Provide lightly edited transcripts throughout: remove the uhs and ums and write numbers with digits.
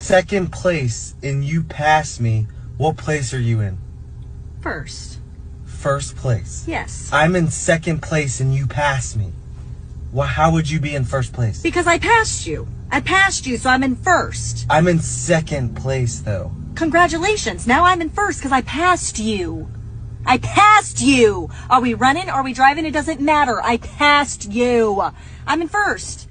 second place and you pass me, what place are you in? First. First place. Yes. I'm in second place and you pass me. Well, how would you be in first place? Because I passed you. I passed you, so I'm in first. I'm in second place, though. Congratulations. Now I'm in first because I passed you. I passed you. Are we running? Are we driving? It doesn't matter. I passed you. I'm in first.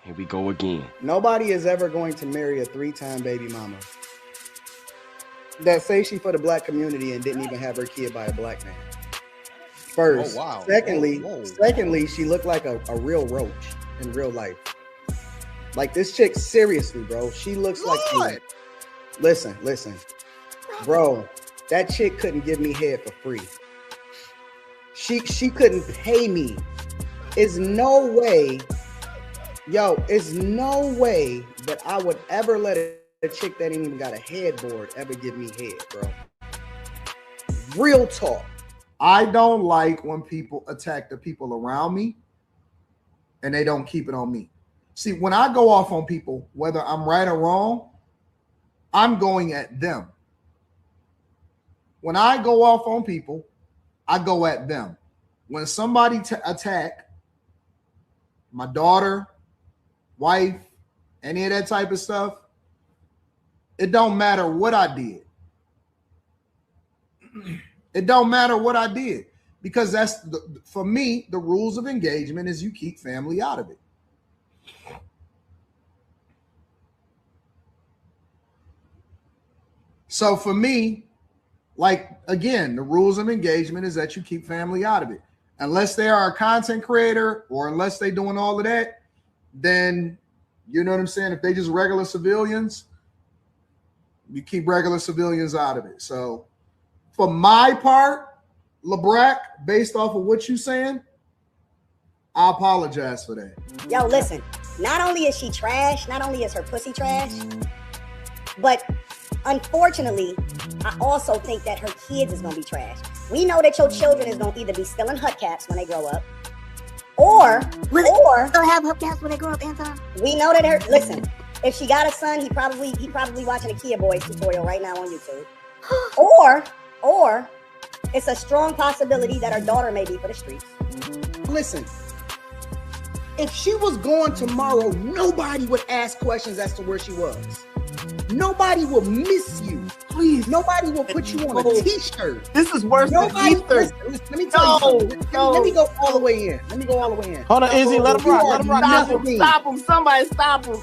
Here we go again. Nobody is ever going to marry a 3-time baby mama that say she for the black community and didn't even have her kid by a black man. First. Oh, wow. Secondly, she looked like a real roach in real life. Like this chick, seriously, bro. She looks like. Listen, bro. That chick couldn't give me head for free. She couldn't pay me. It's no way. It's no way that I would ever let a chick that ain't even got a headboard ever give me head, bro. Real talk. I don't like when people attack the people around me and they don't keep it on me. See, when I go off on people, whether I'm right or wrong, I'm going at them. When I go off on people, I go at them. When somebody attack my daughter, wife, any of that type of stuff, it don't matter what I did. It don't matter what I did, because that's for me, the rules of engagement is you keep family out of it. So for me, like, again, the rules of engagement is that you keep family out of it. Unless they are a content creator or unless they doing all of that, then you know what I'm saying? If they just regular civilians, you keep regular civilians out of it. So for my part, LeBrack, based off of what you saying, I apologize for that. Yo, listen, not only is she trash, not only is her pussy trash, but unfortunately, I also think that her kids is going to be trash. We know that your children is going to either be stealing hubcaps when they grow up, or they'll have hubcaps when they grow up, Anton. We know that listen, if she got a son, he probably watching a Kia Boys tutorial right now on YouTube. or it's a strong possibility that her daughter may be for the streets. Listen, If she was gone tomorrow, nobody would ask questions as to where she was. Nobody will miss you. Please. Nobody will put you on a t-shirt. This is worse Nobody, than Ether. listen, let me tell you something. Let me go all the way in. Hold on, Izzy. Let him rock. Let him rock. Nothing. Stop him. Somebody stop him.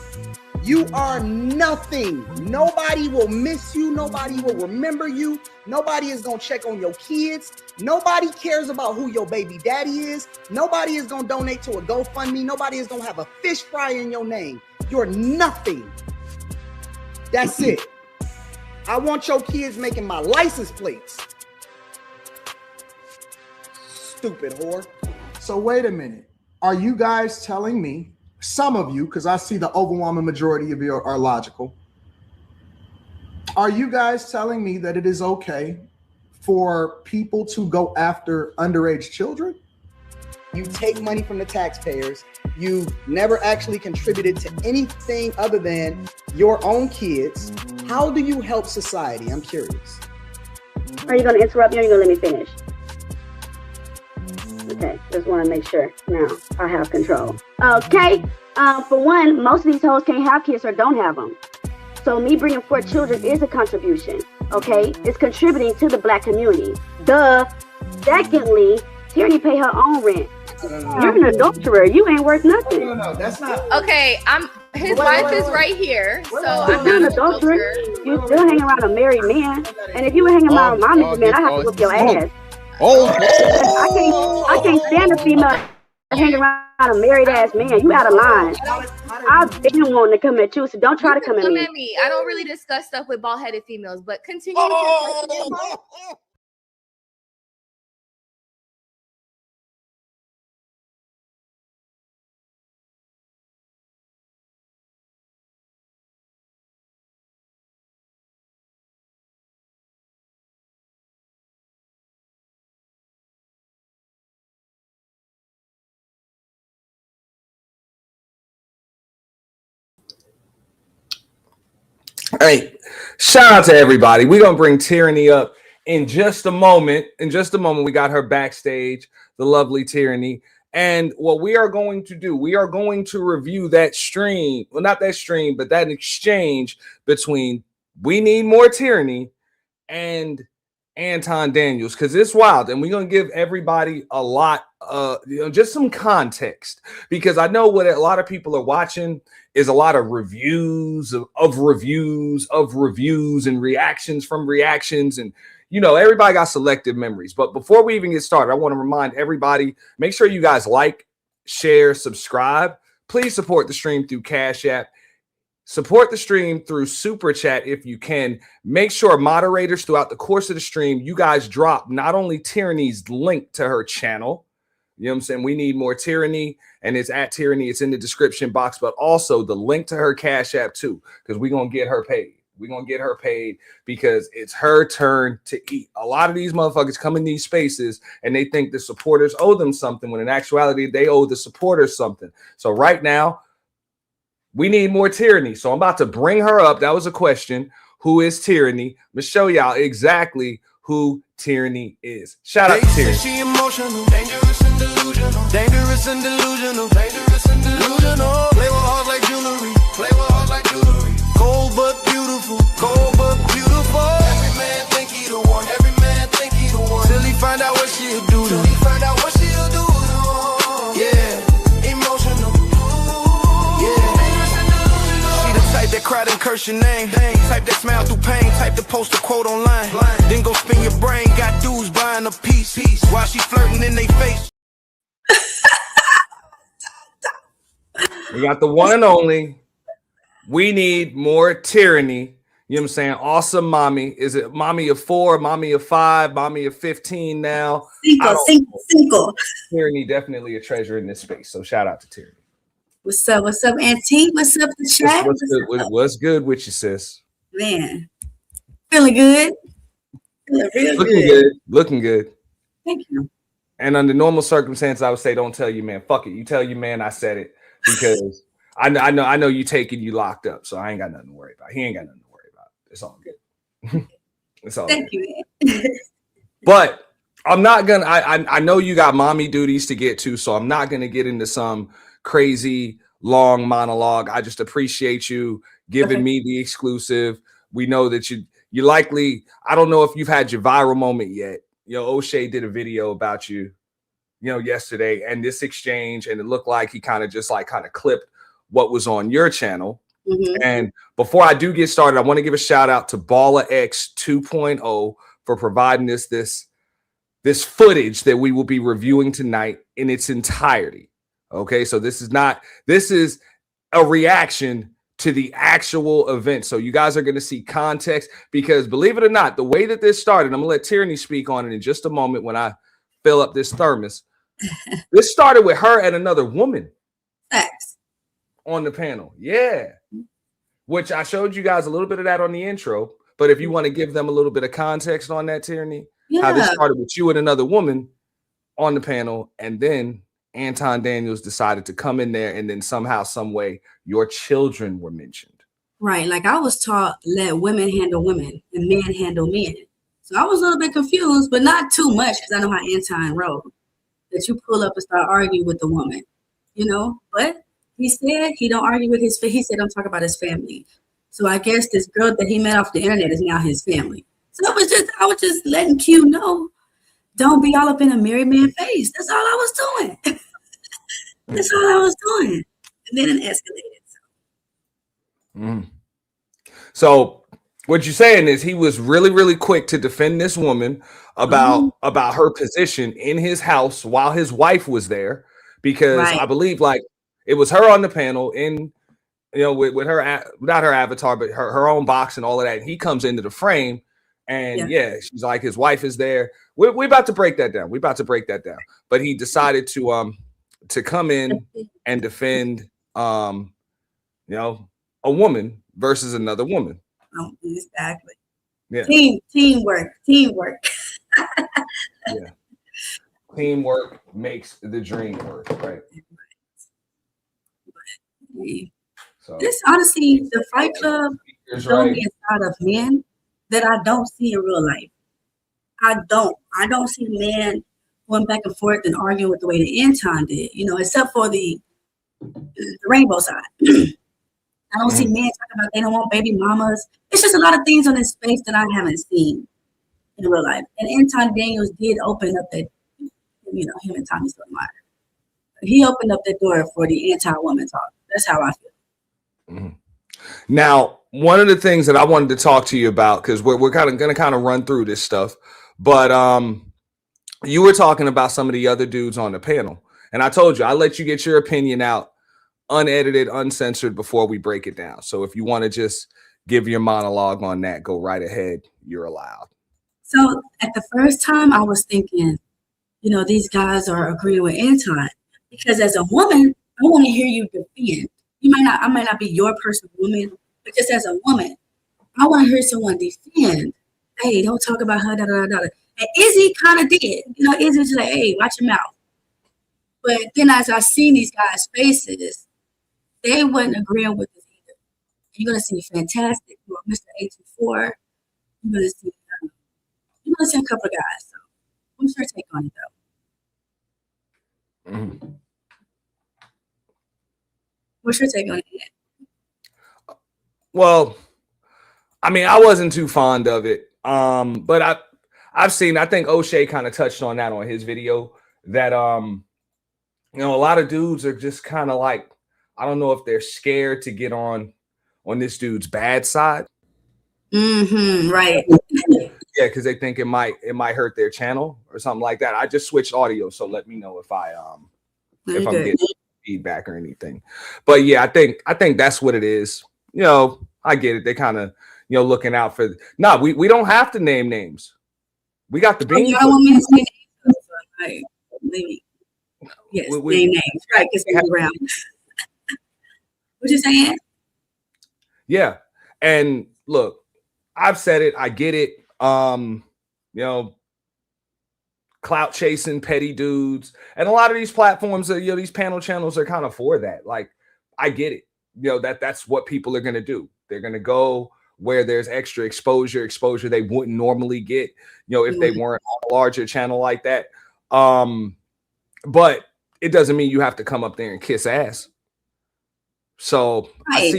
You are nothing. Nobody will miss you. Nobody will remember you. Nobody is going to check on your kids. Nobody cares about who your baby daddy is. Nobody is going to donate to a GoFundMe. Nobody is going to have a fish fry in your name. You're nothing. That's it. I want your kids making my license plates. Stupid whore. So wait a minute. Are you guys telling me, some of you, because I see the overwhelming majority of you are logical, are you guys telling me that it is okay for people to go after underage children? You take money from the taxpayers. You never actually contributed to anything other than your own kids. How do you help society? I'm curious. Are you going to interrupt me or are you going to let me finish? Okay, just want to make sure. Now, I have control. Okay, for one, most of these hoes can't have kids or don't have them. So me bringing forth children is a contribution, okay? It's contributing to the Black community. Duh. Secondly, Tierney pay her own rent. You're an adulterer. You ain't worth nothing. No, that's not. Okay, his wife is right here, so I'm You're not an an adulterer. adulterer. You still hanging around a married man. And if you were hanging around my married man, I have to whoop your ass. I can't stand a female hanging around a married ass man. You out of line. I've been wanting to come at you, so don't try to come at me. I don't really discuss stuff with bald-headed females, but continue. Hey, shout out to everybody. We're gonna bring Tierney up in just a moment. We got her backstage, the lovely Tierney. And what we are going to do, we are going to review that stream. Well, not that stream, but that exchange between We Need More Tierney and Anton Daniels, because it's wild. And we're gonna give everybody a lot just some context, because I know what a lot of people are watching is a lot of reviews of reviews and reactions from reactions, and everybody got selective memories. But before we even get started, I want to remind everybody, make sure you guys like, share, subscribe. Please support the stream through Cash App. Support the stream through Super Chat if you can. Make sure moderators throughout the course of the stream, you guys drop not only Tierney's link to her channel, you know what I'm saying? We Need More Tierney, and it's at Tierney. It's in the description box, but also the link to her Cash App too, because we're going to get her paid. We're going to get her paid because it's her turn to eat. A lot of these motherfuckers come in these spaces and they think the supporters owe them something, when in actuality, they owe the supporters something. So right now, we need more Tierney. So I'm about to bring her up. That was a question. Who is Tierney? I'm going to show y'all exactly who Tierney is. Shout out to Tierney. She emotional, dangerous and delusional, dangerous and delusional, dangerous and delusional. Play with hearts like jewelry, play with hearts like jewelry. Cold but beautiful, cold but beautiful. Every man think he the one, every man think he the one. Till he find out what she'll do, till he find out what she'll do. Yeah, emotional. Type that cried and curse your name. Type that smile through pain. Type the post a quote online. Then go spin your brain. Got dudes buying a piece while she flirting in their face. We got the one and only We Need More Tierney. You know what I'm saying? Awesome mommy. Is it mommy of 4, mommy of 5, mommy of 15 now? Cinco. Tierney definitely a treasure in this space. So shout out to Tierney. What's up, Auntie? What's up, the chat? What's good with you, sis? Man, feeling good. Feeling real Looking good. Looking good. Thank you. And under normal circumstances, I would say, don't tell you, man. Fuck it. You tell you, man, I said it, because I know you taking you locked up, so I ain't got nothing to worry about. He ain't got nothing to worry about. It's all good. It's all Thank good. you, man. But I'm not gonna. I know you got mommy duties to get to, so I'm not gonna get into some crazy long monologue. I just appreciate you giving me the exclusive. We know that you likely, I don't know if you've had your viral moment yet. O'Shea did a video about you, yesterday, and this exchange, and it looked like he kind of clipped what was on your channel. And before I do get started, I want to give a shout out to Baller X 2.0 for providing this footage that we will be reviewing tonight in its entirety. Okay, so this is a reaction to the actual event. So you guys are going to see context, because believe it or not, the way that this started, I'm gonna let Tierney speak on it in just a moment when I fill up this thermos. This started with her and another woman on the panel. Yeah. Which I showed you guys a little bit of that on the intro. But if you want to give them a little bit of context on that, Tierney, how this started with you and another woman on the panel, and then Anton Daniels decided to come in there, and then somehow, some way, your children were mentioned. Right. Like I was taught, let women handle women and men handle men. So I was a little bit confused, but not too much, because I know how Anton wrote. That you pull up and start arguing with the woman, But he said he don't argue with he said don't talk about his family. So I guess this girl that he met off the internet is now his family. So I was just letting Q know, don't be all up in a married man face. That's all I was doing. That's all I was doing. And then it escalated. So what you're saying is he was really, really quick to defend this woman about her position in his house while his wife was there, because I believe like it was her on the panel in, with her, not her avatar, but her own box and all of that. He comes into the frame, and she's like, his wife is there. We're about to break that down. But he decided to come in and defend, a woman versus another woman. Oh, exactly. Yeah. Teamwork. Yeah. Teamwork makes the dream work, right? So this honestly, the Fight Club showed me a side of men that I don't see in real life. I don't see men going back and forth and arguing with the way that Anton did, except for the rainbow side. I don't see men talking about they don't want baby mamas. It's just a lot of things on this space that I haven't seen in real life. And Anton Daniels did open up that, him and Tommy Sotomayor. He opened up the door for the anti-woman talk. That's how I feel. Now, one of the things that I wanted to talk to you about, because we're kind of going to run through this stuff, but you were talking about some of the other dudes on the panel, and I told you I'll let you get your opinion out, unedited, uncensored, before we break it down. So if you want to just give your monologue on that, go right ahead. You're allowed. So at the first time, I was thinking, these guys are agreeing with Anton, because as a woman, I want to hear you defend. I might not be your personal woman, but just as a woman, I want to hear someone defend. Hey, don't talk about her, da da da da. And Izzy kind of did. Izzy was just like, hey, watch your mouth. But then as I seen these guys' faces, they wasn't agreeing with us either. You're gonna see Fantastic, Mr. 824. You're gonna see a couple of guys. So what's your take on it though? What's your take on it? Well, I mean, I wasn't too fond of it. But I think O'Shea kind of touched on that on his video, that a lot of dudes are just kind of like, I don't know if they're scared to get on this dude's bad side. Right. Yeah, because they think it might hurt their channel or something like that. I just switched audio, so let me know if I'm getting feedback or anything. But yeah, I think that's what it is. I get it. They kind of looking out for. No, we don't have to name names. We got the beans. I want me to say names. Right. Maybe. Yes, name names. Right, because they're around. What you saying? Yeah, and look, I've said it. I get it. Clout chasing petty dudes, and a lot of these platforms, these panel channels are kind of for that. Like, I get it. That's what people are gonna do. They're gonna go where there's extra exposure they wouldn't normally get, if they weren't on a larger channel like that. But it doesn't mean you have to come up there and kiss ass. So Right.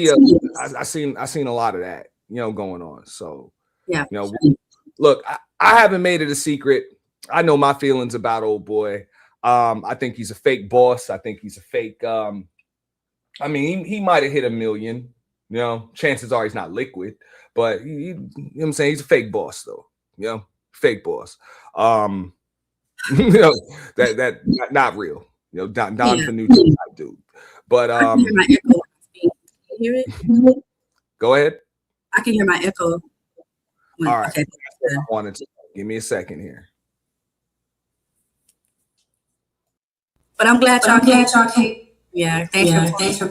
I seen a lot of that, going on. So Yeah. Look, I haven't made it a secret. I know my feelings about old boy. I think he's a fake boss. I think he's a fake. I mean, he might have hit 1 million. Chances are he's not liquid, but you know what I'm saying, he's a fake boss though. Fake boss. That not real. Don Fanucci type dude. But I can hear my echo. Can you hear it? Go ahead. I can hear my echo. All right. Okay. I wanted to give me a second here. But I'm glad y'all came. Yeah, thanks for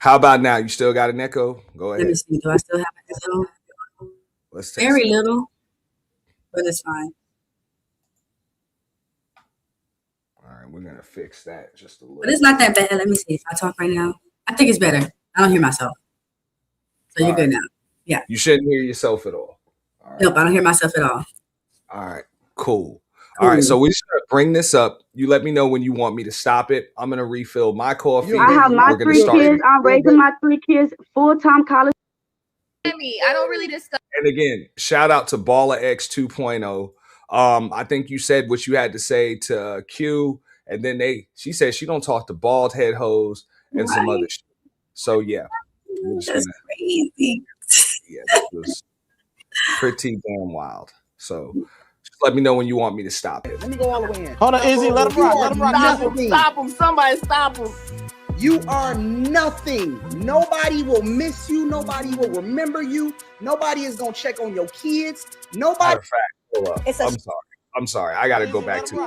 How about now? You still got an echo? Go ahead. Let me see. Do I still have an echo? Let's test Very it. little, but it's fine. All right, we're gonna fix that just a little. But it's not that bad. Let me see if I talk right now. I think it's better. I don't hear myself. So you're good now. Yeah. You shouldn't hear yourself at all. All right. Nope, I don't hear myself at all. All right, cool. All right, so we're just gonna bring this up. You let me know when you want me to stop it. I'm gonna refill my coffee. I have my 3 kids. I'm raising my 3 kids full-time college. I don't really discuss. And again, shout out to Baller X 2.0. I think you said what you had to say to Q, and then she said she don't talk to bald head hoes and some other shit. So yeah, that's crazy. Yeah, this was pretty damn wild. So just let me know when you want me to stop it. Let me go all the way in. Hold on, Izzy, let him rock. Let him rock. Stop him. Somebody stop him. You are nothing. Nobody will miss you. Nobody will remember you. Nobody is gonna check on your kids. Nobody. Matter of fact, hold up. I'm sorry. I gotta go back to it.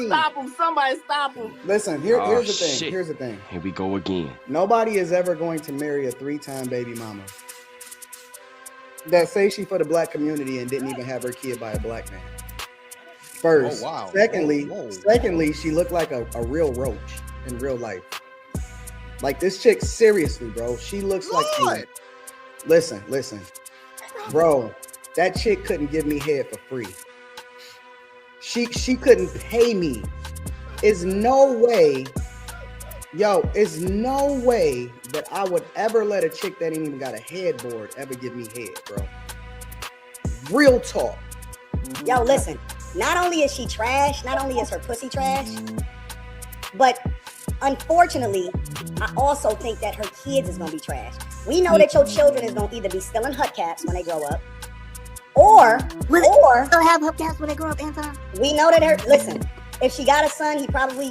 Stop him. Somebody stop him. Listen, here's the thing. Shit. Here's the thing. Here we go again. Nobody is ever going to marry a 3-time baby mama that say she for the black community and didn't even have her kid by a black man. First. Oh, wow. Secondly, she looked like a real roach in real life. Like this chick, seriously, bro. She looks like. Listen, bro. That chick couldn't give me head for free. She couldn't pay me. Is no way that I would ever let a chick that ain't even got a headboard ever give me head, bro. Real talk. Yo, listen. Not only is she trash, not only is her pussy trash, but unfortunately, I also think that her kids is gonna be trash. We know that your children is gonna either be still in hubcaps when they grow up, or still have hubcaps when they grow up, Anton. We know that listen, if she got a son, he probably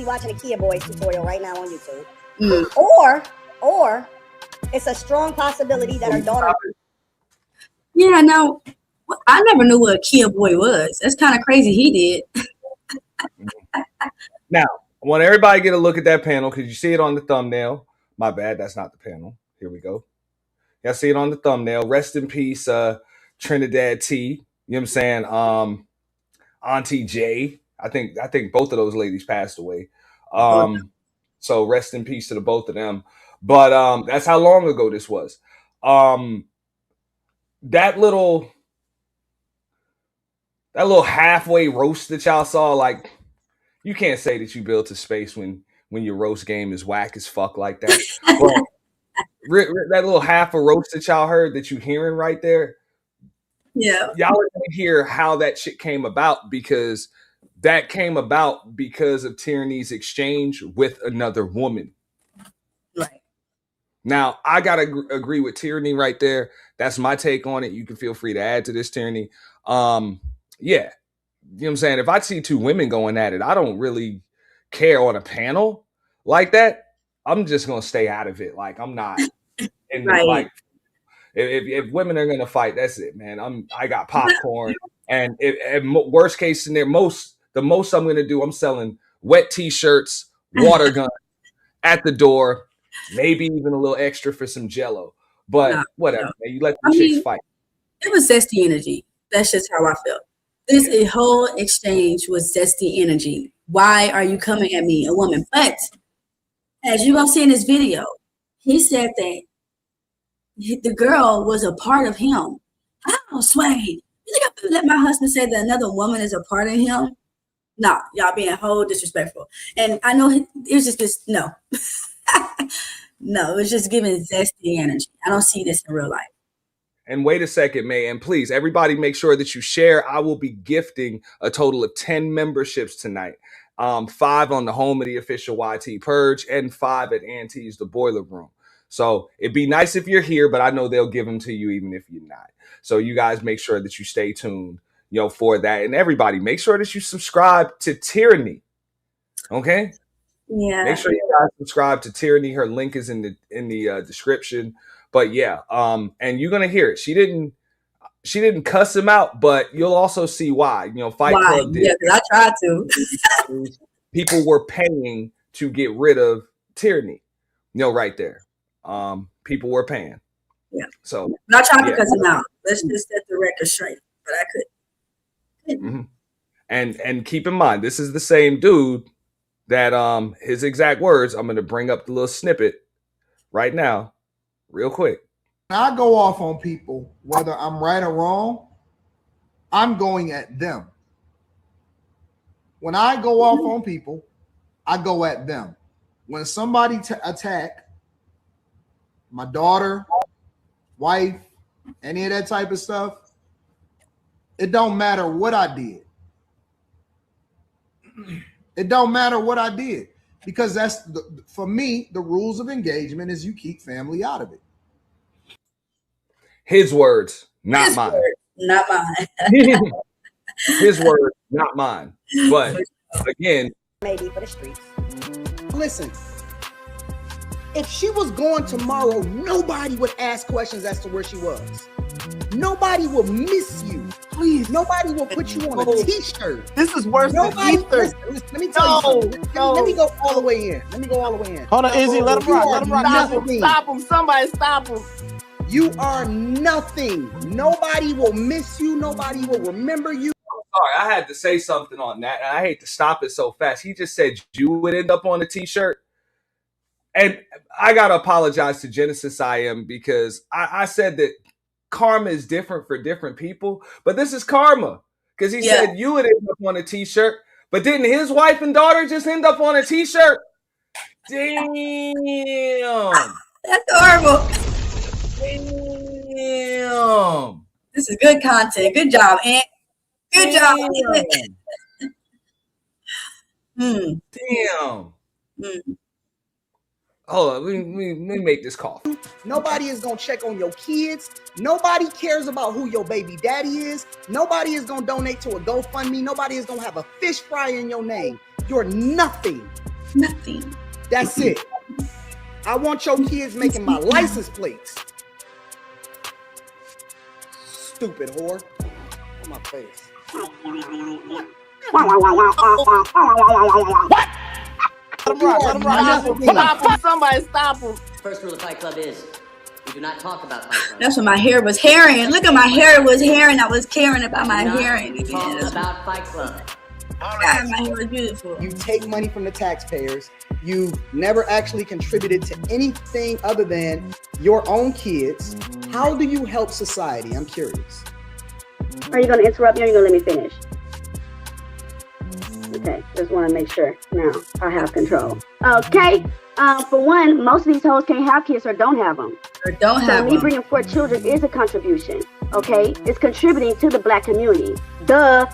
watching a Kia Boys tutorial right now on YouTube. Or it's a strong possibility that her daughter. Yeah, no, I never knew what a Kia Boy was. That's kind of crazy. He did. Now, I want everybody to get a look at that panel because you see it on the thumbnail. My bad, that's not the panel. Here we go. Y'all see it on the thumbnail. Rest in peace, Trinidad T. You know what I'm saying? Auntie J. I think both of those ladies passed away. So rest in peace to the both of them. But that's how long ago this was. That little halfway roast that y'all saw, like, you can't say that you built a space when your roast game is whack as fuck like that. But that little half a roast that y'all heard that you hearing right there, yeah, y'all are gonna hear how that shit came about, because that came about because of Tyranny's exchange with another woman. Right. Now, I gotta agree with Tyranny right there. That's my take on it. You can feel free to add to this, Tyranny. Yeah. You know what I'm saying? If I see 2 women going at it, I don't really care on a panel like that. I'm just going to stay out of it. Like, I'm not in the fight. If women are going to fight, that's it, man. I got popcorn. And worst case scenario, the most I'm going to do, I'm selling wet t-shirts, water gun at the door, maybe even a little extra for some Jello. But whatever, man. You let the chicks fight. It was zesty energy. That's just how I felt. This whole exchange was zesty energy. Why are you coming at me, a woman? But As you gonna see in this video, he said that the girl was a part of him. How, Sway? You think I'm gonna let my husband say that another woman is a part of him? Nah, y'all being whole disrespectful. And I know it was just this, no. No, it was just giving zesty energy. I don't see this in real life. And wait a second, May, and please, everybody make sure that you share. I will be gifting a total of 10 memberships tonight. 5 on the home of the official YT Purge and 5 at Auntie's The Boiler Room. So it'd be nice if you're here, but I know they'll give them to you even if you're not. So you guys make sure that you stay tuned, for that. And everybody, make sure that you subscribe to Tyranny. Okay? Yeah. Make sure you guys subscribe to Tyranny. Her link is in the description. But yeah, and you're gonna hear it. She didn't cuss him out, but you'll also see why. Fight Club did. Yeah, because I tried to. People were paying to get rid of Tyranny. Right there. People were paying. Yeah. So but I tried to cuss him out. Let's just set the record straight. But I couldn't. Mm-hmm. And keep in mind, this is the same dude that his exact words. I'm gonna bring up the little snippet right now, real quick. When I go off on people, whether I'm right or wrong, I'm going at them. When I go off on people, I go at them. When somebody attack my daughter, wife, any of that type of stuff, it don't matter what I did. It don't matter what I did, because that's for me, the rules of engagement is you keep family out of it. His words, not mine. Not mine. His words, not mine. But again, maybe for the streets. Listen, if she was gone tomorrow, nobody would ask questions as to where she was. Nobody will miss you. Please, nobody will put you on a t-shirt. This is worse than Ether. Listen, let me tell you something. Let me go all the way in. Hold on, Izzy, let him rock. Let him rock. Stop him. Somebody stop him. You are nothing. Nobody will miss you. Nobody will remember you. Sorry, I had to say something on that, and I hate to stop it so fast. He just said you would end up on a t-shirt. And I got to apologize to Genesis IM because I said that karma is different for different people, but this is karma because he said you would end up on a t-shirt, but didn't his wife and daughter just end up on a t-shirt? Damn. That's horrible. Damn. This is good content. Good job, Aunt. Good job. Damn. Hold on, let me make this call. Nobody is gonna check on your kids. Nobody cares about who your baby daddy is. Nobody is gonna donate to a GoFundMe. Nobody is gonna have a fish fry in your name. You're nothing. Nothing. That's it. I want your kids making my license plates. Stupid whore. On my face. What? Let him rock. Stop him. Somebody stop him. First rule of Fight Club is we do not talk about Fight Club. That's when my hair was hairing. Look at my hair was hairing. I was caring about my hearing again. Talk about Fight Club. God, my hair was beautiful. You take money from the taxpayers. You never actually contributed to anything other than your own kids. How do you help society? I'm curious. Are you going to interrupt me or are you going to let me finish? Okay, just want to make sure. Now, I have control. Okay, for one, most of these hoes can't have kids or don't have them. Or don't have them. So me bringing 4 children is a contribution, okay? It's contributing to the black community. Duh.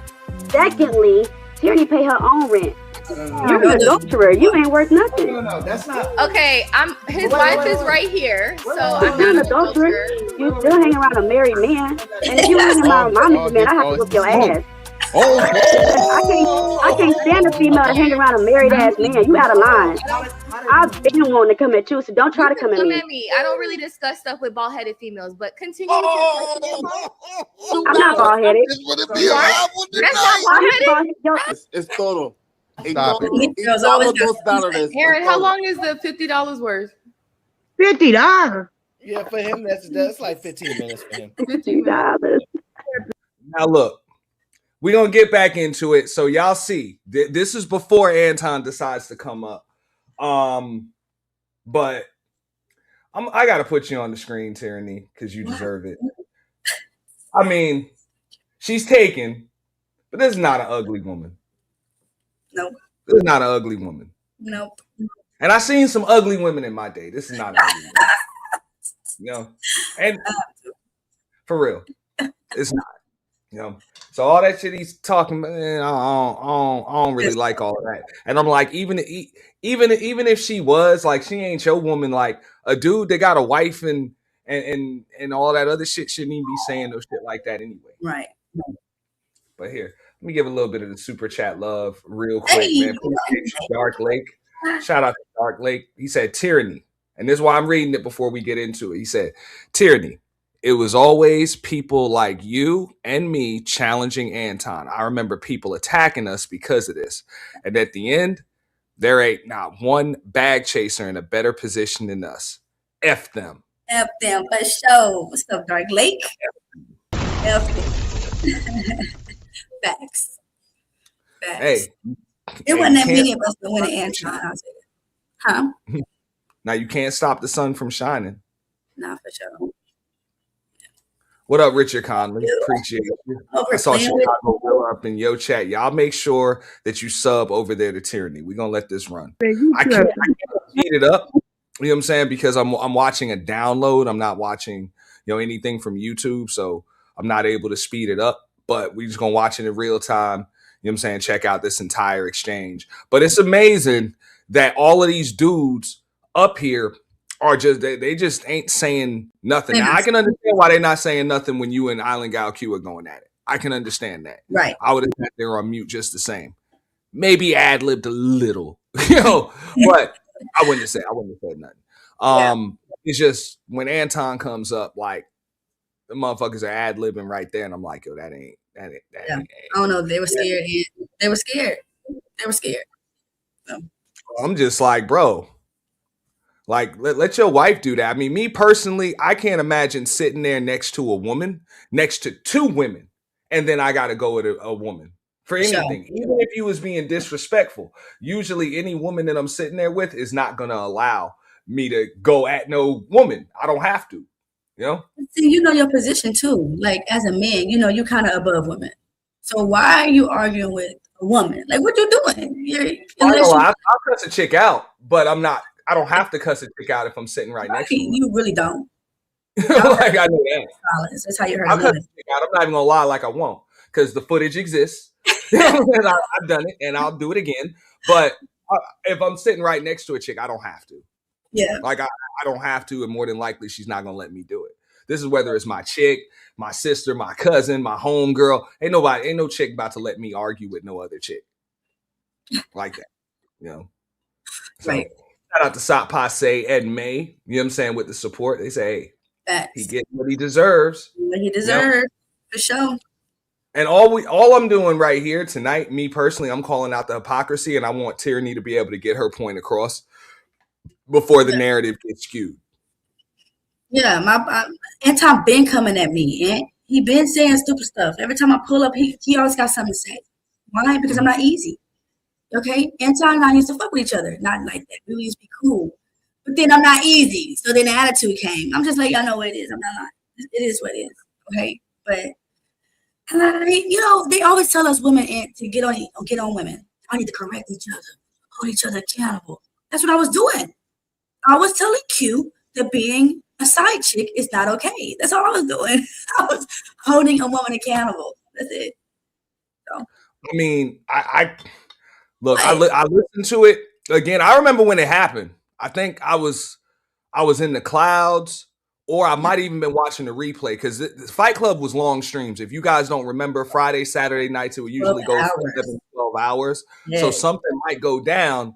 Secondly, she already pay her own rent. You're an adulterer. You ain't worth nothing. No, that's not. Okay, his wife is right here, so I'm You're not an adulterer. You still hanging around a married man. And if you hanging around my married man, I have to whip your ass. I can't stand a female to hang around a married ass man. You out of line. I've been wanting to come at you, so don't try to come at me. I don't really discuss stuff with bald-headed females, but continue. I'm not bald-headed. That's not bald-headed. It's total. Stop it. Aaron, how long is the $50 worth? $50. Yeah, for him, that's like 15 minutes for him. $50. Now look, we're gonna get back into it. So y'all see, this is before Anton decides to come up. But I got to put you on the screen, Tyranny, because you deserve it. I mean, she's taken, but this is not an ugly woman. Nope. This is not an ugly woman. Nope. And I've seen some ugly women in my day. This is not an ugly woman. You know, and for real, it's not. You know, so all that shit he's talking about, I don't really like all of that. And I'm like, even if she was like, she ain't your woman. Like a dude that got a wife and all that other shit shouldn't even be saying no shit like that anyway. Right. But here, let me give a little bit of the super chat love real quick, man. Dark Lake. Shout out to Dark Lake. He said tyranny. And this is why I'm reading it before we get into it. He said, tyranny. It was always people like you and me challenging Anton. I remember people attacking us because of this. And at the end, there ain't not one bag chaser in a better position than us. F them. F them for sure. What's up, Dark Lake? F them. Facts. Hey. It wasn't that many of us that went to Anton. Huh? Now you can't stop the sun from shining. Nah, for sure. What up, Richard Conley? Appreciate you. I saw Chicago Will up in your chat. Y'all make sure that you sub over there to Tyranny. We're gonna let this run. I can't speed it up. You know what I'm saying? Because I'm watching a download. I'm not watching, you know, anything from YouTube, so I'm not able to speed it up. But we just gonna watch it in real time. You know what I'm saying? Check out this entire exchange. But it's amazing that all of these dudes up here are just they just ain't saying nothing. Now, I can understand why they're not saying nothing when you and Island Gal Q are going at it. I can understand that. Right. I would have sat there on mute just the same. Maybe ad-libbed a little, you know, but I wouldn't have said nothing. It's just when Anton comes up, like the motherfuckers are ad-libbing right there, and I'm like, yo, that ain't. I don't know. They were scared. They were scared. So. I'm just like, bro, like let your wife do that. I mean, me personally, I can't imagine sitting there next to a woman, next to two women, and then I got to go with a woman for anything. Sure. Even if you was being disrespectful, usually any woman that I'm sitting there with is not going to allow me to go at no woman. I don't have to. You know? See, you know your position too. Like as a man, you know you're kind of above women. So why are you arguing with a woman? Like what you doing? I'll cuss a chick out, but I'm not. I don't have to cuss a chick out if I'm sitting right next to her. You really don't. Like I know that. That's how you heard. I'll cuss a chick out. I'm not even gonna lie like I won't, because the footage exists. And I've done it, and I'll do it again. But if I'm sitting right next to a chick, I don't have to. Yeah. Like I don't have to, and more than likely she's not gonna let me do it. This is whether it's my chick, my sister, my cousin, my homegirl. Ain't no chick about to let me argue with no other chick like that. You know. So, right. Shout out to Sop Passe, Ed May. You know what I'm saying, with the support. They say, hey, he gets what he deserves. What he deserves, you know? For sure. And all I'm doing right here tonight, me personally, I'm calling out the hypocrisy, and I want Tyranny to be able to get her point across before the narrative gets skewed. Yeah, Anton been coming at me, and he been saying stupid stuff. Every time I pull up, he always got something to say. Why? Because I'm not easy. Okay? Anton and I used to fuck with each other. Not like that. We used to be cool. But then I'm not easy. So then the attitude came. I'm just like, y'all know what it is. I'm not lying. It is what it is. Okay? But you know, they always tell us women to get on women. I need to correct each other, hold each other accountable. That's what I was doing. I was telling Q that being a side chick is not okay. That's all I was doing. I was holding a woman accountable. That's it. So. I mean, I listened to it again. I remember when it happened. I think I was in the clouds, or I might even been watching the replay, because the Fight Club was long streams. If you guys don't remember, Friday, Saturday nights, it would usually go for 12 hours. Yeah. So something might go down,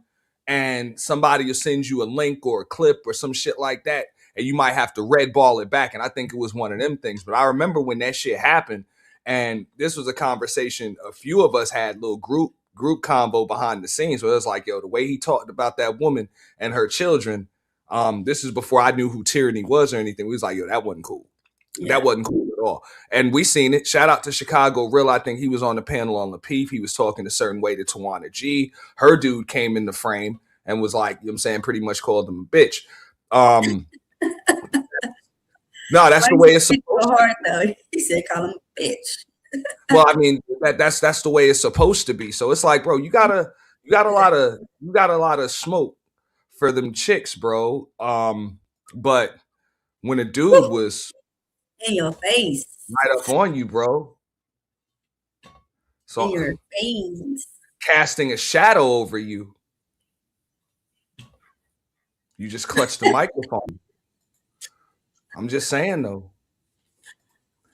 and somebody will send you a link or a clip or some shit like that, and you might have to red ball it back. And I think it was one of them things. But I remember when that shit happened, and this was a conversation a few of us had, little group combo behind the scenes, where it was like, yo, the way he talked about that woman and her children, this is before I knew who Tyranny was or anything. We was like, yo, that wasn't cool. Yeah. That wasn't cool at all. And we seen it. Shout out to Chicago Real. I think he was on the panel on Lapeef. He was talking a certain way to Tawana G. Her dude came in the frame and was like, you know what I'm saying, pretty much called him a bitch. No, that's the way it's supposed to be. Though. He said, call him a bitch. Well, I mean, that's the way it's supposed to be. So it's like, bro, you got a lot of smoke for them chicks, bro. But when a dude was in your face, right up on you, bro. So in your face, casting a shadow over you. You just clutch the microphone. I'm just saying though.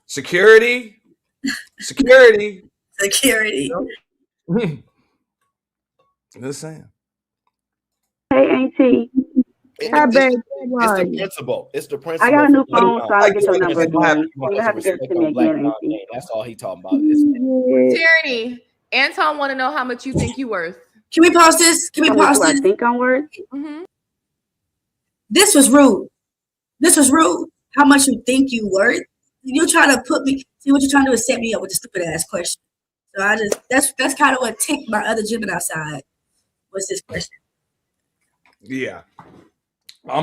Security. You know? Just saying. Hey, Auntie. It's the principle. It's the principle. I got a new phone, so I'll get your number again. You have to give it to me again, Auntie. That's all he talking about. Tyranny, Anton want to know how much you think you worth. Can we pause this? Can we pause this? I think I'm worth. Mm-hmm. This was rude. How much you think you worth? You try to put me. See what you're trying to do is set me up with a stupid ass question. So that's kind of what ticked my other Gemini side. What's this question? Yeah. I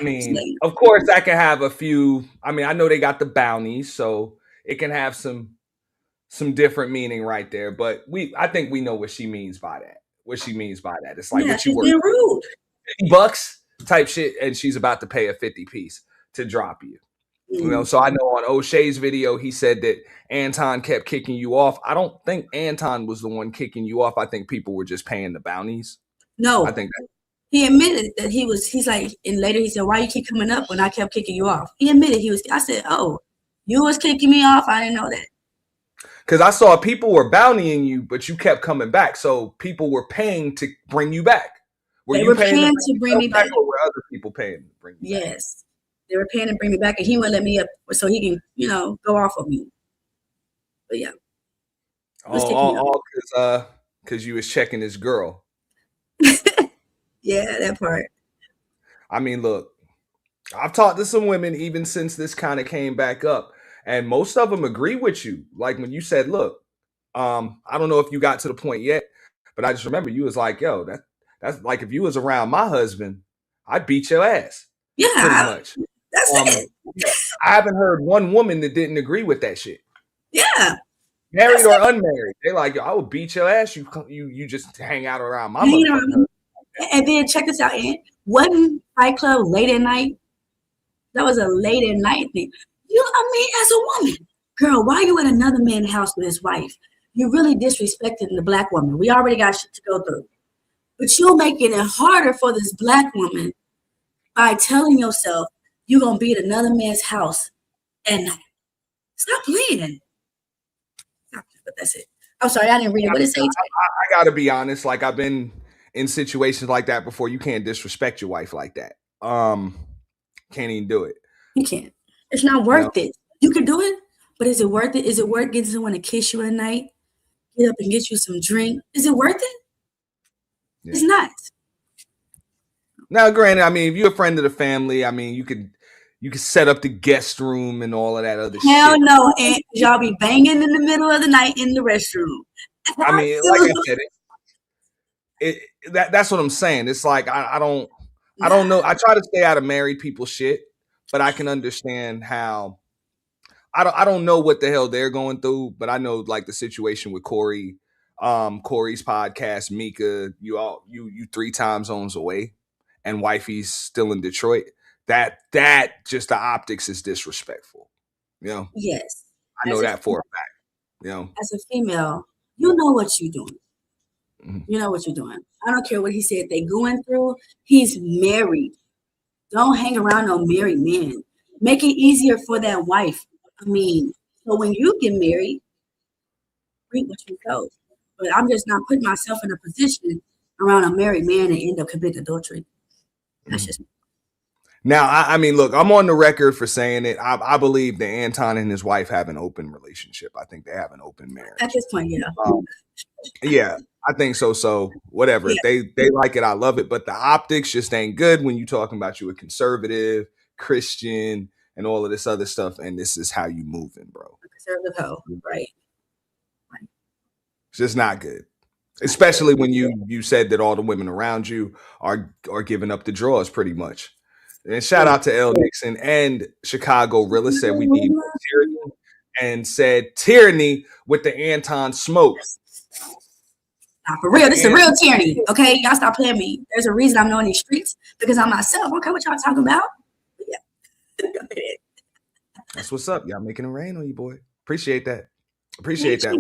mean, of course, I can have a few. I mean, I know they got the bounties, so it can have some different meaning right there. But I think we know what she means by that. It's like what you being rude. $50 type shit, and she's about to pay a 50 piece to drop you. You know, so I know on O'Shea's video, he said that Anton kept kicking you off. I don't think Anton was the one kicking you off. I think people were just paying the bounties. No, I think he admitted that he's like, and later he said, why you keep coming up when I kept kicking you off? He admitted I said, oh, you was kicking me off? I didn't know that. Because I saw people were bountying you, but you kept coming back. So people were paying to bring you back. They were paying to bring me back. Or were other people paying to bring you back? Yes. They were paying to bring me back, and he wouldn't let me up so he can, go off of me. But yeah. All because you was checking this girl. Yeah, that part. I mean, look, I've talked to some women even since this kind of came back up, and most of them agree with you. Like when you said, look, I don't know if you got to the point yet, but I just remember you was like, yo, that's like if you was around my husband, I'd beat your ass. Yeah. Pretty much. That's it. I haven't heard one woman that didn't agree with that shit. Yeah. Married or unmarried. They like, I would beat your ass. You just hang out around my motherfucker. And then check this out, Aunt. Wasn't Fight Club late at night? That was a late at night thing. As a woman, girl, why are you at another man's house with his wife? You're really disrespecting the black woman. We already got shit to go through. But you're making it harder for this black woman by telling yourself you're going to be at another man's house at night. Stop playing. But that's it. I'm sorry, I didn't read it. What did it say? I got to be honest. Like, I've been in situations like that before. You can't disrespect your wife like that. Can't even do it. You can't. It's not worth it. You can do it, but is it worth it? Is it worth getting someone to kiss you at night? Get up and get you some drink? Is it worth it? Yeah. It's not. Now, granted, I mean, if you're a friend of the family, I mean, you could set up the guest room and all of that other shit. Hell no, and y'all be banging in the middle of the night in the restroom. I mean, like I said, that's what I'm saying. It's like I don't know. I try to stay out of married people's shit, but I can understand how. I don't know what the hell they're going through, but I know like the situation with Corey, Corey's podcast, Mika, you 3 time zones away, and wifey's still in Detroit. That just the optics is disrespectful. Yes. I know that for a fact. As a female, you know what you're doing. Mm-hmm. You know what you're doing. I don't care what he said they're going through. He's married. Don't hang around no married man. Make it easier for that wife. I mean, so when you get married, reap what you sow. But I'm just not putting myself in a position around a married man and end up committing adultery. That's just me. Now, I mean, look, I'm on the record for saying it. I believe that Anton and his wife have an open relationship. I think they have an open marriage. At this point, yeah. Yeah, I think so. So whatever. Yeah. They like it. I love it. But the optics just ain't good when you talking about you a conservative, Christian, and all of this other stuff. And this is how you moving, bro. A conservative hoe, right? It's just not good. especially when you said that all the women around you are giving up the draws pretty much. And shout out to L Nixon and Chicago Rilla said we need more tyranny, and said tyranny with the Anton smoke. Nah, for real, this is a real tyranny. Okay, y'all stop playing me. There's a reason I'm knowing these streets because I'm myself. I don't care what y'all talking about. Yeah. That's what's up. Y'all making it rain on you, boy. Appreciate that. Appreciate that.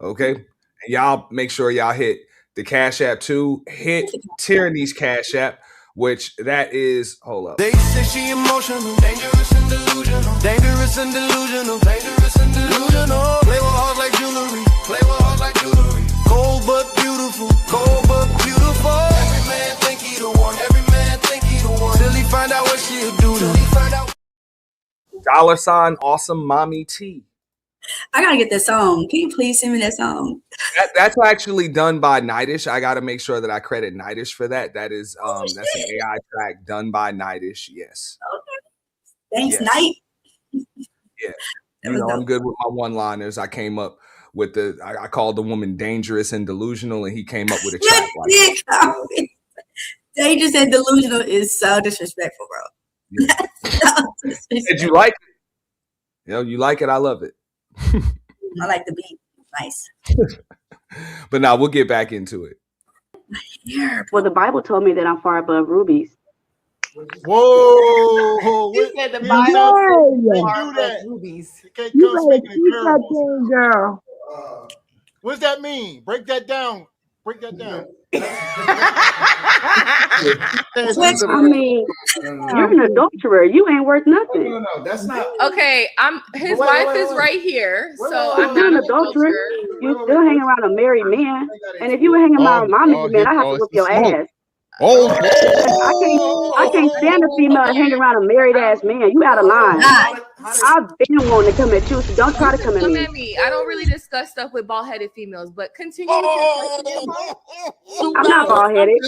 Okay. And y'all make sure y'all hit the Cash App too. Hit Tyranny's Cash App, which that is, hold up. They say she emotional, dangerous and delusional, dangerous and delusional, dangerous and delusional. Play with heart like jewelry, play with heart like jewelry. Cold but beautiful, cold but beautiful. Every man think he the one, every man think he the one. Till he find out what she'll do, till he find out. $ Awesome Mommy T. I gotta get that song. Can you please send me that song? That's actually done by Nightish. I gotta make sure that I credit Nightish for that. That is that's an AI track done by Nightish. Yes. Okay. Thanks, Night. Yeah. You know, I'm good with my one-liners. I came up with I called the woman dangerous and delusional, and he came up with a track like that. Dangerous and delusional is so disrespectful, bro. Yeah. Did you like it? You know, you like it, I love it. I like the beat. Nice. But now we'll get back into it. Well, the Bible told me that I'm far above rubies. Whoa! You said the Bible far above rubies. You can't come speaking in parables. Girl. What's that mean? Break that down. Break that down. I mean, you're an adulterer. You ain't worth nothing. No, that's not. Okay, his wife is right here, so I'm You're not an adulterer. You still hanging around a married man, and if you were hanging around my married man, I have to whip your ass. I can't stand a female hanging around a married ass man. You out of line. I've been wanting to come at you, so don't try to come at me. I don't really discuss stuff with bald-headed females, but continue. I'm not bald-headed.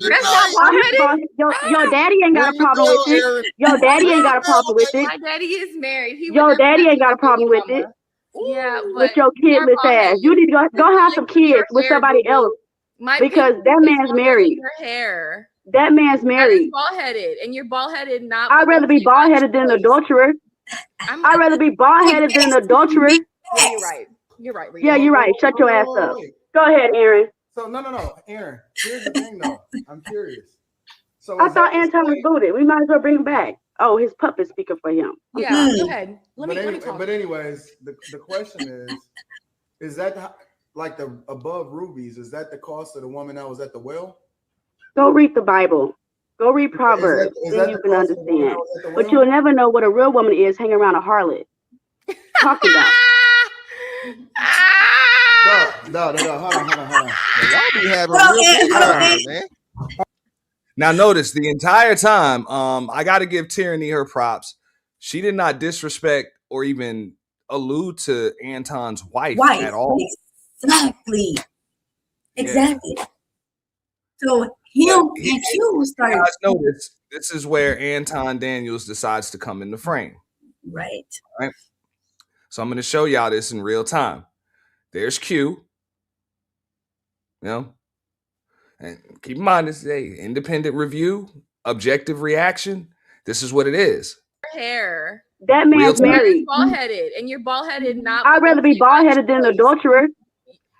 That's not bald-headed. Your daddy ain't got a problem with it. Your daddy ain't got a problem with it. My daddy is married. Your daddy ain't got a problem with it. Yeah, with your kidless ass. You need to go have some kids with somebody else. Because that man's married. Your hair. That man's married. Bald-headed, and you're bald-headed. Not. I'd rather be bald-headed than an adulterer. I'd rather be bald-headed than an adulterer. Yeah, you're right. You're right. Yeah, you're right. Shut your ass up. Go ahead, Aaron. So no, Aaron. Here's the thing, though. I'm curious. So I thought Anton was booted. We might as well bring him back. Oh, his puppet's speaking for him. Yeah, go ahead. Let me talk. But anyways, the question is that like the above rubies? Is that the cost of the woman that was at the well? Go read the Bible. Go read Proverbs. Then you can understand. But you'll never know what a real woman is hanging around a harlot. Talking about. No. Hold on. Y'all be having real time, man. Now notice the entire time, I got to give Tyranny her props. She did not disrespect or even allude to Anton's wife at all. Exactly. So him and Q started. Guys, notice this is where Anton Daniels decides to come in the frame. Right. So I'm going to show y'all this in real time. There's Q. You know, and keep in mind this is a independent review, objective reaction. This is what it is. Hair. That man's married. Bald-headed, and you're bald-headed. Not. I'd rather be bald-headed than an adulterer.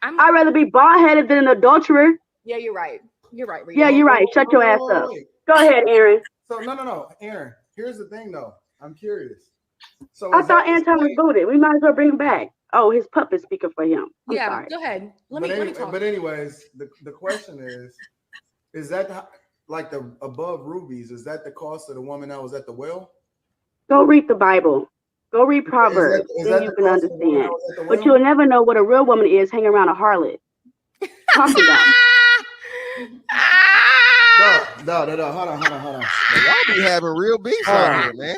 I'd rather be bald-headed than an adulterer. Yeah, you're right. You're right. Yeah, you're right. Shut your ass up. Go ahead, Aaron. So no, Aaron. Here's the thing, though. I'm curious. So I thought Anton was booted. We might as well bring him back. Oh, his puppet's speaking for him. I'm sorry. Go ahead. Let me talk. But anyways, the question is that like the above rubies? Is that the cost of the woman that was at the well? Go read the Bible. Go read Proverbs. Then you can understand. But you'll never know what a real woman is hanging around a harlot. Talking about. No. Hold on. Y'all be having real beefs out here, man.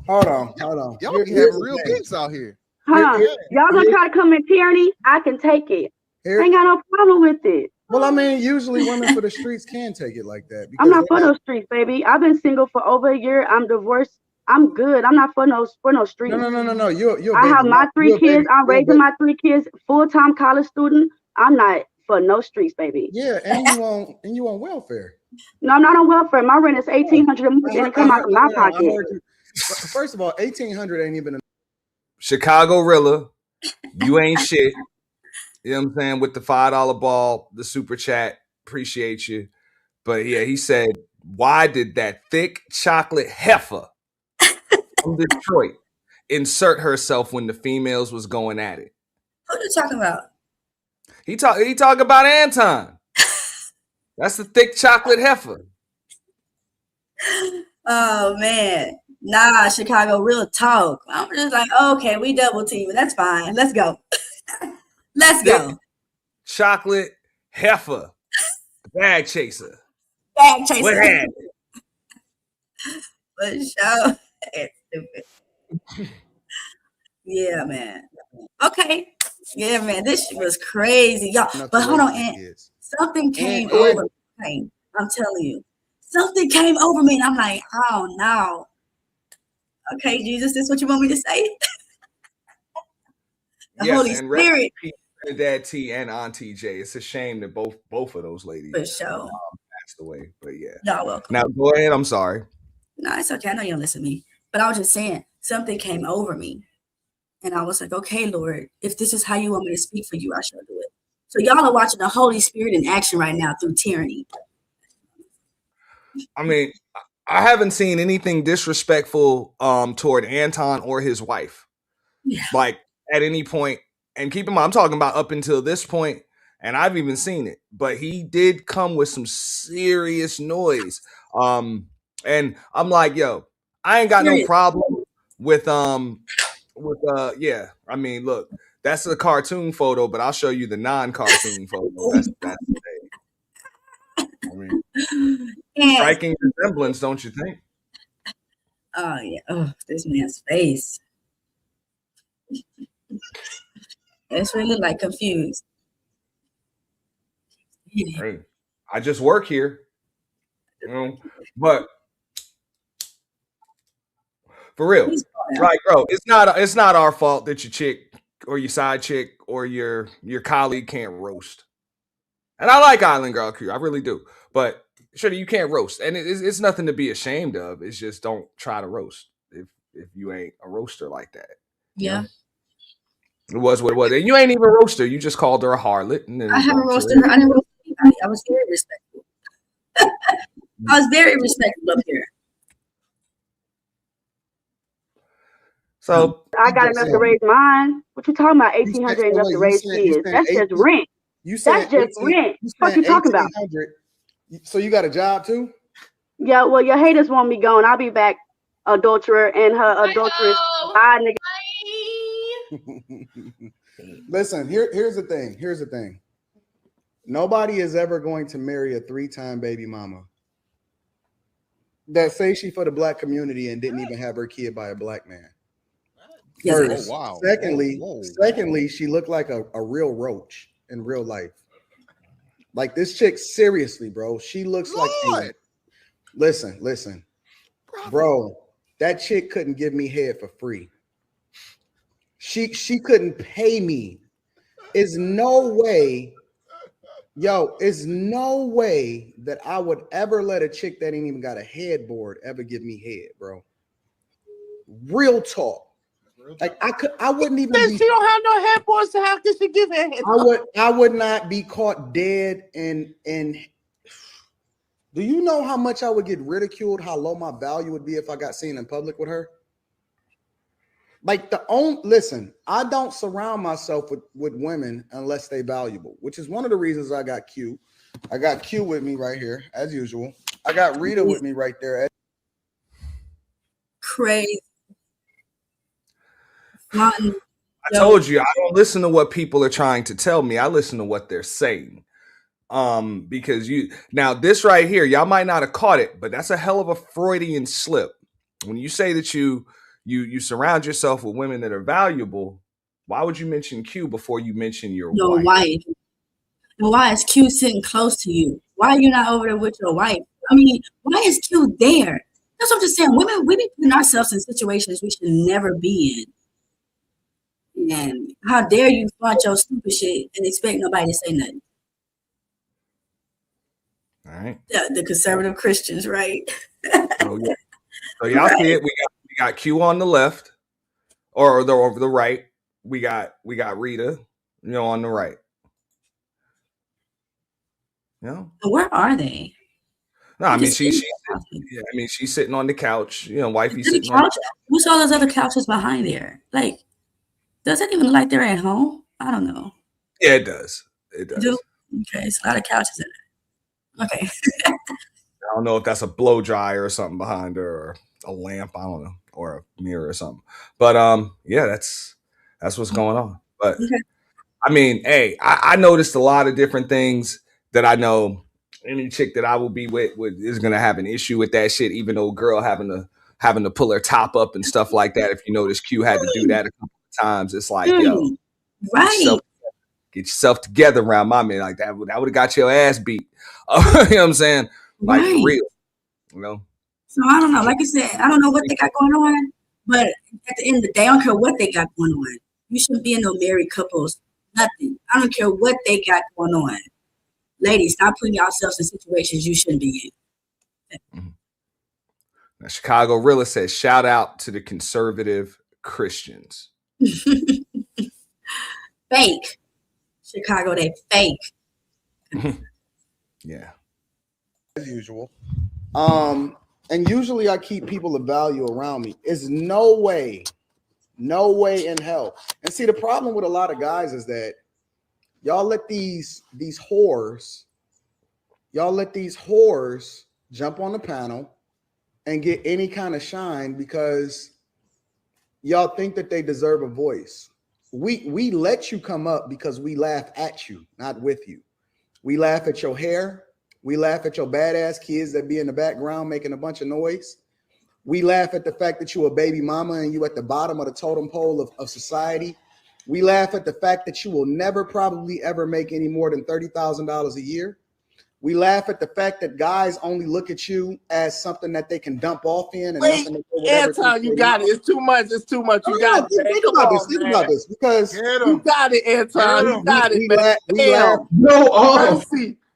Hold on. Y'all be having real beefs out here. Y'all gonna try to come in tyranny? I can take it. I ain't got no problem with it. Well, I mean, usually women for the streets can take it like that. I'm not for those streets, baby. I've been single for over a year. I'm divorced I'm good. I'm not for no streets. No. You're I have my 3 kids. I'm raising my 3 kids. Full-time college student. I'm not for no streets, baby. Yeah, and you on welfare. No, I'm not on welfare. My rent is $1,800 a month, and it come out of my pocket. First of all, $1,800 ain't even. Chicago Rilla, you ain't shit. You know what I'm saying? With the $5 ball, the super chat, appreciate you. But yeah, he said, why did that thick chocolate heifer from Detroit insert herself when the females was going at it? Who you talking about? He talk about Anton. That's the thick chocolate heifer. Oh man. Nah, Chicago, real talk. I'm just like, okay, we double teaming. That's fine. Let's go. Let's go. Chocolate heifer. Bag chaser. Bag chaser. What had For sure. Stupid. Yeah, man. Okay. Yeah, man. This shit was crazy, y'all. But hold on, and something came over me. I'm telling you. Something came over me, and I'm like, oh no. Okay, Jesus, this is what you want me to say? The Holy Spirit. Dad T and Auntie J. It's a shame that both of those ladies for sure passed away. But yeah. Y'all welcome. Now go ahead. I'm sorry. No, it's okay. I know you don't listen to me. But I was just saying, something came over me. And I was like, okay, Lord, if this is how you want me to speak for you, I shall do it. So y'all are watching the Holy Spirit in action right now through tyranny. I mean, I haven't seen anything disrespectful toward Anton or his wife. Yeah. Like at any point. And keep in mind, I'm talking about up until this point, and I've even seen it. But he did come with some serious noise. And I'm like, yo, I ain't got no problem with yeah. I mean, look, that's a cartoon photo, but I'll show you the non-cartoon photo. That's the thing. I mean, striking resemblance, don't you think? Oh yeah. Oh, this man's face. It's really like confused. Hey, I just work here, you know. But for real, like, bro, it's not our fault that your chick or your side chick or your colleague can't roast. And I like Island Girl Crew, I really do. But sure, you can't roast, and it's nothing to be ashamed of. It's just don't try to roast if you ain't a roaster like that. Yeah. You know? It was what it was. And you ain't even a roaster. You just called her a harlot. And then I haven't roasted her. I didn't roast anybody. I was very respectful. I was very respectful up here. So I got enough to raise mine. What you talking about? 1,800 ain't enough to raise kids. That's just rent. That's just rent. What you talking about? So you got a job too? Yeah. Well, your haters want me gone. I'll be back, adulterer and her adulteress. Bye, nigga. Listen, here's the thing. Nobody is ever going to marry a 3-time baby mama that say she for the black community and didn't even have her kid by a black man. First. Wow. Secondly, she looked like a real roach in real life. Like this chick, seriously, bro. She looks like listen, bro. That chick couldn't give me head for free. She couldn't pay me. Is no way that I would ever let a chick that ain't even got a headboard ever give me head, bro. Real talk. Like I wouldn't even she don't have no headboard, so how can she give head? I would not be caught dead and do you know how much I would get ridiculed, how low my value would be if I got seen in public with her? Like listen, I don't surround myself with women unless they valuable, which is one of the reasons I got Q. I got Q with me right here, as usual. I got Rita with me right there. Crazy. I told you I don't listen to what people are trying to tell me. I listen to what they're saying. Because now this right here, y'all might not have caught it, but that's a hell of a Freudian slip. When you say that you surround yourself with women that are valuable, why would you mention Q before you mention your wife? And why is Q sitting close to you? Why are you not over there with your wife? I mean, why is Q there? That's what I'm just saying. Women, we be putting ourselves in situations we should never be in. And how dare you flaunt your stupid shit and expect nobody to say nothing? All right. The conservative Christians, right? Oh, yeah. So y'all see it. We got Q on the left, or the right. We got Rita, on the right. Where are they? No, I mean she's sitting on the couch. Wifey sitting on the couch. What's all those other couches behind there? Like, does it even look like they're at home? I don't know. Yeah, it does. It does. Okay, it's a lot of couches in there. Okay. I don't know if that's a blow dryer or something behind her, or a lamp. I don't know, or a mirror or something. But yeah, that's what's going on. But I mean, hey, I noticed a lot of different things that I know any chick that I will be with is gonna have an issue with that shit. Even though girl having to pull her top up and stuff like that. If you notice, Q had to do that a couple of times. It's like, yo, right. Get yourself together around my man. Like that would have got your ass beat. You know what I'm saying? Like for real. So I don't know. Like I said, I don't know what they got going on. But at the end of the day, I don't care what they got going on. You shouldn't be in no married couples. Nothing. I don't care what they got going on. Ladies, stop putting yourselves in situations you shouldn't be in. Mm-hmm. Now, Chicago Rilla says, shout out to the conservative Christians. Fake. Chicago, they fake. Yeah. As usual. And usually I keep people of value around me. Is no way in hell. And see, the problem with a lot of guys is that y'all let these whores jump on the panel and get any kind of shine because y'all think that they deserve a voice. We let you come up because we laugh at you, not with you. We laugh at your hair. We laugh at your badass kids that be in the background making a bunch of noise. We laugh at the fact that you a baby mama and you at the bottom of the totem pole of society. We laugh at the fact that you will never probably ever make any more than $30,000 a year. We laugh at the fact that guys only look at you as something that they can dump off in. And Anton, you got it. It's too much. It's too much. You got it. Think about this, because you got it, Anton. You got it, man. We laugh.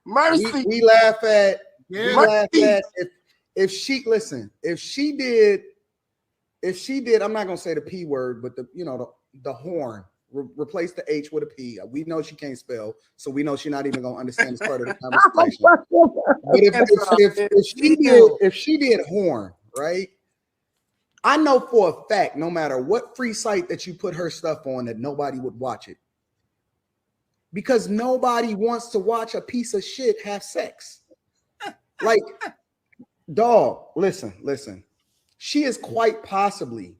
Mercy. We laugh at. We laugh at if she did. I'm not gonna say the P word, but the horn. Replace the H with a P. We know she can't spell, so we know she's not even gonna understand this part of the conversation. But if she did horn, right? I know for a fact, no matter what free site that you put her stuff on, that nobody would watch it. Because nobody wants to watch a piece of shit have sex. Like, dog, listen. She is quite possibly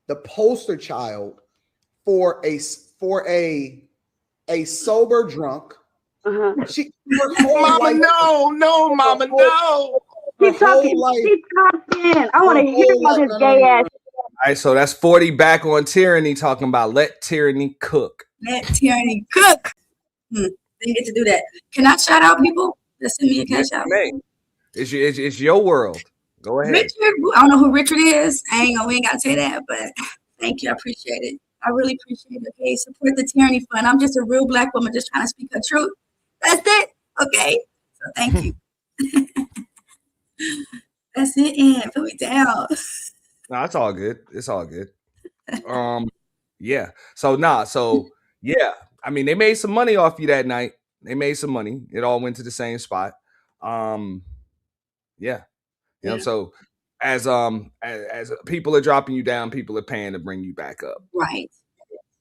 the poster child for a sober drunk. She, mama, no, mama, no. He's talking. He talked in. I want to hear about this gay ass. All right, so that's 40 back on tyranny, talking about let tyranny cook. Let tyranny cook. Didn't get to do that. Can I shout out people that send me a cash out? It's your world. Go ahead. Richard, I don't know who Richard is. We ain't got to say that, but thank you. I appreciate it. I really appreciate it. Okay, support the Tyranny Fund. I'm just a real black woman just trying to speak the truth. That's it. Okay, so thank you. That's it. And put me down. No, it's all good. It's all good. Yeah. So yeah. I mean, they made some money off you that night. They made some money. It all went to the same spot. Yeah. So as people are dropping you down, people are paying to bring you back up. Right.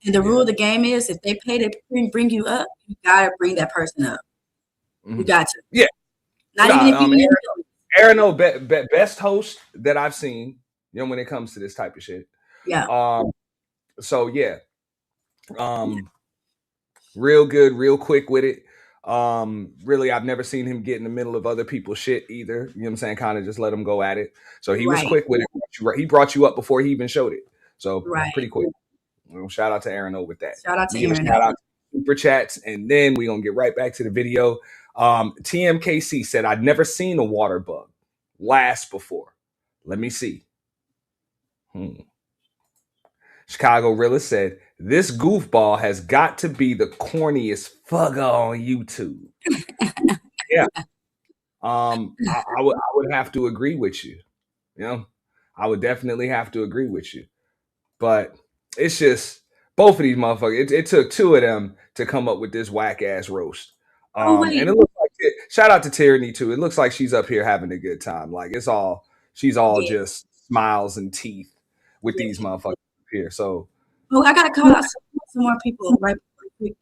And the rule of the game is if they pay to bring you up, you gotta bring that person up. You got to. Yeah. Not even if you Aaron O, best host that I've seen, when it comes to this type of shit. Yeah. So yeah. Real good, real quick with it. Really, I've never seen him get in the middle of other people's shit either. You know what I'm saying? Kind of just let him go at it. So he was quick with it. He brought you up before he even showed it. So pretty quick. Shout out to Aaron O with that. Shout out to Aaron. Shout out to Super Chats, and then we're gonna get right back to the video. TMKC said, I'd never seen a water bug. last before? Let me see. Chicago Rilla said, this goofball has got to be the corniest fugger on YouTube. Yeah. I would have to agree with you. You know, I would definitely have to agree with you. But it's just both of these motherfuckers. It took two of them to come up with this whack ass roast. And it looks like shout out to Tyranny too. It looks like she's up here having a good time. Like she's all just smiles and teeth with these motherfuckers here. So I gotta call out some more people right quick.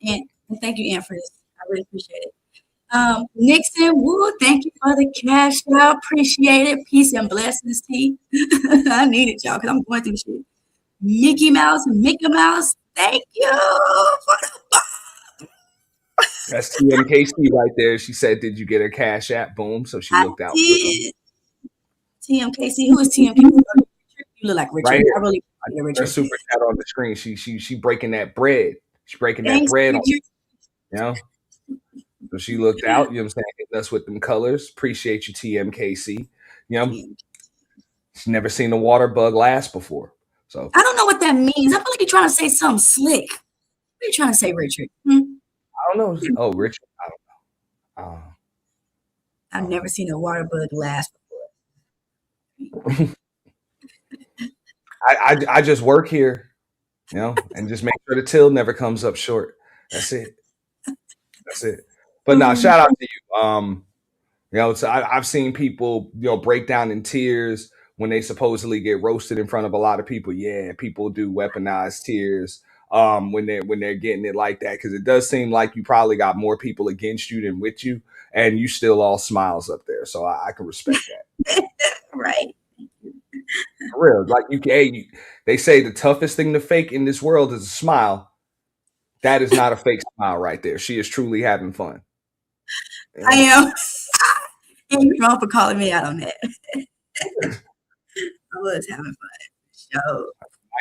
And thank you, Ann, for this. I really appreciate it. Nixon, woo, thank you for the cash out. Appreciate it. Peace and blessings, T. I need it, y'all, because I'm going through shit. Mickey Mouse, thank you for the that's TMKC right there. She said, did you get her cash app? Boom. So she looked out. TMKC. Who is TMKC? You look like Richard. Right I really Richard. Her super chat on the screen. She breaking that bread. She's breaking that bread on, you know. So she looked out, you know what I'm saying, hitting us with them colors. Appreciate you, TMKC. You know, she's never seen a water bug last before. So I don't know what that means. I feel like you're trying to say something slick. What are you trying to say, Richard? I don't know. Oh, Richard, I don't know. I've never seen a water bug last before. I just work here, you know, and just make sure the till never comes up short. That's it. That's it. But now, shout out to you. You know, so I've seen people, you know, break down in tears when they supposedly get roasted in front of a lot of people. Yeah, people do weaponize tears when they're getting it like that, because it does seem like you probably got more people against you than with you, and you still all smiles up there. So I can respect that. Right. For real, like they say the toughest thing to fake in this world is a smile. That is not a fake smile right there. She is truly having fun. I am. And you're wrong for calling me out on that. I was having fun. So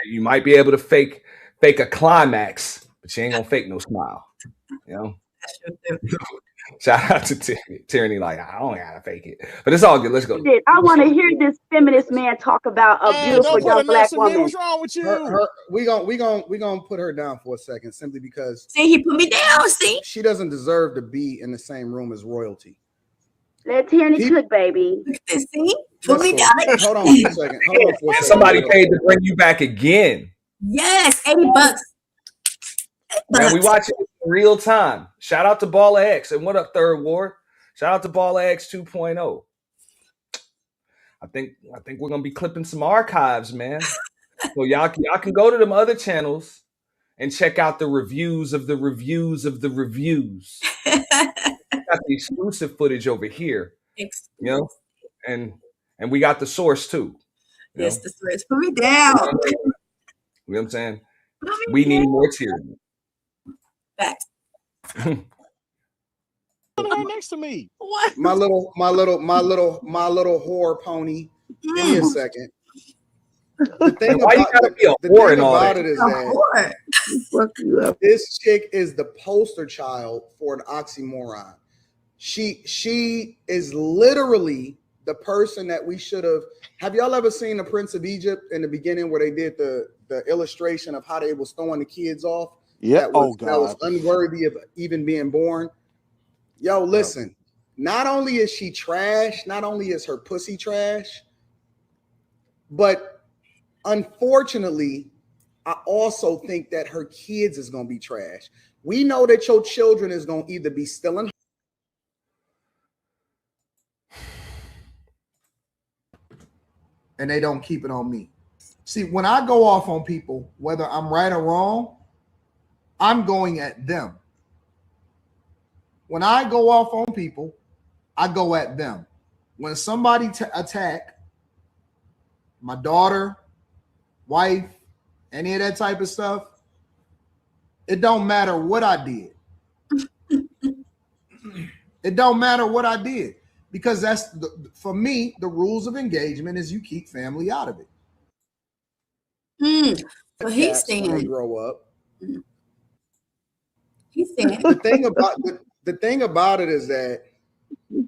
you might be able to fake a climax, but you ain't gonna fake no smile. You know. That's true. Shout out to Tyranny. Like, I don't gotta fake it, but it's all good. Let's go. I want to hear this feminist man talk about a beautiful young black woman. What's wrong with you? We gonna put her down for a second, simply because he put me down. See, she doesn't deserve to be in the same room as royalty. Let Tyranny cook, baby. See, put me down. Hold on for a second. Somebody paid to bring you back again. Yes, $80. Man, we watch it in real time. Shout out to Baller X. And what up, Third Ward? Shout out to Baller X 2.0. I think we're gonna be clipping some archives, man. So y'all can go to them other channels and check out the reviews of the reviews of the reviews. Got the exclusive footage over here. You know, and we got the source too. Yes, the source. Put me down. You know what I'm saying? We need more tyranny. Facts. Next to me. What? My little whore pony. Give me a second. The thing why about, you gotta be a whore and all about that? it is that this chick is the poster child for an oxymoron. She is literally the person that we should have. Have y'all ever seen the Prince of Egypt in the beginning where they did the illustration of how they was throwing the kids off? Yeah. That was unworthy of even being born. Yo, listen. Not only is she trash, not only is her pussy trash, but unfortunately, I also think that her kids is gonna be trash. We know that your children is gonna either be stealing, and they don't keep it on me. See, when I go off on people, whether I'm right or wrong, I'm going at them. When I go off on people, I go at them. When somebody attack my daughter, wife, any of that type of stuff, it don't matter what I did. It don't matter what I did, because that's for me, the rules of engagement is you keep family out of it. So he's saying grow up. He's saying the thing about it is that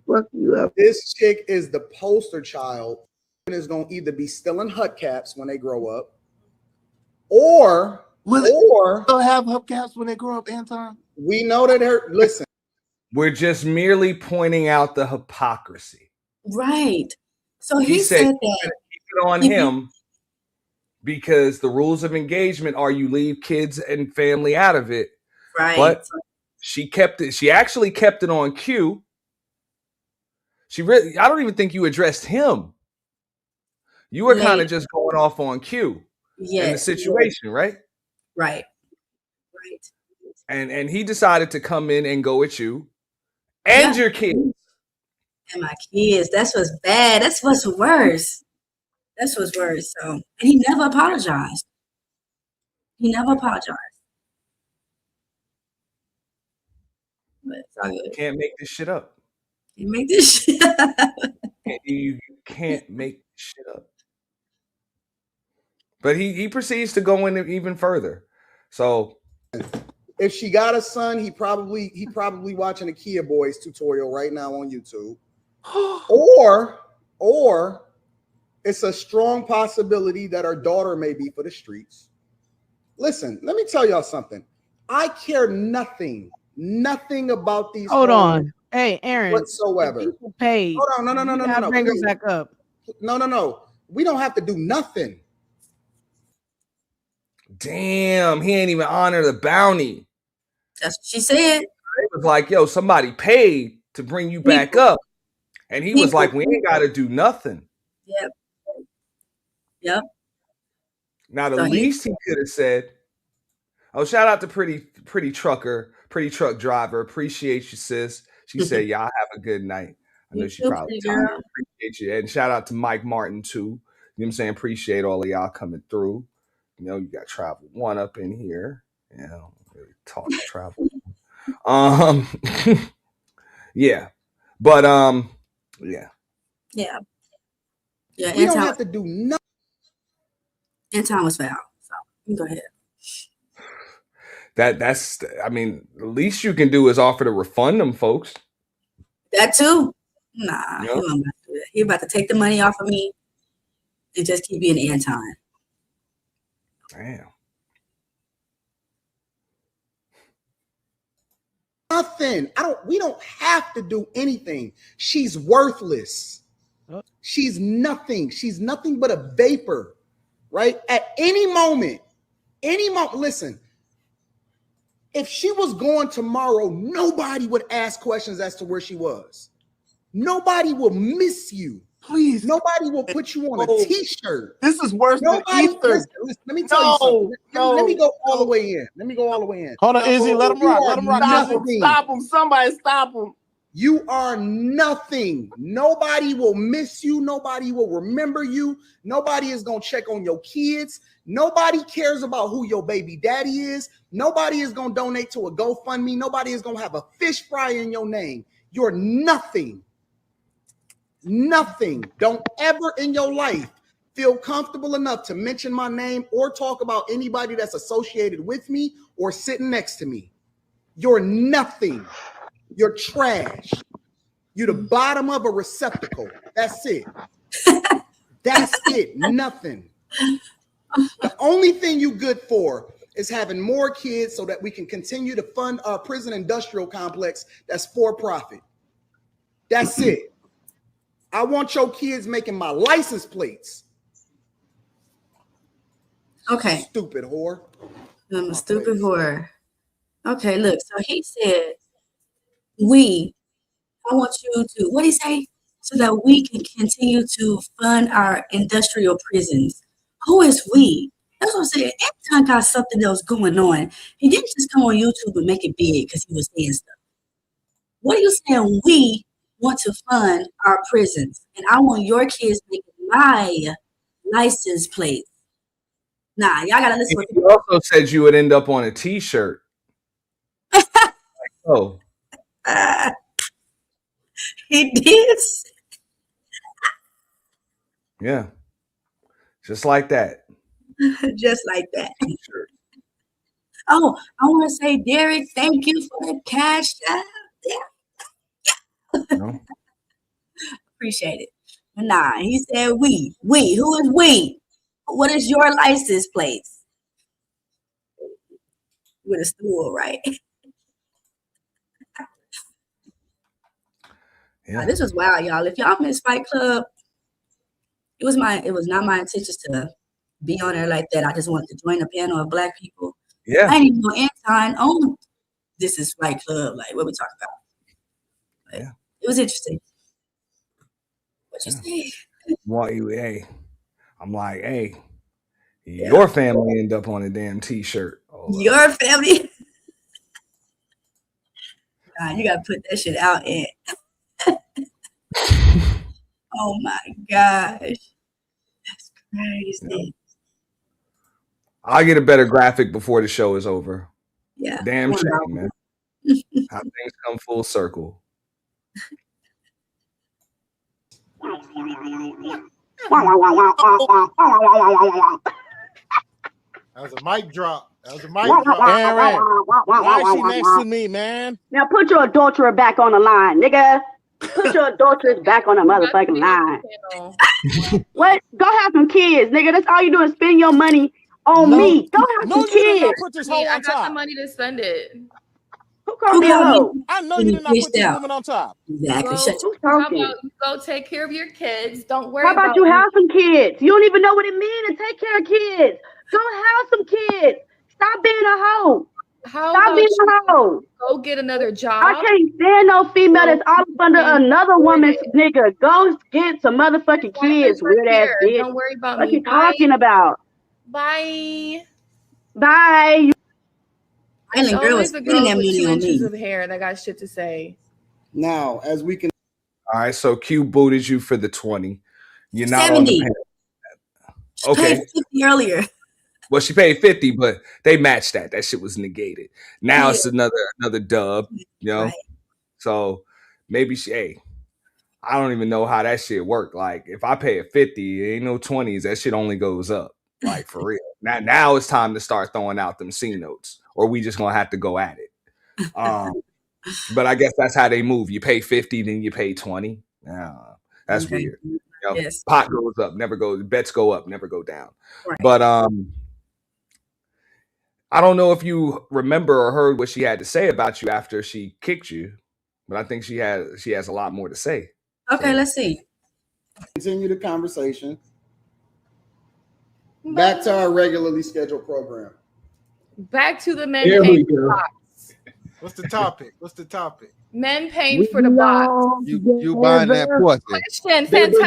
Fuck you up. This chick is the poster child and is gonna either be still in hubcaps when they grow up, or they'll have hubcaps when they grow up, Anton. We know that listen. We're just merely pointing out the hypocrisy. Right. So he said that keep it on him because the rules of engagement are you leave kids and family out of it. Right. But she kept it. She actually kept it on Q. I don't even think you addressed him. You were kind of just going off on Q in the situation, right? Right. And he decided to come in and go at you and your kids. And my kids. That's what's bad. That's what's worse. So, and he never apologized. But it's all good. Can't make this shit up. You make this shit up. You can't make shit up. But he proceeds to go in even further. So if she got a son, he probably watching a Kia Boys tutorial right now on YouTube. or it's a strong possibility that her daughter may be for the streets. Listen, let me tell y'all something. I care nothing about these. Hold on. Hey, Aaron. Whatsoever. Paid. Hold on. No. Bring her back up. No. We don't have to do nothing. Damn, he ain't even honor the bounty. That's what she said. It was like, yo, somebody paid to bring you back up. And he was like, we ain't got to do nothing. Yep. Now, the least he could have said, oh, shout out to pretty truck driver. Appreciate you, sis. She said, y'all have a good night. I know she probably appreciate you. And shout out to Mike Martin, too. You know what I'm saying? Appreciate all of y'all coming through. You know, you got Travel One up in here. You know, really talk Travel. Yeah. But yeah. We don't have to do nothing. Anton was foul. So you go ahead. That's I mean, the least you can do is offer to refund them folks. That too. Nah, yep. He about to take the money off of me and just keep being Anton. Damn. Nothing. We don't have to do anything. She's worthless. She's nothing. She's nothing but a vapor, right? At any moment, listen, if she was gone tomorrow, nobody would ask questions as to where she was. Nobody will miss you. Please. Nobody will put you on a t-shirt. This is worse than ether. Listen, let me tell you something. Let me go all the way in. Hold on, Izzy. Let him rock. Stop him. Somebody stop him. You are nothing. Nobody will miss you. Nobody will remember you. Nobody is going to check on your kids. Nobody cares about who your baby daddy is. Nobody is going to donate to a GoFundMe. Nobody is going to have a fish fry in your name. You're nothing. Nothing. Don't ever in your life feel comfortable enough to mention my name or talk about anybody that's associated with me or sitting next to me. You're nothing. You're trash. You're the bottom of a receptacle. That's it. That's it. Nothing. The only thing you good for is having more kids so that we can continue to fund our prison industrial complex that's for profit. That's it. I want your kids making my license plates. Okay. Stupid whore. I'm a stupid whore. Okay, look. So he said, I want you to, what did he say? So that we can continue to fund our industrial prisons. Who is we? That's what I'm saying. Anton got something else going on. He didn't just come on YouTube and make it big because he was saying stuff. What are you saying? We want to fund our prisons, and I want your kids making my license plate. Nah, y'all gotta listen. You also said you would end up on a t-shirt. He did. Yeah. Just like that. Just like that. Oh, I want to say, Derek, thank you for the cash. No. Appreciate it. Nah, he said we. We. Who is we? What is your license plate? With a stool, right? Yeah. This was wild, y'all. If y'all missed Fight Club, it was not my intention to be on there like that. I just wanted to join a panel of Black people. Yeah. I didn't even know Anton owned This Is Fight Club. Like, what we talking about? But yeah. It was interesting. What you say? Well, hey, I'm like, hey, your family end up on a damn t-shirt. Your family? Nah, you gotta put that shit out in. Oh my gosh. That's crazy. I'll get a better graphic before the show is over. Yeah. Damn shame, man. How things come full circle. That was a mic drop. That was a mic drop. Aaron, why is she next to me, man? Now put your adulterer back on the line, nigga. Put your adulteress back on the motherfucking line. What? Go have some kids, nigga. That's all you do is spend your money on me. Go have some kids. Put this I hoe on got top. the money to spend it. Who called me a hoe? I know you did not put this woman on top. Exactly. Go, Shut your how about you go take care of your kids? Don't worry How about you me. have some kids? You don't even know what it means to take care of kids. Go have some kids. Stop being a hoe. How Stop about being you a hoe. go get another job? I can't stand no female that's all up under another woman's nigga. Go get some motherfucking kids, weird ass bitch. Don't worry about What me. you talking about? Bye. Bye. Island girl Always is the spending girl that with money 2 on inches me. of hair that got shit to say. Now, as we can. All right, so Q booted you for the 20. You're not on the 70. panel. She Okay. paid 50 earlier. Well, she paid 50, but they matched that. That shit was negated. Now Yeah. it's another dub, you know. Right. So maybe I don't even know how that shit worked. Like if I pay a 50, it ain't no 20s. That shit only goes up. Like for real. Now it's time to start throwing out them C notes, or we just gonna have to go at it. But I guess that's how they move. You pay 50, then you pay 20. That's Okay. weird. You know, Yes. pot goes up, never goes. Bets go up, never go down. Right. But I don't know if you remember or heard what she had to say about you after she kicked you, but I think she has a lot more to say. Okay, let's see. Continue the conversation. Back to our regularly scheduled program. Back to the men Here we paying for the go. box. What's the topic? What's the topic? Men paying for the box. You buying that pussy? Question, fantastic.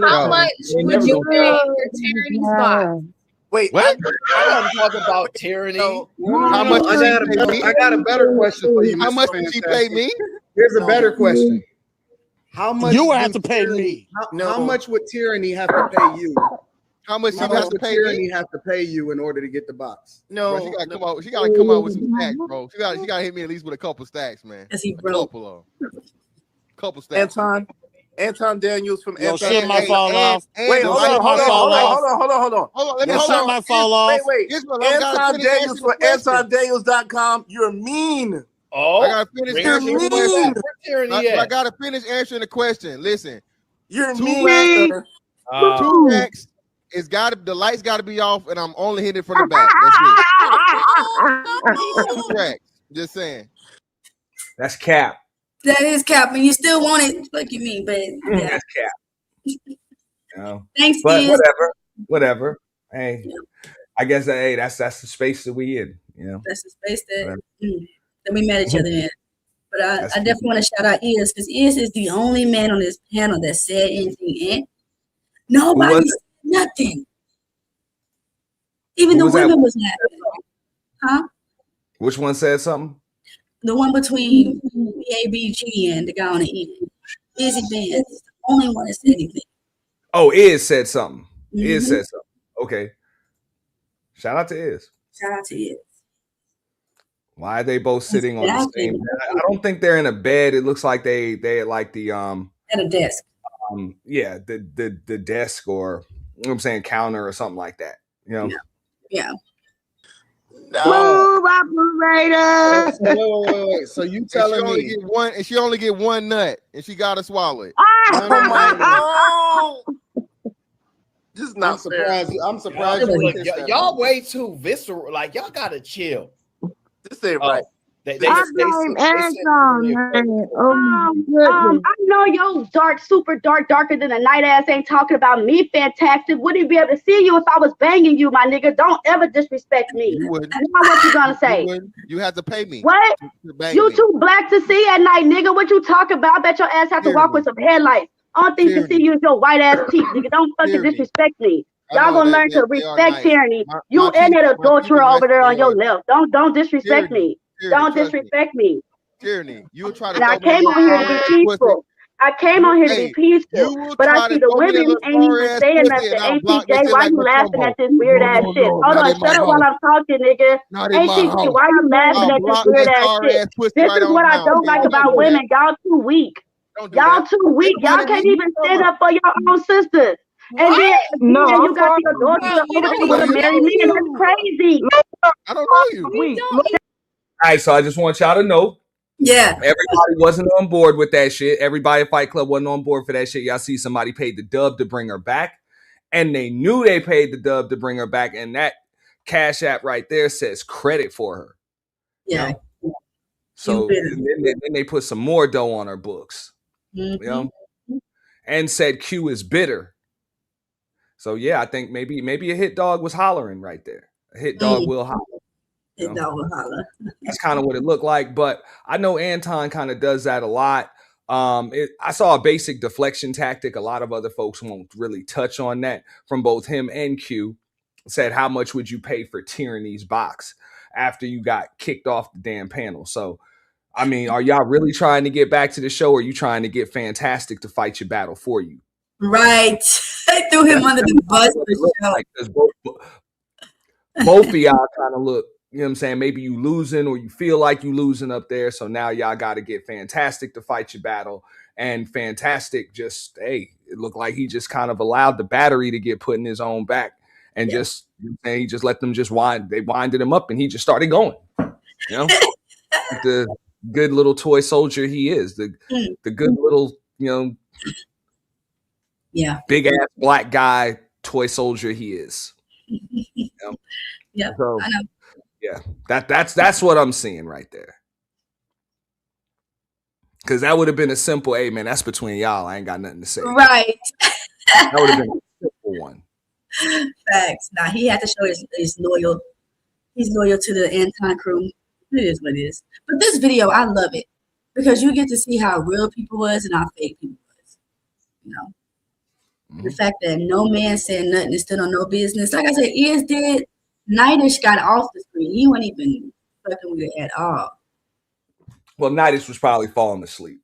How much would you pay for Tyranny's box? Wait, What? I want to talk about tyranny. How much I got a better question for you. How Mr. much did she pay Fantastic. me? Here's a better question. How much You do have to pay Tyranny- me. How much would Tyranny have to pay you? How much she How got much to would pay Tyranny me? have to pay you in order to get the box? No, Bro, she gotta come out. She gotta come out with some stacks, bro. She gotta hit me at least with a couple stacks, man. Cause he A broke. couple stacks. Anton Daniels from Yo, Anton. shit might fall off. Wait, Yo, hold shit on, might fall off. hold on. Hold on, let me Yo, hold shit on. might fall off. Wait. Here's what I gotta Anton finish Daniels answering for the question. AntonDaniels.com. You're mean. Oh, I gotta finish You're answering the mean. question. Where tyranny I at? gotta finish answering the question. Listen, You're two mean. racks, two racks. The lights gotta be off, and I'm only hitting it from the back. That's it. Two racks. Just saying. That's cap. That is cap, and you still want it. Fuck you mean, but yeah. That's cap. You know? Thanks, But Iz. whatever. Hey, I guess that's the space that we in. You know, That's the space that, Whatever. that we met each other in. But I definitely want to shout out Iz, because Iz is the only man on this panel that said anything. And nobody was said nothing. Even Who the was that? women was laughing. Huh? Which one said something? The one between BABG and the guy on the end. Izzy Vance is the only one that said anything. Oh, Iz said something. Iz Mhm. said something. Okay. Shout out to Iz. Shout out to Iz. Why are they both sitting on the Exactly. same bed? I don't think they're in a bed. It looks like they like the At a desk. the desk, or you know what I'm saying, counter or something like that. You know? Yeah. No. Operator. Wait. So you telling me she only get one nut and she gotta swallow it. Oh my God. Just not surprised. I'm surprised. Y'all way too visceral. Like y'all gotta chill. This ain't right. I know your super darker than a night ass ain't talking about me. Fantastic. Wouldn't be able to see you if I was banging you, my nigga. Don't ever disrespect me. You wouldn't. Now what you gonna say? You have to pay me. What? You too black to see at night, nigga. What you talking about? I bet your ass have to walk with some headlights. Only thing to see you is your white ass teeth, nigga. Don't fucking disrespect me. Y'all gonna learn to respect tyranny. You and that adulterer over there on your left. Don't disrespect me. Don't disrespect me. Tyranny. You try to. And I came on here to be peaceful. I came on here to be peaceful, but I see the women ain't even saying nothing. ATJ, why you laughing at this weird ass shit? Hold on, shut up while I'm talking, nigga. ATJ, why you laughing at this weird ass shit? This is what I don't like about women. Y'all too weak. Y'all too weak. Y'all can't even stand up for your own sisters. And then you got your daughter over there with a married man. That's crazy. I don't know you. All right, so I just want y'all to know. Yeah. Everybody wasn't on board with that shit. Everybody at Fight Club wasn't on board for that shit. Y'all see somebody paid the dub to bring her back. And they knew they paid the dub to bring her back. And that Cash App right there says credit for her. Yeah. You know? So then they put some more dough on her books. Mm-hmm. You know? And said Q is bitter. So yeah, I think maybe a hit dog was hollering right there. A hit dog will holler. Hit dog will holler. That's kind of what it looked like. But I know Anton kind of does that a lot. I saw a basic deflection tactic. A lot of other folks won't really touch on that from both him and Q. Said, how much would you pay for Tyranny's box after you got kicked off the damn panel? So, I mean, are y'all really trying to get back to the show, or are you trying to get Fantastic to fight your battle for you? Right. I threw him under the bus. Like, both of y'all kind of look, you know what I'm saying? Maybe you losing, or you feel like you losing up there. So now y'all got to get Fantastic to fight your battle. And Fantastic just, hey, it looked like he just kind of allowed the battery to get put in his own back. And just, you know, he just let them just they winded him up, and he just started going. You know, the good little toy soldier he is, the good little, you know, big ass black guy toy soldier he is. You know? Yeah, so, I know. Yeah, that's what I'm seeing right there. Because that would have been a simple, hey man, that's between y'all. I ain't got nothing to say. Right. That would have been a simple one. Facts. Now he had to show his loyal. He's loyal to the Anton crew. It is what it is. But this video, I love it because you get to see how real people was and how fake people was. You know, the fact that no man said nothing and stood on no business. Like I said, Iz did. Nightish got off the screen. He wasn't even fucking with it at all. Well, Nightish was probably falling asleep.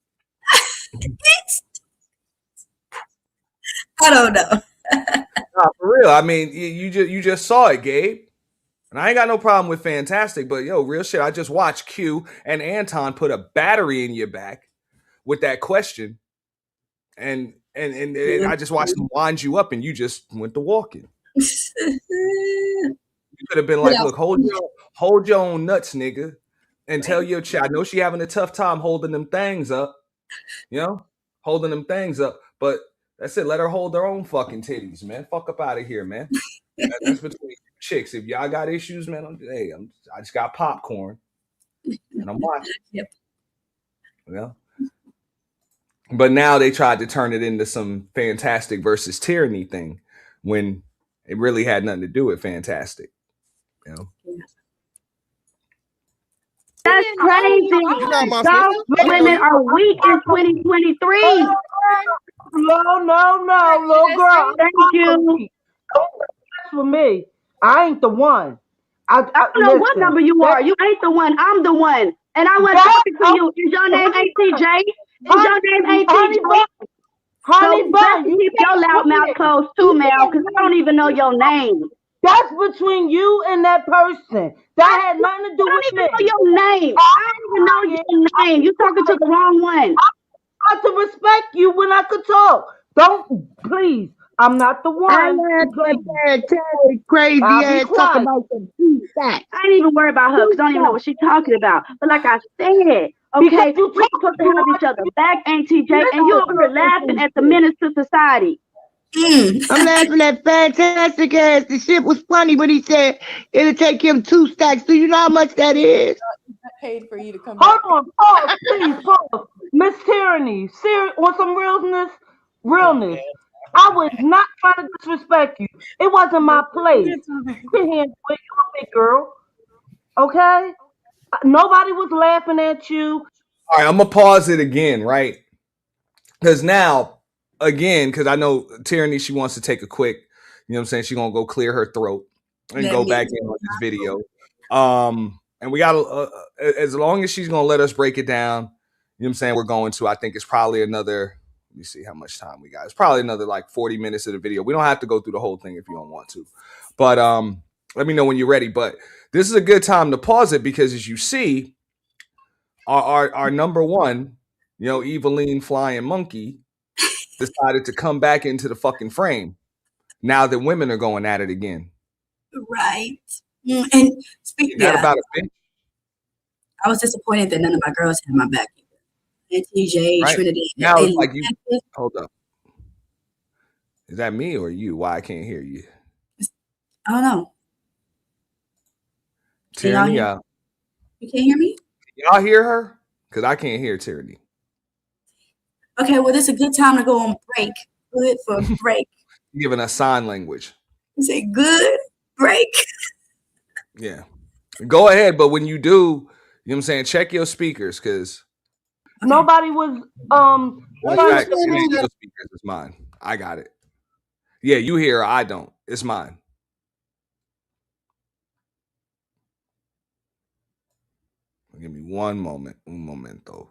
I don't know. Nah, for real. I mean, you just saw it, Gabe. And I ain't got no problem with Fantastic, but yo, real shit. I just watched Q and Anton put a battery in your back with that question, and I just watched them wind you up, and you just went to walking. You could have been like, look, hold your own nuts, nigga, and tell your child. I know she having a tough time holding them things up, you know, but that's it. Let her hold her own fucking titties, man. Fuck up out of here, man. That's between chicks. If y'all got issues, man, I just got popcorn and I'm watching. Yep. You know? But now they tried to turn it into some Fantastic versus Tyranny thing when it really had nothing to do with Fantastic. You know? That's crazy. Those women are weak in 2023. No, little girl. Thank you. That's for me. I ain't the one. I don't know what number you are. You ain't the one. I'm the one. And I was talking to you. Is your name ATJ? Is your name ATJ? Honey bun, keep your loud mouth closed too, Mel, because I don't even know your name. That's between you and that person. That had nothing to do with me. I don't even know your name. I don't even know your name. You talking to the wrong one. I have to respect you when I could talk. Don't, please, I'm not the one. I laughed at that crazy ass talking about some two facts. I ain't even worried about her because I don't even know what she's talking about. But like I said, okay, we're supposed to have each other back, ain't TJ? And you over here laughing at the menace to society. I'm laughing at Fantastic ass. The shit was funny, but he said it'll take him 2 stacks. Do you know how much that is? Paid for you to come back. Hold on, pause, please, pause. Miss Tyranny, on some realness. I was not trying to disrespect you. It wasn't my place. You're a big girl. Okay? Nobody was laughing at you. All right, I'm gonna pause it again, right? Because now, again, because I know Tyranny, she wants to take a quick, you know what I'm saying? She's gonna go clear her throat and go back in on this video. And we got as long as she's gonna let us break it down, you know what I'm saying? We're going to, I think it's probably another, let me see how much time we got. It's probably another like 40 minutes of the video. We don't have to go through the whole thing if you don't want to. But let me know when you're ready. But this is a good time to pause it because as you see, our number one, you know, Eveline Flying Monkey decided to come back into the fucking frame now that women are going at it again. Right. And speaking about a bitch. I was disappointed that none of my girls had my back. And TJ, right. Trinity. Now it's like you hold up. Is that me or you? Why I can't hear you? I don't know. Tyranny, you can't hear me? Y'all hear her? Because I can't hear Tyranny. Okay, well, this is a good time to go on break. Good for break. You're giving us sign language. You say good break. Yeah. Go ahead, but when you do, you know what I'm saying, check your speakers because nobody was speakers is mine. I got it. Yeah, you hear, I don't. It's mine. Give me one moment. Un momento.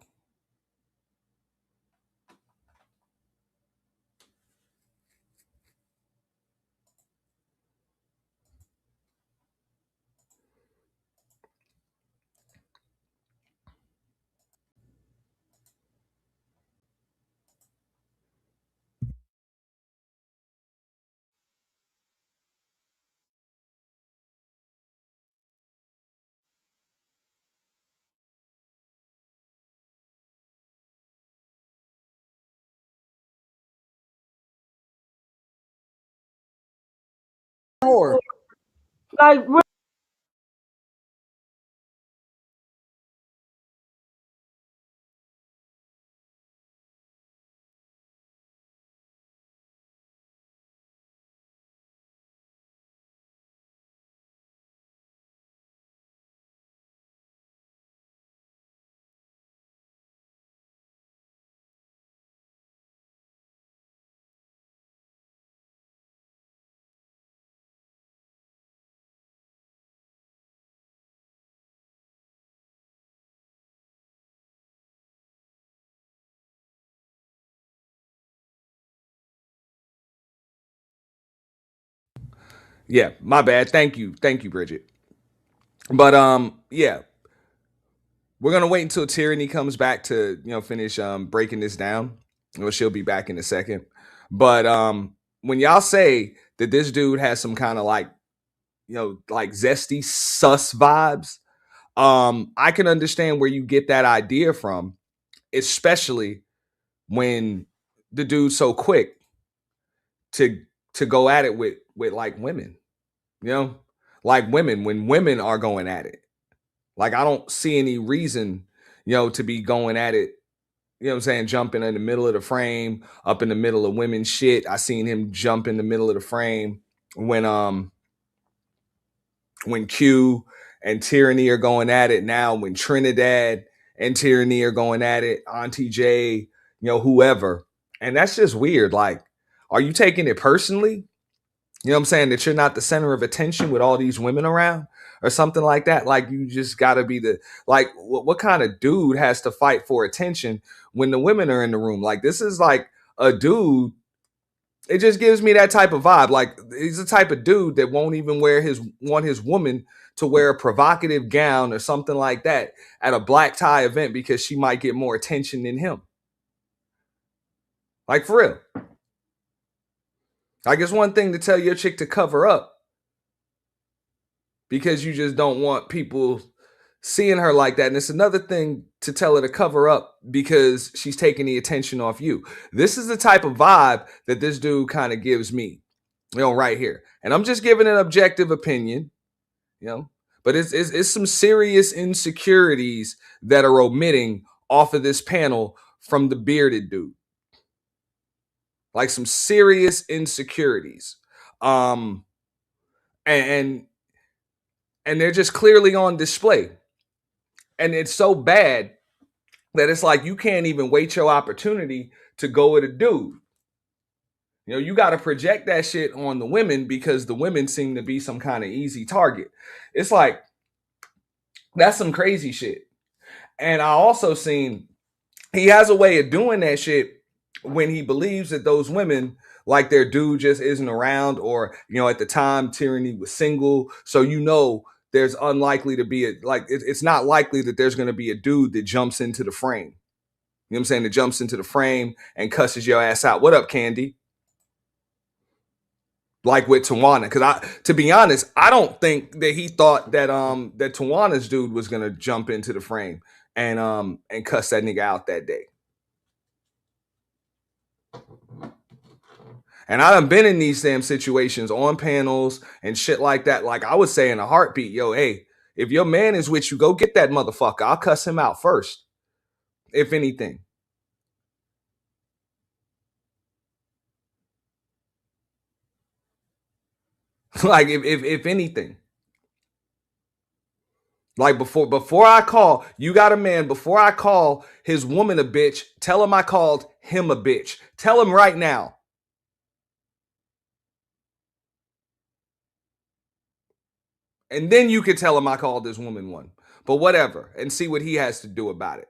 Like Yeah, my bad. Thank you, Bridget. But yeah, we're gonna wait until Tyranny comes back to finish breaking this down. Well, she'll be back in a second. But when y'all say that this dude has some kind of like zesty sus vibes, I can understand where you get that idea from, especially when the dude's so quick to go at it with like women, like women when women are going at it. Like I don't see any reason, to be going at it, jumping in the middle of the frame, up in the middle of women's shit. I seen him jump in the middle of the frame when Q and Tyranny are going at it now, when Trinidad and Tyranny are going at it, Auntie J, whoever. And that's just weird. Like, are you taking it personally? You know what I'm saying? That you're not the center of attention with all these women around or something like that. Like you just got to be what kind of dude has to fight for attention when the women are in the room? Like this is like a dude. It just gives me that type of vibe. Like he's the type of dude that won't even want his woman to wear a provocative gown or something like that at a black tie event because she might get more attention than him. Like for real. Like, it's one thing to tell your chick to cover up because you just don't want people seeing her like that. And it's another thing to tell her to cover up because she's taking the attention off you. This is the type of vibe that this dude kind of gives me, right here. And I'm just giving an objective opinion, but it's some serious insecurities that are omitting off of this panel from the bearded dude. Like some serious insecurities. And they're just clearly on display. And it's so bad that it's like you can't even wait your opportunity to go with a dude. You got to project that shit on the women because the women seem to be some kind of easy target. It's like, that's some crazy shit. And I also seen he has a way of doing that shit when he believes that those women, like their dude just isn't around, or, at the time Tyranny was single. So, there's unlikely to be it's not likely that there's going to be a dude that jumps into the frame. You know what I'm saying? That jumps into the frame and cusses your ass out. What up, Candy? Like with Tawana. Because to be honest, I don't think that he thought that that Tawana's dude was going to jump into the frame and cuss that nigga out that day. And I done been in these same situations on panels and shit like that. Like I would say in a heartbeat, yo, hey, if your man is with you, go get that motherfucker. I'll cuss him out first, if anything. Like if anything. Like before I call, you got a man, before I call his woman a bitch, tell him I called him a bitch. Tell him right now. And then you could tell him I called this woman one. But whatever. And see what he has to do about it.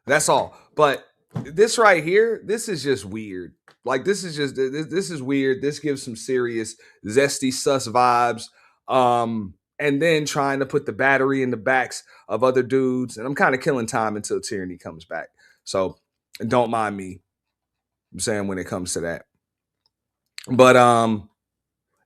That's all. But this right here, this is just weird. Like this is weird. This gives some serious zesty sus vibes. And then trying to put the battery in the backs of other dudes. And I'm kind of killing time until Tyranny comes back. So don't mind me. I'm saying when it comes to that. But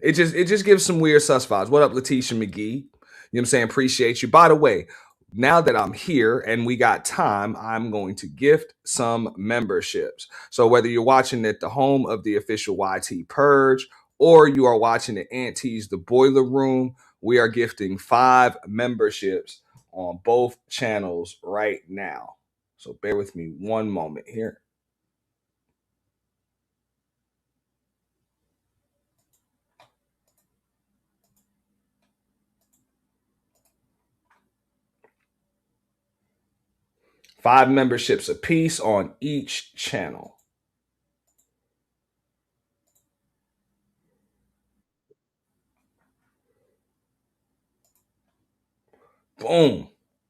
it just gives some weird sus vibes. What up, Letitia McGee? You know what I'm saying? Appreciate you. By the way, now that I'm here and we got time, I'm going to gift some memberships. So whether you're watching at the home of the official YT Purge or you are watching at Auntie's The Boiler Room, we are gifting 5 memberships on both channels right now. So bear with me one moment here. Five memberships apiece on each channel. Boom.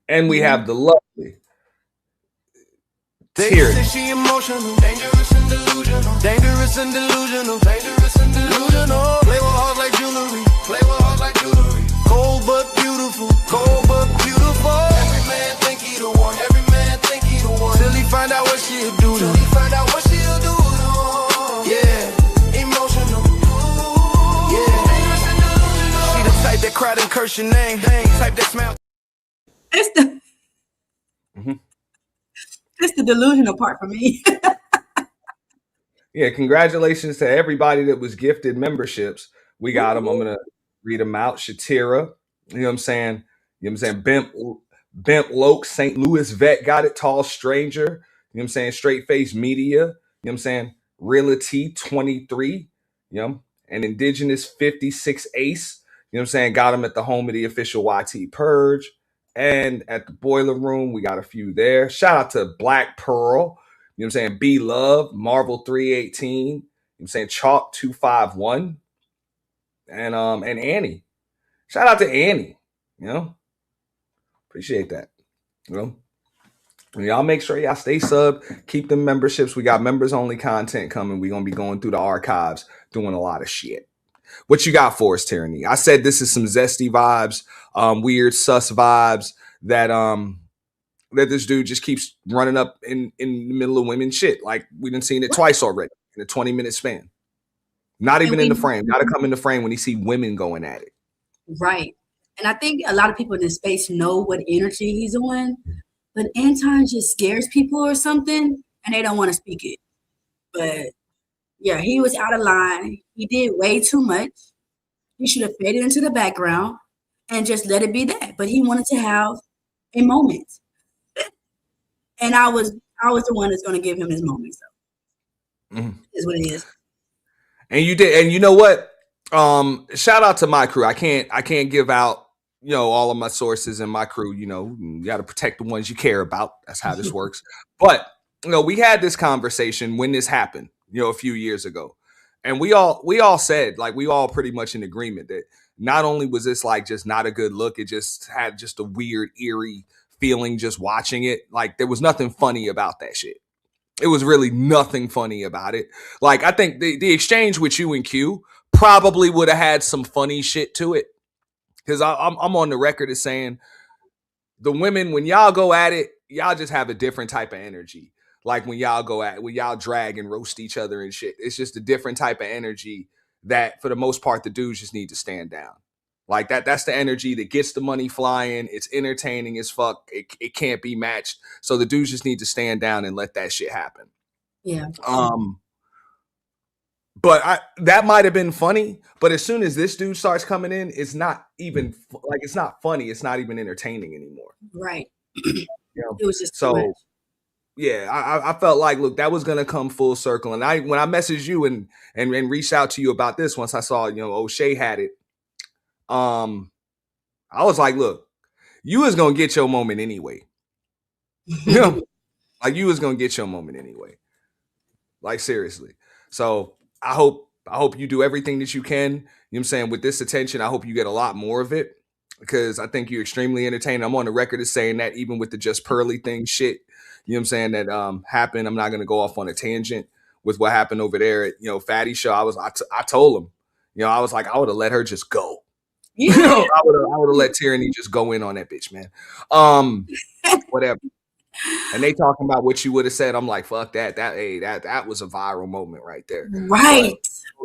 And we have the lovely Tyranny. She emotional, dangerous and delusional, dangerous and delusional, dangerous and delusional. Play with hearts like jewelry, play with hearts like jewelry. Cold but beautiful, cold but beautiful. Every man think he the one, every man think he the one. Till he find out what she'll do, till he find out what she'll do. Yeah, emotional. Yeah, dangerous and delusional. She the type that cried and curse your name, type that smile. It's the delusional part for me. Yeah, congratulations to everybody that was gifted memberships. We got them. I'm going to read them out. Shatira, you know what I'm saying? You know what I'm saying? Bimp Loke, St. Louis Vet got it. Tall Stranger, you know what I'm saying? Straight Face Media, you know what I'm saying? Realty 23, you know, and Indigenous 56 Ace, you know what I'm saying? Got them at the home of the official YT Purge. And at the Boiler Room, we got a few there. Shout out to Black Pearl, you know what I'm saying? B Love, Marvel 318, you know what I'm saying? Chalk 251, and Annie. Shout out to Annie, you know? Appreciate that. You know? And y'all make sure y'all stay sub, keep them memberships. We got members only content coming. We're gonna be going through the archives, doing a lot of shit. What you got for us, Tyranny? I said this is some zesty vibes, weird sus vibes that that this dude just keeps running up in the middle of women's shit. Like we done seen it twice already in a 20-minute span. Not even in the frame. Got to come in the frame when he see women going at it. Right. And I think a lot of people in this space know what energy he's on, but Anton just scares people or something, and they don't want to speak it. But yeah, he was out of line. He did way too much. He should have faded into the background and just let it be that. But he wanted to have a moment, and I was the one that's going to give him his moment. So is what it is. And you did, and you know what? Shout out to my crew. I can't give out, all of my sources and my crew. You got to protect the ones you care about. That's how this works. But we had this conversation when this happened, a few years ago, and we all said, like, we all pretty much in agreement that not only was this like just not a good look, it just had just a weird, eerie feeling just watching it. Like, there was nothing funny about that shit. It was really nothing funny about it. Like, I think the exchange with you and Q probably would have had some funny shit to it. Because I'm on the record as saying the women, when y'all go at it, y'all just have a different type of energy. Like when y'all drag and roast each other and shit. It's just a different type of energy that for the most part, the dudes just need to stand down. Like that's the energy that gets the money flying. It's entertaining as fuck. It can't be matched. So the dudes just need to stand down and let that shit happen. Yeah. But that might have been funny. But as soon as this dude starts coming in, it's not even like, it's not funny. It's not even entertaining anymore. Right. It was just so. Yeah, I felt like, look, that was gonna come full circle. And when I messaged you and reached out to you about this, once I saw O'Shea had it. I was like, look, you was gonna get your moment anyway. Like you was gonna get your moment anyway. Like seriously. So I hope you do everything that you can. You know what I'm saying? With this attention, I hope you get a lot more of it because I think you're extremely entertaining. I'm on the record as saying that even with the Just Pearly thing shit, you know what I'm saying, that happened. I'm not gonna go off on a tangent with what happened over there at Fatty Show. I told him, I was like, I would have let her just go. Yeah. I would have let Tyranny just go in on that bitch, man. Whatever. And they talking about what you would have said. I'm like, fuck that. That was a viral moment right there. Right.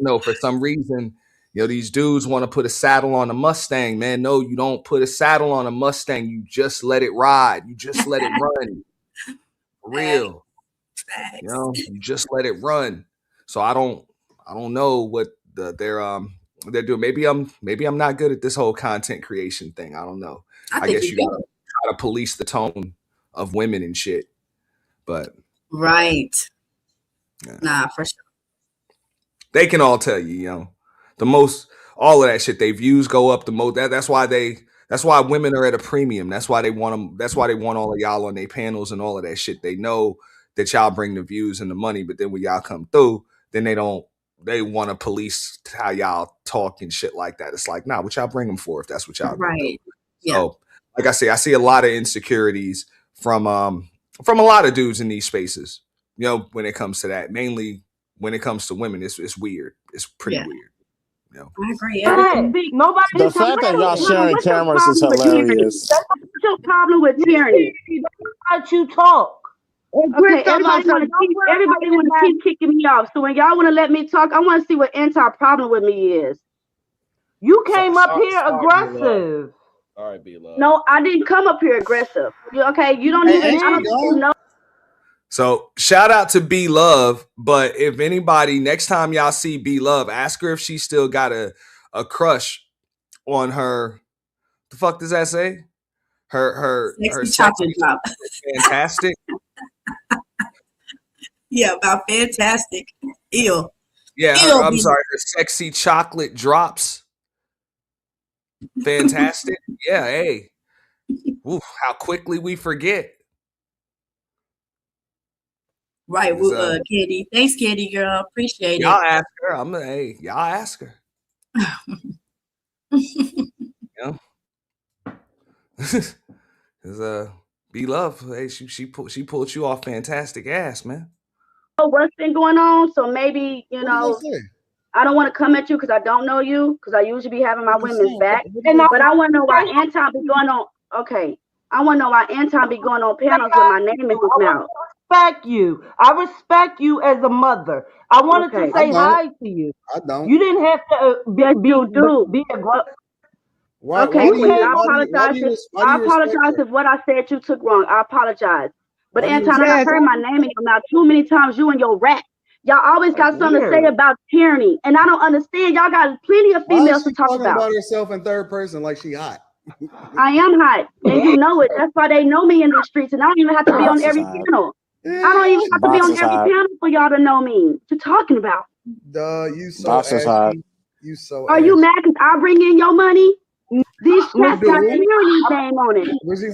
No, for some reason, these dudes want to put a saddle on a Mustang, man. No, you don't put a saddle on a Mustang. You just let it ride. You just let it run. For real. You just let it run. So I don't know what they're doing. Maybe I'm not good at this whole content creation thing. I don't know. I guess you gotta try to police the tone of women and shit. But right. Yeah. Nah, for sure. They can all tell you, the most, all of that shit, their views go up the most. That's why women are at a premium. That's why they want them. That's why they want all of y'all on their panels and all of that shit. They know that y'all bring the views and the money, but then when y'all come through, then they want to police how y'all talk and shit like that. It's like, nah, what y'all bring them for if that's what y'all right. Yeah. So, like I say, I see a lot of insecurities from a lot of dudes in these spaces, when it comes to that. Mainly when it comes to women, it's weird. It's pretty weird. I agree. The fact that y'all sharing cameras is hilarious. What's your problem with tyranny? How you talk? Okay, everybody want to keep kicking me off. So when y'all want to let me talk, I want to see what problem with me is. You came up here aggressive. All right, B-Love. No, I didn't come up here aggressive. Okay, you don't even know. So shout out to B-Love, but if anybody, next time y'all see B-Love, ask her if she still got a crush on her. The fuck does that say? Her chocolate drop. Fantastic. Yeah, about fantastic. Ew. Yeah, I'm sorry. Her sexy chocolate drops. Fantastic. Yeah, hey. Oof, how quickly we forget. Right, Candy. Thanks, Candy girl. Appreciate it. Y'all ask her. Y'all ask her. Cause B-Love, hey, she pulled you off fantastic ass, man. What's been going on? So maybe I don't want to come at you because I don't know you because I usually be having my women's back. But I want to know why Anton be going on. Okay, I want to know why Anton be going on panels with my name in his mouth. respect you. I respect you as a mother. I wanted to say hi to you. I don't. You didn't have to be aggressive. Okay, Queen, I apologize if what I said you took wrong. I apologize. But Anton, I heard my name in your mouth too many times, you and your rat. Y'all always got something to say about tyranny. And I don't understand. Y'all got plenty of females to talk about. About herself in third person like she hot. I am hot. And you know it. That's why they know me in the streets. And I don't even have to be on every panel. I don't even have to be on every panel for y'all to know me. What you talking about? Duh, you so ashy. You so Are you mad because I bring in your money? These chats got tyranny's name on it. What's he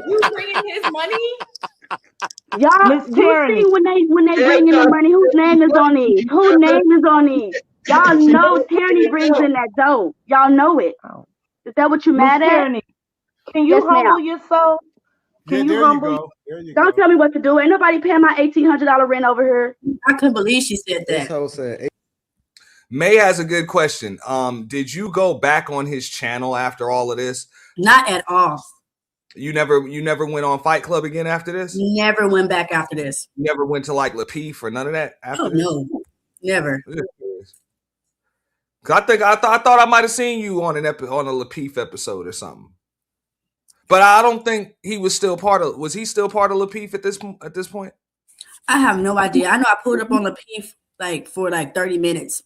You bringing his money? Y'all, you see when they bring in the money, whose name is on these? Whose name is on these? Y'all know Tyranny brings in that dough. Y'all know it. Is that what you mad at? Tyranny, can you humble yourself? Can you humble? Don't tell me what to do. Ain't nobody paying my $1,800 rent over here. I couldn't believe she said that. May has a good question. Did you go back on his channel after all of this? Not at all. You never went on Fight Club again after this? Never went back after this. You never went to like Lapeef or none of that after this? No, never. I thought I might have seen you on on a Lapeef episode or something. But I don't think he was still part of. Was he still part of Lapeef at this point? I have no idea. I know I pulled up on Lapeef for 30 minutes.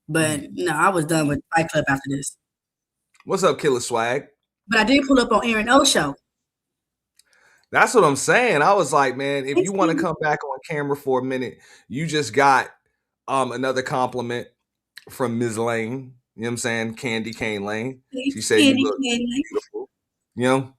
But no, I was done with Fight Club after this. What's up, Killer Swag? But I did pull up on Aaron O show. That's what I'm saying. I was like, man, if you want to come back on camera for a minute, you just got another compliment from Ms. Lane. You know what I'm saying? Candy Cane Lane. She said you look beautiful. You know?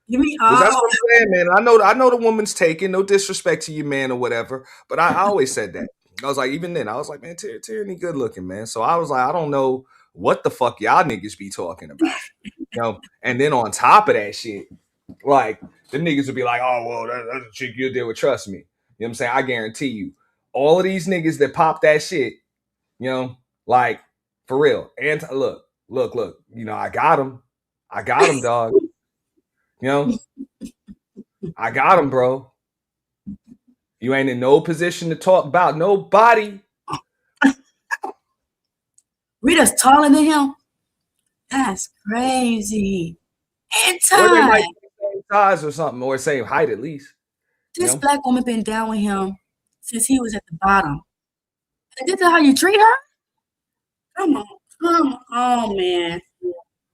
That's what I'm saying, man. I know the woman's taken. No disrespect to your man or whatever. But I always said that. I was like, even then, I was like, man, Tyranny good looking, man. So I was like, I don't know what the fuck y'all niggas be talking about. You know? And then on top of that shit, like, the niggas would be like, oh, well, that's a chick you'll deal with, trust me. You know what I'm saying? I guarantee you. All of these niggas that pop that shit, you know, like, for real. And look. You know, I got him, dog. You know? I got him, bro. You ain't in no position to talk about nobody. Rita's taller than him. That's crazy. Anton. Or they might be the same size or something, or same height at least. This black woman been down with him since he was at the bottom. And this is how you treat her? Come on, man.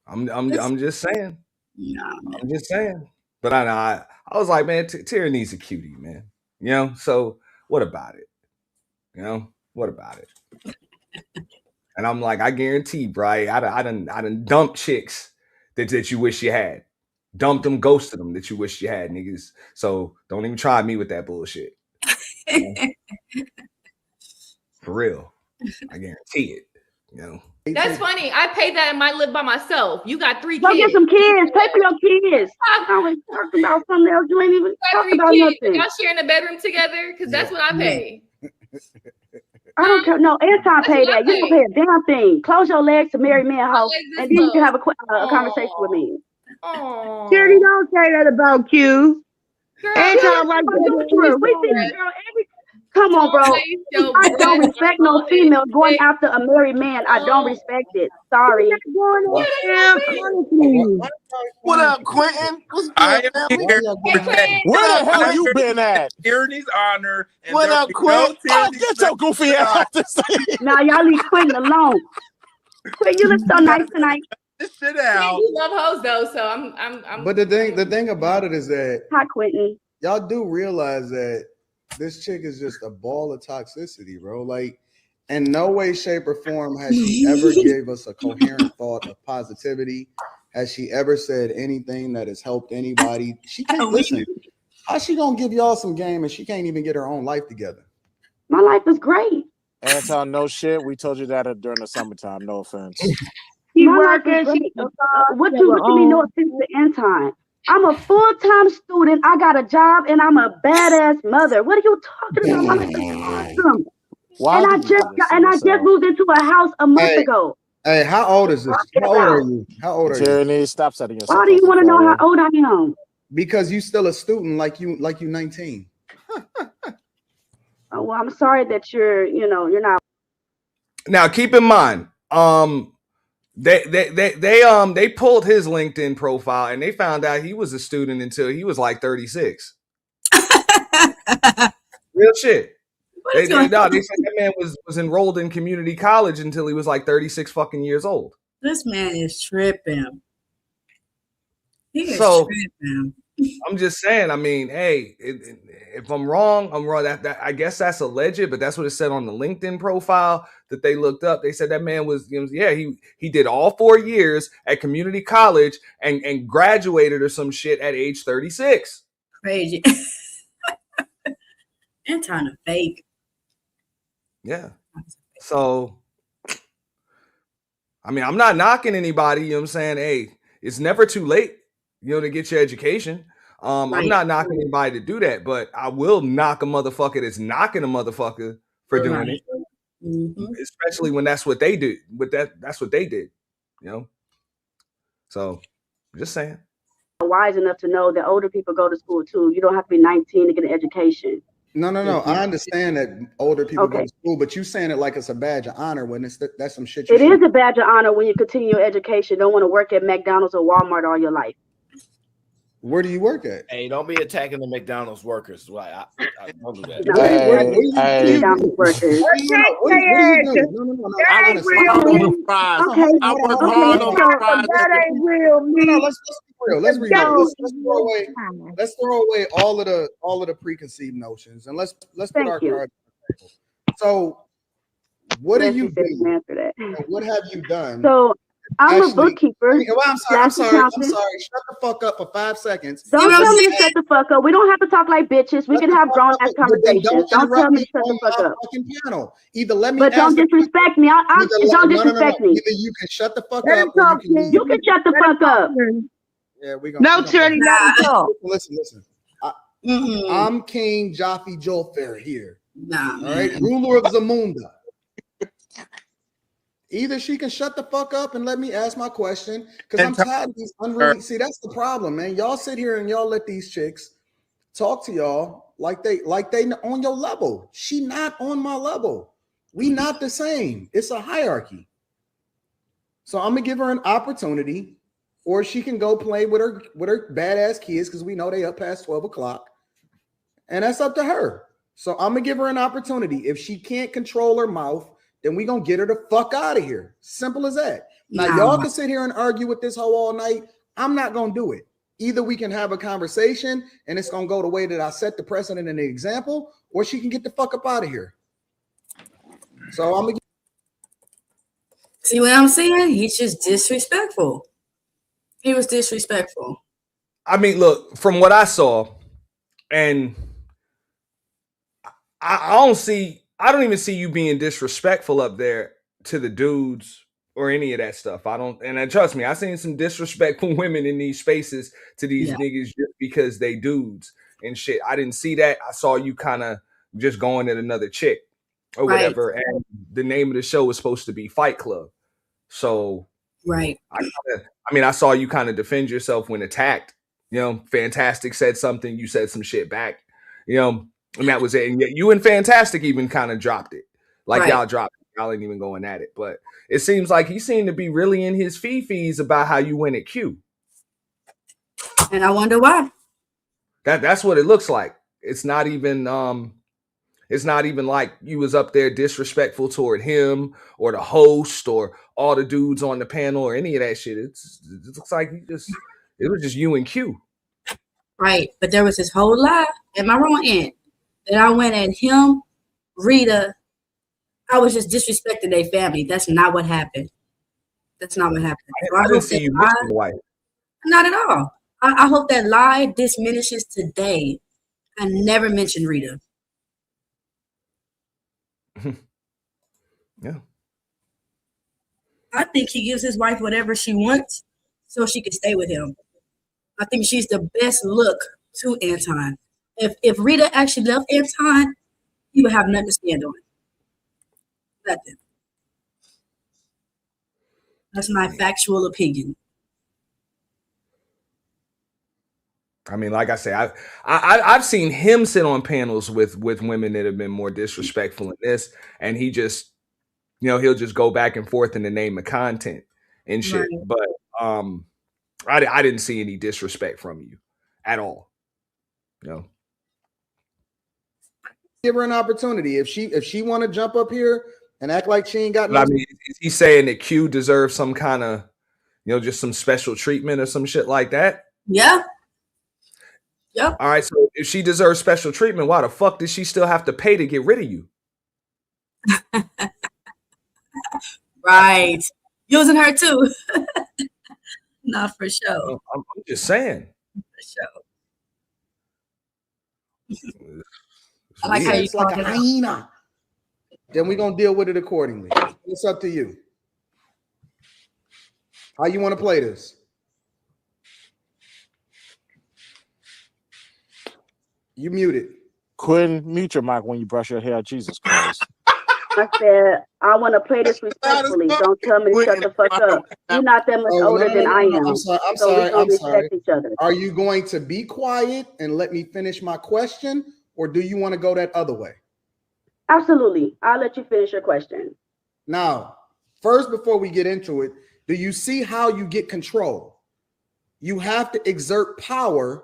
I'm just saying. No. I'm just saying. But I was like, man, Tyranny's a cutie, man. You know, so what about it? You know, what about it? And I'm like, I guarantee, bro, I done dumped chicks that you wish you had. Dumped them, ghosted them that you wish you had, niggas. So don't even try me with that bullshit. You know? For real. I guarantee it. You know. That's funny. I paid that and might live by myself. You got 3 kids. Go get some kids. Pay for your kids. I always talk about something else. You ain't even talk about nothing. Y'all sharing a bedroom together? Because that's what I pay. I don't care. No, Anton pay that. You don't pay a damn thing. Close your legs to marry me and house, and then you can have a conversation with me. Tyranny, don't say that about Q. Anton, like come on, bro. I don't respect no female going after a married man. I don't respect it. Sorry. What up, Quentin? What's good, I am here. Where the hell you been at? Tyranny's honor. And what up, Quentin? Get your goofy ass off this thing. Now y'all leave Quentin alone. Quentin, you look so nice tonight. This shit out. You love hoes though, so I'm. But the thing about it is that hi, Quentin. Y'all do realize that this chick is just a ball of toxicity, bro. Like, in no way, shape, or form has she ever gave us a coherent thought of positivity. Has she ever said anything that has helped anybody? She can't listen. How's she gonna give y'all some game and she can't even get her own life together? My life is great. Anton, no shit. We told you that during the summertime. No offense. What you mean? No offense to Anton. I'm a full-time student. I got a job, and I'm a badass mother. What are you talking about? My life is awesome. And I just moved into a house a month ago. Hey, how old is this? How old are you? Tyranny, stop setting yourself. Why do you want to know how old I am? Because you still a student, like you 19. Oh, well, I'm sorry that you're not. Now keep in mind, they pulled his LinkedIn profile and they found out he was a student until he was like 36. Real shit. They said that man was enrolled in community college until he was like 36 fucking years old. This man is tripping. He is So tripping. I'm just saying, I mean, hey, if I'm wrong, I'm wrong. That I guess that's alleged, but that's what it said on the LinkedIn profile that they looked up. They said that man was, he did all 4 years at community college and graduated or some shit at age 36. Crazy. And trying to fake. Yeah. So, I mean, I'm not knocking anybody, you know what I'm saying? Hey, it's never too late, to get your education. I'm not knocking anybody to do that, but I will knock a motherfucker that's knocking a motherfucker for doing it. Mm-hmm. Especially when that's what they do. But that's what they did, So, just saying. Wise enough to know that older people go to school too. You don't have to be 19 to get an education. No. I understand that older people go to school, but you saying it like it's a badge of honor when that's some shit. It is a badge of honor when you continue your education. Don't want to work at McDonald's or Walmart all your life. Where do you work at? Hey, don't be attacking the McDonald's workers. I don't do that. McDonald's workers. That ain't real. No, let's be real. Let's throw away all of the preconceived notions and let's put our cards on the table. So, what do you do? What have you done? So, I'm a bookkeeper. I'm sorry. Shut the fuck up for 5 seconds. Don't tell me to shut the fuck up. We don't have to talk like bitches. We can have grown ass conversations. Don't tell me to shut the fuck up. Piano. Either let me. But don't disrespect me. Don't disrespect me. Either you can shut the fuck up. You can shut the fuck up. Yeah, we gonna. No, Trinity, not at all. Listen. I'm King Jaffe Jolfair here. Nah. All right, ruler of Zamunda. Either she can shut the fuck up and let me ask my question, because I'm tired of these unruly. See, that's the problem, man. Y'all sit here and y'all let these chicks talk to y'all like they on your level. She not on my level. We not the same. It's a hierarchy. So I'm gonna give her an opportunity, or she can go play with her badass kids, because we know they up past 12 o'clock, and that's up to her. So I'm gonna give her an opportunity. If she can't control her mouth, then we gonna get her the fuck out of here. Simple as that. Now, y'all can sit here and argue with this hoe all night. I'm not gonna do it. Either we can have a conversation and it's gonna go the way that I set the precedent and the example, or she can get the fuck up out of here. So I'm gonna see what I'm saying? He's just disrespectful. He was disrespectful. I mean, look, from what I saw, and I don't even see you being disrespectful up there to the dudes or any of that stuff. And trust me, I've seen some disrespectful women in these spaces to these niggas just because they dudes and shit. I didn't see that. I saw you kind of just going at another chick or whatever. And the name of the show was supposed to be Fight Club. So I saw you kind of defend yourself when attacked. Fantastic said something, you said some shit back. And that was it. And yet you and Fantastic even kind of dropped it. Y'all dropped it. Y'all ain't even going at it. But it seems like he seemed to be really in his fee-fees about how you went at Q. And I wonder why. That's what it looks like. It's not even like you was up there disrespectful toward him or the host or all the dudes on the panel or any of that shit. It looks like it was just you and Q. Right. But there was this whole lie at my wrong end. That I went at him, Rita. I was just disrespecting their family. That's not what happened. That's not what happened. So I didn't see you mention the wife. Not at all. I hope that lie diminishes today. I never mentioned Rita. Yeah. I think he gives his wife whatever she wants so she can stay with him. I think she's the best look to Anton. If Rita actually loved Anton, he would have nothing to stand on. Nothing. That's my factual opinion. I mean, like I say, I've seen him sit on panels with women that have been more disrespectful in this, and he just, you know, he'll just go back and forth in the name of content and shit. Right. But I didn't see any disrespect from you at all. You know, give her an opportunity. If she want to jump up here and act like she ain't got no. I mean, is he saying that Q deserves some kind of, you know, just some special treatment or some shit like that? Yeah. Yep. All right. So if she deserves special treatment, why the fuck does she still have to pay to get rid of you? Right. Using her too. Not for sure. I'm just saying. For sure. I like how you it's like a hyena. Then we're gonna deal with it accordingly. It's up to you. How you want to play this? You muted. Quinn, mute your mic when you brush your hair. Jesus Christ. I said, I want to play this respectfully. Don't tell me to shut the fuck up. You're not that much older than I am. I'm sorry. I'm so sorry. we gonna I'm respect sorry. each other. Are you going to be quiet and let me finish my question, or do you want to go that other way? Absolutely. I'll let you finish your question. Now, first, before we get into it, do you see how you get control? You have to exert power,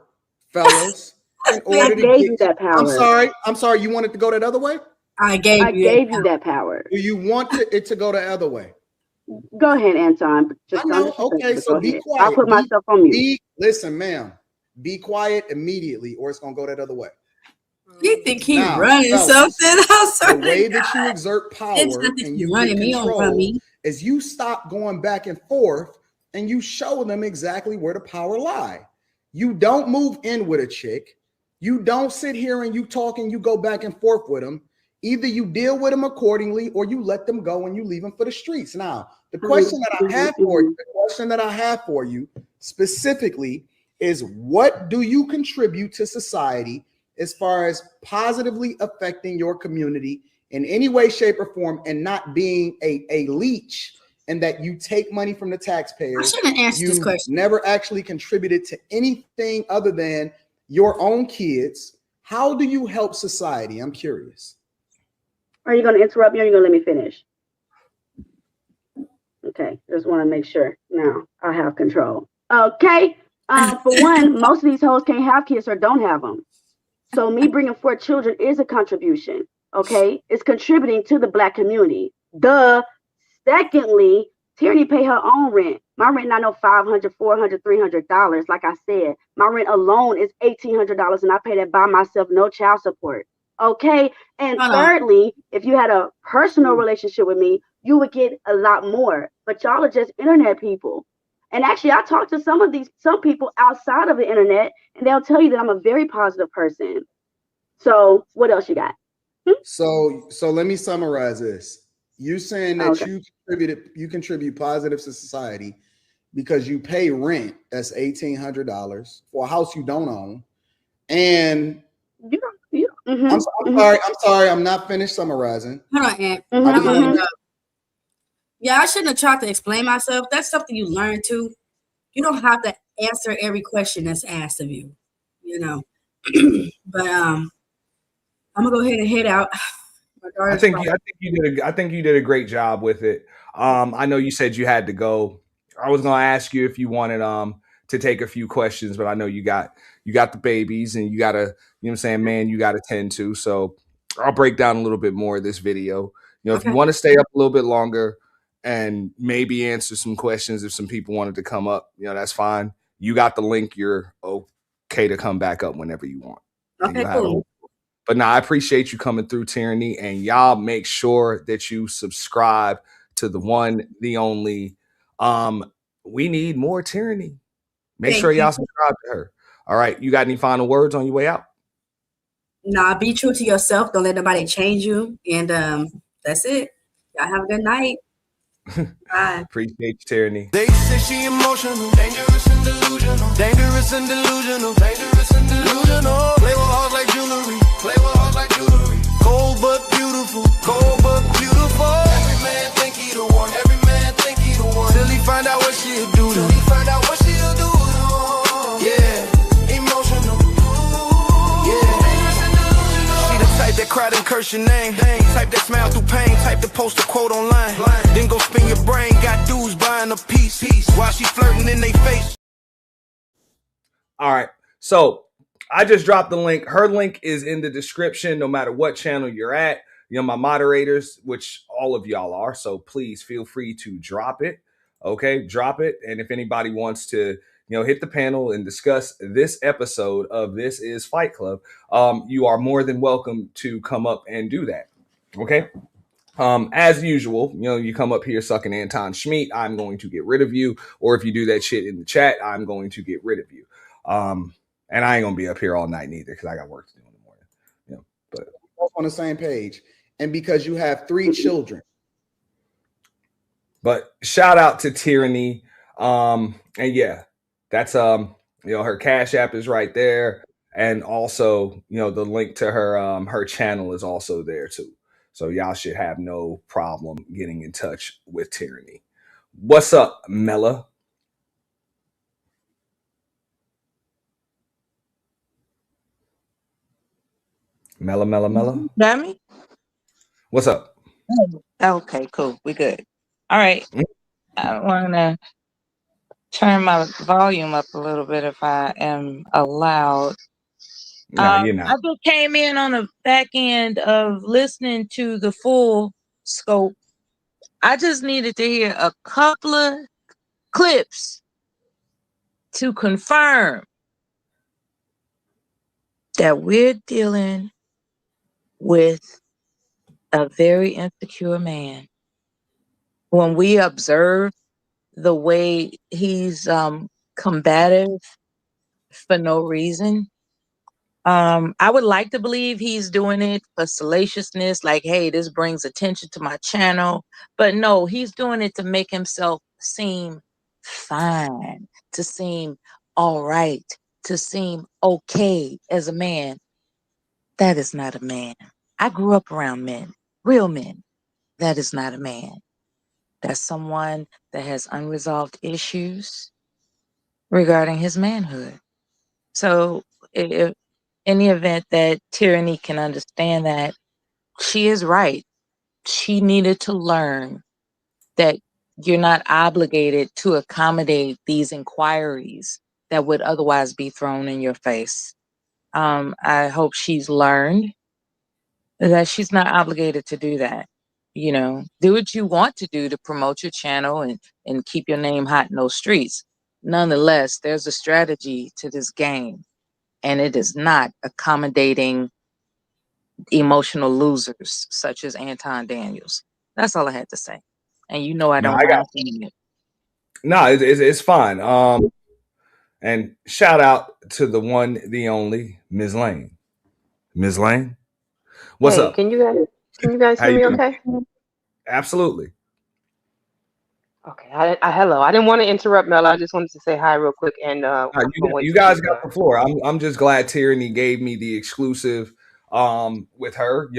fellas, in order to get you that power. I'm sorry. You wanted to go that other way? I gave you that power. Do you want it to go the other way? Go ahead, Anton. Just I know. Okay, so be quiet. I'll put myself on mute. Listen, ma'am. Be quiet immediately, or it's gonna go that other way. You think he's Now, running fellas, something? I'm sorry. The way that you exert power It's not that and you're you running get me on control me. is you stop going back and forth and you show them exactly where the power lie. You don't move in with a chick. You don't sit here and you talk and you go back and forth with them. Either you deal with them accordingly or you let them go and you leave them for the streets. Now, the question that I have for you specifically is, what do you contribute to society as far as positively affecting your community in any way, shape, or form, and not being a leech, and that you take money from the taxpayers? I shouldn't answer this question. Never actually contributed to anything other than your own kids. How do you help society? I'm curious. Are you going to interrupt me or are you going to let me finish? Okay, just want to make sure. Now I have control. Okay. For one, most of these hoes can't have kids or don't have them. So me bringing 4 children is a contribution. Okay, it's contributing to the Black community. Duh. Secondly, Tierney pay her own rent. My rent not no $500, $400, $300. Like I said, my rent alone is $1,800, and I pay that by myself, no child support. Okay, and thirdly, if you had a personal relationship with me, you would get a lot more. But y'all are just internet people. And actually, I talked to some people outside of the internet, and they'll tell you that I'm a very positive person. So what else you got? So let me summarize this. You saying that you contribute positive to society because you pay rent, that's $1,800 for a house you don't own, and I'm sorry, I'm not finished summarizing. Hold on, Aunt. Yeah, I shouldn't have tried to explain myself. That's something you learn too. You don't have to answer every question that's asked of you, you know. But I'm gonna go ahead and head out. I think you did a great job with it. I know you said you had to go. I was gonna ask you if you wanted to take a few questions, but I know you got the babies and you gotta, you know what I'm saying, man, you gotta tend to. So I'll break down a little bit more of this video. You know, if you want to stay up a little bit longer and maybe answer some questions, if some people wanted to come up, you know, that's fine. You got the link. You're okay to come back up whenever you want. Okay, cool. But now I appreciate you coming through, Tierney, and y'all make sure that you subscribe to the one, the only. We need more Tierney. Make sure y'all subscribe to her. All right. You got any final words on your way out? Nah, be true to yourself. Don't let nobody change you. And that's it. Y'all have a good night. Bye. Appreciate you, Tierney. They say she emotional, dangerous and delusional, dangerous and delusional, dangerous and delusional. Play with hearts like jewelry, play with hearts like jewelry. Cold but beautiful, cold but beautiful. Every man think he the one, every man think he the one. Till he find out what she'll do to him. Till he find out what she'll do to him. Yeah, emotional. curse your name. Type that smile through pain, type the post a quote online. Then go spin your brain, got dudes buying a piece. While she flirting in they face. All right, so I just dropped the link. Her link is in the description, no matter what channel you're at. You know, my moderators, which all of y'all are, so please feel free to drop it. Okay, drop it. And if anybody wants to, hit the panel and discuss this episode of This Is Fight Club, you are more than welcome to come up and do that. Okay. As usual, you come up here sucking Anton Schmidt, I'm going to get rid of you. Or if you do that shit in the chat, I'm going to get rid of you. And I ain't gonna be up here all night neither because I got work to do in the morning. But both on the same page, and because you have 3 children. But shout out to Tyranny, and yeah, that's her Cash App is right there, and also the link to her her channel is also there too. So y'all should have no problem getting in touch with Tyranny. What's up, Mella? Mella. Got me? What's up? Okay, cool. We good. All right. I want to turn my volume up a little bit if I am allowed. No, you're not. I just came in on the back end of listening to the full scope. I just needed to hear a couple of clips to confirm that we're dealing with a very insecure man. When we observe the way he's combative for no reason, I would like to believe he's doing it for salaciousness, like, hey, this brings attention to my channel. But no, he's doing it to make himself seem fine, to seem all right, to seem okay as a man. That is not a man. I grew up around men, real men. That is not a man. That's someone that has unresolved issues regarding his manhood. So if in the event that Tyranny can understand that, she is right. She needed to learn that you're not obligated to accommodate these inquiries that would otherwise be thrown in your face. I hope she's learned that she's not obligated to do that. Do what you want to do to promote your channel and keep your name hot in those streets. Nonetheless, there's a strategy to this game, and it is not accommodating emotional losers such as Anton Daniels. That's all I had to say. And I don't mind saying it. No, it's fine. And shout out to the one, the only, Ms. Lane. Ms. Lane, what's up? Can you guys hear me okay? Absolutely. Okay. Hello. I didn't want to interrupt Mel. I just wanted to say hi real quick. And you guys got the floor. I'm just glad Tyranny gave me the exclusive with her.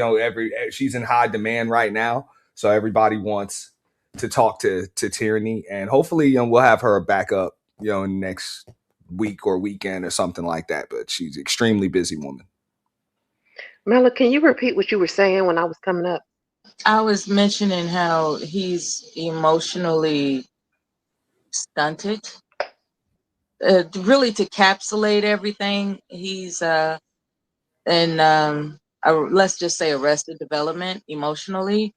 She's in high demand right now, so everybody wants to talk to Tyranny, and hopefully we'll have her back up in next week or weekend or something like that. But she's an extremely busy woman. Mela, can you repeat what you were saying when I was coming up? I was mentioning how he's emotionally stunted. Really, to capsulate everything, he's let's just say arrested development emotionally,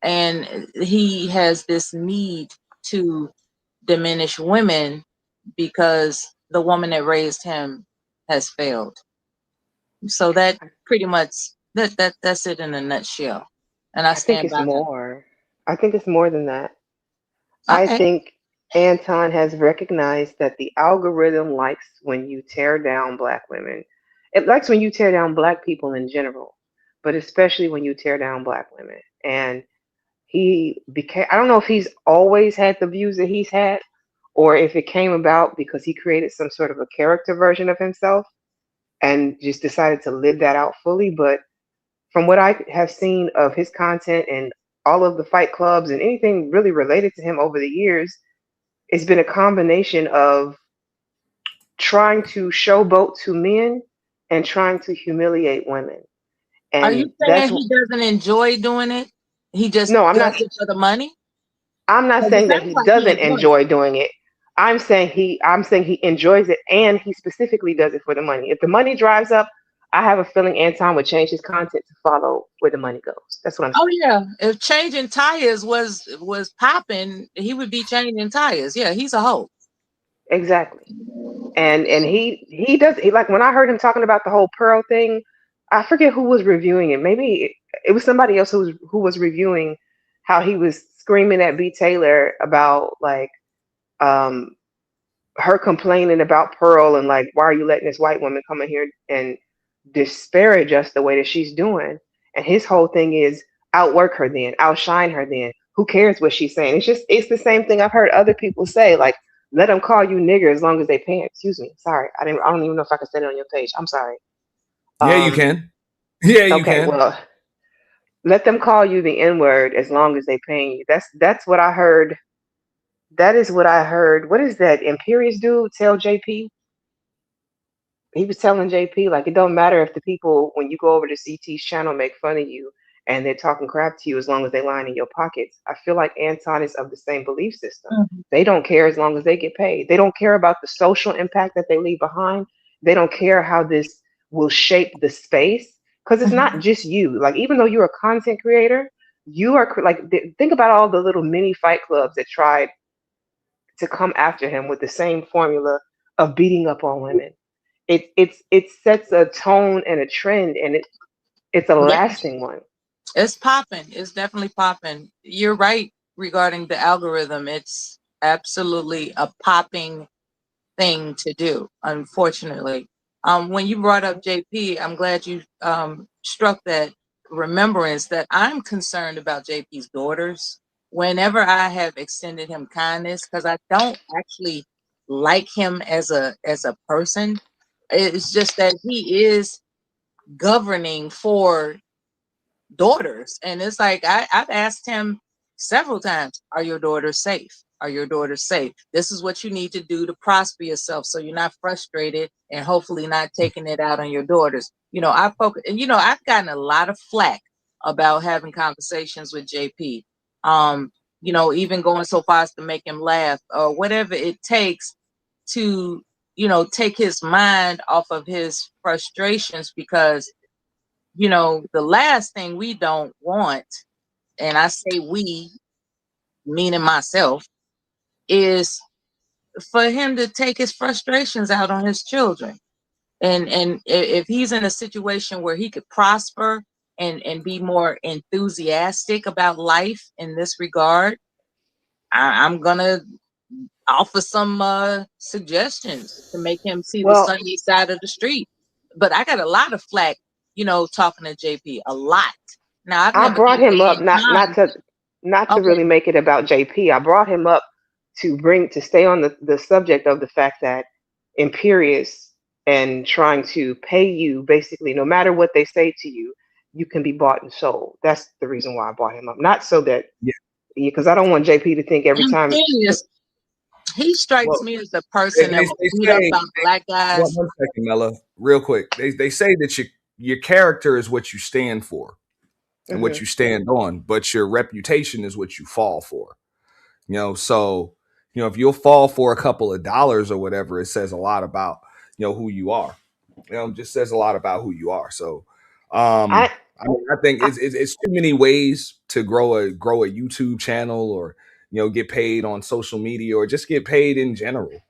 and he has this need to diminish women because the woman that raised him has failed. So that pretty much that's it in a nutshell. And I think it's more. I think it's more than that. Okay. I think Anton has recognized that the algorithm likes when you tear down Black women. It likes when you tear down Black people in general, but especially when you tear down Black women. And I don't know if he's always had the views that he's had, or if it came about because he created some sort of a character version of himself and just decided to live that out fully. But from what I have seen of his content and all of the fight clubs and anything really related to him over the years, it's been a combination of trying to showboat to men and trying to humiliate women. Are you And saying that's he doesn't enjoy doing it? He just no, I'm does not. it for the money? I'm not 'Cause it saying that sounds he like he doesn't enjoys it. enjoy doing it. I'm saying he enjoys it, and he specifically does it for the money. If the money drives up, I have a feeling Anton would change his content to follow where the money goes. That's what I'm Oh saying. yeah, if changing tires was popping, he would be changing tires. Yeah, he's a hoe. Exactly. And he does he, like when I heard him talking about the whole Pearl thing, I forget who was reviewing it. Maybe it was somebody else who was reviewing how he was screaming at B Taylor about like um her complaining about Pearl and like, why are you letting this white woman come in here and disparage us the way that she's doing? And his whole thing is outwork her then, outshine her then. Who cares what she's saying? It's the same thing I've heard other people say, like, let them call you nigger as long as they pay. Excuse me. Sorry. I don't even know if I can say it on your page. I'm sorry. Yeah, you can. Yeah, you Okay, can. well, let them call you the N-word as long as they paying you. That's what I heard. That is what I heard. What is that Imperious dude tell JP? He was telling JP like it don't matter if the people when you go over to CT's channel make fun of you and they're talking crap to you as long as they line in your pockets. I feel like Anton is of the same belief system. They don't care as long as they get paid. They don't care about the social impact that they leave behind. They don't care how this will shape the space because it's not just you. Like even though you're a content creator, you are think about all the little mini fight clubs that tried to come after him with the same formula of beating up on women. It sets a tone and a trend, and it's a lasting one. It's popping. It's definitely popping. You're right regarding the algorithm. It's absolutely a popping thing to do, unfortunately. When you brought up JP, I'm glad you struck that remembrance that I'm concerned about JP's daughters. Whenever I have extended him kindness, because I don't actually like him as a person. It's just that he is governing for daughters. And it's like I've asked him several times, are your daughters safe? Are your daughters safe? This is what you need to do to prosper yourself so you're not frustrated and hopefully not taking it out on your daughters. I've gotten a lot of flack about having conversations with JP. Even going so far as to make him laugh or whatever it takes to, take his mind off of his frustrations because the last thing we don't want, and I say we, meaning myself, is for him to take his frustrations out on his children. And if he's in a situation where he could prosper and be more enthusiastic about life in this regard, I'm gonna offer some suggestions to make him see the sunny side of the street. But I got a lot of flack, talking to JP, a lot. Now I brought him up not to really make it about JP. I brought him up to stay on the subject of the fact that Imperious and trying to pay you basically no matter what they say to you, you can be bought and sold. That's the reason why I brought him up. Not so that because I don't want JP to think every time. He strikes me as the person that will beat up on black guys. One second, Mella, real quick. They say that your character is what you stand for and what you stand on, but your reputation is what you fall for. So if you'll fall for a couple of dollars or whatever, it says a lot about who you are. Just says a lot about who you are. So I think it's too many ways to grow a YouTube channel or get paid on social media or just get paid in general.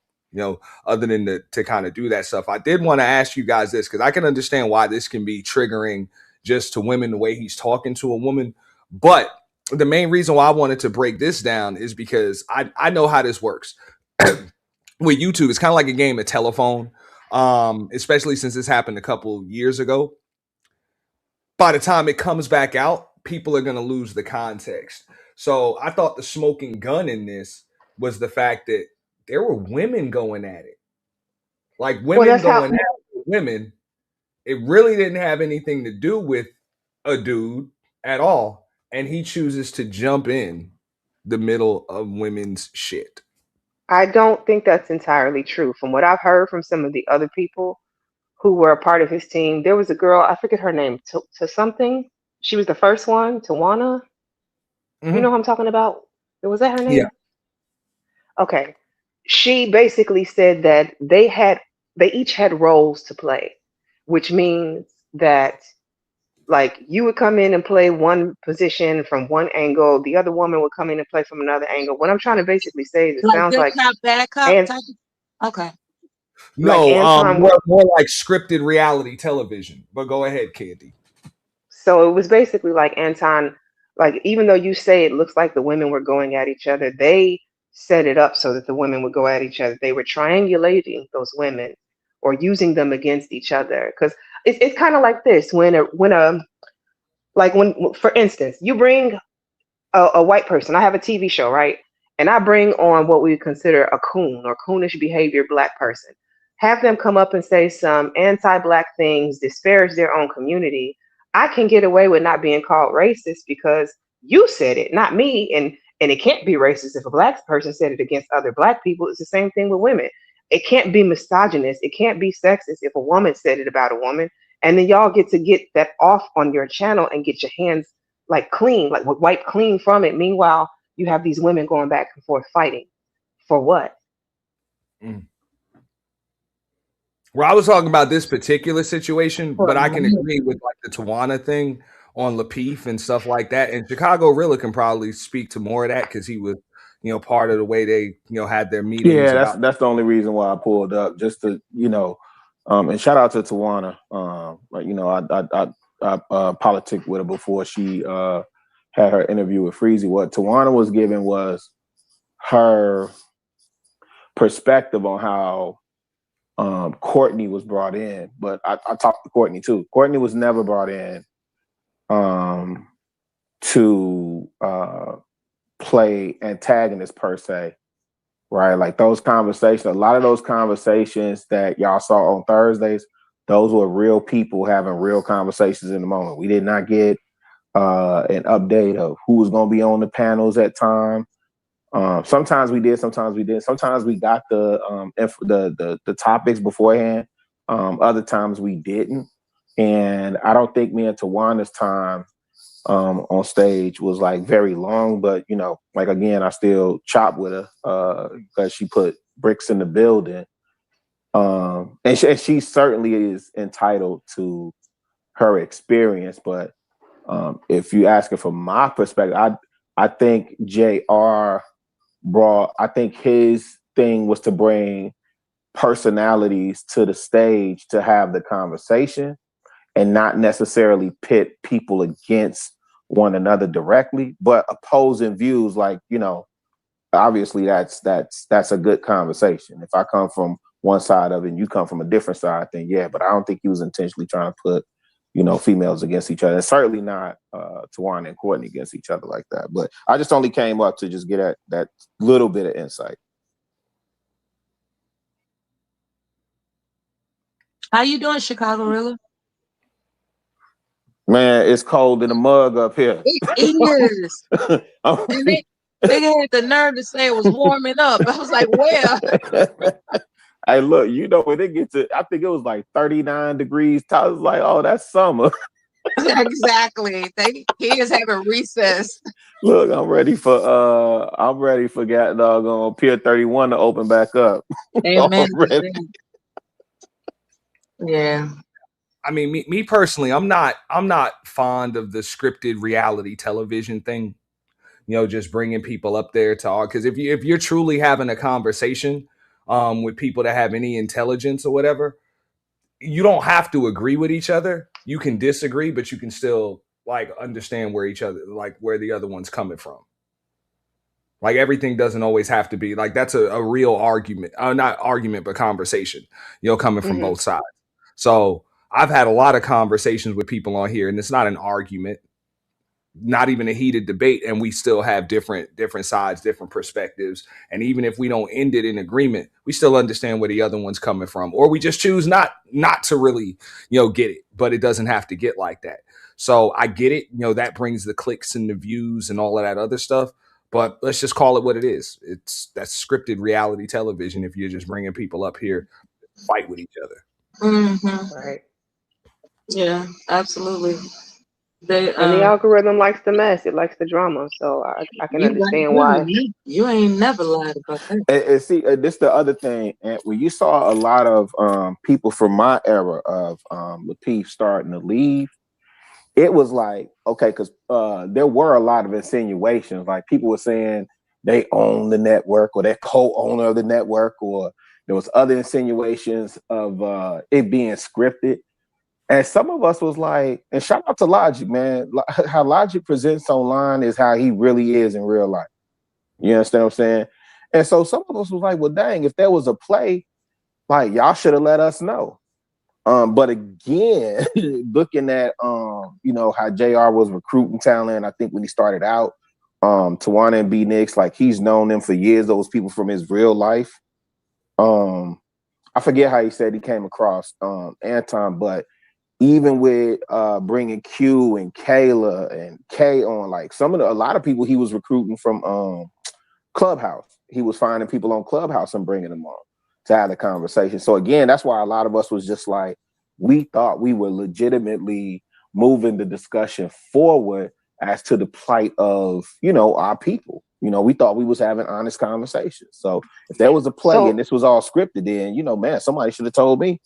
Other than to kind of do that stuff. I did want to ask you guys this because I can understand why this can be triggering just to women the way he's talking to a woman. But the main reason why I wanted to break this down is because I know how this works. With YouTube, it's kind of like a game of telephone, especially since this happened a couple years ago. By the time it comes back out, people are going to lose the context. So I thought the smoking gun in this was the fact that there were women going at it. Like women going at women. It really didn't have anything to do with a dude at all. And he chooses to jump in the middle of women's shit. I don't think that's entirely true. From what I've heard from some of the other people who were a part of his team. There was a girl, I forget her name, to something. She was the first one, Tawana. You know who I'm talking about? Was that her name? Yeah. Okay. She basically said that they each had roles to play, which means that like you would come in and play one position from one angle, the other woman would come in and play from another angle. What I'm trying to basically say is it Like sounds good like cop, bad cop and type of- Okay. No, Anton more like scripted reality television. But go ahead, Candy. So it was basically like Anton, like even though you say it looks like the women were going at each other, they set it up so that the women would go at each other. They were triangulating those women or using them against each other. Because it's kind of like this when for instance, you bring a white person. I have a TV show, right? And I bring on what we consider a coon or coonish behavior black person. Have them come up and say some anti-black things, disparage their own community. I can get away with not being called racist because you said it, not me. And it can't be racist if a black person said it against other black people. It's the same thing with women. It can't be misogynist. It can't be sexist if a woman said it about a woman. And then y'all get to get that off on your channel and get your hands like clean, like wipe clean from it. Meanwhile, you have these women going back and forth fighting. For what? Well, I was talking about this particular situation, but I can agree with like the Tawana thing on Lapeef and stuff like that. And Chicago Rilla can probably speak to more of that because he was, part of the way they, had their meetings. Yeah, that's the only reason why I pulled up, just to, and shout out to Tawana. I politic with her before she had her interview with Freezy. What Tawana was giving was her perspective on how Courtney was brought in, but I talked to Courtney too. Courtney was never brought in to play antagonist per se, right? Like those conversations, a lot of those conversations that y'all saw on Thursdays, those were real people having real conversations in the moment. We did not get an update of who was going to be on the panels at time. Sometimes we did, sometimes we didn't. Sometimes we got the topics beforehand. Other times we didn't. And I don't think me and Tawana's time on stage was like very long, but like again, I still chop with her because she put bricks in the building. And she certainly is entitled to her experience. But if you ask her from my perspective, I think JR I think his thing was to bring personalities to the stage to have the conversation and not necessarily pit people against one another directly, but opposing views. Like, obviously that's a good conversation. If I come from one side of it and you come from a different side, then yeah, but I don't think he was intentionally trying to put females against each other. And certainly not Tawana and Courtney against each other like that. But I just only came up to just get at that little bit of insight. How you doing, Chicago Rilla? Man, it's cold in the mug up here. It is. And they had the nerve to say it was warming up. I was like, where? Hey, look, when it gets to, I think it was like 39 degrees. I was like, oh, that's summer. Exactly. He is having recess. Look, I'm ready for doggone Pier 31 to open back up. Amen. Yeah. I mean, me personally, I'm not fond of the scripted reality television thing. Just bringing people up there to all, because if you're truly having a conversation with people that have any intelligence or whatever, you don't have to agree with each other. You can disagree, but you can still like understand where the other one's coming from. Like everything doesn't always have to be like, that's a real argument, not argument, but conversation, coming from both sides. So I've had a lot of conversations with people on here, and it's not an argument, not even a heated debate, and we still have different sides, different perspectives. And even if we don't end it in agreement, we still understand where the other one's coming from, or we just choose not to really, get it. But it doesn't have to get like that. So I get it. That brings the clicks and the views and all of that other stuff. But let's just call it what it is. That's scripted reality television. If you're just bringing people up here to fight with each other. Mm-hmm. Right. Yeah, absolutely. They And the algorithm likes the mess. It likes the drama. So I can understand why. You ain't never lied about that. And see, this the other thing. And when you saw a lot of people from my era of Lapeef starting to leave, it was like, okay, because there were a lot of insinuations. Like people were saying they own the network or they're co-owner of the network, or there was other insinuations of it being scripted. And some of us was like, and shout out to Logic, man. How Logic presents online is how he really is in real life. You understand what I'm saying? And so some of us was like, well, dang, if there was a play, like y'all should have let us know. But again, looking at you know, how JR was recruiting talent, I think when he started out, Tawana and B Nix, like he's known them for years, those people from his real life. I forget how he said he came across Anton, but even with bringing Q and Kayla and Kay on, like a lot of people he was recruiting from Clubhouse. He was finding people on Clubhouse and bringing them on to have the conversation. So again, that's why a lot of us was just like, we thought we were legitimately moving the discussion forward as to the plight of, you know, our people. You know, we thought we was having honest conversations. So if there was a play and this was all scripted, then, you know, man, somebody should have told me.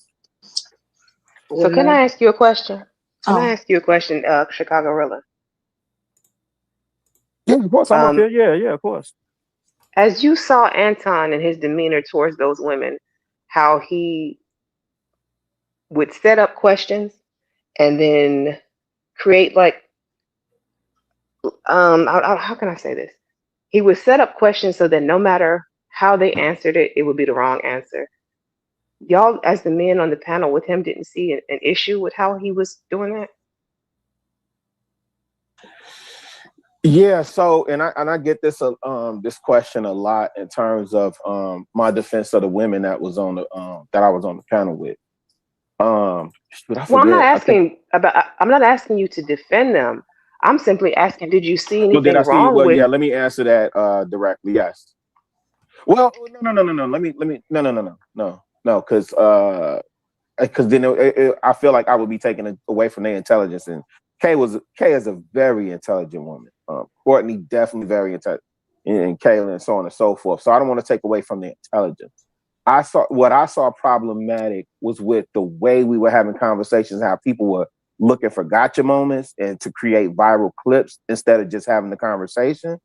So can I ask you a question? Can I ask you a question, Chicago-rilla? Yeah, of course. I'm up here. Yeah, of course. As you saw Anton and his demeanor towards those women, how he would set up questions and then create like, how can I say this? He would set up questions so that no matter how they answered it, it would be the wrong answer. Y'all, as the men on the panel with him, didn't see an issue with how he was doing that? Yeah, so and I get this this question a lot in terms of my defense of the women that was on the that I was on the panel with. Well, I'm not asking you to defend them. I'm simply asking, did you see anything wrong with? Yeah, let me answer that directly. Yes. Well, no, because then I feel like I would be taking it away from their intelligence. And Kay is a very intelligent woman. Courtney definitely very intelligent, and Kayla and so on and so forth. So I don't want to take away from the intelligence. What I saw problematic was with the way we were having conversations, how people were looking for gotcha moments and to create viral clips instead of just having the conversation,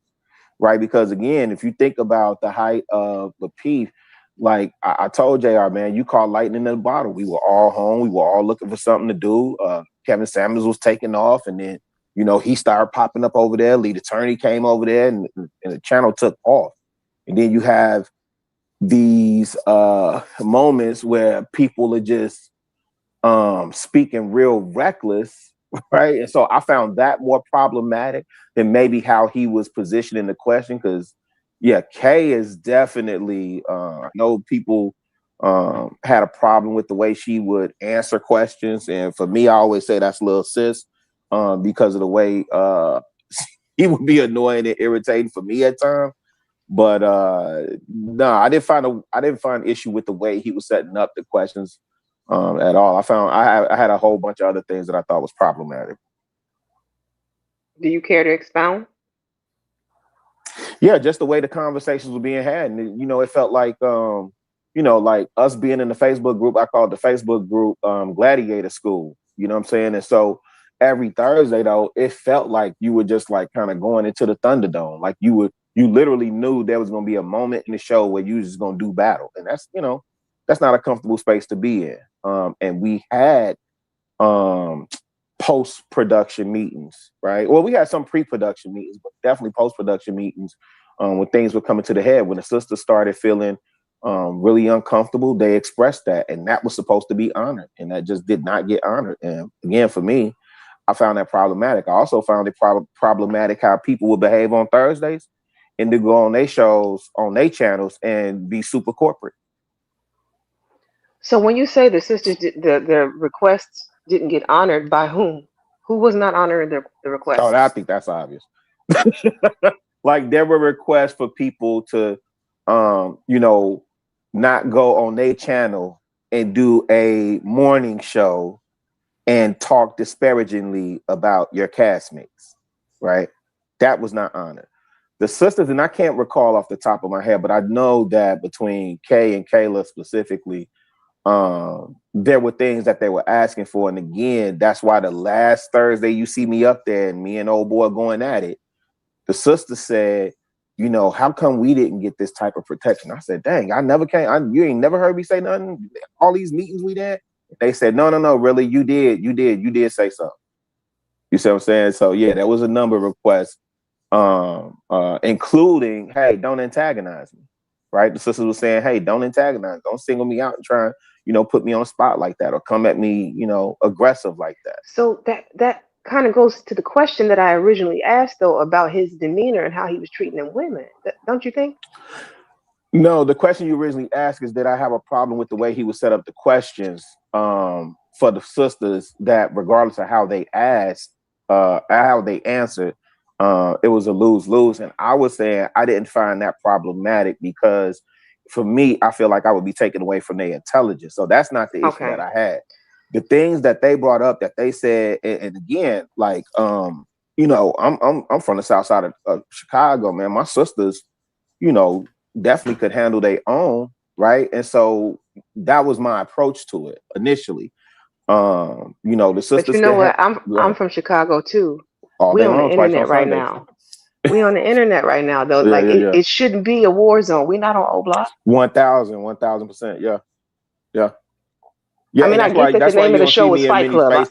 right? Because again, if you think about the height of Lapeef, like I told JR, man, you caught lightning in a bottle. We were all home. We were all looking for something to do. Kevin Samuels was taking off, and then, you know, he started popping up over there. Lead Attorney came over there, and the channel took off. And then you have these moments where people are just speaking real reckless, right? And so I found that more problematic than maybe how he was positioning the question, because yeah, Kay is definitely I know people had a problem with the way she would answer questions, and for me, I always say that's little sis because of the way he would be annoying and irritating for me at times. But no, I didn't find issue with the way he was setting up the questions at all. I had a whole bunch of other things that I thought was problematic. Do you care to expound? Yeah, just the way the conversations were being had. And, you know, it felt like, you know, like us being in the Facebook group, I called the Facebook group Gladiator School, you know what I'm saying? And so every Thursday, though, it felt like you were just like kind of going into the Thunderdome. Like you literally knew there was going to be a moment in the show where you was just going to do battle. And that's, you know, that's not a comfortable space to be in. And we had post-production meetings, right? Well, we had some pre-production meetings, but definitely post-production meetings when things were coming to the head. When the sisters started feeling really uncomfortable, they expressed that, and that was supposed to be honored, and that just did not get honored. And again, for me, I found that problematic. I also found it problematic how people would behave on Thursdays and to go on their shows, on their channels, and be super corporate. So when you say the sisters, the requests didn't get honored, by whom? Who was not honoring the request? Oh, I think that's obvious. Like there were requests for people to, you know, not go on their channel and do a morning show and talk disparagingly about your castmates, right? That was not honored. The sisters, and I can't recall off the top of my head, but I know that between Kay and Kayla specifically, there were things that they were asking for. And again, that's why the last Thursday you see me up there and me and old boy going at it, the sister said, you know, how come we didn't get this type of protection? I said, dang, I never came. You ain't never heard me say nothing. All these meetings we did. They said, no, really, you did say something. You see what I'm saying? So yeah, there was a number of requests, including, hey, don't antagonize me, right? The sisters were saying, hey, don't antagonize, don't single me out and try and, you know, put me on the spot like that or come at me, you know, aggressive like that. So that kind of goes to the question that I originally asked, though, about his demeanor and how he was treating them women. Don't you think? No, the question you originally asked is, did I have a problem with the way he would set up the questions for the sisters, that regardless of how they asked, how they answered, it was a lose-lose. And I was saying I didn't find that problematic because for me, I feel like I would be taken away from their intelligence. So that's not the issue that I had. The things that they brought up that they said, and again, like, you know, I'm from the south side of Chicago, man. My sisters, you know, definitely could handle their own, right? And so that was my approach to it initially. You know, the sisters. But you know what? I'm from Chicago too. We on the internet right now. We on the internet right now, though. It shouldn't be a war zone. We're not on O Block. 1,000%. Yeah. I mean, I get that the name of the show is Fight Club.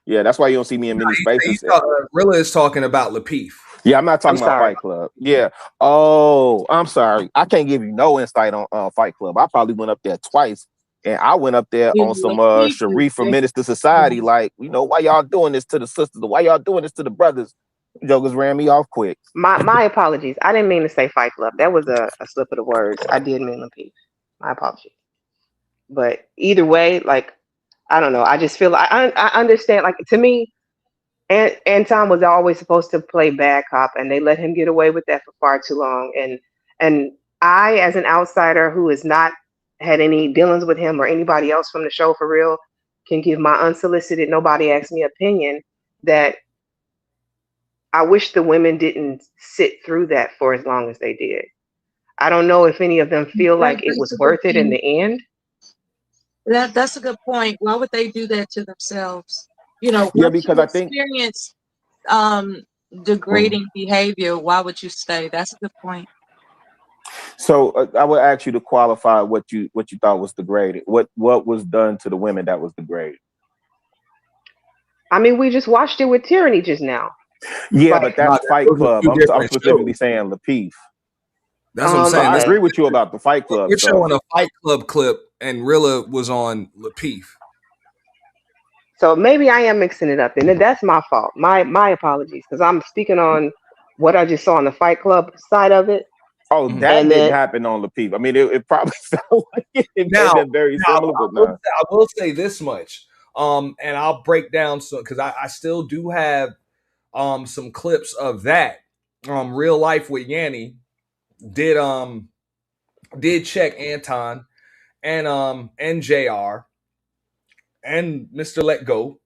Yeah, that's why you don't see me in many spaces. Rilla is talking about Lapeef. Yeah, I'm not talking about Fight Club. Yeah. Oh, I'm sorry. I can't give you no insight on Fight Club. I probably went up there twice, and I went up there on some Sharif from Minister Society. Like, you know, why y'all doing this to the sisters? Why y'all doing this to the brothers? Jokers ran me off quick. My apologies. I didn't mean to say Fight Club. That was a slip of the words. I did mean Lapeef. My apologies. But either way, like, I don't know. I just feel like I understand. Like, to me, Anton was always supposed to play bad cop, and they let him get away with that for far too long. And I, as an outsider who has not had any dealings with him or anybody else from the show for real, can give my unsolicited, nobody asked me opinion that I wish the women didn't sit through that for as long as they did. I don't know if any of them feel like it was worth it in the end. That's a good point. Why would they do that to themselves? You know, yeah, because I think experience degrading behavior. Why would you stay? That's a good point. So I would ask you to qualify what you thought was degraded. What was done to the women that was degraded? I mean, we just watched it with Tyranny just now. Yeah, but that's Fight Club. I'm specifically saying Lapeef. That's what I'm saying. I agree with you about the Fight Club. You're showing a Fight Club clip, and Rilla was on Lapeef. So maybe I am mixing it up, and that's my fault. My apologies, because I'm speaking on what I just saw on the Fight Club side of it. Oh, that didn't happen on Lapeef. I mean, it probably sounded like it now, very similar, but no. I will say this much, and I'll break down some because I still do have some clips of that. Real Life with Yanni did check Anton and JR and Mr. Let Go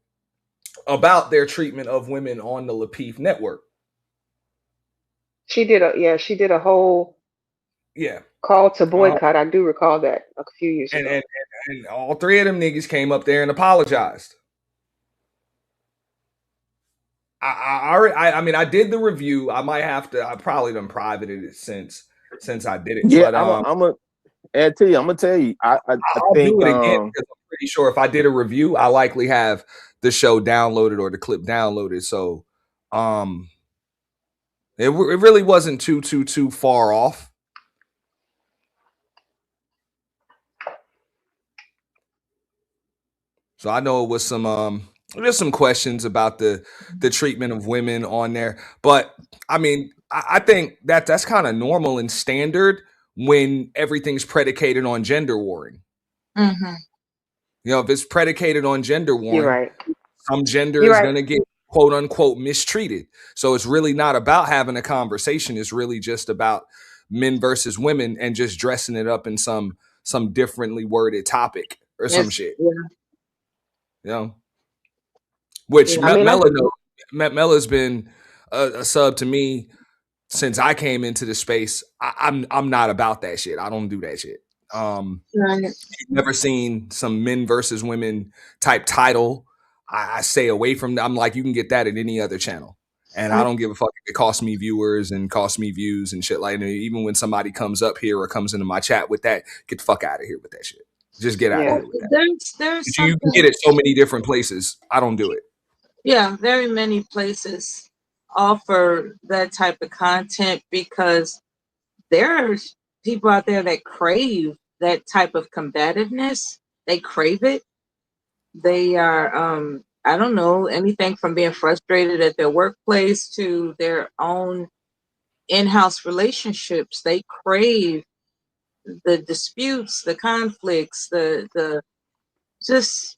about their treatment of women on the Lapeef network. She did a whole call to boycott. I do recall that a few years ago. And all three of them niggas came up there and apologized. I mean, I did the review. I probably done privated it since I did it. Yeah, but, I'm gonna tell you. I think do it again because I'm pretty sure if I did a review, I likely have the show downloaded or the clip downloaded. So, it really wasn't too far off. So I know it was there's some questions about the treatment of women on there, but I mean, I think that's kind of normal and standard when everything's predicated on gender warring. Mm-hmm. You know, if it's predicated on gender warring, you're right. Some gender is going to get quote unquote mistreated. So it's really not about having a conversation. It's really just about men versus women and just dressing it up in some differently worded topic or some shit. Yeah. You know, which Yeah. Mella's been a sub to me since I came into the space. I'm not about that shit. I don't do that shit. Right. Never seen some men versus women type title. I stay away from that. I'm like, you can get that at any other channel. And I don't give a fuck if it costs me viewers and costs me views and shit like that. Even when somebody comes up here or comes into my chat with that, get the fuck out of here with that shit. Just get out of here with that. There's You can get it so many different places. I don't do it. Yeah, very many places offer that type of content because there's people out there that crave that type of combativeness. They crave it. They are, I don't know, anything from being frustrated at their workplace to their own in-house relationships. They crave the disputes, the conflicts, the just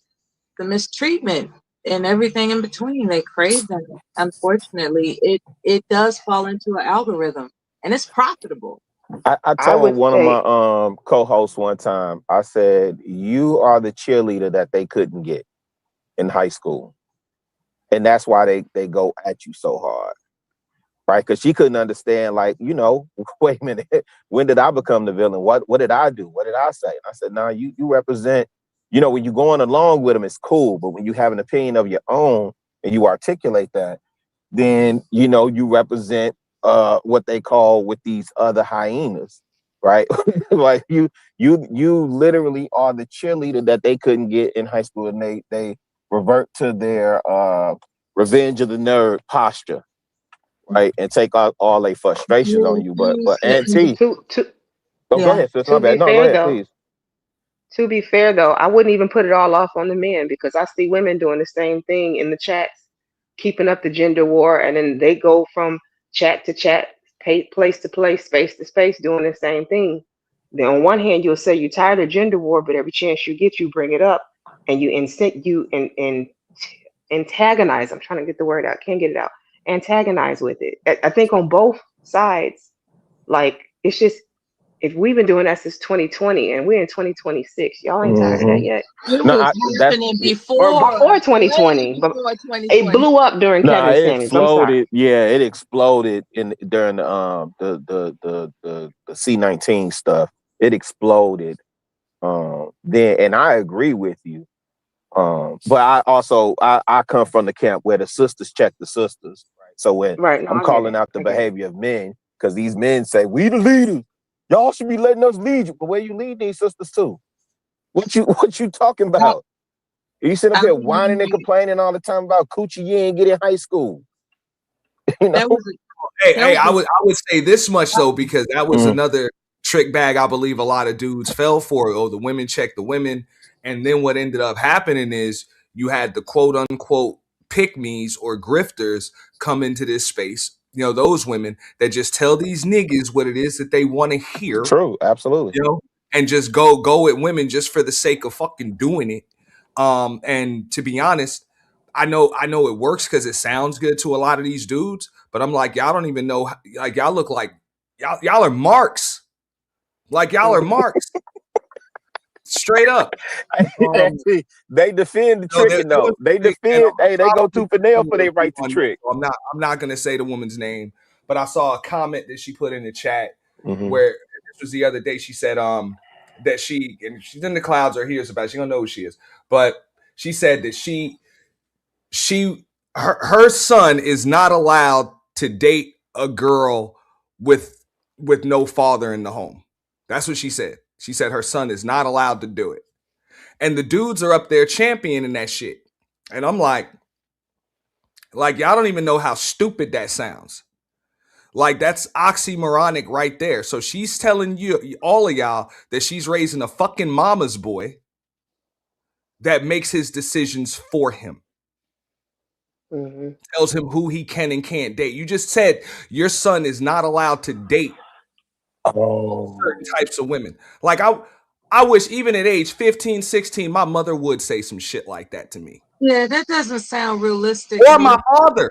the mistreatment and everything in between. They crave them. Unfortunately, it does fall into an algorithm, and it's profitable. I told one of my co-hosts one time, I said, you are the cheerleader that they couldn't get in high school. And that's why they go at you so hard. Right? Because she couldn't understand, like, you know, wait a minute, when did I become the villain? What did I do? What did I say? And I said, no, you represent, you know, when you're going along with them, it's cool. But when you have an opinion of your own and you articulate that, then, you know, you represent what they call with these other hyenas, right? Like you literally are the cheerleader that they couldn't get in high school, and they revert to their revenge of the nerd posture, right? And take out all their frustrations on you. But Auntie, go ahead, sis. My bad. No, go ahead, please. To be fair though, I wouldn't even put it all off on the men, because I see women doing the same thing in the chats, keeping up the gender war, and then they go from chat to chat, place to place, space to space, doing the same thing. Then on one hand, you'll say you're tired of gender war, but every chance you get, you bring it up, and you antagonize. I'm trying to get the word out, can't get it out. Antagonize with it. I think on both sides, like, it's just, if we've been doing that since 2020 and we're in 2026, y'all ain't tired of that yet. It was happening before 2020, but it blew up during Kevin Samuels. Exploded. Yeah, it exploded during the C-19 stuff. It exploded then, and I agree with you. But I also I come from the camp where the sisters check the sisters, right? So when I'm calling out the behavior of men, because these men say we the leaders. Y'all should be letting us lead you, but where you lead these sisters to? What you talking about? You sit up here whining and complaining all the time about coochie you ain't get in high school. You know? Hey, I would say this much though, because that was another trick bag I believe a lot of dudes fell for. Oh, the women check the women, and then what ended up happening is you had the quote unquote pick-me's or grifters come into this space. You know, those women that just tell these niggas what it is that they want to hear. True, absolutely. You know, and just go at women just for the sake of fucking doing it. And to be honest, I know it works because it sounds good to a lot of these dudes, but I'm like, y'all don't even know. Like, y'all look like y'all are marks. Like, y'all are marks. Straight up. They defend the tricking though. They defend. Hey, they go tooth and nail for their right to trick. I'm not gonna say the woman's name, but I saw a comment that she put in the chat where this was the other day. She said that she's in the clouds or hears about it. She don't know who she is, but she said that her son is not allowed to date a girl with no father in the home. That's what she said. She said her son is not allowed to do it. And the dudes are up there championing that shit. And I'm like, y'all don't even know how stupid that sounds. Like, that's oxymoronic right there. So she's telling you, all of y'all, that she's raising a fucking mama's boy that makes his decisions for him. Tells him who he can and can't date. You just said your son is not allowed to date certain types of women. Like, I wish even at age 15, 16, my mother would say some shit like that to me. Yeah, that doesn't sound realistic. Or my father.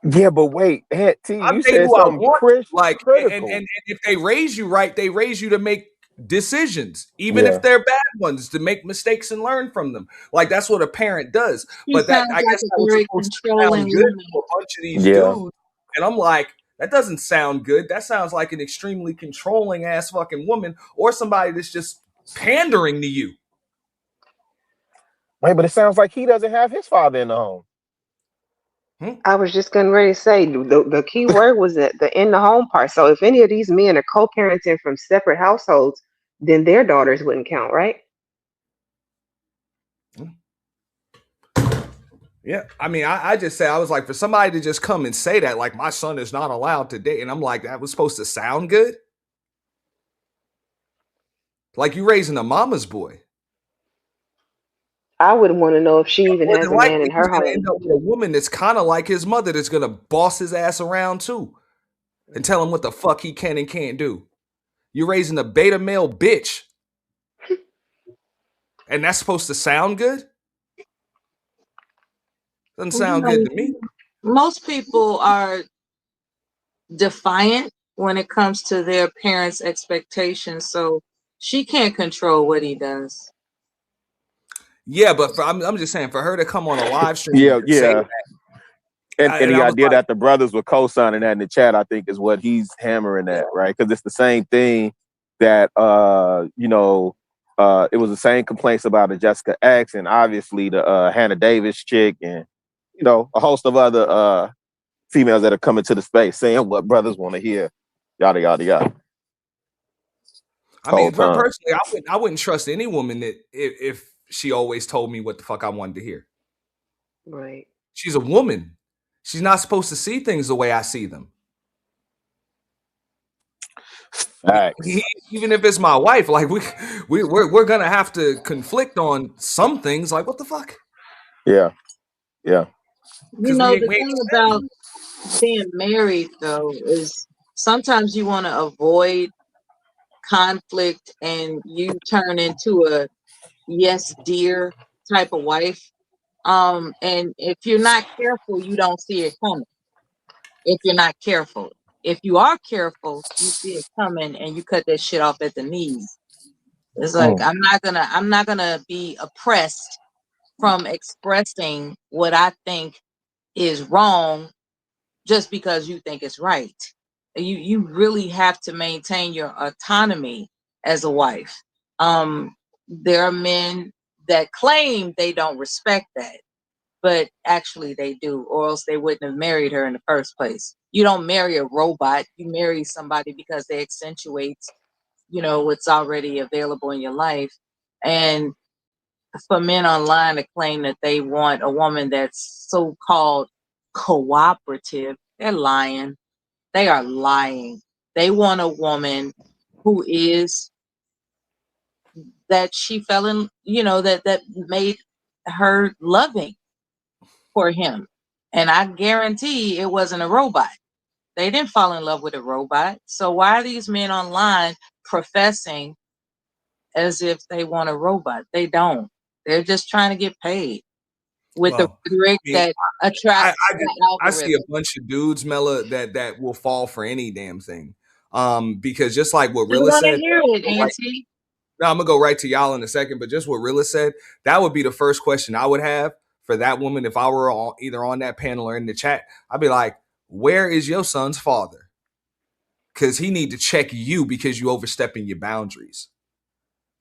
Yeah, but wait, T, you said something like, and if they raise you right, they raise you to make decisions, even if they're bad ones, to make mistakes and learn from them. Like that's what a parent does. But that I guess that was supposed to sound good to a bunch of these dudes. And I'm like, that doesn't sound good. That sounds like an extremely controlling ass fucking woman or somebody that's just pandering to you. Right, but it sounds like he doesn't have his father in the home. I was just getting ready to say the key word was the in the home part. So if any of these men are co-parenting from separate households, then their daughters wouldn't count, right? Yeah, I mean, I just say, I was like, for somebody to just come and say that, like, my son is not allowed to date, and I'm like, that was supposed to sound good? Like you raising a mama's boy. I would want to know if she even has a man in her home. End up with a woman that's kind of like his mother that's gonna boss his ass around too, and tell him what the fuck he can and can't do. You're raising a beta male bitch, and that's supposed to sound good? Doesn't sound good to me. Most people are defiant when it comes to their parents' expectations, so she can't control what he does. Yeah, but I'm just saying, for her to come on a live stream, Yeah. say that, And the idea that the brothers were co-signing that in the chat, I think, is what he's hammering at, right? Because it's the same thing that it was the same complaints about the Jessica X and obviously the Hannah Davis chick and a host of other females that are coming to the space saying what brothers want to hear, yada yada yada. I mean, personally, I wouldn't trust any woman that if she always told me what the fuck I wanted to hear. Right. She's a woman. She's not supposed to see things the way I see them. Even if it's my wife, like we're gonna have to conflict on some things. Like what the fuck? Yeah. You know, the thing about being married though is sometimes you want to avoid conflict and you turn into a yes dear type of wife. And if you're not careful, you don't see it coming. If you're not careful. If you are careful, you see it coming and you cut that shit off at the knees. It's like I'm not gonna be oppressed from expressing what I think is wrong just because you think it's right. You really have to maintain your autonomy as a wife. There are men that claim they don't respect that, but actually they do, or else they wouldn't have married her in the first place. You don't marry a robot. You marry somebody because they accentuate, what's already available in your life. And for men online to claim that they want a woman that's so-called cooperative, they're lying. They are lying. They want a woman who is that she fell in, that made her loving for him. And I guarantee it wasn't a robot. They didn't fall in love with a robot. So why are these men online professing as if they want a robot? They don't. They're just trying to get paid with the rhetoric that attracts. I see a bunch of dudes, Mela, that will fall for any damn thing. Because just like what Rilla said, I'm gonna go right to y'all in a second, but just what Rilla said, that would be the first question I would have for that woman if I were either on that panel or in the chat. I'd be like, where is your son's father? Because he need to check you because you overstepping your boundaries.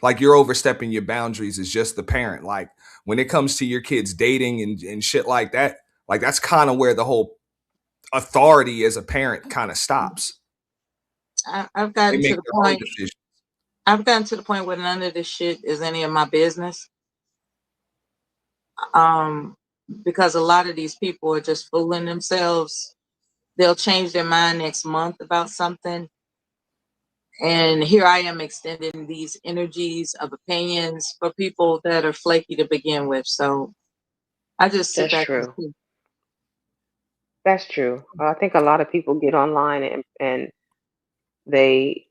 Like you're overstepping your boundaries as just the parent. Like when it comes to your kids dating and shit like that, like that's kind of where the whole authority as a parent kind of stops. I've gotten to the point. I've gotten to the point where none of this shit is any of my business. Because a lot of these people are just fooling themselves. They'll change their mind next month about something. And here I am extending these energies of opinions for people that are flaky to begin with. So I just sit back and see. That's true. I think a lot of people get online and they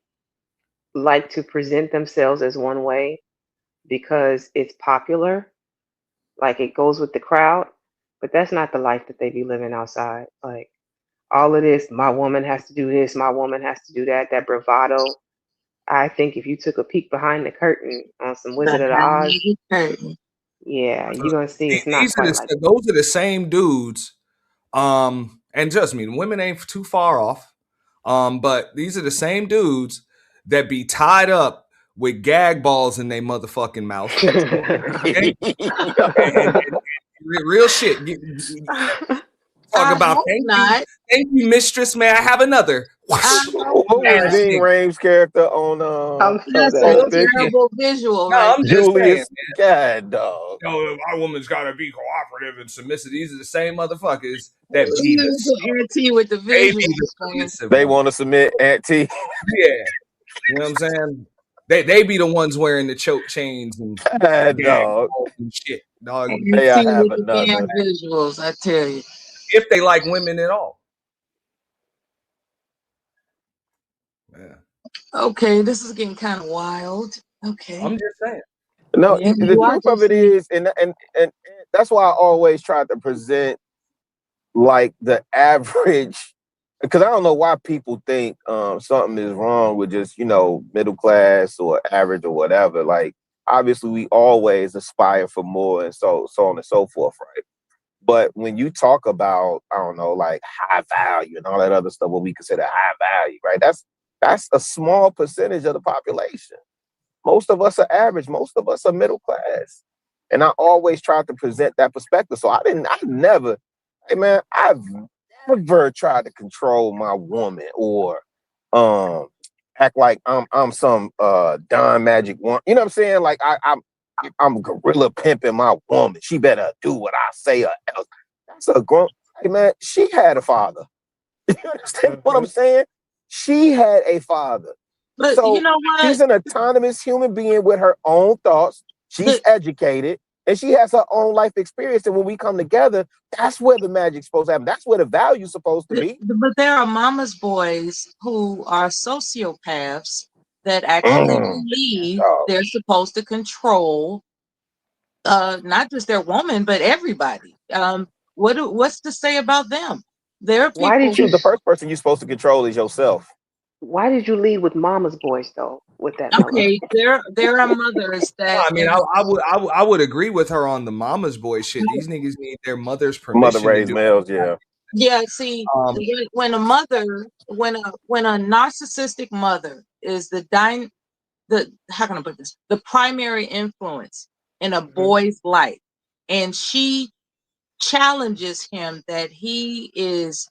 like to present themselves as one way because it's popular, like it goes with the crowd, but that's not the life that they be living outside. Like all of this, my woman has to do this, my woman has to do that, that bravado. I think if you took a peek behind the curtain on some Wizard of Oz, yeah, you're gonna see it's not quite like that. Those are the same dudes. And trust me, women ain't too far off. But these are the same dudes that be tied up with gag balls in their motherfucking mouth. Okay? and real shit. Talk about thank you, mistress. May I have another? What was Ving Rhames' character on? That's a terrible visual. No, I'm just Julius, saying, God, dog. No, our woman's got to be cooperative and submissive. These are the same motherfuckers that be the with the visuals. They want to submit, Auntie. Yeah, you know what I'm saying. They be the ones wearing the choke chains and, dog. and shit, dog. Hey, I have with the damn visuals, I tell you. If they like women at all. Yeah. Okay, this is getting kind of wild. Okay. I'm just saying. No, Yeah, the truth of it is, and that's why I always try to present like the average, because I don't know why people think something is wrong with just, middle class or average or whatever. Like, obviously, we always aspire for more and so on and so forth, right? But when you talk about, I don't know, like high value and all that other stuff, what we consider high value, right? That's a small percentage of the population. Most of us are average. Most of us are middle class. And I always tried to present that perspective. So I've never tried to control my woman or act like I'm some Don Magic one. You know what I'm saying? Like I'm gorilla pimping my woman. She better do what I say or else. That's a grown. Hey man, she had a father. You understand what I'm saying? She had a father. But so you know what? She's an autonomous human being with her own thoughts. She's educated and she has her own life experience. And when we come together, that's where the magic's supposed to happen. That's where the value's supposed to be. But there are mama's boys who are sociopaths that actually believe they're supposed to control not just their woman, but everybody. What's to say about them? There are people. The first person you're supposed to control is yourself. Why did you lead with mama's boys though? With that, okay, there are mothers that. I mean, I would agree with her on the mama's boy shit. These niggas need their mother's permission. Mother raised males, yeah. Yeah, see, when a narcissistic mother is how can I put this? The primary influence in a boy's life, and she challenges him that he is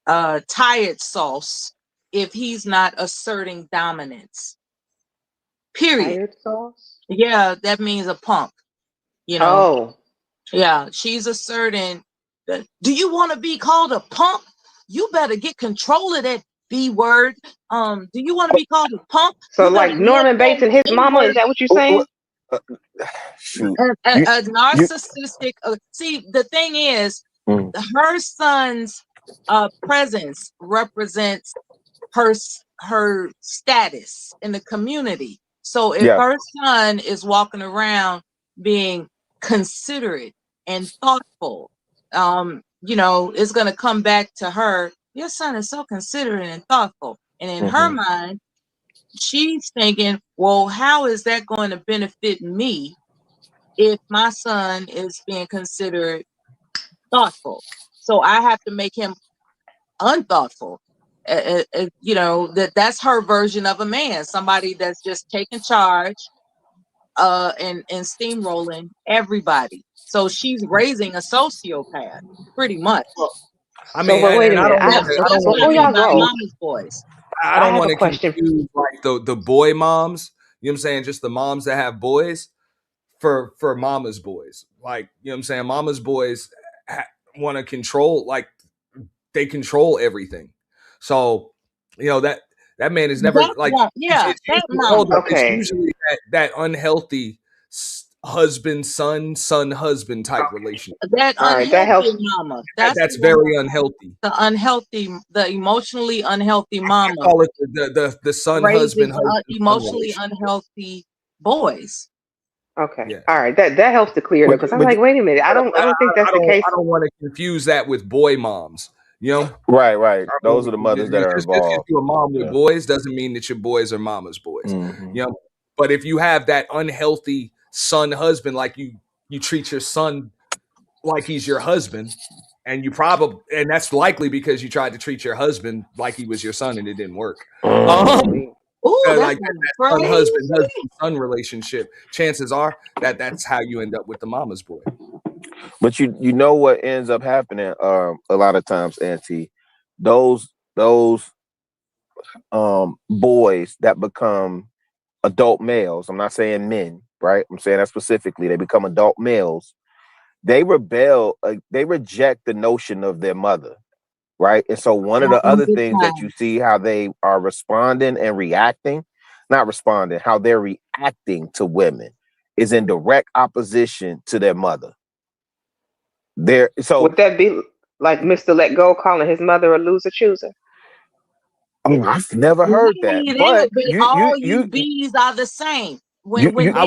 tired sauce if he's not asserting dominance. Period. Tired sauce? Yeah, that means a punk. Oh. Yeah, she's asserting that, do you want to be called a punk? You better get control of that B word. Do you want to be called a punk? So like Norman Bates and his mama, is that what you're saying? A narcissistic. See, the thing is, her son's presence represents her status in the community. So if her son is walking around being considerate and thoughtful, it's going to come back to her. Your son is so considerate and thoughtful. And in her mind, she's thinking, well, how is that going to benefit me if my son is being considered thoughtful? So I have to make him unthoughtful. That's her version of a man, somebody that's just taking charge and steamrolling everybody. So she's raising a sociopath, pretty much. I mean, wait a minute. I don't want to confuse like the boy moms. You know what I'm saying? Just the moms that have boys for mama's boys. Like, you know what I'm saying? Mama's boys want to control, like they control everything. So, that man is never it's usually that unhealthy husband, son, husband type relationship. That unhealthy mama. That's very unhealthy. The emotionally unhealthy mama. I call it the son, husband, emotionally unhealthy boys. Okay. Yeah. All right. That helps to clear it up, because I'm like, wait a minute. I don't think that's the case. I don't want to confuse that with boy moms. Right. Those are the mothers that are involved. Just because you're a mom with boys doesn't mean that your boys are mama's boys. boys. You know, but if you have that unhealthy son husband, like you treat your son like he's your husband, and and that's likely because you tried to treat your husband like he was your son and it didn't work. Like that husband-son relationship, chances are that's how you end up with the mama's boy. But you know what ends up happening a lot of times, Auntie, those boys that become adult males, I'm not saying men, right? I'm saying that specifically, they become adult males, they rebel, they reject the notion of their mother, right? And so one of the other things that you see how they are responding and reacting, not responding, how they're reacting to women is in direct opposition to their mother. So would that be like Mr. Let Go calling his mother a loser chooser? I've never heard that. But all you bees are the same. I would agree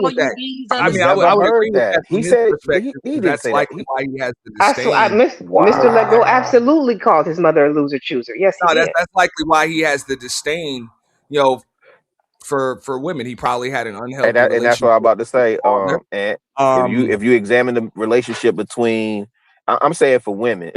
with that. I mean, I would agree with that. He said he that's likely why he has the disdain. Mr. Let Go absolutely called his mother a loser chooser. Yes, he did. That's likely why he has the disdain, you know, for women. He probably had an unhealthy relationship. And that's what I'm about to say. And if you examine the relationship between, I'm saying for women,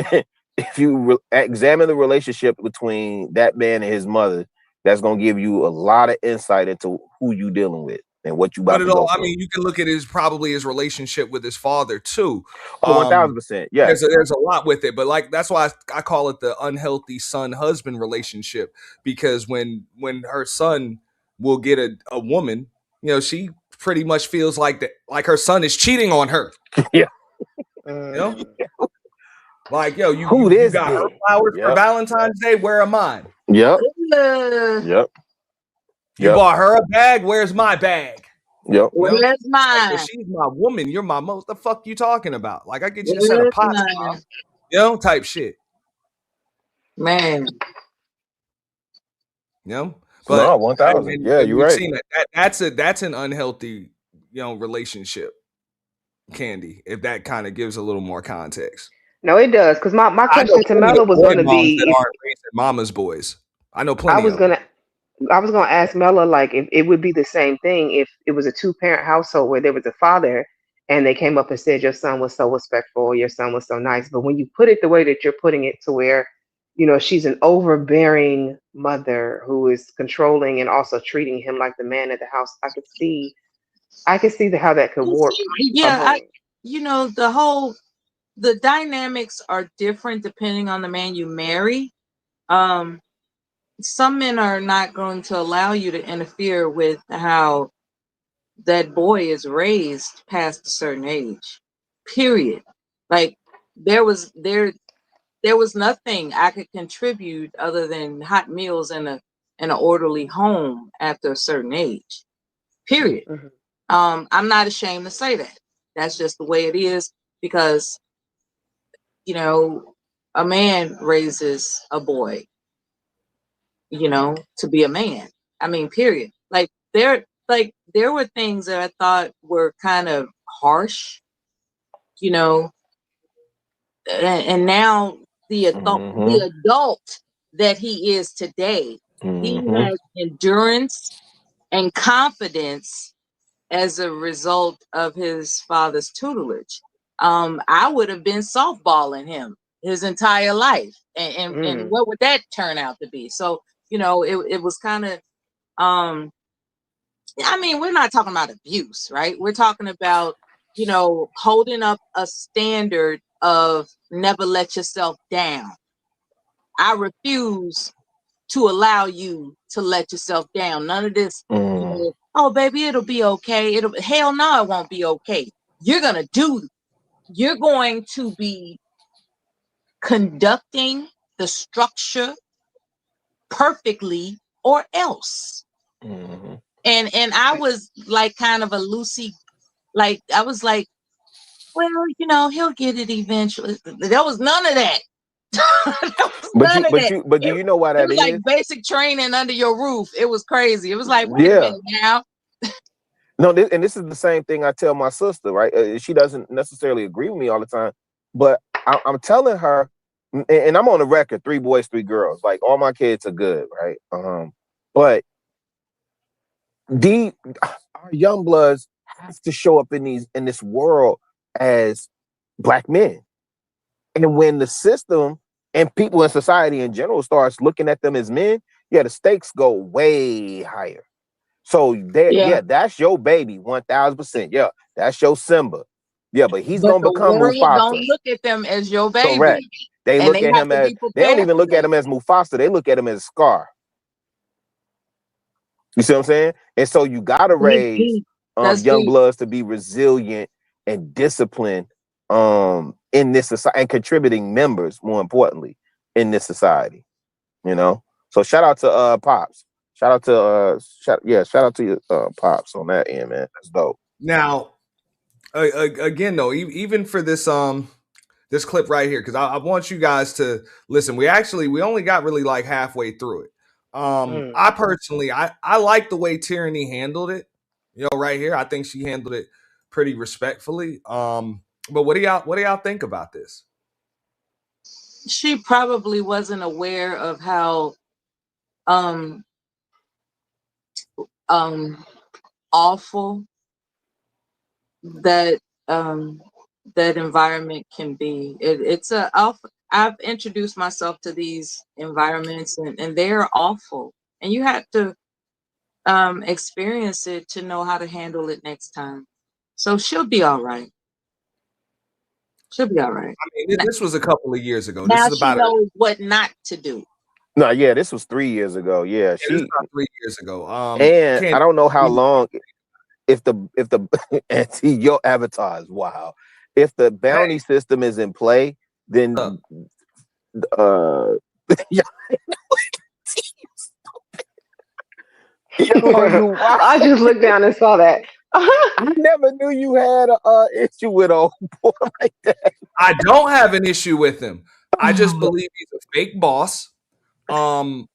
if you examine the relationship between that man and his mother, that's going to give you a lot of insight into who you dealing with and what you about to go through. I mean, you can look at his relationship with his father too. 1000%. Yeah, there's a lot with it, but like that's why I call it the unhealthy son-husband relationship, because when her son will get a woman, you know, she pretty much feels like that, like her son is cheating on her. Yeah, you know, like you got her flowers for Valentine's Day. Where are mine? Yep. You bought her a bag. Where's my bag? Yep. Where's mine? Well, she's my woman. You're my what the fuck you talking about? Like I get you a set of pots, you know, type shit. Man. You know? But no, 1000. Yeah, you're right. Seen that's an unhealthy, you know, relationship, Candy. If that kind of gives a little more context. No, it does. Because my question to Mella was going to be that aren't raising mama's boys. I know plenty. I was gonna ask Mella, like, if it would be the same thing if it was a 2-parent household where there was a father and they came up and said your son was so respectful, your son was so nice. But when you put it the way that you're putting it, to where, you know, she's an overbearing mother who is controlling and also treating him like the man of the house, I could see how that could work. Yeah, you know, the dynamics are different depending on the man you marry. Some men are not going to allow you to interfere with how that boy is raised past a certain age. Period. Like there was nothing I could contribute other than hot meals in an orderly home after a certain age. Period. Mm-hmm. I'm not ashamed to say that. That's just the way it is, because you know, a man raises a boy, you know, to be a man. I mean, period. Like there were things that I thought were kind of harsh, you know, and now the adult that he is today, he has endurance and confidence as a result of his father's tutelage. I would have been softballing him his entire life, and what would that turn out to be? So, you know, it was kind of, I mean, we're not talking about abuse, right? We're talking about, you know, holding up a standard of never let yourself down. I refuse to allow you to let yourself down. None of this, you know, oh, baby, it'll be okay. Hell no, it won't be okay. You're going to be conducting the structure perfectly, or else. And I was like kind of a loosey, like I was like, well, you know, he'll get it eventually. There was none of that. But do you know why that it was is? like basic training under your roof. It was crazy. It was like, wait a minute now. No, and this is the same thing I tell my sister, right? She doesn't necessarily agree with me all the time, but I'm telling her, and I'm on the record, 3 boys, 3 girls. Like all my kids are good, right? But our young bloods have to show up in this world as black men. And when the system and people in society in general starts looking at them as men, yeah, the stakes go way higher. So that's your baby, 1000%. Yeah, that's your Simba. Yeah, but he's gonna become Mufasa. Don't look at them as your baby. Correct. They look at him as they don't even look at him as Mufasa. They look at him as Scar. You see what I'm saying? And so you gotta raise young bloods to be resilient and disciplined in this society and contributing members, more importantly, in this society. You know. So shout out to Pops. Shout out to shout out to your Pops on that end, man. That's dope. Now, again though, even for this this clip right here, because I want you guys to listen. We only got really like halfway through it. I personally I like the way Tyranny handled it. You know, right here, I think she handled it pretty respectfully. But what do y'all think about this? She probably wasn't aware of how awful that that environment can be. I've introduced myself to these environments and they're awful, and you have to experience it to know how to handle it next time. So she'll be all right. She'll be all right. I mean, this was a couple of years ago. Now This is about she knows what not to do. No, yeah, this was 3 years ago. Yeah, this was about 3 years ago. And I don't know how long. If the and see your avatar is wild. If the bounty system is in play, then I just looked down and saw that. I never knew you had an issue with old boy like that. I don't have an issue with him. I just believe he's a fake boss. I'll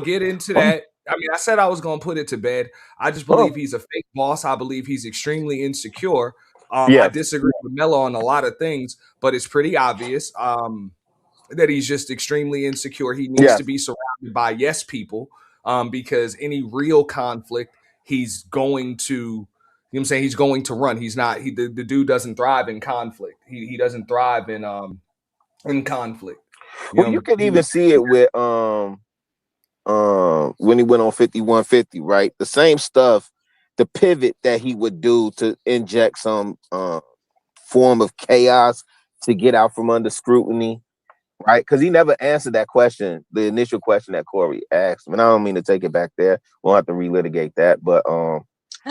get into that. I mean, I said I was going to put it to bed. I just believe he's a fake boss. I believe he's extremely insecure. I disagree with Mello on a lot of things, but it's pretty obvious that he's just extremely insecure. He needs to be surrounded by yes people because any real conflict, he's going to, you know what I'm saying? He's going to run. He's not, the dude doesn't thrive in conflict. He doesn't thrive in conflict. Well, you can even see it with when he went on 5150, right? The same stuff, the pivot that he would do to inject some form of chaos to get out from under scrutiny, right? Because he never answered that question, the initial question that Corey asked him. And I don't mean to take it back there. We'll have to relitigate that. But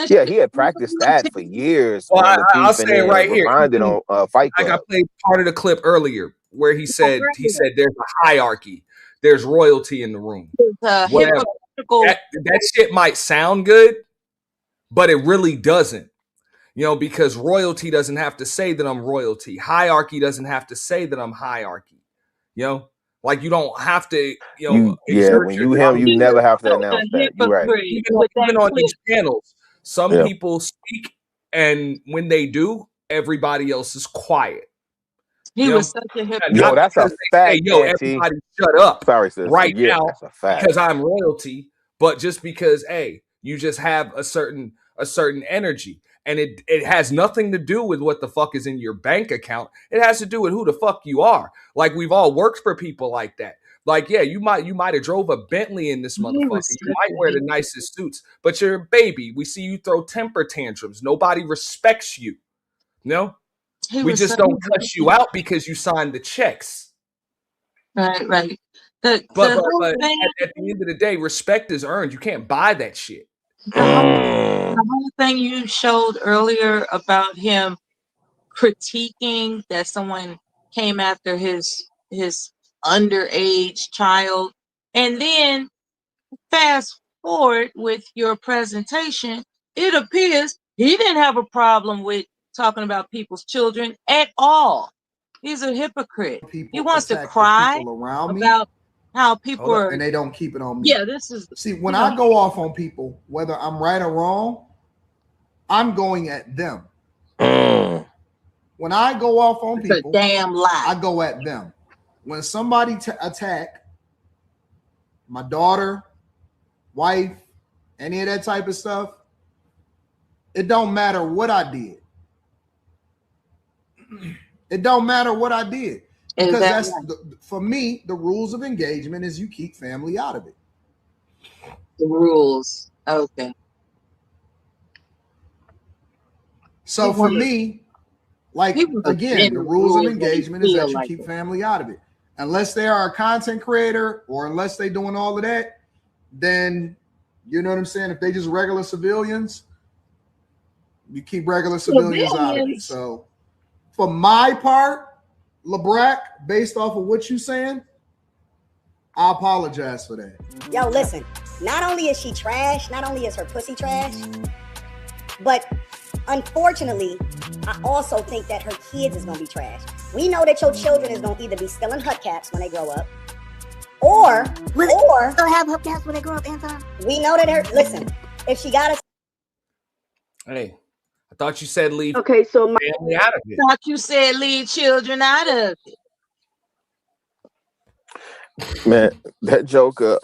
yeah, he had practiced that for years. Well, I'll say it right here. On Fight Club. Like I played part of the clip earlier where he said there's a hierarchy. There's royalty in the room. Whatever. That shit might sound good, but it really doesn't. You know, because royalty doesn't have to say that I'm royalty. Hierarchy doesn't have to say that I'm hierarchy. You know, like you don't have to, you know. When you never have to announce that. You're right. Even on these channels, some people speak, and when they do, everybody else is quiet. He was such a hypocrite. Yo, that's a fact. Yo, everybody shut up. Sorry, sis. Right now, that's a fact. Because I'm royalty, but just because, hey, you just have a certain energy. And it has nothing to do with what the fuck is in your bank account. It has to do with who the fuck you are. Like, we've all worked for people like that. Like, yeah, you might have drove a Bentley in this motherfucker. You might wear the nicest suits, but you're a baby. We see you throw temper tantrums. Nobody respects you. No? We just don't cut you out because you signed the checks. Right. But at the end of the day, respect is earned. You can't buy that shit. The whole thing you showed earlier about him critiquing that someone came after his underage child, and then fast forward with your presentation, it appears he didn't have a problem with talking about people's children at all. He's a hypocrite. He wants to cry about how people are, and they don't keep it on me. Yeah, this is. See, when I go off on people, whether I'm right or wrong, I'm going at them. When I go off on people, it's a damn lie. I go at them. When somebody attack my daughter, wife, any of that type of stuff, it don't matter what I did. It don't matter what I did. Because that's for me, the rules of engagement is you keep family out of it. The rules. Okay. So for me, like again, the rules of engagement is that you keep family out of it. Unless they are a content creator or unless they're doing all of that, then you know what I'm saying? If they just regular civilians, you keep regular civilians out of it. So for my part, LeBrack, based off of what you're saying, I apologize for that. Yo, listen, not only is she trash, not only is her pussy trash, but unfortunately, I also think that her kids is gonna be trash. We know that your children is gonna either be stealing hubcaps when they grow up, or they'll have hubcaps when they grow up, Anton. We know that listen, if she got a Hey, I thought you said leave Okay, so family out of it. Thought you said leave children out of it. Man, that Joker,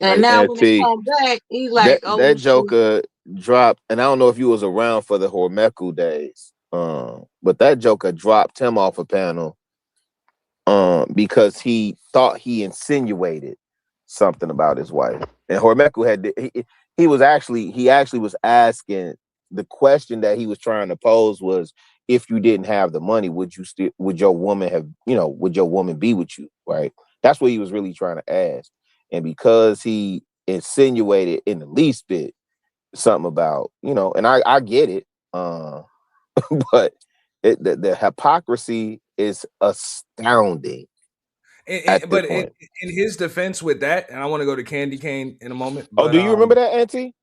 and now when he comes back, he's like, that Joker dropped, and I don't know if you was around for the Hormeku days, but that Joker dropped him off a panel because he thought he insinuated something about his wife. And Hormeku he actually was asking, the question that he was trying to pose was, if you didn't have the money, would your woman be with you, right? That's what he was really trying to ask. And because he insinuated in the least bit something about, and I get it, but the hypocrisy is astounding. But in his defense with that, and I want to go to Candy Cane in a moment. But, do you remember that, Auntie?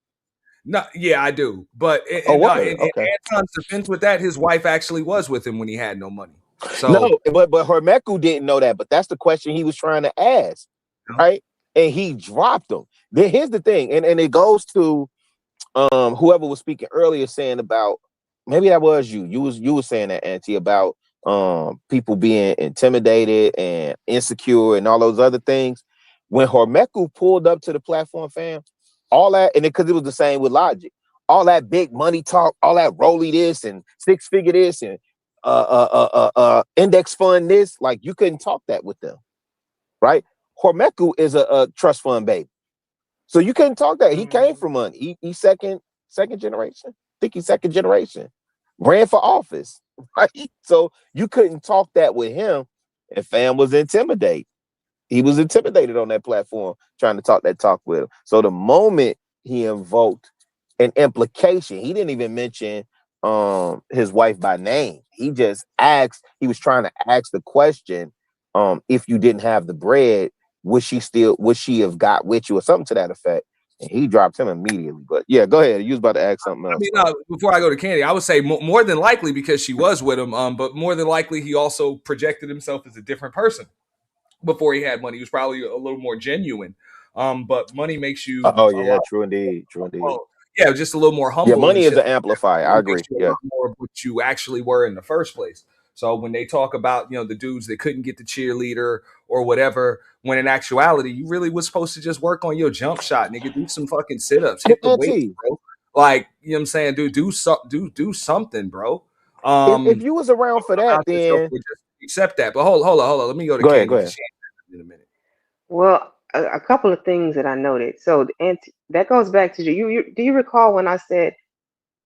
No, yeah, I do. But in Anton's defense with that, his wife actually was with him when he had no money. So no, but Hormeku didn't know that. But that's the question he was trying to ask, right? And he dropped him. Then here's the thing, and it goes to whoever was speaking earlier, saying about, maybe that was you. You were saying that, Auntie, about people being intimidated and insecure and all those other things. When Hormeku pulled up to the platform, fam, all that, and because it was the same with Logic, all that big money talk, all that rolly this and six figure this and index fund this, like you couldn't talk that with them, right? Hormeku is a trust fund baby, so you couldn't talk that. He came from money. He second generation. I think he's second generation. Ran for office, right? So you couldn't talk that with him, and fam was intimidated. He was intimidated on that platform trying to talk that talk with him. So the moment he invoked an implication, he didn't even mention his wife by name. He just asked, he was trying to ask the question, if you didn't have the bread, would she have got with you or something to that effect? And he dropped him immediately. But yeah, go ahead. You was about to ask something else. I mean, before I go to Candy, I would say more than likely because she was with him, but more than likely he also projected himself as a different person. Before he had money, he was probably a little more genuine. But money makes you. Oh yeah, true indeed. Well, yeah, just a little more humble. Yeah, money is an amplifier. I agree. Yeah, more of what you actually were in the first place. So when they talk about the dudes that couldn't get the cheerleader or whatever, when in actuality you really was supposed to just work on your jump shot, nigga. Do some fucking sit-ups, hit the weight, bro. Like what I'm saying, dude, do something, bro. If you was around for that, then accept that. But hold on. Let me go to Candy. Go ahead. In a minute. Well, a couple of things that I noted. So, that goes back to you. Do you recall when I said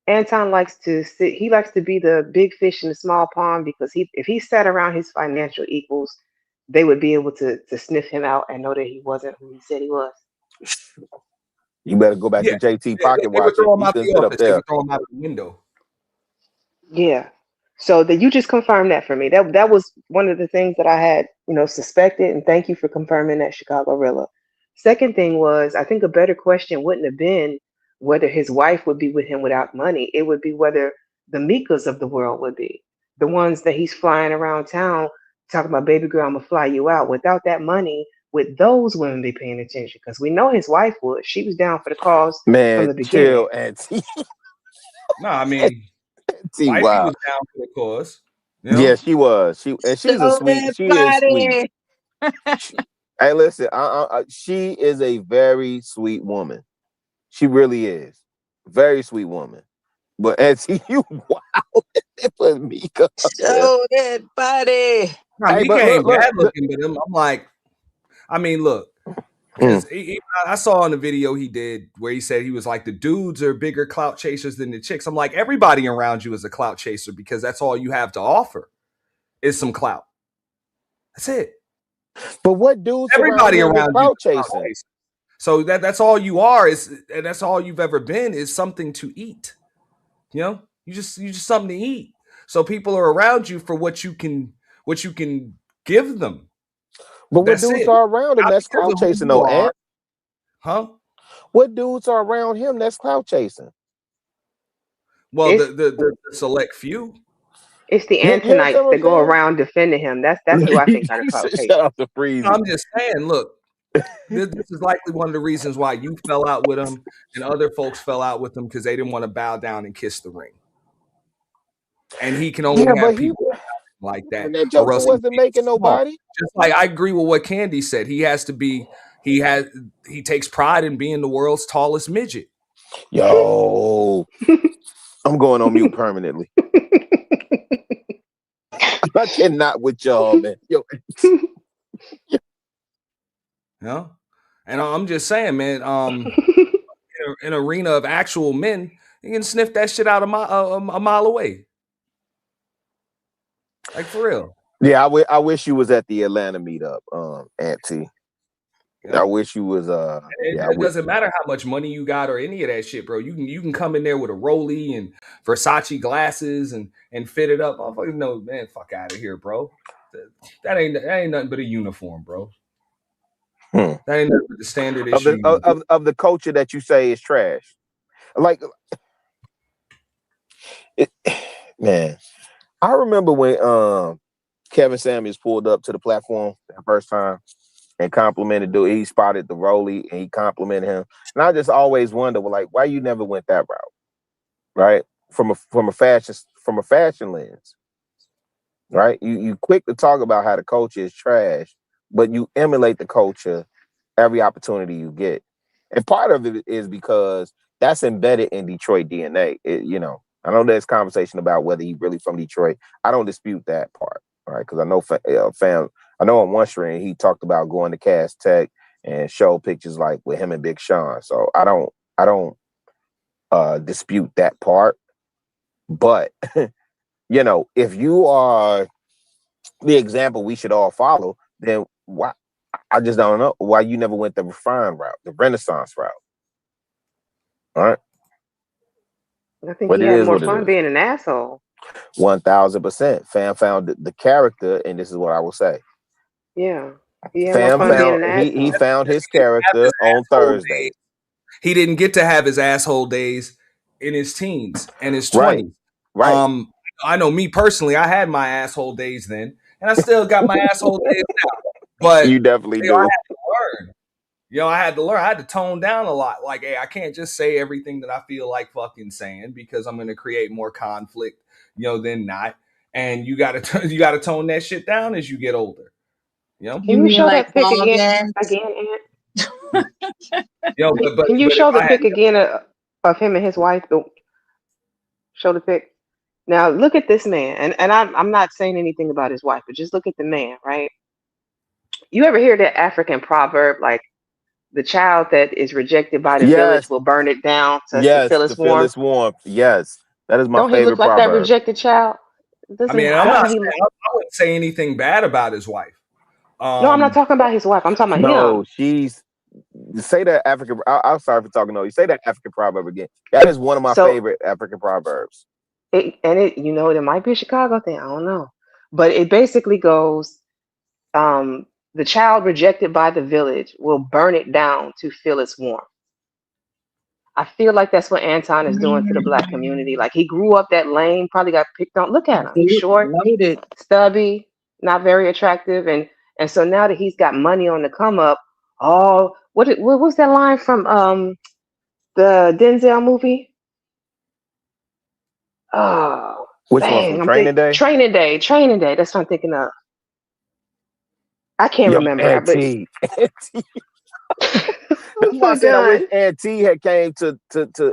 Anton likes to sit? He likes to be the big fish in the small pond because if he sat around his financial equals, they would be able to sniff him out and know that he wasn't who he said he was. You better go back to JT Pocket Watch. They would throw him out the window. Yeah. So that you just confirmed that for me. That was one of the things that I had, suspected, and thank you for confirming that, Chicago Rilla. Second thing was, I think a better question wouldn't have been whether his wife would be with him without money. It would be whether the Mikas of the world would be. The ones that he's flying around town talking about, baby girl, I'm gonna fly you out. Without that money, would those women be paying attention? Because we know his wife would. She was down for the cause from the beginning. Chill, Auntie. No, I mean, wow. was down for the cause. Yeah, she was. She's a sweet. She is sweet. Hey, listen, she is a very sweet woman. She really is. Very sweet woman. But as you wow, they put Mika. Show that body. Nah, Hey, Mika but ain't look, bad looking, but I'm like, I mean, look. I saw on the video he did where he said he was like, the dudes are bigger clout chasers than the chicks. I'm like, everybody around you is a clout chaser because that's all you have to offer is some clout. That's it. But what dudes Everybody around around you clout is a clout chasing? chaser. So that's all you are and that's all you've ever been is something to eat. You know, you just something to eat. So people are around you for what you can give them. But what That's dudes it. are around him Not that's because clout of who chasing you though, are. Ant? Huh? What dudes are around him that's clout chasing? Well, It's the select few. it's the You understand Antonites what that I'm go saying? around defending him. That's who I think are the clout Shout chasers. out to Freezy. I'm just saying, look, this is likely one of the reasons why you fell out with him and other folks fell out with him because they didn't want to bow down and kiss the ring. And he can only Yeah, have but he people like that, and that or Joker else he wasn't making small. nobody. Just like I agree with what Candy said. He takes pride in being the world's tallest midget. Yo, I'm going on mute permanently. I cannot with y'all, man. Yo. You know? And I'm just saying, man, in an arena of actual men, you can sniff that shit out a mile away. Like for real. Yeah, I wish you was at the Atlanta meetup, Auntie. Yeah. I wish you was It doesn't matter how much money you got or any of that shit, bro. You can come in there with a Rollie and Versace glasses and fit it up. I know, man, fuck out of here, bro. That ain't nothing but a uniform, bro. That ain't nothing but the standard issue of the culture that you say is trash. Like man, I remember when Kevin Samuels pulled up to the platform that first time and complimented dude. He spotted the Rollie and he complimented him. And I just always wonder, well, like, why you never went that route, right? From a fashion lens, right? You quick to talk about how the culture is trash, but you emulate the culture every opportunity you get. And part of it is because that's embedded in Detroit DNA. I know there's conversation about whether he's really from Detroit. I don't dispute that part, right? Because I know I know on one stream he talked about going to Cass Tech and show pictures like with him and Big Sean. So I don't dispute that part. But if you are the example we should all follow, then why? I just don't know why you never went the refined route, the Renaissance route. All right. I think he had more fun being an asshole. 1000%. Fam found the character, and this is what I will say. Yeah. He found his character on Thursday. He didn't get to have his asshole days in his teens and his 20s. Right. I know me personally, I had my asshole days then, and I still got my asshole days now. But you definitely do. I had to learn. I had to learn. I had to tone down a lot. Like, hey, I can't just say everything that I feel like fucking saying because I'm going to create more conflict, than not. And you got to tone that shit down as you get older. Can you show that pic again, Ant? Can you show the pic again of him and his wife? Show the pic. Now look at this man, and I'm not saying anything about his wife, but just look at the man, right? You ever hear that African proverb, like the child that is rejected by the village will burn it down to feel its warmth? Yes, that is my favorite proverb. Don't he look like that rejected child? I wouldn't say anything bad about his wife. No, I'm not talking about his wife. I'm talking about him. No, say that African. I'm sorry for talking. No, you say that African proverb again. That is one of my favorite African proverbs. There might be a Chicago thing. I don't know, but it basically goes, the child rejected by the village will burn it down to feel its warmth. I feel like that's what Anton is doing to the Black community. Like, he grew up that lame, probably got picked on. Look at him. He's short, stubby, not very attractive. And so now that he's got money on the come up, what was that line from the Denzel movie? Oh, which one? From Training Day? Training Day. That's what I'm thinking of. I can't remember. Auntie. That's why I said I wish Auntie had came to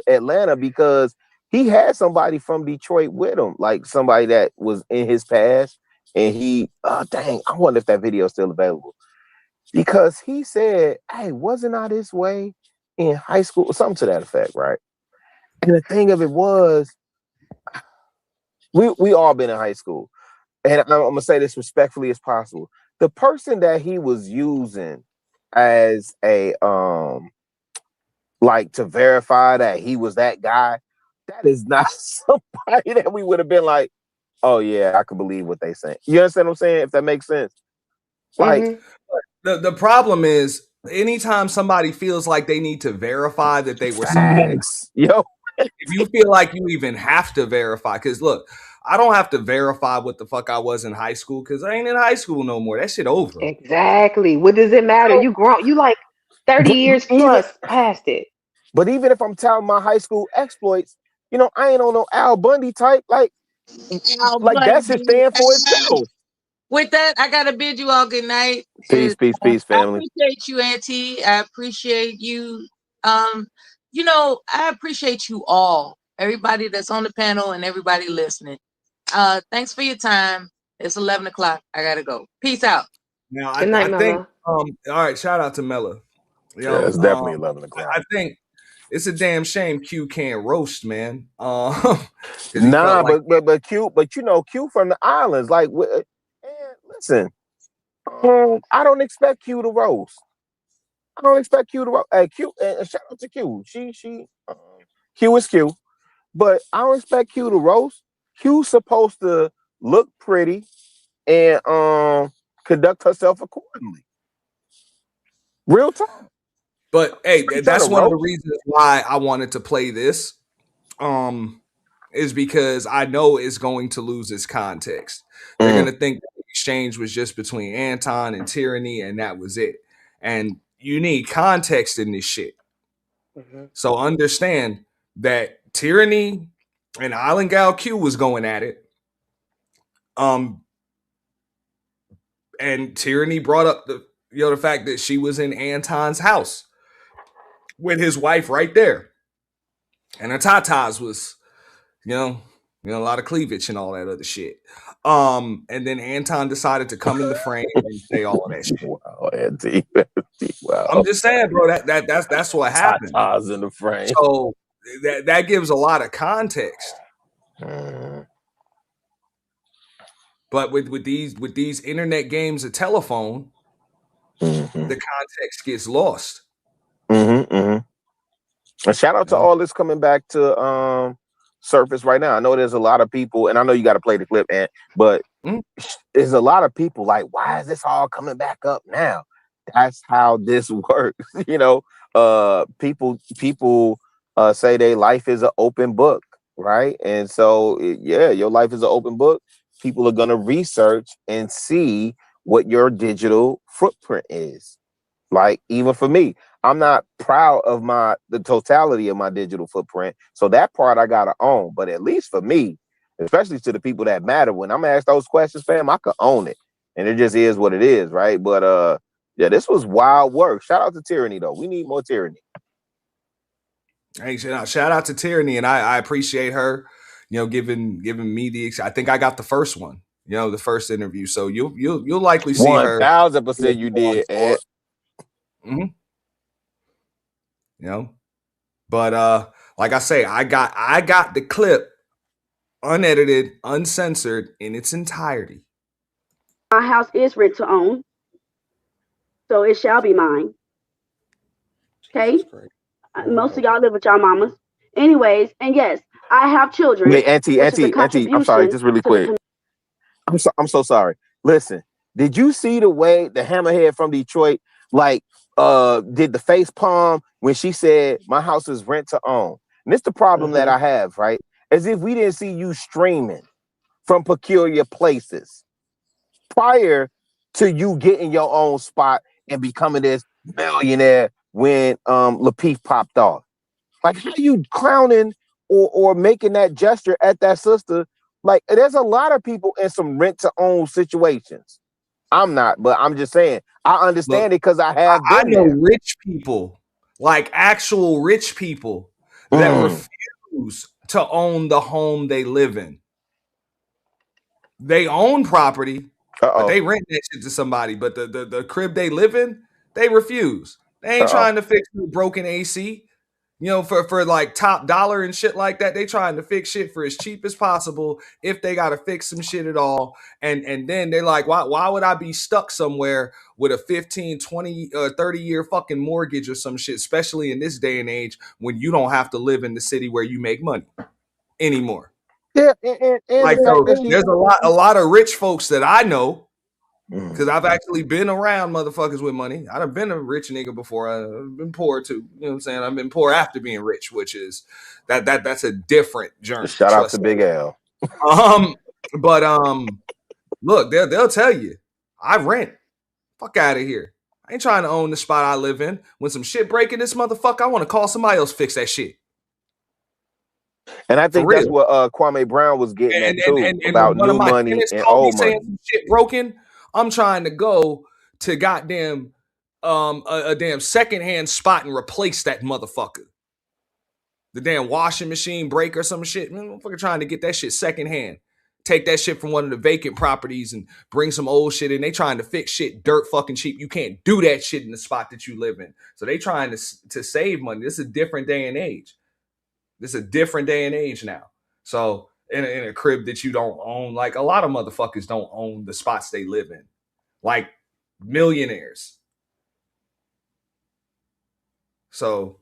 Atlanta, because he had somebody from Detroit with him, like somebody that was in his past. And he, dang, I wonder if that video is still available. Because he said, hey, wasn't I this way in high school? Something to that effect, right? And the thing of it was, we all been in high school. And I'm going to say this respectfully as possible. The person that he was using as a, like to verify that he was that guy, that is not somebody that we would have been like, oh yeah, I can believe what they say. You understand what I'm saying? If that makes sense. Like the problem is anytime somebody feels like they need to verify that they were something, yo, if you feel like you even have to verify, because look, I don't have to verify what the fuck I was in high school because I ain't in high school no more. That shit over. Exactly. What does it matter? You grown. You like 30 years plus past it. But even if I'm telling my high school exploits, you know, I ain't on no Al Bundy type. Like that's his stand for itself. With that, I gotta bid you all good night. Peace, family. I appreciate you, Auntie. I appreciate you. You know, I appreciate you all, everybody that's on the panel and everybody listening. Thanks for your time. It's 11 o'clock. I gotta go. Peace out. Now, Good night, I think, Mella. all right, shout out to Mella. Yeah, it's definitely 11 o'clock. I think it's a damn shame Q can't roast, man. Nah, but Q, but you know, Q from the islands, like, listen, I don't expect Q to roast. I don't expect Q to roast. Hey, Q, shout out to Q. Q is Q, but I don't expect Q to roast. Q's supposed to look pretty and conduct herself accordingly. Real talk. But hey, that's one of the reasons why I wanted to play this. Is because I know it's going to lose its context. They're going to think that the exchange was just between Anton and Tyranny, and that was it. And you need context in this shit. So understand that Tyranny and Island Gal Q was going at it. And Tyranny brought up the fact that she was in Anton's house with his wife right there. And her tatas was, you know, a lot of cleavage and all that other shit. And then Anton decided to come in the frame and say all of that shit. Wow, Auntie. Wow. I'm just saying, bro, that's what happened. Tatas in the frame. So that gives a lot of context. But with these internet games of telephone, the context gets lost. And shout out to all this coming back to surface right now. I know there's a lot of people, and I know you got to play the clip, but there's a lot of people like, why is this all coming back up now? That's how this works. You know, people say their life is an open book, right? And so, yeah, your life is an open book. People are going to research and see what your digital footprint is. Like, even for me, I'm not proud of the totality of my digital footprint. So that part I got to own. But at least for me, especially to the people that matter, when I'm asked those questions, fam, I could own it. And it just is what it is, right? But yeah, this was wild work. Shout out to Tyranny, though. We need more Tyranny. Hey, shout out to Tyranny, and I appreciate her, you know, giving me I think I got the first one, you know, the first interview. So you'll likely see her. 1000% you did, Ed. You know, but like I say, I got the clip unedited, uncensored in its entirety. My house is rent to own, so it shall be mine. Okay, most of y'all live with y'all mamas, anyways. And yes, I have children. Wait, Auntie, I'm sorry, just really quick. I'm so sorry. Listen, did you see the way the hammerhead from Detroit did the face palm when she said my house is rent to own? And it's the problem that I have, right? As if we didn't see you streaming from peculiar places prior to you getting your own spot and becoming this millionaire when Lapeef popped off. Like, how you clowning or making that gesture at that sister? Like, there's a lot of people in some rent to own situations. I'm not, but I'm just saying I understand it because I have. I know rich people, like actual rich people, that refuse refuse to own the home they live in. They own property, but they rent that shit to somebody. But the crib they live in, they refuse. They ain't trying to fix the broken AC. You know, for like top dollar and shit like that, they trying to fix shit for as cheap as possible if they got to fix some shit at all. And then they're like, why would I be stuck somewhere with a 15, 20, 30-year fucking mortgage or some shit, especially in this day and age when you don't have to live in the city where you make money anymore. Yeah, and like so, there's a lot of rich folks that I know because I've actually been around motherfuckers with money. I've been a rich nigga before. I've been poor too. You know what I'm saying? I've been poor after being rich, which is that's a different journey. Shout out to Big L. But look, they'll tell you, I rent. Fuck out of here. I ain't trying to own the spot I live in. When some shit break in this motherfucker, I want to call somebody else fix that shit. And I think that's what Kwame Brown was getting at too, about new money and old money. Some shit broken. I'm trying to go to goddamn a damn secondhand spot and replace that motherfucker. The damn washing machine break or some shit. Man, motherfucker trying to get that shit secondhand. Take that shit from one of the vacant properties and bring some old shit in. They trying to fix shit dirt fucking cheap. You can't do that shit in the spot that you live in. So they trying to save money. This is a different day and age. This is a different day and age now. So in a crib that you don't own, like a lot of motherfuckers don't own the spots they live in, like millionaires. So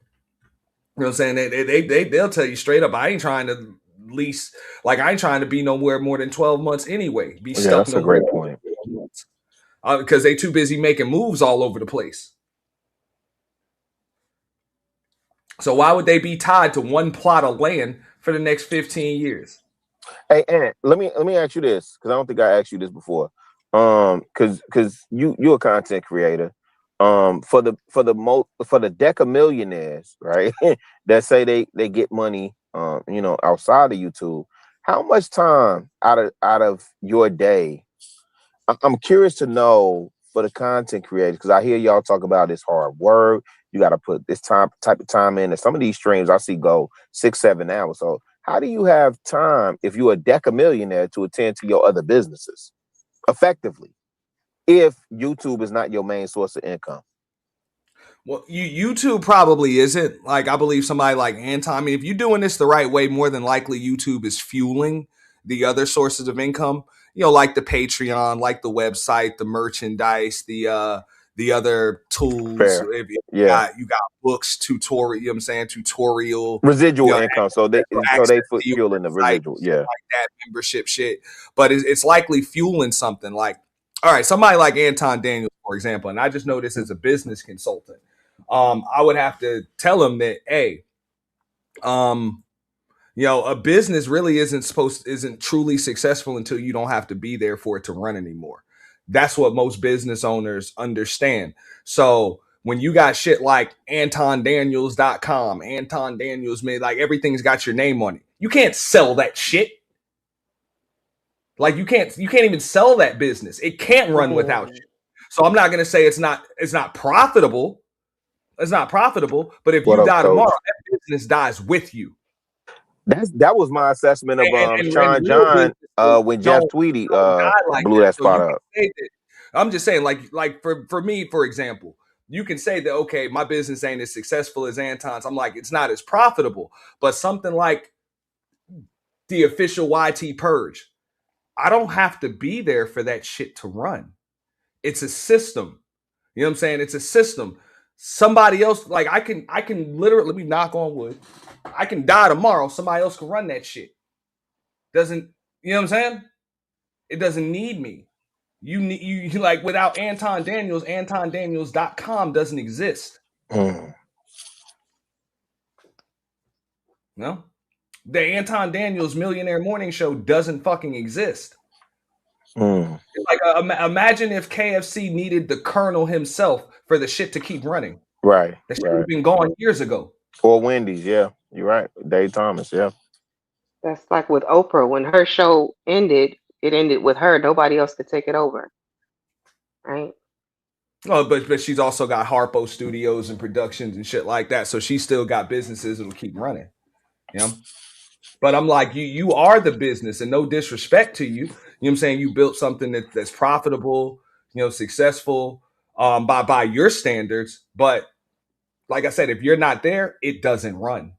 you know what I'm saying? They'll tell you straight up, I ain't trying to lease, like I ain't trying to be nowhere more than 12 months anyway. Be stuck. That's a great point. Because they too busy making moves all over the place. So why would they be tied to one plot of land for the next 15 years? Hey, Ant, let me ask you this, because I don't think I asked you this before. Because you're a content creator. For the deck of millionaires, right? that say they get money, outside of YouTube. How much time out of your day? I'm curious to know for the content creators, because I hear y'all talk about this hard work. You got to put this type of time in. And some of these streams I see go 6-7 hours. So how do you have time if you're a deca millionaire to attend to your other businesses effectively if YouTube is not your main source of income? Well, YouTube probably isn't. Like, I believe somebody like Anton, I mean, if you're doing this the right way, more than likely YouTube is fueling the other sources of income, like the Patreon, like the website, the merchandise, the other tools. If you got books, tutorial, tutorial residual income. So they fueling the residual, like that membership shit. But it's likely fueling something like, all right, somebody like Anton Daniels, for example, and I just know this as a business consultant. I would have to tell him that, hey, a business really isn't truly successful until you don't have to be there for it to run anymore. That's what most business owners understand. So when you got shit like AntonDaniels.com, Anton Daniels made, like everything's got your name on it. You can't sell that shit. Like you can't even sell that business. It can't run without you. So I'm not going to say it's not profitable. It's not profitable, but if you die tomorrow, that business dies with you. That was my assessment of Sean John when Jeff Tweedy blew that spot up. I'm just saying, like for me, for example, you can say that, okay, my business ain't as successful as Anton's. I'm like, it's not as profitable, but something like the official YT Purge, I don't have to be there for that shit to run. It's a system. You know what I'm saying? It's a system. Somebody else, like I can literally, let me knock on wood. I can die tomorrow. Somebody else can run that shit. You know what I'm saying? It doesn't need me. You like, without Anton Daniels, AntonDaniels.com doesn't exist. No? The Anton Daniels Millionaire Morning Show doesn't fucking exist. It's like, imagine if KFC needed the Colonel himself for the shit to keep running. Right. That shit would have been gone years ago. Or Wendy's, yeah. You're right. Dave Thomas, yeah. That's like with Oprah. When her show ended, it ended with her. Nobody else could take it over. Right? Oh, but she's also got Harpo Studios and productions and shit like that. So she's still got businesses that'll keep running. You know, but I'm like, you are the business, and no disrespect to you. You know what I'm saying? You built something that's profitable, you know, successful by your standards. But like I said, if you're not there, it doesn't run.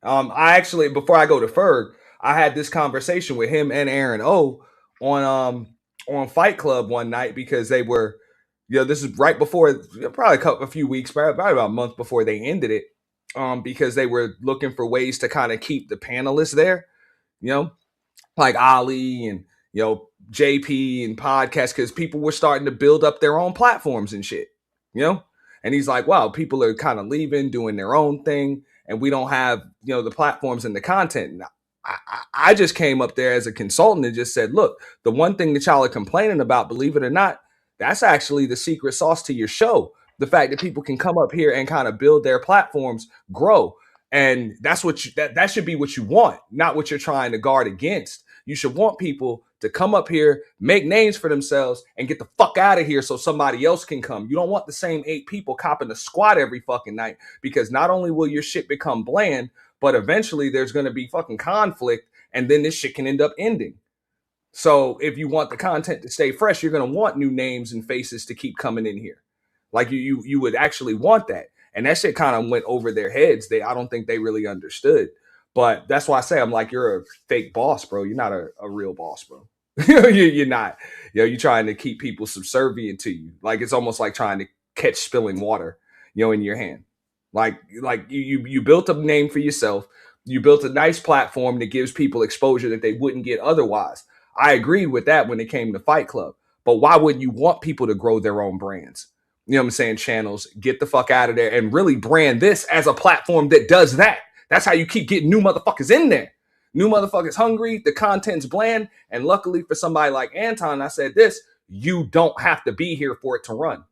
I actually, before I go to Ferg, I had this conversation with him and Aaron O on Fight Club one night because they were, you know, this is right before, probably a few weeks, probably about a month before they ended it, because they were looking for ways to kind of keep the panelists there, you know, like Ali and, you know, JP and podcasts, because people were starting to build up their own platforms and shit, you know. And he's like, wow, people are kind of leaving, doing their own thing, and we don't have, you know, the platforms and the content. Now, I just came up there as a consultant and just said, look, the one thing that y'all are complaining about, believe it or not, that's actually the secret sauce to your show. The fact that people can come up here and kind of build their platforms, grow. And that's what that should be what you want, not what you're trying to guard against. You should want people to come up here, make names for themselves, and get the fuck out of here so somebody else can come. You don't want the same 8 people copping the squat every fucking night, because not only will your shit become bland, but eventually there's going to be fucking conflict, and then this shit can end up ending. So if you want the content to stay fresh, you're going to want new names and faces to keep coming in here. Like you would actually want that. And that shit kind of went over their heads. I don't think they really understood. But that's why I say, I'm like, you're a fake boss, bro. You're not a real boss, bro. You're not. You know, you're trying to keep people subservient to you. Like, it's almost like trying to catch spilling water, you know, in your hand. Like you built a name for yourself. You built a nice platform that gives people exposure that they wouldn't get otherwise. I agreed with that when it came to Fight Club. But why wouldn't you want people to grow their own brands? You know what I'm saying? Channels, get the fuck out of there and really brand this as a platform that does that. That's how you keep getting new motherfuckers in there. New motherfuckers hungry, the content's bland, and luckily for somebody like Anton, I said this, you don't have to be here for it to run.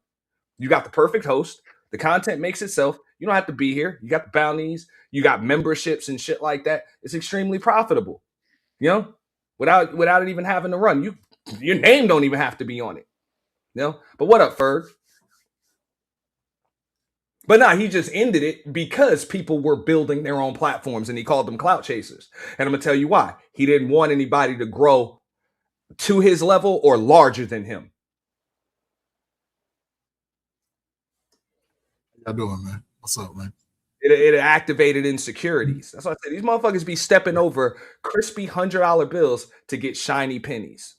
You got the perfect host. The content makes itself. You don't have to be here. You got the bounties. You got memberships and shit like that. It's extremely profitable, you know, without it even having to run. Your name don't even have to be on it, you know. But what up, Ferg? But nah, he just ended it because people were building their own platforms and he called them clout chasers. And I'm going to tell you why. He didn't want anybody to grow to his level or larger than him. How y'all doing, man? What's up, man? It activated insecurities. That's why I said these motherfuckers be stepping over crispy $100 bills to get shiny pennies.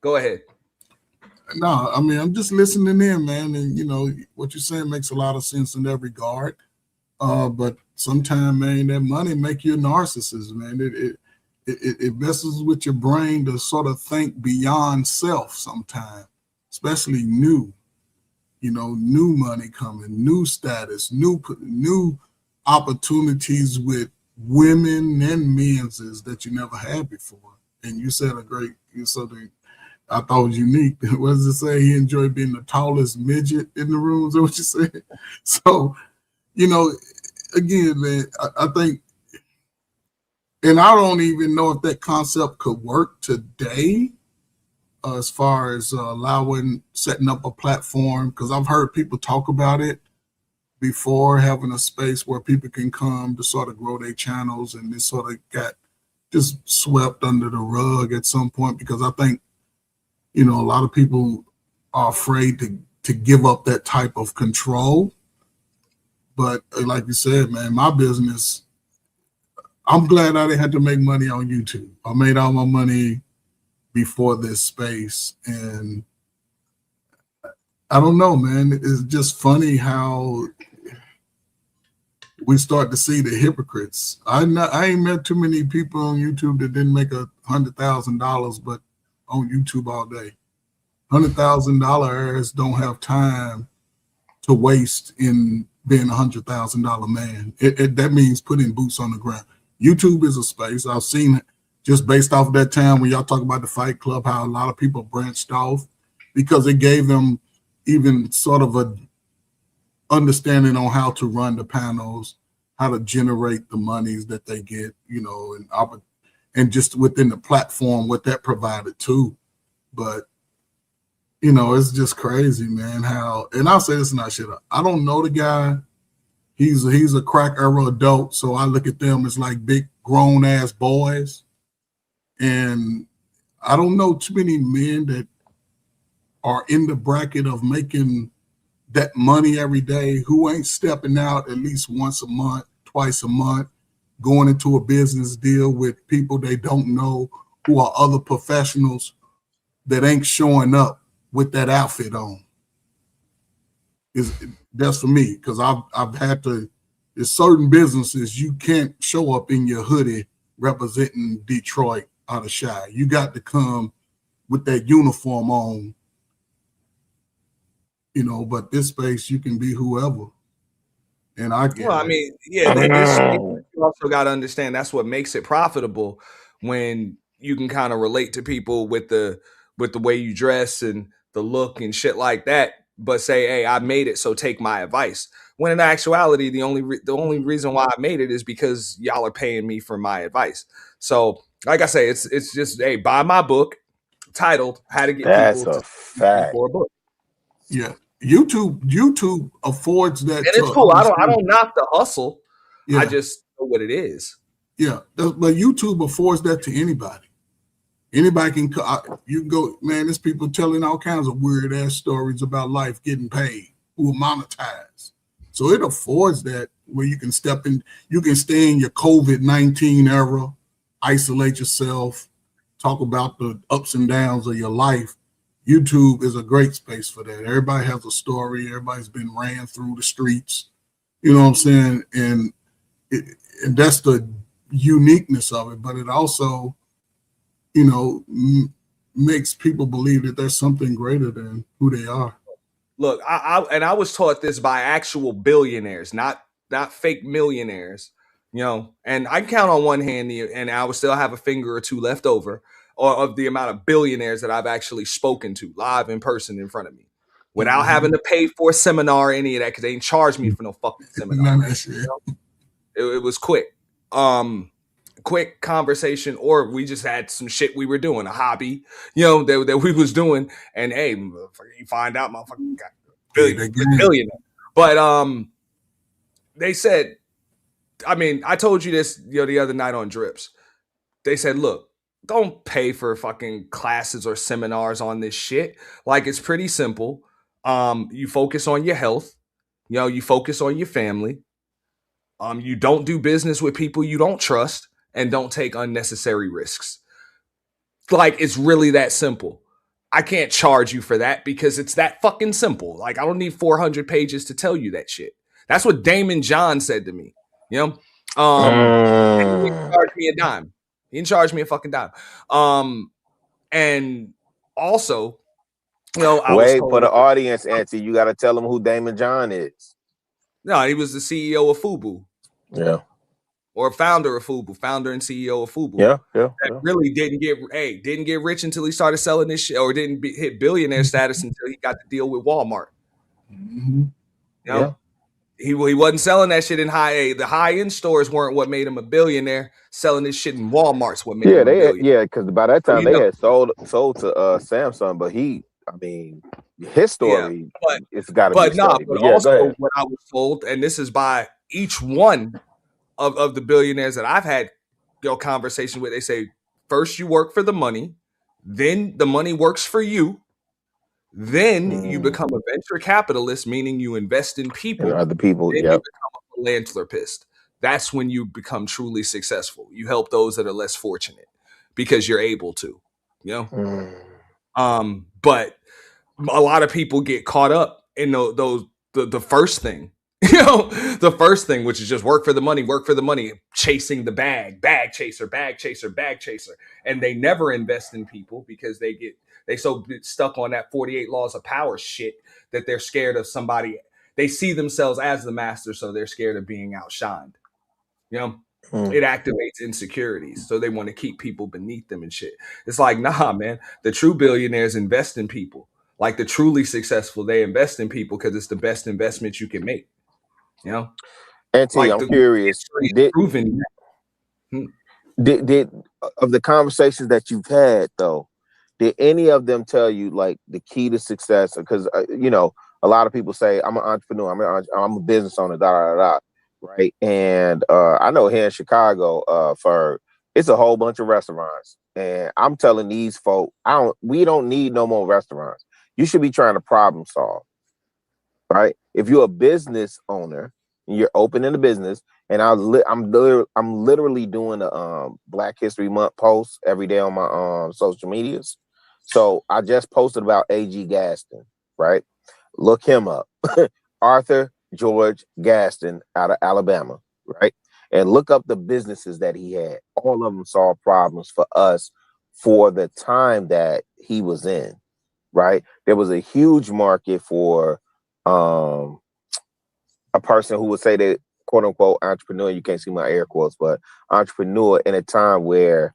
Go ahead. No, I mean, I'm just listening in, man. And, you know, what you're saying makes a lot of sense in that regard. But sometimes, man, that money make you a narcissist, man. It messes with your brain to sort of think beyond self sometimes, especially new money coming, new status, new opportunities with women and men's that you never had before. And you said something I thought was unique. What does it say? He enjoyed being the tallest midget in the room. Is that what you said? So, you know, again, man, I think, and I don't even know if that concept could work today as far as setting up a platform, because I've heard people talk about it before, having a space where people can come to sort of grow their channels, and this sort of got just swept under the rug at some point, because I think, you know, a lot of people are afraid to give up that type of control. But like you said, man, my business, I'm glad I didn't have to make money on YouTube. I made all my money before this space. And I don't know, man, it's just funny how we start to see the hypocrites. I ain't met too many people on YouTube that didn't make $100,000, but on YouTube all day. $100,000 don't have time to waste in being $100,000 man. That means putting boots on the ground. YouTube is a space. I've seen it just based off of that time when y'all talk about the Fight Club, how a lot of people branched off because it gave them even sort of a understanding on how to run the panels, how to generate the monies that they get, you know, and just within the platform, what that provided too. But, you know, it's just crazy, man, how, and I'll say this and I don't know the guy, he's a crack era adult, so I look at them as like big grown ass boys. And I don't know too many men that are in the bracket of making that money every day who ain't stepping out at least once a month, twice a month, going into a business deal with people they don't know who are other professionals that ain't showing up with that outfit on. That's for me, because I've had to. There's certain businesses you can't show up in your hoodie representing Detroit out of Chi. You got to come with that uniform on, you know. But this space, you can be whoever. And I get. Well, I mean, yeah. This you also got to understand that's what makes it profitable when you can kind of relate to people with the way you dress and the look and shit like that. But say, hey, I made it, so take my advice. When in actuality, the only reason why I made it is because y'all are paying me for my advice. So, like I say, it's just, hey, buy my book titled "How to Get People to fact. For a Book." Yeah, YouTube affords that. And it's cool. I don't knock the hustle. Yeah. I just know what it is. Yeah, but YouTube affords that to anybody. Anybody can. You can go, man. There's people telling all kinds of weird ass stories about life getting paid, who are monetized. So it affords that where you can step in. You can stay in your COVID-19 era, isolate yourself, talk about the ups and downs of your life. YouTube is a great space for that. Everybody has a story. Everybody's been ran through the streets. You know what I'm saying? And that's the uniqueness of it. But it also, you know, makes people believe that there's something greater than who they are. Look, I was taught this by actual billionaires, not fake millionaires, you know, and I can count on one hand, and I would still have a finger or two left over of the amount of billionaires that I've actually spoken to live in person in front of me without having to pay for a seminar or any of that, because they ain't charged me for no fucking seminar. You know? It was quick. Quick conversation, or we just had some shit we were doing, a hobby, you know, that we was doing, and hey, you find out, motherfucker, got billion. But they said, I mean, I told you this, you know, the other night on Drips. They said, look, don't pay for fucking classes or seminars on this shit. Like, it's pretty simple. You focus on your health, you know, you focus on your family. You don't do business with people you don't trust, and don't take unnecessary risks. Like, it's really that simple. I can't charge you for that because it's that fucking simple. Like, I don't need 400 pages to tell you that shit. That's what Damon John said to me. You know, he didn't charge me a dime. He didn't charge me a fucking dime. And also, you know, wait for the audience, Auntie. You got to tell them who Damon John is. No, he was the CEO of FUBU. Yeah. Or founder of FUBU, founder and CEO of FUBU. Yeah. Really didn't get rich until he started selling this shit, or didn't hit billionaire status until he got to deal with Walmart. Mm-hmm. You know, he wasn't selling that shit in the high end stores weren't what made him a billionaire. Selling this shit in Walmart's what made him a billionaire. Because by that time they had sold to Samsung, but his story, it's got to be. But also what I was told, and this is by each one of the billionaires that I've had conversation with, they say, first you work for the money, then the money works for you, then you become a venture capitalist, meaning you invest in people, other people, then you become a philanthropist. That's when you become truly successful. You help those that are less fortunate because you're able to, you know. But a lot of people get caught up in the first thing. You know, the first thing, which is just work for the money, chasing the bag chaser. And they never invest in people because they so stuck on that 48 laws of power shit that they're scared of somebody. They see themselves as the master, so they're scared of being outshined. You know, it activates insecurities. So they want to keep people beneath them and shit. It's like, nah, man, the true billionaires invest in people. Like the truly successful, they invest in people because it's the best investment you can make. You know, Auntie, like I'm curious. Did of the conversations that you've had, though, did any of them tell you like the key to success? Because you know, a lot of people say, "I'm an entrepreneur, I'm a business owner," right? And I know here in Chicago, it's a whole bunch of restaurants, and I'm telling these folk, we don't need no more restaurants. You should be trying to problem solve, right? If you're a business owner and you're opening a business, and I'm literally doing a Black History Month post every day on my social medias. So I just posted about A.G. Gaston, right? Look him up, Arthur George Gaston out of Alabama, right? And look up the businesses that he had. All of them solved problems for us for the time that he was in, right? There was a huge market for a person who would say that, quote unquote, entrepreneur. You can't see my air quotes, but entrepreneur in a time where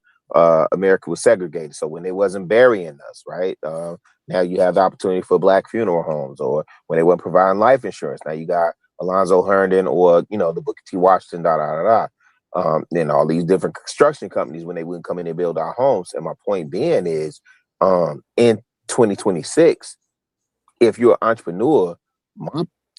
America was segregated. So when they wasn't burying us, right? Now you have the opportunity for Black funeral homes, or when they weren't providing life insurance. Now you got Alonzo Herndon, or, you know, the Booker T. Washington, and all these different construction companies when they wouldn't come in and build our homes. And my point being is, in 2026, if you're an entrepreneur,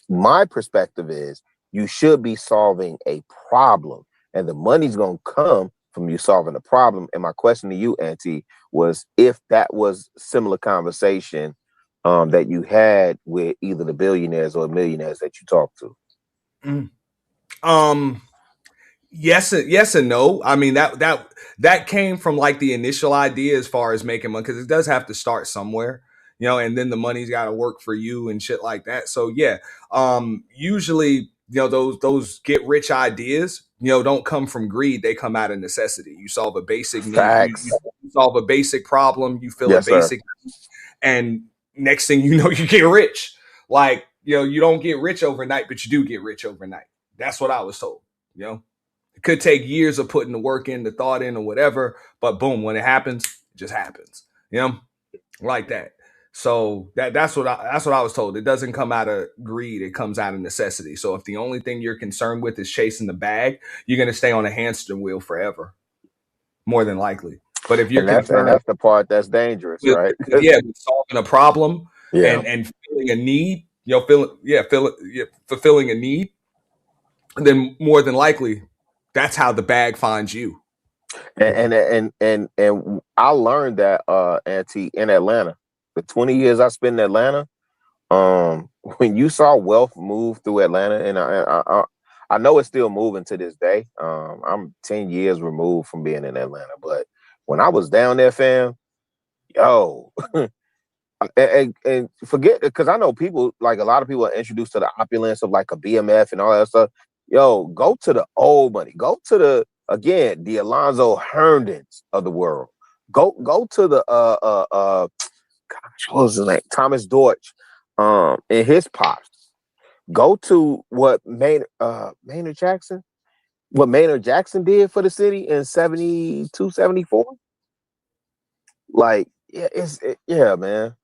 my perspective is you should be solving a problem, and the money's going to come from you solving the problem. And my question to you, Auntie, was if that was similar conversation that you had with either the billionaires or millionaires that you talked to. Yes and no. I mean, that came from like the initial idea as far as making money, because it does have to start somewhere, you know, and then the money's got to work for you and shit like that. So yeah, usually, you know, those get rich ideas, you know, don't come from greed. They come out of necessity. You solve a basic need, you solve a basic problem, you fill a basic need, and next thing you know, you get rich. Like, you know, you don't get rich overnight, but you do get rich overnight. That's what I was told, you know. It could take years of putting the work in, the thought in, or whatever, but boom, when it happens, it just happens, you know, like that. So that's what I was told. It doesn't come out of greed; it comes out of necessity. So if the only thing you're concerned with is chasing the bag, you're gonna stay on a hamster wheel forever, more than likely. But if you're that's the part that's dangerous, right? Yeah, solving a problem and filling a need, you know, fulfilling a need, then more than likely, that's how the bag finds you. And I learned that, Auntie, in Atlanta. The 20 years I spent in Atlanta, when you saw wealth move through Atlanta, and I know it's still moving to this day. I'm 10 years removed from being in Atlanta, but when I was down there, fam, yo, and forget, because I know people, like a lot of people are introduced to the opulence of like a BMF and all that stuff. Yo, go to the old money. Go to the Alonzo Herndons of the world. Go to the gosh, what was his name? Thomas Deutsch, and his pops. Go to what Maynard Jackson did for the city in 72, 74. Like, yeah, man.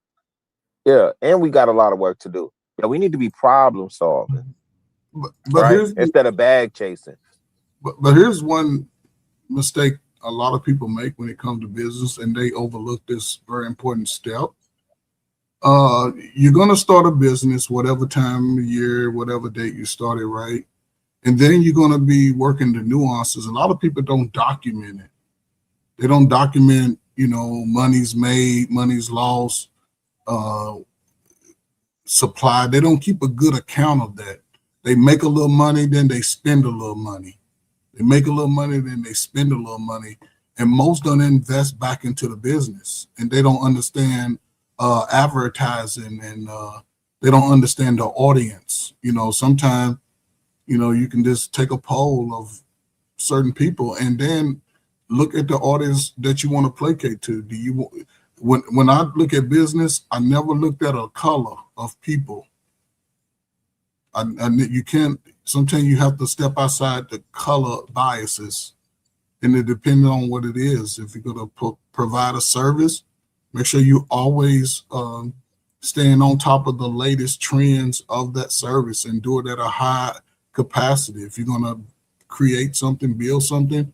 Yeah, and we got a lot of work to do. Yeah, we need to be problem solving. But right? Instead of bag chasing. But here's one mistake a lot of people make when it comes to business, and they overlook this very important step. You're going to start a business, whatever time of year, whatever date you started, right? And then you're going to be working the nuances. A lot of people don't document it. They don't document, you know, money's made, money's lost, supply. They don't keep a good account of that. They make a little money, then they spend a little money. They make a little money, then they spend a little money. And most don't invest back into the business. And they don't understand advertising, and they don't understand the audience. You know, sometimes, you know, you can just take a poll of certain people and then look at the audience that you want to placate to. Do you, when I look at business, I never looked at a color of people. You can't, sometimes you have to step outside the color biases, and it depends on what it is. If you're going to provide a service, make sure you always staying on top of the latest trends of that service and do it at a high capacity. If you're going to create something, build something,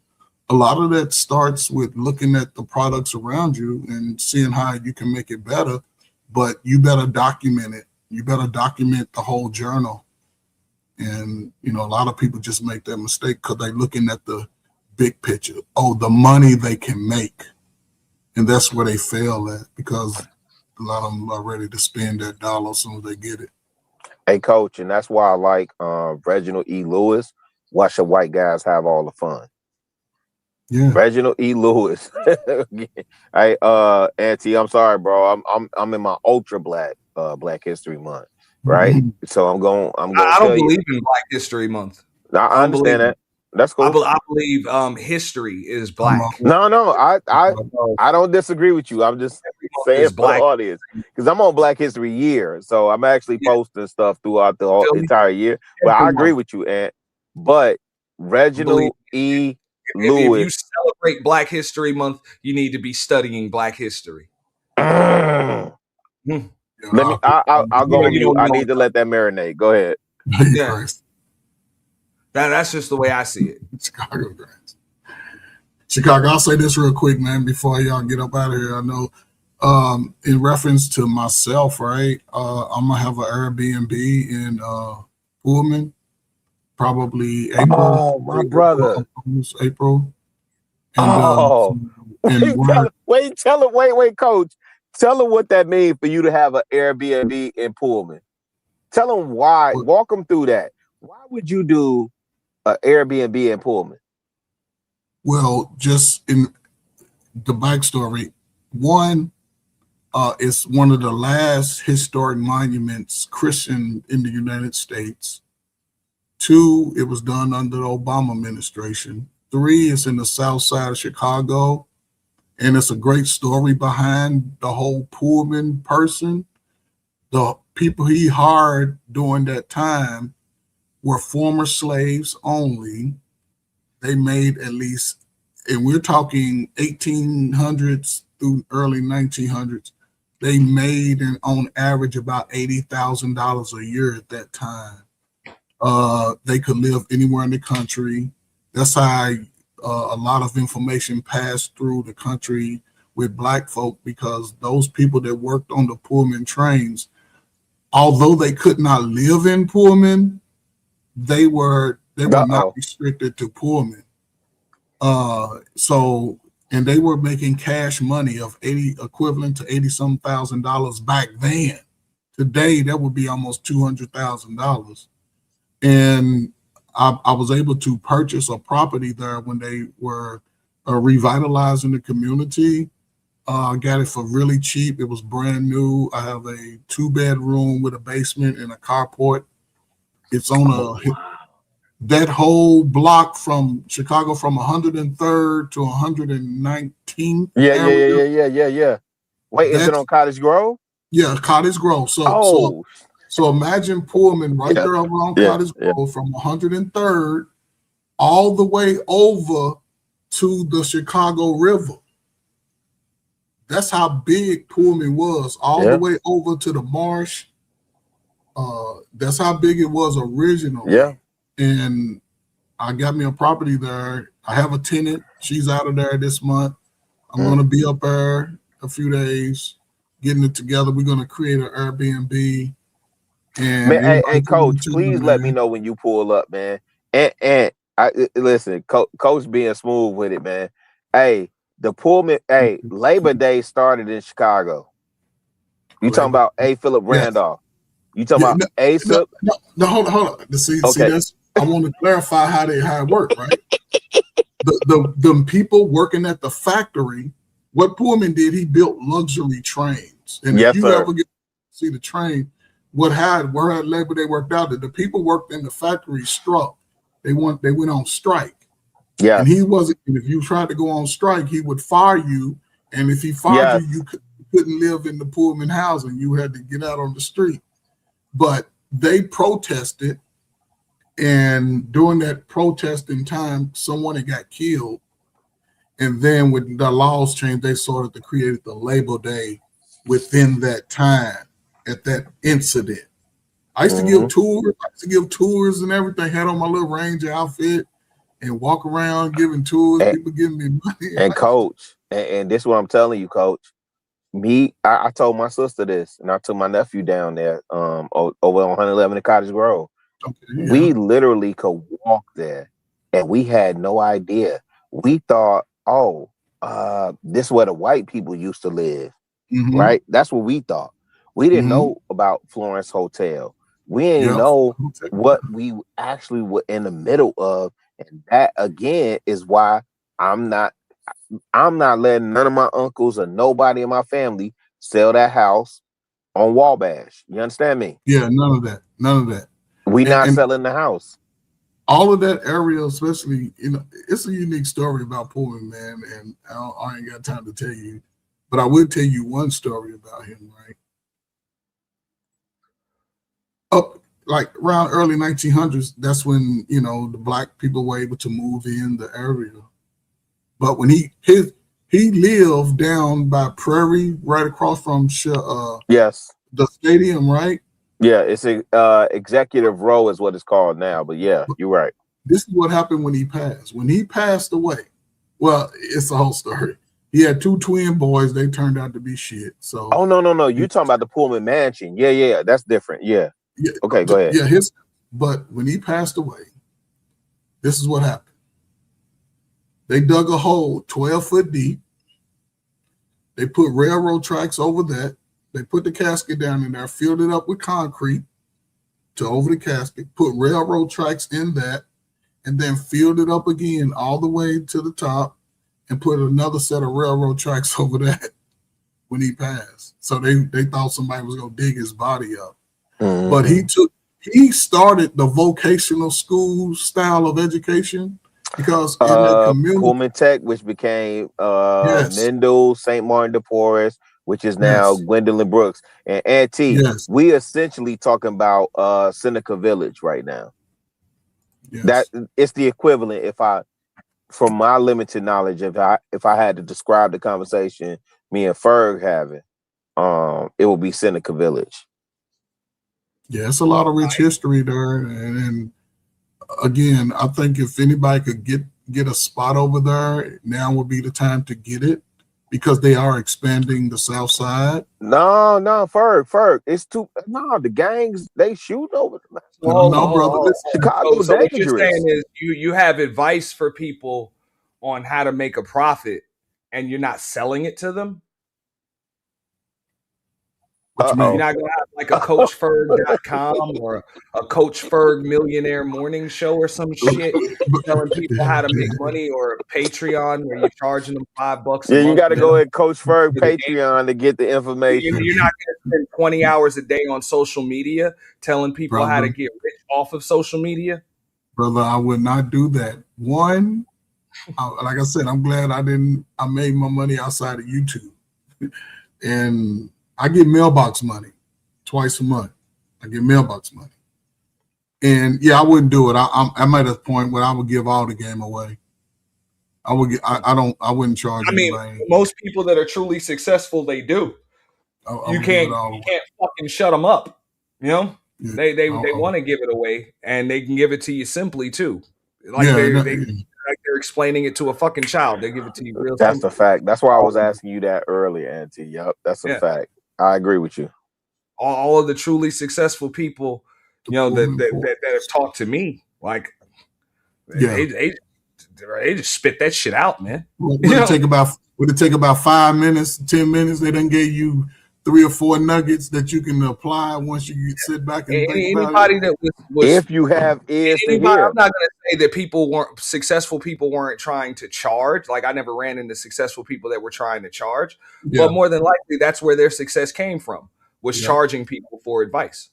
a lot of that starts with looking at the products around you and seeing how you can make it better, but you better document it. You better document the whole journal. And you know, a lot of people just make that mistake because they're looking at the big picture. Oh, the money they can make, and that's where they fail at, because a lot of them are ready to spend that dollar as soon as they get it. Hey, coach, and that's why I like Reginald E. Lewis. Watch the white guys have all the fun. Yeah, Reginald E. Lewis. Hey, Auntie, I'm sorry, bro. I'm in my ultra Black History Month, right? So I'm going. I don't believe in Black History Month. I understand that. That's cool. I believe history is black. No, I don't disagree with you. I'm just saying for the audience, because I'm on Black History Year, so I'm actually posting stuff throughout the whole entire year. But I agree with you, Aunt. But Reginald E. Lewis. If you celebrate Black History Month, you need to be studying Black history. I'll go on you. I need to let that marinate. Go ahead. Yeah. That's just the way I see it. Chicago, I'll say this real quick, man, before y'all get up out of here. I know in reference to myself, right? I'm gonna have an Airbnb in Pullman, probably April. Oh, my brother. April. And, wait, coach. Tell them what that means for you to have an Airbnb in Pullman. Tell them why. Walk them through that. Why would you do an Airbnb in Pullman? Well, just in the backstory, one, it's one of the last historic monuments Christian in the United States. 2, it was done under the Obama administration. 3, it's in the south side of Chicago. And it's a great story behind the whole Pullman person. The people he hired during that time were former slaves only. They made at least, and we're talking 1800s through early 1900s, they made on average about $80,000 a year at that time. They could live anywhere in the country. That's how a lot of information passed through the country with Black folk, because those people that worked on the Pullman trains, although they could not live in Pullman, they were not restricted to Pullman. And they were making cash money of equivalent to $80-some thousand back then. Today, that would be almost $200,000. And I was able to purchase a property there when they were revitalizing the community. I got it for really cheap. It was brand new. I have a 2-bedroom with a basement and a carport. It's on that whole block from Chicago, from 103rd to 119th. Yeah. Wait, is it on Cottage Grove? Yeah, Cottage Grove. So imagine Pullman right there around Cottage Grove from 103rd all the way over to the Chicago River. That's how big Pullman was, all the way over to the marsh. That's how big it was originally. Yeah. And I got me a property there. I have a tenant. She's out of there this month. I'm going to be up there a few days, getting it together. We're going to create an Airbnb. And man, hey, coach, please let me know when you pull up, man. And listen, coach being smooth with it, man. Hey, the Pullman, Labor Day started in Chicago. You talking about A. Philip Randolph? You talking about ASAP? No, hold on. See, that's, I want to clarify how it worked, right? the people working at the factory, what Pullman did, he built luxury trains. And if you ever get to see the train, where at Labor Day worked out, that the people worked in the factory struck. They went on strike. Yeah. And he wasn't, and if you tried to go on strike, he would fire you. And if he fired you, you couldn't live in the Pullman housing. You had to get out on the street. But they protested, and during that protesting time, someone had got killed. And then when the laws changed, they started to create the Labor Day within that time at that incident. I used to give tours. And everything. Had on my little Ranger outfit and walk around giving tours. People giving me money. And coach, and this is what I'm telling you, coach. I told my sister this, and I took my nephew down there over on 111 in Cottage Grove. We literally could walk there, and we had no idea. We thought, oh, this is where the white people used to live, right? That's what we thought. We didn't know about Florence Hotel. We didn't know what we actually were in the middle of, and that again is why I'm not letting none of my uncles or nobody in my family sell that house on Wabash. You understand me? Yeah, none of that. None of that. We not selling the house. All of that area, especially, it's a unique story about Pullman, man, and I ain't got time to tell you, but I will tell you one story about him, right? Up like around early 1900s, that's when the black people were able to move in the area. But when he lived down by Prairie, right across from the stadium, right? Yeah, it's Executive Row is what it's called now. But yeah, you're right. This is what happened when he passed. When he passed away, well, it's a whole story. He had 2 twin boys. They turned out to be shit. So no. You talking about the Pullman Mansion? Yeah, that's different. Yeah. Okay, go ahead. Yeah, but when he passed away, this is what happened. They dug a hole 12 foot deep. They put railroad tracks over that. They put the casket down in there, filled it up with concrete to over the casket, put railroad tracks in that, and then filled it up again all the way to the top and put another set of railroad tracks over that when he passed. So they thought somebody was going to dig his body up. But he started the vocational school style of education because in the community, Pullman Tech, which became Mendel, St. Martin de Porres, which is now Gwendolyn Brooks. And Auntie, we essentially talking about Seneca Village right now. That it's the equivalent. From my limited knowledge, if I had to describe the conversation me and Ferg having, it would be Seneca Village. Yeah, it's a lot of rich history there, and again, I think if anybody could get a spot over there, now would be the time to get it because they are expanding the South Side. No, Ferg, it's the gangs they shoot over. No, brother, Chicago's so dangerous. What you're saying is you have advice for people on how to make a profit, and you're not selling it to them. You're not gonna have like a CoachFerg.com or a Coach Ferg Millionaire Morning Show or some shit telling people how to make money, or a Patreon where you're charging them $5. Yeah, you got to go at Coach Ferg Patreon to get the information. You're not going to spend 20 hours a day on social media telling people how to get rich off of social media. Brother, I would not do that. One, like I said, I'm glad I made my money outside of YouTube. And I get mailbox money twice a month. I get mailbox money. And yeah, I wouldn't do it. I'm at a point where I would give all the game away. I wouldn't charge anybody. Most people that are truly successful, they do. You can't fucking shut them up. They want to give it away, and they can give it to you simply too. They're explaining it to a fucking child. They give it to you real. That's a fact. That's why I was asking you that earlier, Auntie. Yep, that's a fact. I agree with you. All of the truly successful people, that have talked to me, like they just spit that shit out, man. Would it take about 5 minutes, 10 minutes? They done gave you 3 or 4 nuggets that you can apply once you sit back and think about it. That was if you have ears to hear. I'm not going to say that successful people weren't trying to charge. Like I never ran into successful people that were trying to charge, but more than likely that's where their success came from, was charging people for advice.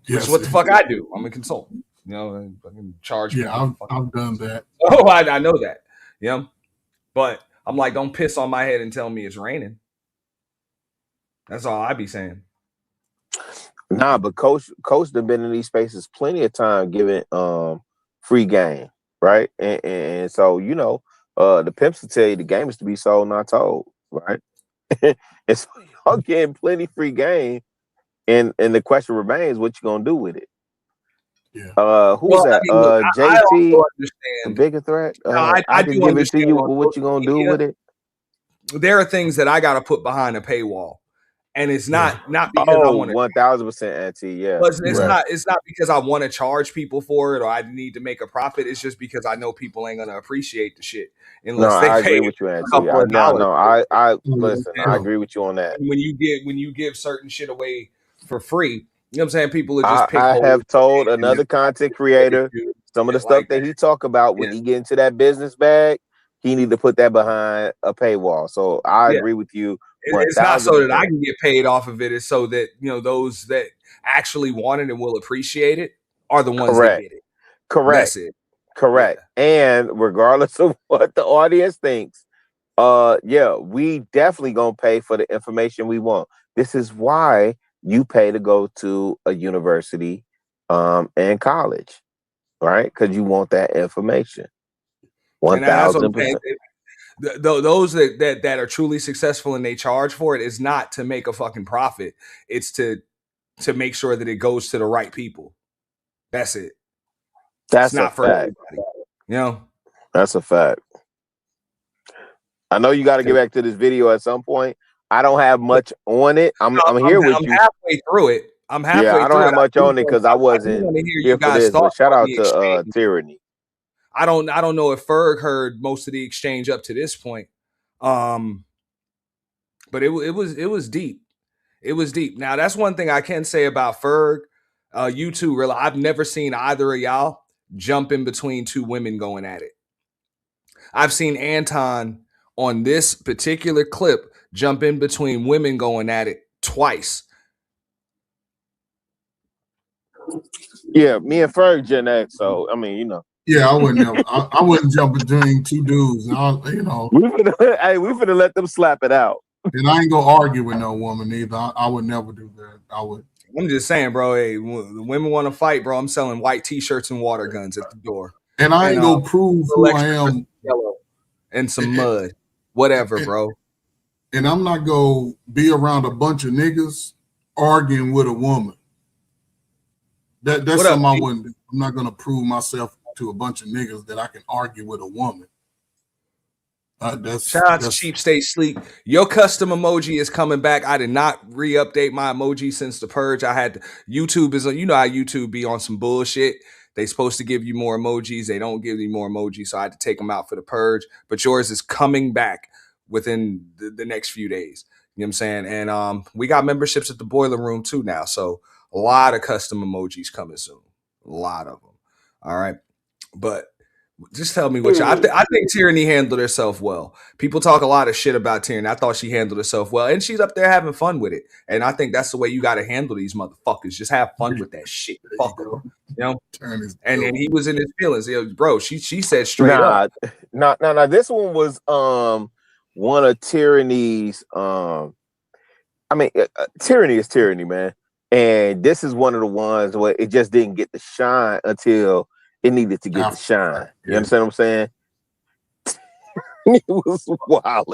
Which is what the fuck I do. I'm a consultant. I can charge. Yeah, I've done that. Oh, I know that. Yeah, but I'm like, don't piss on my head and tell me it's raining. That's all I be saying. Nah, but Coach have been in these spaces plenty of time giving free game, right? And so the pimps will tell you the game is to be sold, not told, right? And so y'all getting plenty free game, and the question remains, what you gonna do with it? Yeah. Who's that? JT, the bigger threat. I can give it to you, but what you gonna do with it? There are things that I got to put behind a paywall. And it's not because I want to 1000% anti, yeah. But it's not because I want to charge people for it or I need to make a profit. It's just because I know people ain't gonna appreciate the shit unless they I pay agree with you, a Anti. couple of dollars. I listen, I agree with you on that. When you give certain shit away for free, you know what I'm saying? People are just pick I holes. have told another content creator some of the stuff that he talk about when he get into that business bag, he need to put that behind a paywall. So I agree with you. It's not so that I can get paid off of it. It's so that those that actually want it and will appreciate it are the ones that get it. Correct. That's it. Correct. Yeah. And regardless of what the audience thinks, we definitely gonna pay for the information we want. This is why you pay to go to a university and college, right? Because you want that information. 1000%. Those that are truly successful and they charge for it is not to make a fucking profit. It's to make sure that it goes to the right people. That's it. That's it's not for fact. everybody. That's a fact. I know you got to get back to this video at some point. I don't have much on it. I'm here with you. I'm halfway through it. I don't have much on it because I wasn't here for this. But shout out to Tyranny. I don't know if Ferg heard most of the exchange up to this point. But it was deep. It was deep. Now that's one thing I can say about Ferg. You two, really, I've never seen either of y'all jump in between two women going at it. I've seen Anton on this particular clip jump in between women going at it twice. Yeah, me and Ferg Gen X. So I mean, Yeah, I wouldn't jump between two dudes. we finna let them slap it out. And I ain't gonna argue with no woman either. I would never do that. I'm just saying, bro. Hey, the women want to fight, bro. I'm selling white T-shirts and water guns at the door. And I ain't gonna prove who I am. And some mud, whatever, bro. And I'm not gonna be around a bunch of niggas arguing with a woman. That's something I wouldn't do. I'm not gonna prove myself to a bunch of niggas that I can argue with a woman. Shout out to Cheap State Sleep. Your custom emoji is coming back. I did not re-update my emoji since the purge. YouTube is, how YouTube be on some bullshit. They supposed to give you more emojis. They don't give you more emojis, so I had to take them out for the purge. But yours is coming back within the next few days. You know what I'm saying? And we got memberships at the Boiler Room too now. So a lot of custom emojis coming soon. A lot of them. All right. But just tell me what I think Tyranny handled herself well. People talk a lot of shit about Tyranny. I thought she handled herself well. And she's up there having fun with it. And I think that's the way you got to handle these motherfuckers. Just have fun with that shit. Fuck them. And then he was in his feelings. Bro, she said straight up. No. This one was one of Tyranny's. Tyranny is Tyranny, man. And this is one of the ones where it just didn't get the shine until it needed to get the shine. You understand what I'm saying? It was wild.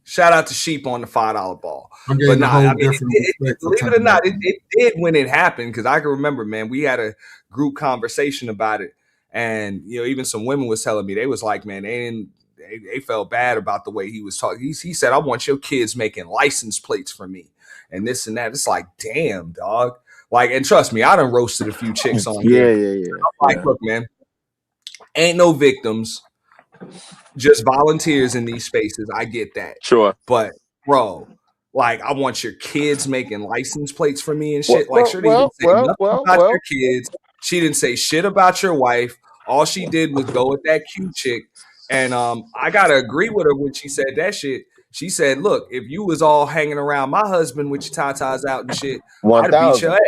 Shout out to Sheep on the $5 ball. But believe it or not, it did when it happened, because I can remember, man, we had a group conversation about it. And even some women was telling me, they was like, man, they felt bad about the way he was talking. He said, I want your kids making license plates for me and this and that. It's like, damn, dog. Like, and trust me, I done roasted a few chicks on here. Yeah. I'm like, look, man, ain't no victims, just volunteers in these spaces. I get that. Sure. But, bro, like, I want your kids making license plates for me and shit. She didn't say nothing about your kids. She didn't say shit about your wife. All she did was go with that cute chick. And I got to agree with her when she said that shit. She said, look, if you was all hanging around my husband with your tatas out and shit, I'd beat your ass.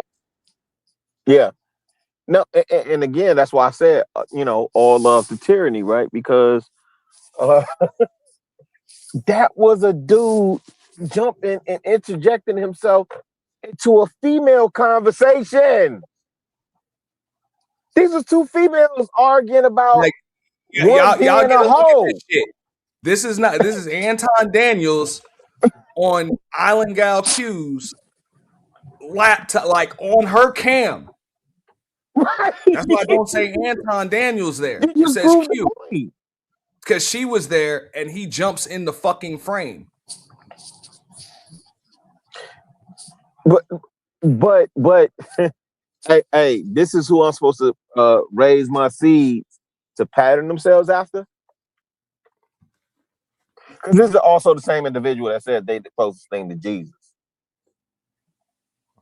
Yeah. No, and again, that's why I said, all love to Tyranny, right? Because that was a dude jumping and interjecting himself into a female conversation. These are two females arguing about y'all get a look at this shit. This is Anton Daniels on Island Gal Q's laptop, like on her cam. Right. That's why I don't say Anton Daniels there. It says Q. Because she was there and he jumps in the fucking frame. But hey, this is who I'm supposed to raise my seeds to pattern themselves after. Because this is also the same individual that said they the closest thing to Jesus.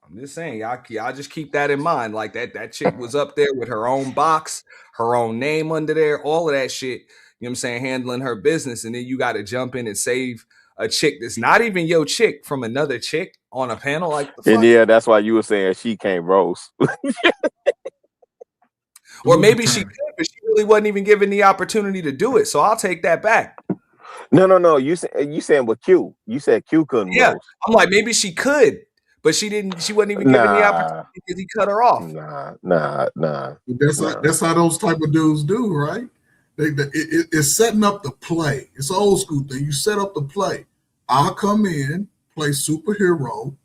I'm just saying, y'all just keep that in mind. Like that chick was up there with her own box, her own name under there, all of that shit. You know what I'm saying? Handling her business, and then you got to jump in and save a chick that's not even your chick from another chick on a panel. Like the fuck? And yeah, that's why you were saying she can't roast. Or maybe she could, but she really wasn't even given the opportunity to do it. So I'll take that back. No. You saying with Q. You said Q couldn't roast. I'm like, maybe she could, but she didn't. She wasn't even given the opportunity because he cut her off. Nah. That's how those type of dudes do, right? It's setting up the play. It's an old school thing. You set up the play. I'll come in, play superhero.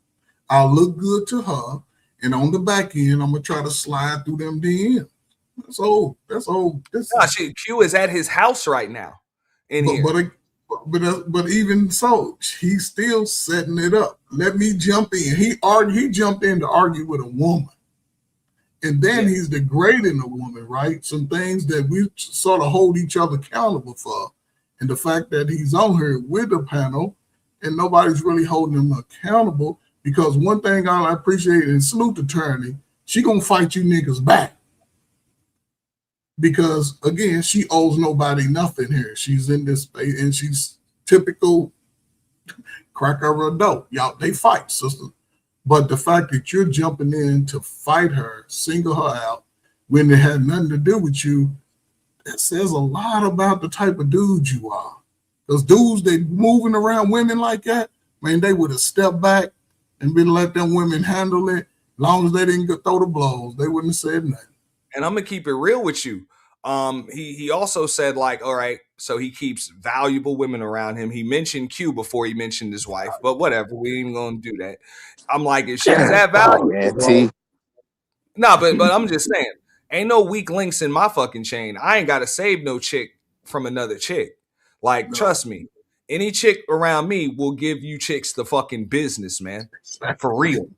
I'll look good to her, and on the back end, I'm gonna try to slide through them DMs. That's old. Shit, Q is at his house right now. But even so, he's still setting it up. Let me jump in. He jumped in to argue with a woman. And then he's degrading a woman, right? Some things that we sort of hold each other accountable for. And the fact that he's on here with the panel and nobody's really holding him accountable, because one thing I appreciate and salute the attorney, she gonna fight you niggas back. Because again, she owes nobody nothing here. She's in this space and she's typical crack over a dope. Y'all, they fight, sister. But the fact that you're jumping in to fight her, single her out, when it had nothing to do with you, that says a lot about the type of dude you are. Those dudes that moving around women like that, man, they would have stepped back and been let them women handle it. As long as they didn't throw the blows, they wouldn't have said nothing. And I'm gonna keep it real with you. He also said, like, all right, so he keeps valuable women around him. He mentioned Q before he mentioned his wife, but whatever, we ain't gonna do that. I'm like, if she's that valuable, but I'm just saying, ain't no weak links in my fucking chain. I ain't gotta save no chick from another chick. Like, trust me, any chick around me will give you chicks the fucking business, man, for real.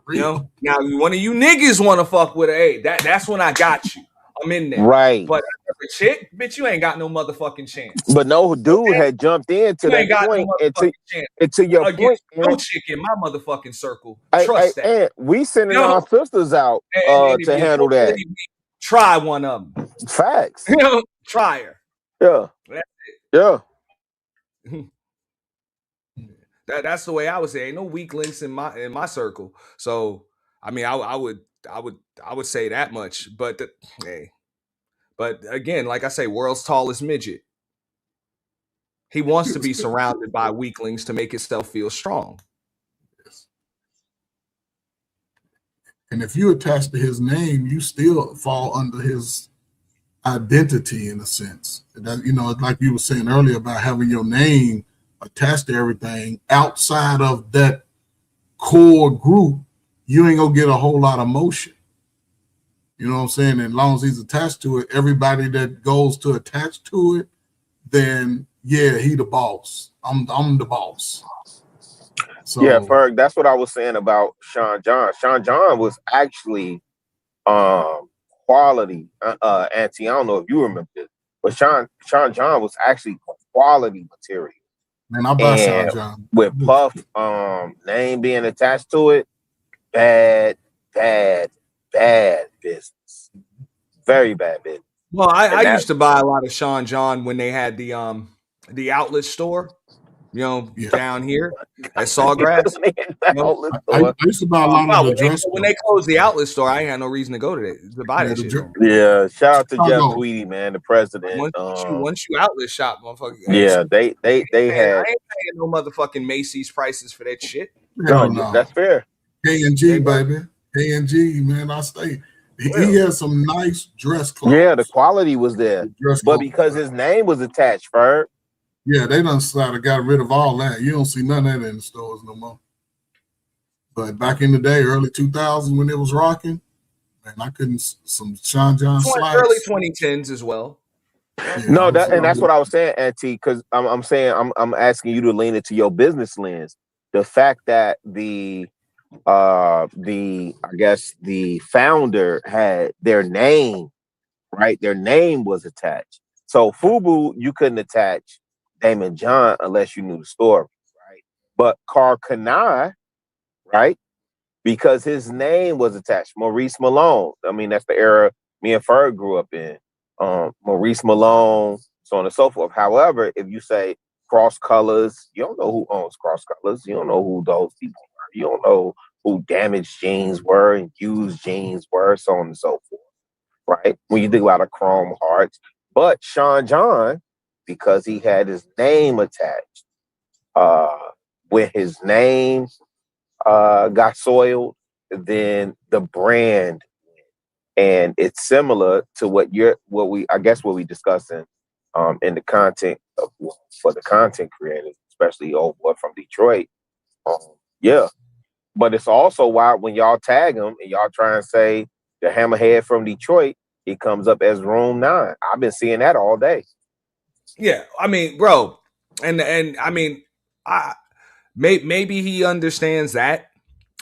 You know, now one of you niggas want to fuck with her. Hey, that's when I got you. I'm in there, right? But as a chick, bitch, you ain't got no motherfucking chance. But no dude had jumped into that point. And to your point, no chick in my motherfucking circle. Trust that. And we sending our sisters out to handle that. Try one of them. Facts. You know, try her. Yeah. That's it. That's the way I would say. Ain't no weak links in my circle. So I mean, I would say that much. But but again, like I say, world's tallest midget. He wants to be surrounded by weaklings to make himself feel strong. And if you attach to his name, you still fall under his identity in a sense. That, you know, like you were saying earlier about having your name attached to everything outside of that core group, you ain't gonna get a whole lot of motion. You know what I'm saying? And as long as he's attached to it, everybody that goes to attach to it, then yeah, he the boss. I'm the boss. So yeah, Ferg, that's what I was saying about Sean John. Sean John was actually quality. Auntie, I don't know if you remember this, but Sean John was actually quality material. Man, I buy Sean John. With Puff name being attached to it, bad business. Very bad business. Well, I used to buy a lot of Sean John when they had the outlet store, you know, down here at Sawgrass. I used to buy a lot of the dress. When they closed the outlet store, I ain't had no reason to go to buy that shit. Yeah, shout out to Jeff Tweedy, man, the president. Once you outlet shop, motherfucker. Yeah, they had. I ain't paying no motherfucking Macy's prices for that shit. No, that's fair. K&G, baby. K&G, man, I stay. He had some nice dress clothes. Yeah, the quality was there. But because his name was attached, Ferg. Yeah, they done got rid of all that. You don't see none of that in the stores no more. But back in the day, early 2000s when it was rocking, man, I couldn't some Sean John slides. Early 2010s as well. Yeah, no, that's what I was saying, Auntie, because I'm saying I'm asking you to lean into your business lens. The fact that the I guess the founder had their name, right? Their name was attached. So FUBU, you couldn't attach Damon John unless you knew the story, right? But Karl Kani, right? Because his name was attached. Maurice Malone. I mean, that's the era me and Ferg grew up in. Maurice Malone, so on and so forth. However, if you say Cross Colors, you don't know who owns Cross Colors. You don't know who those people are. You don't know who Damaged Jeans were and Used Jeans were, so on and so forth. Right? When you think about a Chrome Hearts. But Sean John, because he had his name attached, when his name got soiled, then the brand, and it's similar to what we discussing in the content for the content creators, especially old boy from Detroit. Yeah, but it's also why when y'all tag him and y'all try and say the Hammerhead from Detroit, he comes up as Room 9. I've been seeing that all day. Yeah, I mean, bro, and I mean, maybe he understands that.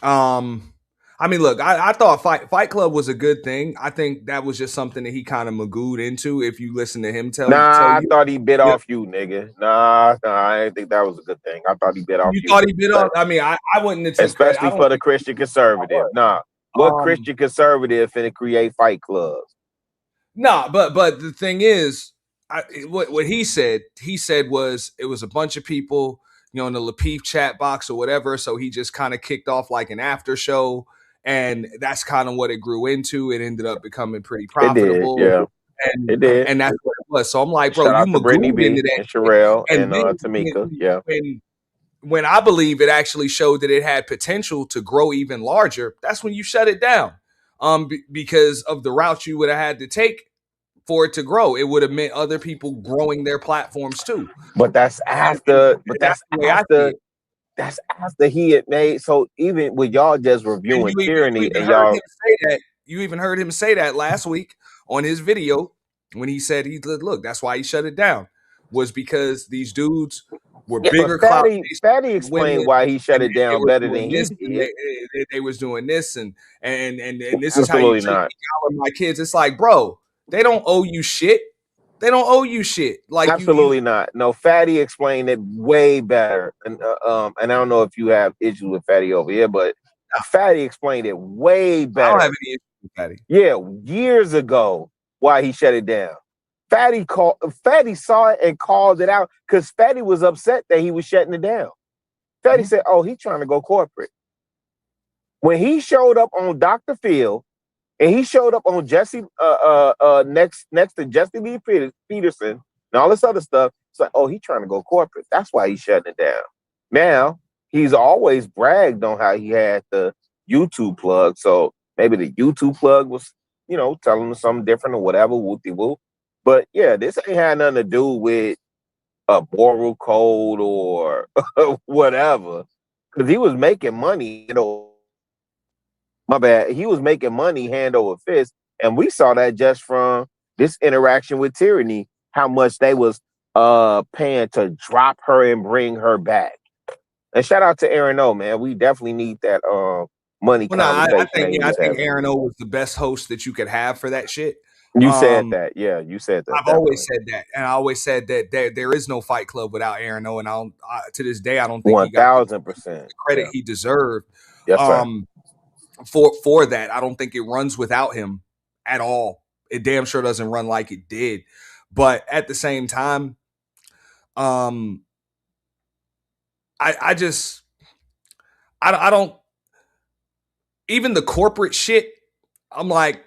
I mean, look, I thought Fight Club was a good thing. I think that was just something that he kind of magooed into. If you listen to him tell you, I thought he bit off you, nigga. Nah, I didn't think that was a good thing. I thought he bit off you. You thought he bit off? I mean, I wouldn't have taken especially for the Christian conservative. What Christian conservative finna create fight clubs? Nah, but the thing is, what he said was it was a bunch of people, you know, in the Lapeef chat box or whatever. So he just kind of kicked off like an after show, and that's kind of what it grew into. It ended up becoming pretty profitable. It did, yeah. And it did, and that's what it was. So I'm like, bro, shout you out to Brittany B into that, and Sherelle and and Tamika, yeah. When I believe it actually showed that it had potential to grow even larger, that's when you shut it down. Because of the route you would have had to take for it to grow. It would have meant other people growing their platforms too. But that's after. That's after he had made. So even with y'all just reviewing Tyranny, and y'all you even heard him say that last week on his video when he said look, that's why he shut it down, was because these dudes were bigger. Fatty explained why he shut it down better than he did. They was doing this and this Absolutely is how you treat not. my kids. It's like, bro, they don't owe you shit. They don't owe you shit. Like absolutely not. No, Fatty explained it way better. And I don't know if you have issues with Fatty over here, but Fatty explained it way better. I don't have any issues with Fatty. Yeah, years ago, why he shut it down. Fatty saw it and called it out because Fatty was upset that he was shutting it down. Fatty said, "Oh, he's trying to go corporate." When he showed up on Dr. Phil, and he showed up on Jesse next to Jesse Lee Peterson and all this other stuff, it's like, oh, he's trying to go corporate. That's why he's shutting it down. Now he's always bragged on how he had the YouTube plug, so maybe the YouTube plug was, you know, telling him something different or whatever. Whoop-de-whoop. But yeah, this ain't had nothing to do with a moral code or whatever, because he was making money, you know. My bad. He was making money hand over fist, and we saw that just from this interaction with Tyranny, how much they was paying to drop her and bring her back. And shout out to Aaron O, man. We definitely need that money conversation. I think Aaron O was the best host that you could have for that shit. You said that, yeah. You said that. I've always said that, and I always said that there is no Fight Club without Aaron O, and to this day I don't think 1,000% the credit he deserved. Yes, sir. For that, I don't think it runs without him at all. It damn sure doesn't run like it did. But at the same time, I don't, even the corporate shit, I'm like,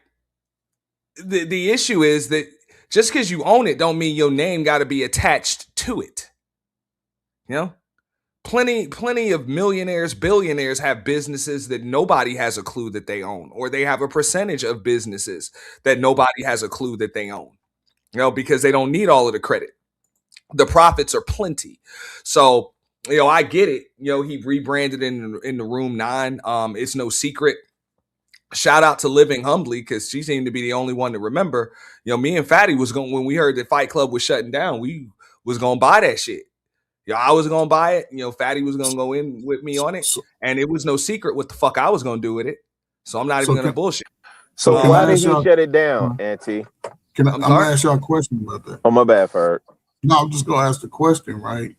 the issue is that just because you own it don't mean your name got to be attached to it. You know? Plenty of millionaires, billionaires have businesses that nobody has a clue that they own, or they have a percentage of businesses that nobody has a clue that they own, you know, because they don't need all of the credit. The profits are plenty. So, you know, I get it. You know, he rebranded in the Room 9. It's no secret. Shout out to Living Humbly, because she seemed to be the only one to remember. You know, me and Fatty was going, when we heard that Fight Club was shutting down, we was going to buy that shit. I was gonna buy it. Fatty was gonna go in with me on it, and it was no secret what the fuck I was gonna do with it. So I'm not even gonna bullshit. So why did he shut it down, Auntie? I'm gonna ask y'all a question about that. Oh, my bad, Ferg. No, I'm just gonna ask the question, right?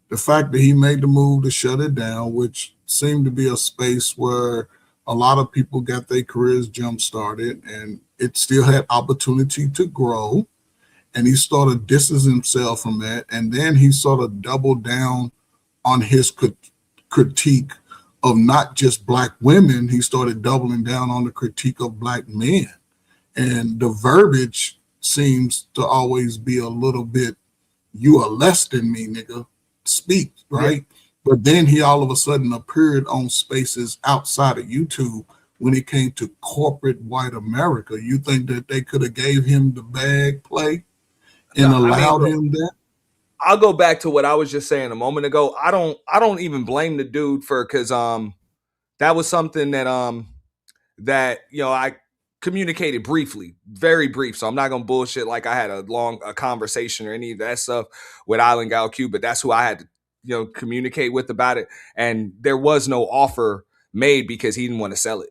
The fact that he made the move to shut it down, which seemed to be a space where a lot of people got their careers jump started, and it still had opportunity to grow. And he sort of disses himself from that, and then he sort of doubled down on his critique of not just Black women. He started doubling down on the critique of Black men, and the verbiage seems to always be a little bit, "You are less than me, nigga. Speak," right? Yeah. But then he all of a sudden appeared on spaces outside of YouTube when it came to corporate white America. You think that they could have gave him the bag play and allowed him that? I'll go back to what I was just saying a moment ago. I don't even blame the dude because that was something that I communicated briefly, very brief. So I'm not gonna bullshit like I had a conversation or any of that stuff with Island Gal Q, but that's who I had to communicate with about it. And there was no offer made because he didn't want to sell it.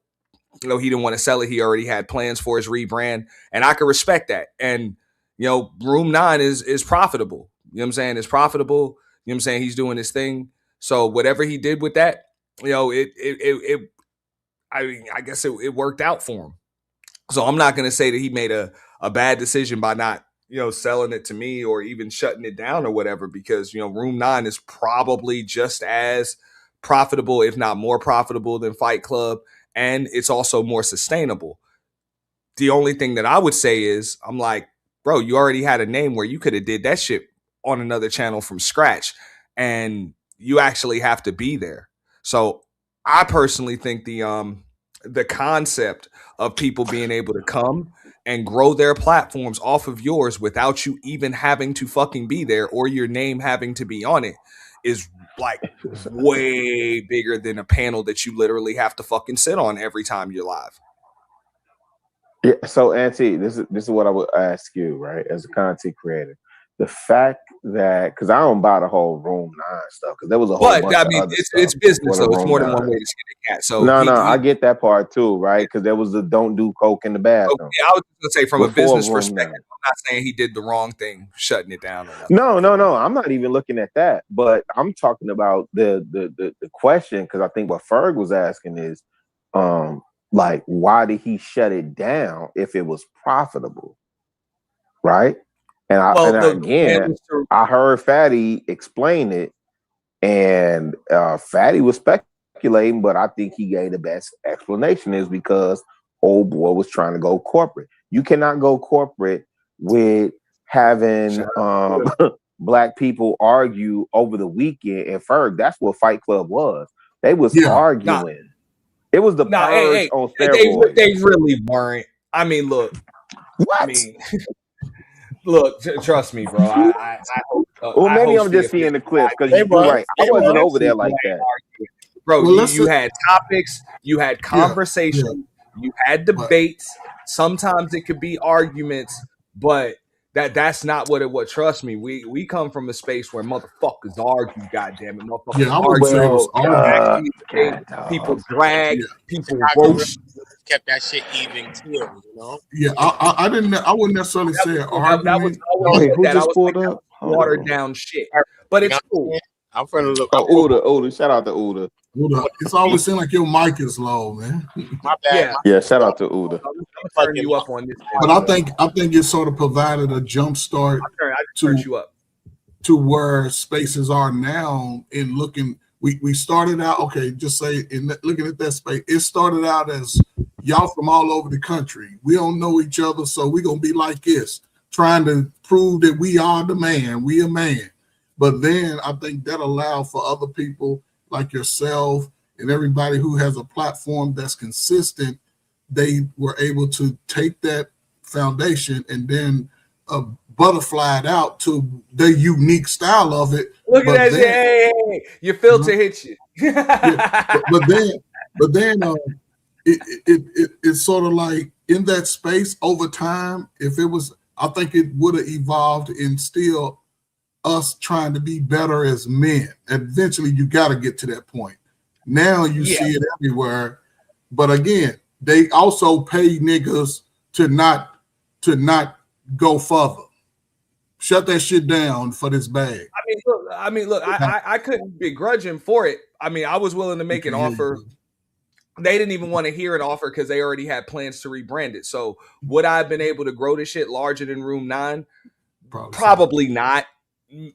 He didn't want to sell it. He already had plans for his rebrand, and I can respect that. And Room 9 is profitable. You know what I'm saying? It's profitable. You know what I'm saying? He's doing his thing. So whatever he did with that, I guess it worked out for him. So I'm not going to say that he made a bad decision by not, selling it to me or even shutting it down or whatever, because, Room 9 is probably just as profitable, if not more profitable than Fight Club. And it's also more sustainable. The only thing that I would say is, I'm like, bro, you already had a name where you could have did that shit on another channel from scratch, and you actually have to be there. So I personally think the concept of people being able to come and grow their platforms off of yours without you even having to fucking be there or your name having to be on it is like way bigger than a panel that you literally have to fucking sit on every time you're live. Yeah. So, Auntie, this is what I would ask you, right? As a content creator, the fact that, because I don't buy the whole Room 9 stuff, because there was a whole bunch of other it's business, so it's more than one way to skin a cat. So I get that part too, right? Because there was the don't do coke in the bathroom. Okay, I was gonna say from a business perspective, I'm not saying he did the wrong thing, shutting it down. No. I'm not even looking at that, but I'm talking about the question, because I think what Ferg was asking is, like, why did he shut it down if it was profitable, right? And I heard Fatty explain it, and Fatty was speculating, but I think he gave the best explanation is because old boy was trying to go corporate. You cannot go corporate with having Black people argue over the weekend. And Ferg, that's what Fight Club was. They was arguing. It was the purge on steroids. They really weren't. I mean, look. What? Look, trust me, bro. Maybe I'm just seeing the clips because you're right. I wasn't over there like that, bro. You had topics, you had conversation, you had debates. Sometimes it could be arguments, but that's not what it was. Trust me, we come from a space where motherfuckers argue. Goddamn it, motherfuckers argue. People drag, people roast. Kept that shit even too, Yeah, I wouldn't necessarily say an argument. That was who just pulled up? Watered down shit, but it's cool. I'm trying to look. Uda, shout out to Uda. It's always seemed like your mic is low, man. My bad. Yeah, shout out to Uda. I'm turning you up on this. But I think it sort of provided a jump start to where spaces are now in looking. We started out, looking at that space, it started out as y'all from all over the country. We don't know each other, so we're going to be like this, trying to prove that we are the man, we a man. But then I think that allowed for other people like yourself and everybody who has a platform that's consistent, they were able to take that foundation and then butterfly it out to the unique style of it. Look at that! Hey, your filter hits you. But then it's sort of like in that space over time. If it was, I think it would have evolved and still us trying to be better as men. Eventually, you got to get to that point. Now you see it everywhere. But again, they also pay niggas to not go further. Shut that shit down for this bag. I couldn't begrudge him for it. I mean, I was willing to make an offer. They didn't even want to hear an offer because they already had plans to rebrand it. So would I have been able to grow this shit larger than Room 9? Probably not.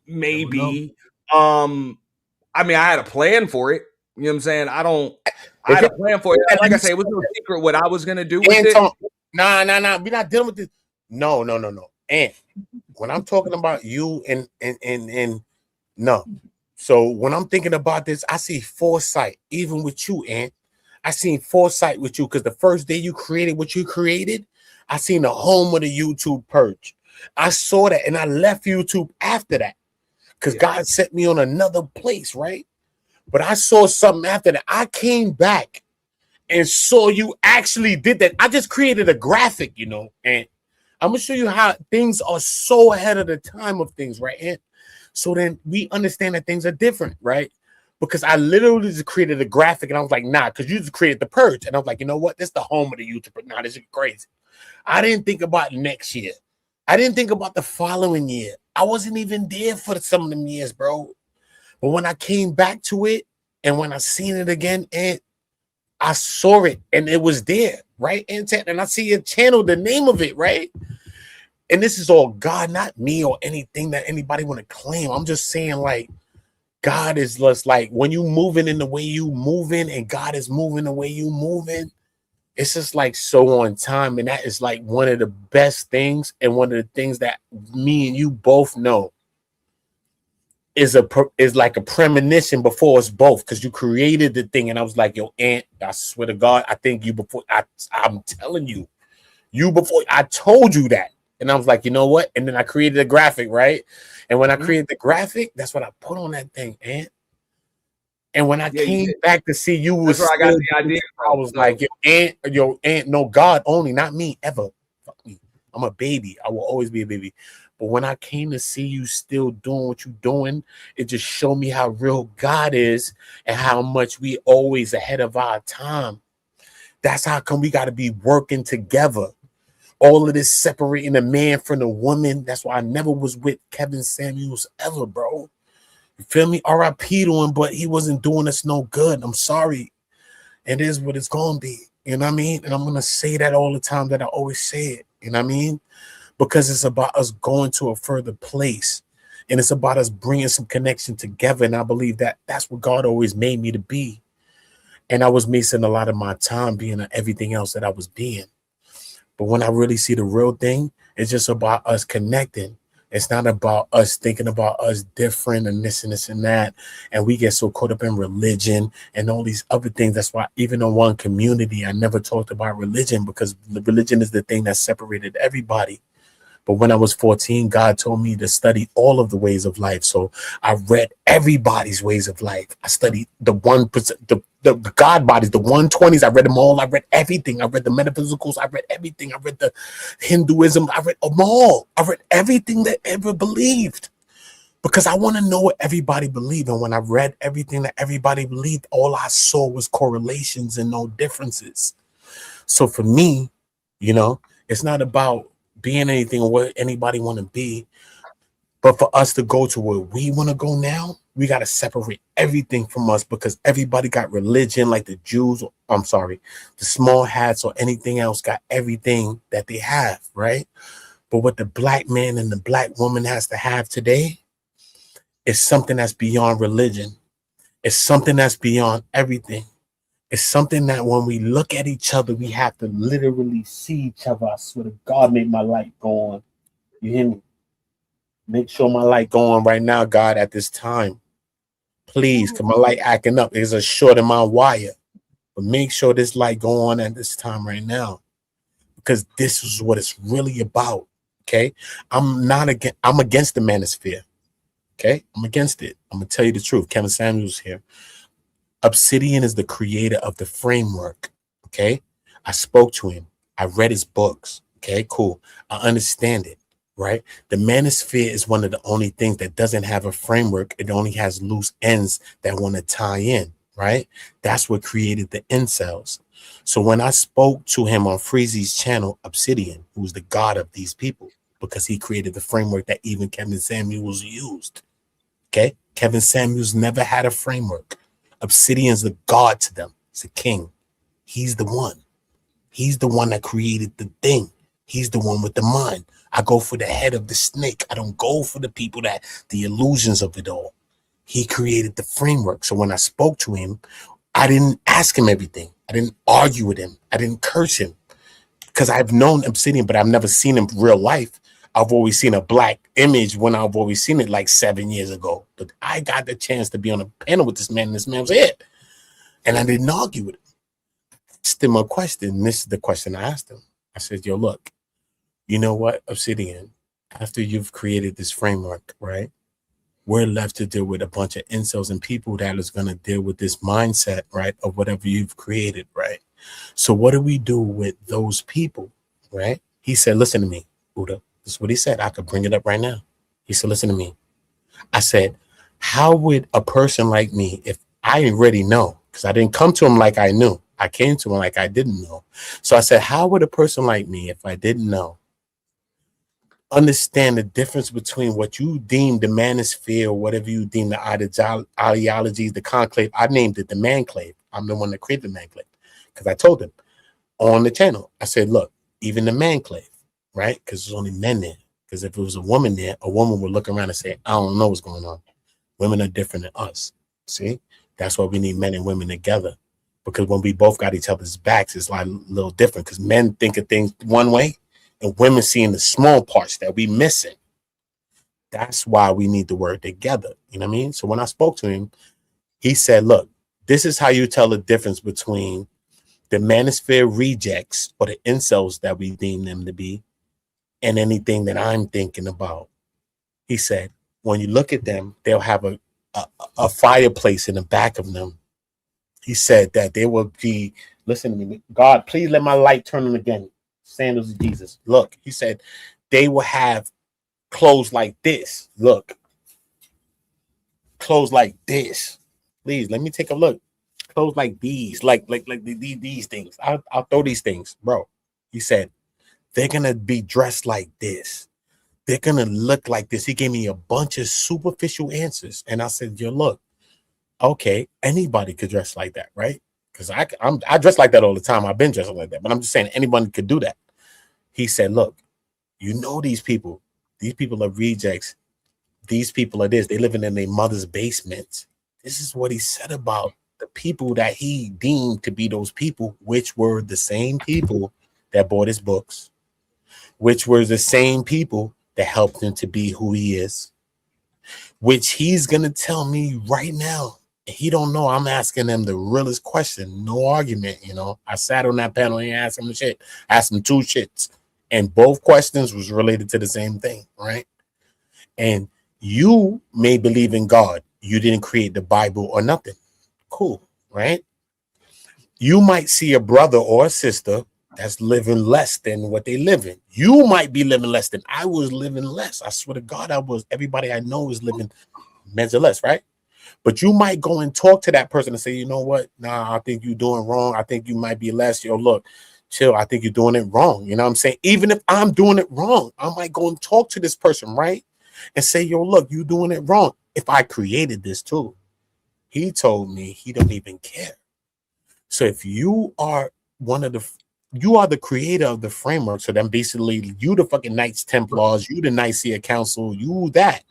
Maybe. I mean, I had a plan for it. You know what I'm saying? I had a plan for it. Like I say, it was no secret what I was gonna do with it. Nah. We're not dealing with this. No. And when I'm talking about you and no. So when I'm thinking about this, I see foresight, even with you, Ant. I seen foresight with you because the first day you created what you created, I seen the home of the YouTube purge. I saw that and I left YouTube after that because God set me on another place, right? But I saw something after that. I came back and saw you actually did that. I just created a graphic, you know, and I'm gonna show you how things are so ahead of the time of things, right? And so then we understand that things are different, right? Because I literally just created a graphic and I was like, nah, because you just created the purge. And I was like, you know what? This is the home of the YouTuber. Nah, this is crazy. I didn't think about next year. I didn't think about the following year. I wasn't even there for some of them years, bro. But when I came back to it and when I seen it again, and I saw it and it was there, right? And I see your channel, the name of it, right? And this is all God, not me or anything that anybody want to claim. I'm just saying, like, God is just like when you moving in the way you moving and God is moving the way you moving, it's just like so on time. And that is like one of the best things and one of the things that me and you both know is like a premonition before us both because you created the thing. And I was like, yo, Ant, I swear to God, I think you before I'm telling you before I told you that. And I was like, you know what? And then I created a graphic, right? And when I created the graphic, that's what I put on that thing, Ant. And when I came back to see you, was where I got the idea. I was like, yo, Ant, no, God only, not me, ever. Fuck me. I'm a baby. I will always be a baby. But when I came to see you still doing what you're doing, it just showed me how real God is and how much we always ahead of our time. That's how come we got to be working together. All of this separating the man from the woman. That's why I never was with Kevin Samuels ever, bro. You feel me? RIP to him, but he wasn't doing us no good. I'm sorry. It is what it's going to be. You know what I mean? And I'm going to say that all the time that I always say it. You know what I mean? Because it's about us going to a further place. And it's about us bringing some connection together. And I believe that that's what God always made me to be. And I was missing a lot of my time being everything else that I was being. But when I really see the real thing, it's just about us connecting. It's not about us thinking about us different and this and that. And we get so caught up in religion and all these other things. That's why even in one community, I never talked about religion because religion is the thing that separated everybody. But when I was 14, God told me to study all of the ways of life. So I read everybody's ways of life. I studied the 1%, the God bodies, the 120s. I read them all. I read everything. I read the metaphysicals. I read everything. I read the Hinduism. I read them all. I read everything that ever believed because I want to know what everybody believed. And when I read everything that everybody believed, all I saw was correlations and no differences. So for me, you know, it's not about being anything or what anybody want to be, but for us to go to where we want to go now, we got to separate everything from us because everybody got religion, like the Jews, the small hats or anything else got everything that they have, right? But what the black man and the black woman has to have today is something that's beyond religion. It's something that's beyond everything. It's something that when we look at each other, we have to literally see each other. I swear to God, make my light go on. You hear me? Make sure my light go on right now, God, at this time. Please, because my light acting up. It's a short in my wire. But make sure this light go on at this time right now. Because this is what it's really about. Okay? I'm against the manosphere. Okay? I'm against it. I'm going to tell you the truth. Kevin Samuels here. Obsidian is the creator of the framework. Okay. I spoke to him. I read his books. Okay, cool. I understand it. right? The manosphere is one of the only things that doesn't have a framework. It only has loose ends that want to tie in, right? That's what created the incels. So when I spoke to him on Freezy's channel, Obsidian, who's the god of these people, because he created the framework that even Kevin Samuels used. Okay? Kevin Samuels never had a framework. Obsidian's the god to them. He's a king. He's the one. He's the one that created the thing. He's the one with the mind. I go for the head of the snake. I don't go for the people that the illusions of it all. He created the framework. So when I spoke to him, I didn't ask him everything. I didn't argue with him. I didn't curse him because I've known Obsidian, but I've never seen him in real life. I've always seen a black image when I've always seen it like 7 years ago. But I got the chance to be on a panel with this man, and this man was it. And I didn't argue with him. I asked him a question. This is the question I asked him. I said, yo, look, you know what, Obsidian, after you've created this framework, right, we're left to deal with a bunch of incels and people that is going to deal with this mindset, right, of whatever you've created, right? So what do we do with those people, right? He said, listen to me, Buddha. This is what he said. I could bring it up right now. He said, listen to me. I said, how would a person like me, if I already know, because I didn't come to him like I knew, I came to him like I didn't know. So I said, how would a person like me, if I didn't know, understand the difference between what you deem the manosphere or whatever you deem the ideologies, the conclave? I named it the manclave. I'm the one that created the manclave because I told him on the channel, I said, look, even the manclave, right? Because there's only men there. Because if it was a woman there, a woman would look around and say, I don't know what's going on. Women are different than us. See, that's why we need men and women together. Because when we both got each other's backs, it's like a little different because men think of things one way and women seeing the small parts that we missing. That's why we need to work together. You know what I mean? So when I spoke to him, he said, look, this is how you tell the difference between the manosphere rejects or the incels that we deem them to be and anything that I'm thinking about. He said, when you look at them, they'll have a fireplace in the back of them. He said that they will be, listen to me, God, please let my light turn on again. Sandals of Jesus. Look, he said they will have clothes like this. Look, clothes like this. Please let me take a look. Clothes like these, like these things. I'll throw these things, bro. He said they're gonna be dressed like this. They're gonna look like this. He gave me a bunch of superficial answers, and I said, "Yo, look, okay, anybody could dress like that, right? Because I dress like that all the time. I've been dressing like that, but I'm just saying anybody could do that." He said, look, you know these people are rejects. These people are this. They living in their mother's basement. This is what he said about the people that he deemed to be those people, which were the same people that bought his books, which were the same people that helped him to be who he is, which he's going to tell me right now. He don't know. I'm asking him the realest question. No argument, you know. I sat on that panel and asked him the shit. Asked him 2 shits. And both questions was related to the same thing, right? And you may believe in God. You didn't create the Bible or nothing. Cool, right? You might see a brother or a sister that's living less than what they live in. You might be living less than I was living less. I swear to God, I was. Everybody I know is living mental less, right? But you might go and talk to that person and say, you know what? Nah, I think you're doing wrong. I think you might be less. Yo, look, chill. I think you're doing it wrong. You know what I'm saying? Even if I'm doing it wrong, I might go and talk to this person, right? And say, yo, look, you're doing it wrong. If I created this too, he told me he don't even care. So if you are you are the creator of the framework. So then basically you the fucking Knights Templars, you the Nicaea Council, you that.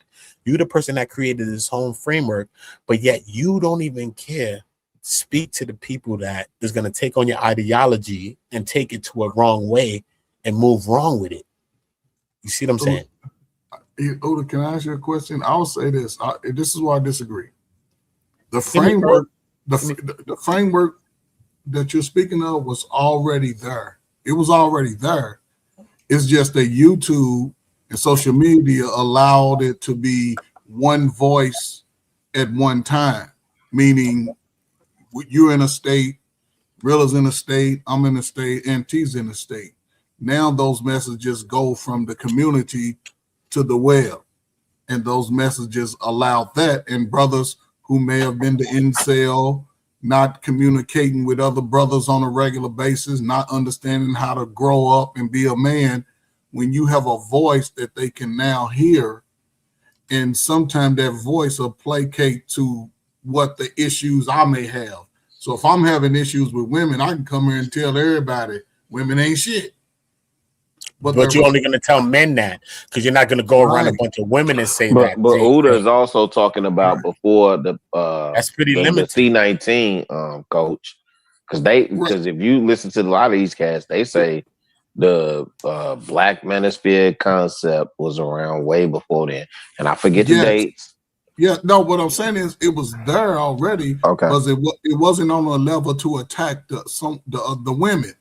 You the person that created this whole framework, but yet you don't even care. Speak to the people that is going to take on your ideology and take it to a wrong way and move wrong with it. You see what I'm saying? Oda, can I ask you a question? I'll say this. This is why I disagree. The framework, the framework that you're speaking of was already there. It was already there. It's just that YouTube and social media allowed it to be one voice at one time, meaning you're in a state, Rilla's in a state, I'm in a state, and T's in a state. Now those messages go from the community to the web, and those messages allowed that. And brothers who may have been the incel, not communicating with other brothers on a regular basis, not understanding how to grow up and be a man, when you have a voice that they can now hear, and sometimes that voice will placate to what the issues I may have. So if I'm having issues with women, I can come here and tell everybody women ain't shit. But you're only going to tell men that, because you're not going to go around a bunch of women and say that. But Uda is also talking about before the that's pretty limited. The C19 coach, because if you listen to a lot of these cats, they say the Black Manosphere concept was around way before then, and I forget the dates. Yeah, no, what I'm saying is it was there already. Okay, because it wasn't on a level to attack the women.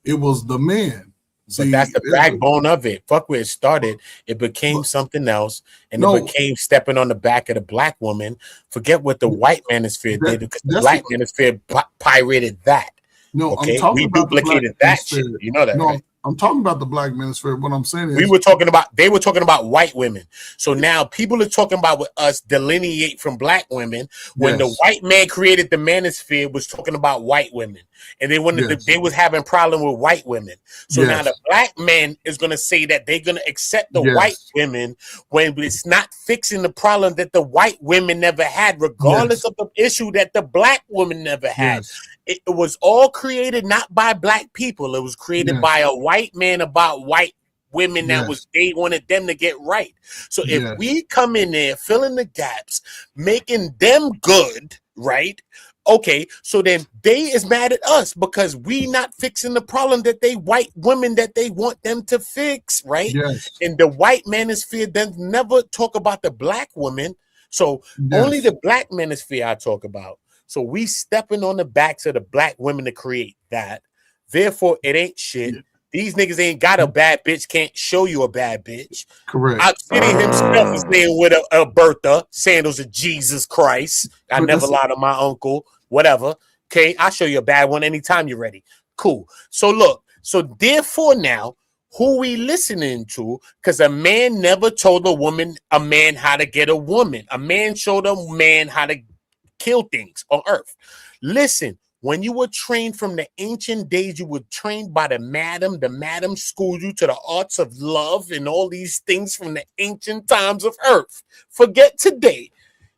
It was the men. But that's the backbone of it. Fuck where it started. It became something else, and it became stepping on the back of the Black woman. Forget what the white manosphere did, because the Black manosphere pirated that. No, okay, I'm talking we about duplicated that shit. You know that, right? I'm talking about the Black manosphere. What I'm saying is they were talking about white women. So now people are talking about with us delineate from Black women when the white man created the manosphere was talking about white women. And they wanted they was having problem with white women. So now the Black man is gonna say that they're gonna accept the white women when it's not fixing the problem that the white women never had, regardless of the issue that the Black woman never had. It was all created not by Black people. It was created by a white man about white women that was they wanted them to get right. So if we come in there filling the gaps, making them good, right? Okay, so then they is mad at us because we not fixing the problem that they white women that they want them to fix, right? And the white manosphere then never talk about the Black woman. So only the Black manosphere I talk about. So we stepping on the backs of the Black women to create that. Therefore, it ain't shit. These niggas ain't got a bad bitch, can't show you a bad bitch. Correct. Outfitting himself is laying with a Bertha, sandals of Jesus Christ. I never lied to my uncle, whatever. Okay, I'll show you a bad one anytime you're ready. Cool. So look, so therefore now, who we listening to? Because a man never told a man how to get a woman. A man showed a man how to kill things on earth. Listen, when you were trained from the ancient days, you were trained by the madam schooled you to the arts of love and all these things from the ancient times of earth. Forget today.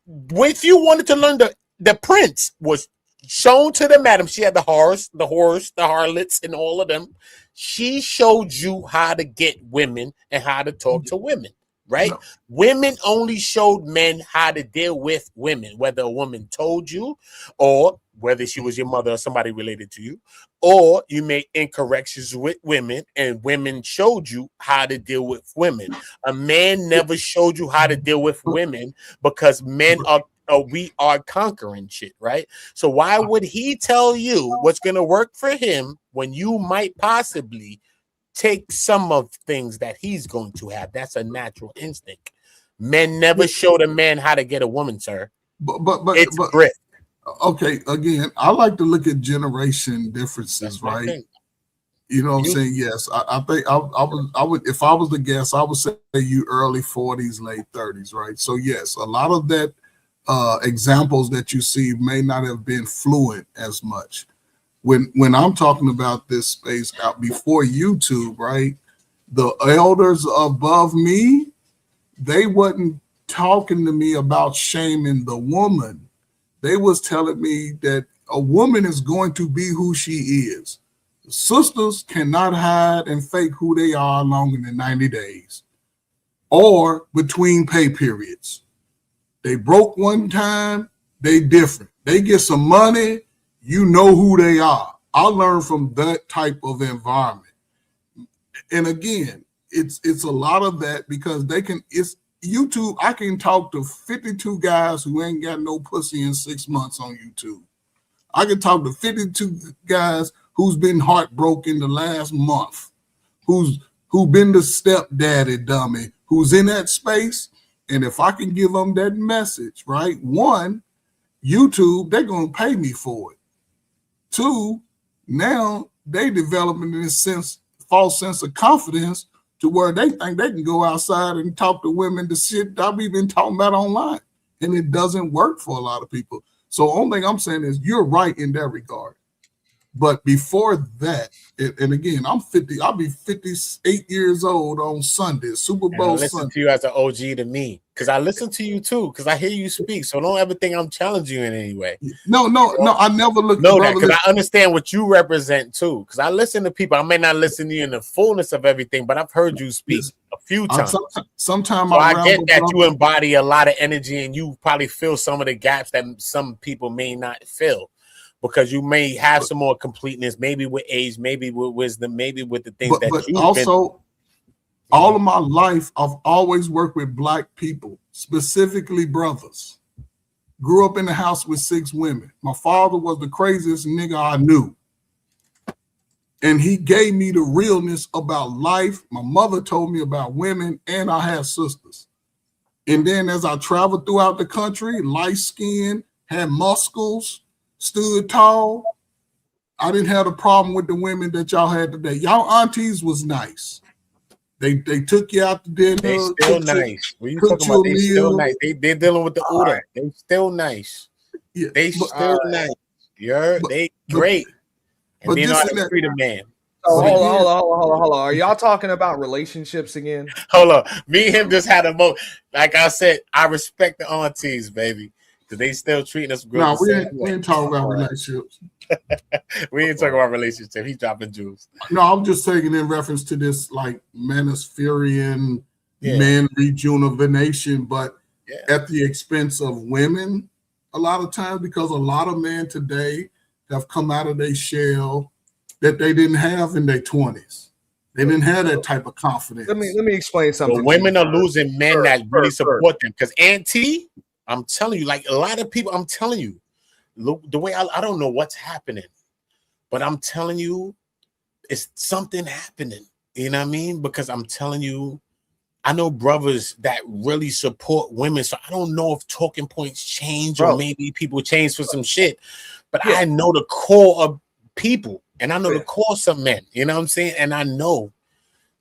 If you wanted to learn, the prince was shown to the madam. She had the whores, the harlots, and all of them. She showed you how to get women and how to talk to women. Right? No. Women only showed men how to deal with women, whether a woman told you or whether she was your mother or somebody related to you, or you made incorrections with women and women showed you how to deal with women. A man never showed you how to deal with women because men we are conquering shit, right? So why would he tell you what's going to work for him when you might possibly take some of things that he's going to have? That's a natural instinct. Men never showed a man how to get a woman, sir. But it's grit. Okay, again, I like to look at generation differences, right? You know what I'm saying? Yes, I think I would if I was the guess, I would say you early 40s, late 30s, right? So yes, a lot of that examples that you see may not have been fluent as much. When I'm talking about this space out before YouTube, right? The elders above me, they wasn't talking to me about shaming the woman. They was telling me that a woman is going to be who she is. Sisters cannot hide and fake who they are longer than 90 days or between pay periods. They broke one time, they different. They get some money, you know who they are. I learned from that type of environment. And again, it's a lot of that because it's YouTube. I can talk to 52 guys who ain't got no pussy in 6 months on YouTube. I can talk to 52 guys who's been heartbroken the last month, who been the stepdaddy dummy, who's in that space. And if I can give them that message, right? One, YouTube, they're going to pay me for it. Two, now they developing this false sense of confidence to where they think they can go outside and talk to women the shit I've been talking about online. And it doesn't work for a lot of people. So only thing I'm saying is you're right in that regard. But before that, and again, I'm 50, I'll be 58 years old on Sunday, Super Bowl I listen Sunday. to you as an OG to me, because I listen to you too, because I hear you speak. So don't ever think I'm challenging you in any way. No, I never look. Know that, because I understand what you represent too. Because I listen to people. I may not listen to you in the fullness of everything, but I've heard you speak a few times. Sometimes so I get that you embody a lot of energy, and you probably fill some of the gaps that some people may not fill. Because you may have some more completeness, maybe with age, maybe with wisdom, maybe with the things that you also all of my life I've always worked with black people, specifically brothers. Grew up in the house with 6 women. My father was the craziest nigga I knew. And he gave me the realness about life. My mother told me about women, and I had sisters. And then as I traveled throughout the country, light skin, had muscles, stood tall, I didn't have a problem with the women that y'all had today. Y'all aunties was nice. They took you out to dinner. They still nice. When you talking about they still nice. They're dealing with the order. They still nice. Yeah, they still nice. They great. And they know how to treat a man. So hold on. Are y'all talking about relationships again? Hold on. Me and him just had a moment. Like I said, I respect the aunties, baby. Because they still treating us good. No, we ain't talking about relationships. We ain't talking about relationships. He's dropping jewels. No, I'm just taking in reference to this like manospherian man rejuvenation, but at the expense of women a lot of times, because a lot of men today have come out of their shell that they didn't have in their 20s. They didn't have that type of confidence. Let me explain something. The women are losing men that really support them. Because Auntie, I'm telling you, like a lot of people, I'm telling you, look, the way I don't know what's happening, but I'm telling you, it's something happening. You know what I mean? Because I'm telling you, I know brothers that really support women. So I don't know if talking points change or maybe people change for some shit. But I know the core of people and I know the core of some men. You know what I'm saying? And I know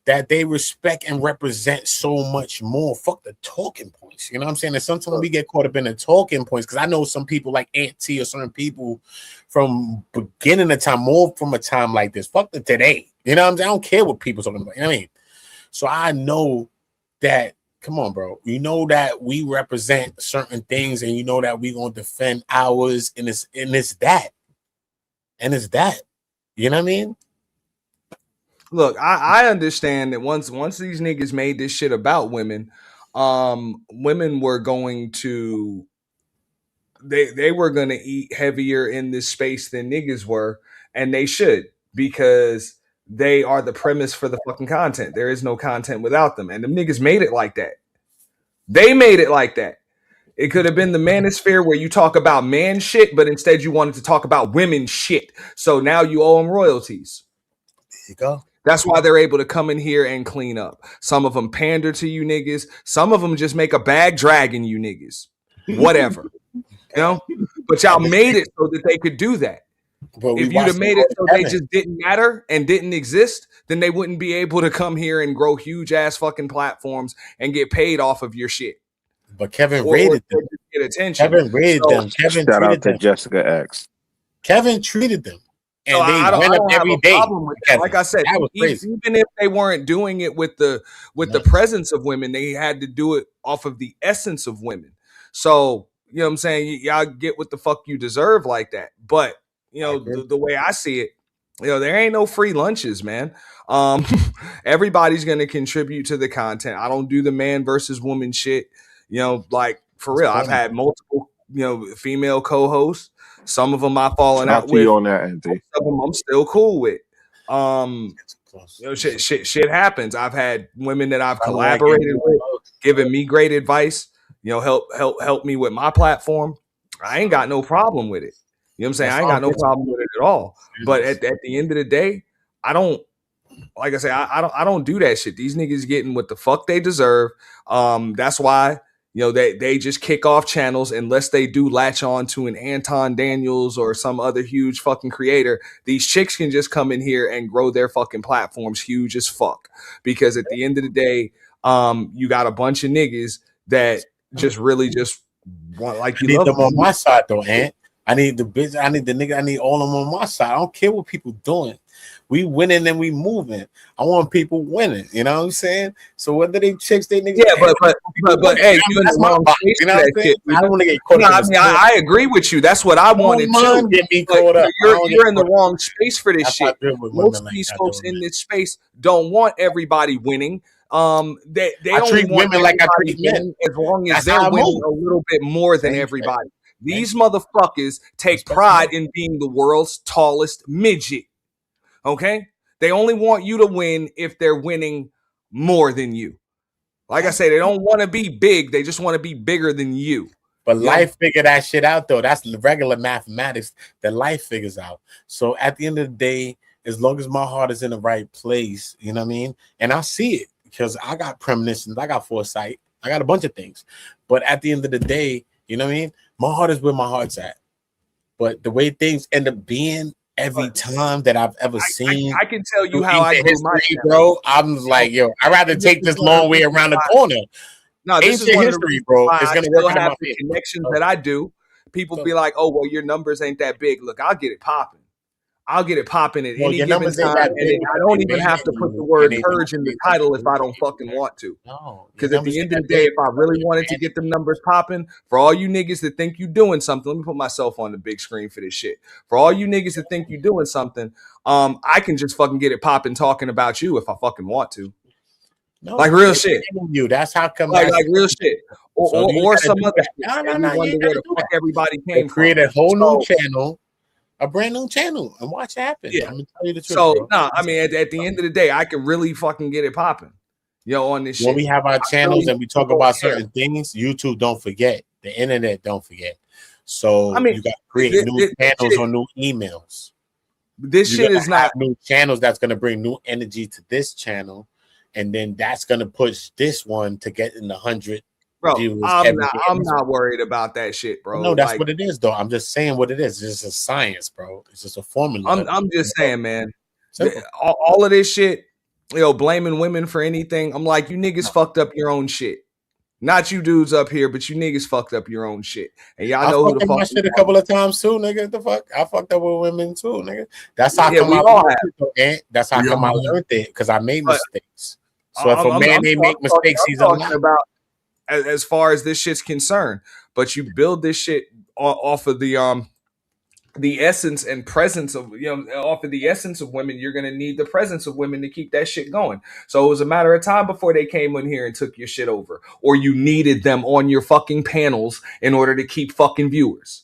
that they respect and represent so much more. Fuck the talking points. You know what I'm saying? And sometimes we get caught up in the talking points because I know some people like Aunt T or certain people from beginning of time, more from a time like this. Fuck the today. You know what I'm saying? I don't care what people talking about. You know what I mean? So I know that, come on, bro. You know that we represent certain things and you know that we're going to defend ours and it's that. And it's that. You know what I mean? Look, I understand that once these niggas made this shit about women, women were going to they were going to eat heavier in this space than niggas were, and they should, because they are the premise for the fucking content. There is no content without them, and them niggas made it like that. They made it like that. It could have been the manosphere where you talk about man shit, but instead you wanted to talk about women shit. So now you owe them royalties. There you go. That's why they're able to come in here and clean up. Some of them pander to you niggas. Some of them just make a bag dragging you niggas. Whatever. You know? But y'all made it so that they could do that. If you'd have made it so they just didn't matter and didn't exist, then they wouldn't be able to come here and grow huge ass fucking platforms and get paid off of your shit. But Kevin rated them. Get attention. Kevin rated them. Kevin Shout out treated to them. Jessica X. Kevin treated them. And So they went up every day. Like I said, that was crazy. even if they weren't doing it with the presence of women, they had to do it off of the essence of women. So, you know what I'm saying? Y'all get what the fuck you deserve like that. But, you know, the way I see it, you know, there ain't no free lunches, man. Everybody's going to contribute to the content. I don't do the man versus woman shit. You know, like for real, I've had multiple, you know, female co-hosts. Some of them I've fallen out with. On that, Auntie. Some of them I'm still cool with. You know, shit happens. I've had women that I've collaborated with, giving me great advice. You know, help me with my platform. I ain't got no problem with it. You know what I'm saying? I ain't got no problem with it at all. But at the end of the day, I don't. Like I say, I don't do that shit. These niggas getting what the fuck they deserve. That's why, You know, they just kick off channels unless they do latch on to an Anton Daniels or some other huge fucking creator. These chicks can just come in here and grow their fucking platforms huge as fuck. Because at the end of the day, you got a bunch of niggas that just really just want, like, you need love them on my side though, Ant. I need the bitch. I need the nigga. I need all of them on my side. I don't care what people doing. We winning and we moving. I want people winning. You know what I'm saying? So whether they chicks, they niggas. Yeah, but hey, you in the wrong space for that shit. I don't want to get caught No, up. I mean, I agree with you. That's what I wanted too. Get me caught up. You're in the wrong space for this shit. Most of like these that, folks though, in this space don't want everybody winning. They I only treat want women like I everybody treat men. winning as long as That's how they're I winning move. a little bit more than everybody. These motherfuckers take pride in being the world's tallest midget. Okay? They only want you to win if they're winning more than you. Like I say, they don't want to be big. They just want to be bigger than you. But Yeah. life figure that shit out though. That's the regular mathematics that life figures out. So at the end of the day, as long as my heart is in the right place, you know what I mean? And I see it because I got premonitions, I got foresight, I got a bunch of things. But at the end of the day, you know what I mean? My heart is where my heart's at. But the way things end up being every time that I've ever seen, I can tell you through how I ancient grew my history, bro. I'm like, yo, I'd rather take this long way around the corner. No, this Ancient is one of the history, reasons bro. why It's I gonna still work in have my the favor. connections that I do. People be like, "Oh, well, your numbers ain't that big." Look, I'll get it popping. I'll get it popping at No, any your given numbers ain't time, that and big I don't because even they have to made put the you, word and they purge in the title if I don't fucking want to. No, Because at the end of the day, if I really wanted to get them numbers popping, for all you niggas that think you doing something, let me put myself on the big screen for this shit. For all you niggas that think you doing something, I can just fucking get it popping talking about you if I fucking want to. No, Like real they shit. paying you. That's how come. Like that's real shit. So do you Or gotta some do other that? shit. No, And you wonder where the fuck everybody They came create from. a whole new So- channel, a brand new channel, and watch it happen. Yeah. I'm gonna tell you the truth. So bro. no, I mean at the end of the day, I can really fucking get it popping. Yo, on this shit. When we have our channels really and we talk don't about care. certain things, YouTube don't forget. The internet don't forget. So I mean, you got to create new channels or new emails. This You shit gotta is not have new channels that's going to bring new energy to this channel, and then that's going to push this one to get in the 100 bro. viewers. I'm every not day. I'm not worried about that shit, bro. No, that's Like, what it is, though. I'm just saying what it is. It's just a science, bro. It's just a formula. I'm just saying, man. Simple. All of this shit, blaming women for anything. I'm like, you niggas fucked up your own shit. Not you dudes up here, but you niggas fucked up your own shit. And y'all I know who fucked the up my fuck shit a couple of times too, nigga. The fuck, I fucked up with women too, nigga. That's how Yeah, come we I all learned have. it, though, Ant. That's how We come I all have. learned it because I made But mistakes. So if a man ain't make mistakes, he's talking alive. about as far as this shit's concerned. But you build this shit off of the essence and presence of off of the essence of women. You're gonna need the presence of women to keep that shit going. So it was a matter of time before they came in here and took your shit over, or you needed them on your fucking panels in order to keep fucking viewers.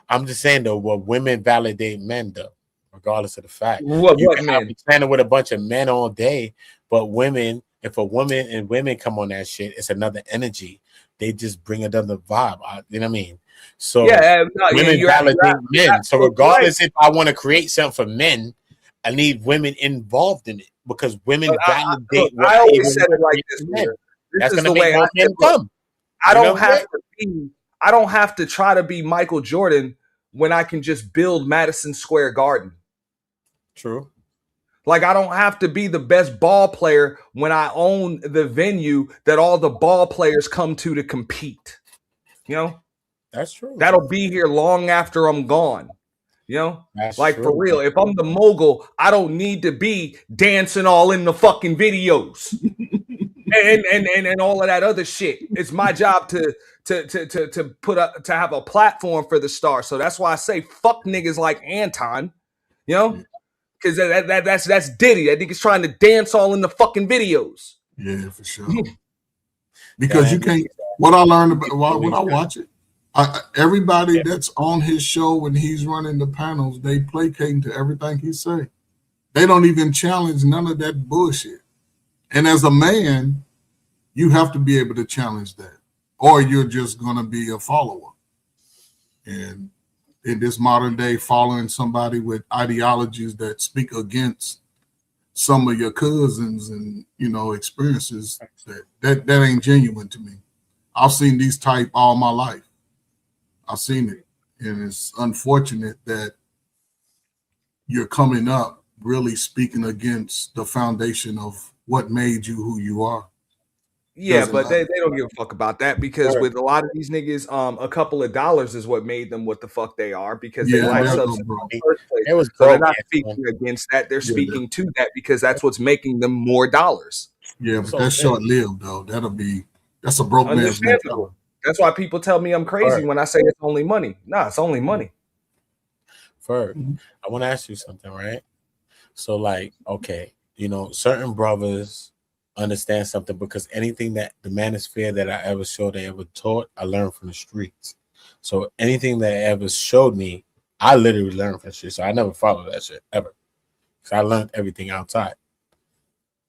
I'm just saying though, what women validate men though, regardless of the fact. What can men? have a channel with a bunch of men all day, but women, if a woman and women come on that shit, it's another energy. They just bring another vibe. You know what I mean? So women validate men. So regardless if I want to create something for men, I need women involved in it because women validate what I they always want said to it like create this, for men. Peter. That's This is gonna the make way more men come. I You know don't what I'm have saying? to be. I don't have to try to be Michael Jordan when I can just build Madison Square Garden. True. Like I don't have to be the best ball player when I own the venue that all the ball players come to compete. You know, that's true. That'll be here long after I'm gone. You know, That's like for true. real. If I'm the mogul, I don't need to be dancing all in the fucking videos and all of that other shit. It's my job to put up to have a platform for the star. So that's why I say fuck niggas like Anton. You know. Because that's Diddy. I think he's trying to dance all in the fucking videos. Yeah, for sure. Because you can't. What I learned about when I watch it, everybody that's on his show when he's running the panels, they placating to everything he say. They don't even challenge none of that bullshit. And as a man, you have to be able to challenge that, or you're just gonna be a follower. And in this modern day, following somebody with ideologies that speak against some of your cousins and experiences, that ain't genuine to me. I've seen these type all my life. I've seen it, and it's unfortunate that you're coming up really speaking against the foundation of what made you who you are. Yeah, Doesn't but matter. they don't give a fuck about that because with a lot of these niggas, a couple of dollars is what made them what the fuck they are because they Yeah, like there you go, substance bro. in the first place. It was So they're broke, not man. speaking against that; they're Yeah, speaking to that because that's what's making them more dollars. Yeah, but So that's short lived though. That's a broke man's mentality. Understandable. That's why people tell me I'm crazy Right. when I say it's only money. Nah, it's only money. Ferg, I want to ask you something, right? So, like, okay, you know, certain brothers understand something because anything that the manosphere that I ever showed, I ever taught, I learned from the streets. So anything that ever showed me, I literally learned from the streets. So I never followed that shit ever. So I learned everything outside.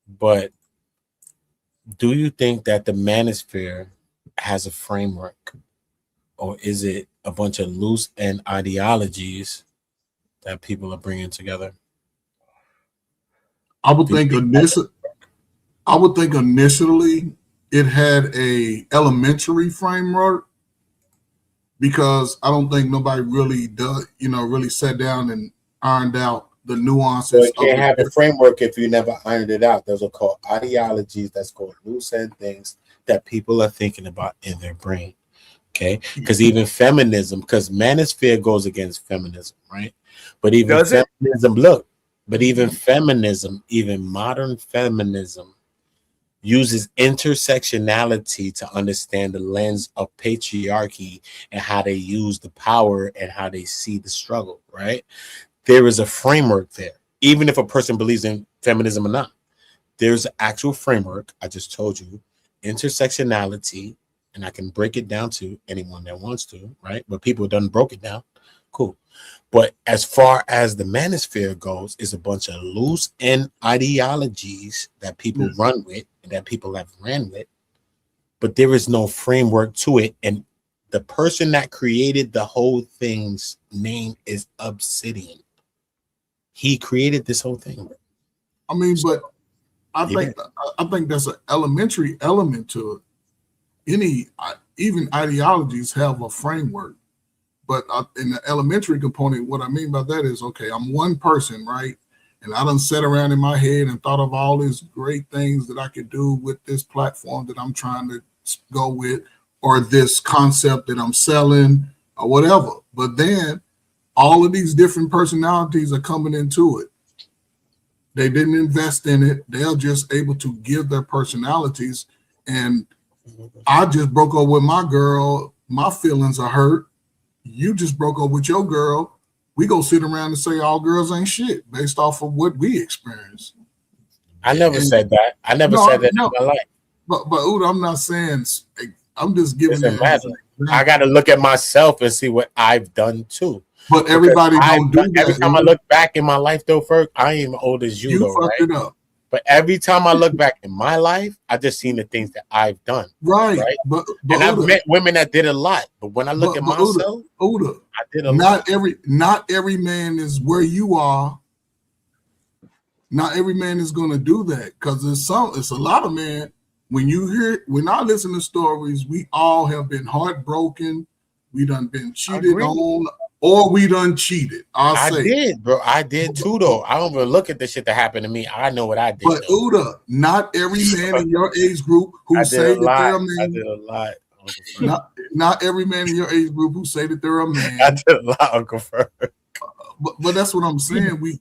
But do you think that the manosphere has a framework, or is it a bunch of loose end ideologies that people are bringing together? I would think initially it had a elementary framework because I don't think nobody really really sat down and ironed out the nuances. So it can't have a framework if you never ironed it out. Those are called ideologies. That's called loose end things that people are thinking about in their brain. Okay, because even feminism, because manosphere goes against feminism, right? But even feminism, even feminism, even modern feminism uses intersectionality to understand the lens of patriarchy and how they use the power and how they see the struggle, right? There is a framework there, even if a person believes in feminism or not. There's an actual framework. I just told you, intersectionality, and I can break it down to anyone that wants to, right? But people done broke it down. Cool. But as far as the manosphere goes, is a bunch of loose end ideologies that people run with and that people have ran with, but there is no framework to it. And the person that created the whole thing's name is Obsidian. He created this whole thing. I mean, but I think that's an elementary element to it. Even ideologies have a framework. But in the elementary component, what I mean by that is, okay, I'm one person, right? And I done sat around in my head and thought of all these great things that I could do with this platform that I'm trying to go with, or this concept that I'm selling, or whatever. But then all of these different personalities are coming into it. They didn't invest in it. They're just able to give their personalities. And I just broke up with my girl. My feelings are hurt. You just broke up with your girl. We go sit around and say all girls ain't shit based off of what we experienced. I never said that. I never said that in my life. But Uda, I'm not saying. I'm just giving it. I got to look at myself and see what I've done too. But everybody don't do that. Every time I look back in my life, though, Ferg, I ain't old as you though, fucked right? it up. But every time I look back in my life, I just seen the things that I've done. Right. But and I've met women that did a lot. But when I look at myself, Uda, I did a lot. Not every man is where you are. Not every man is going to do that because it's a lot of men. When I listen to stories, we all have been heartbroken. We done been cheated on, or we done cheated. I did, bro. I did too, though. I don't even look at the shit that happened to me. I know what I did. But though. Uda, not every man in your age group who say that they're a man. I did a lot. Not every man in your age group who say that they're a man. I did a lot, Uncle Ferg. But that's what I'm saying.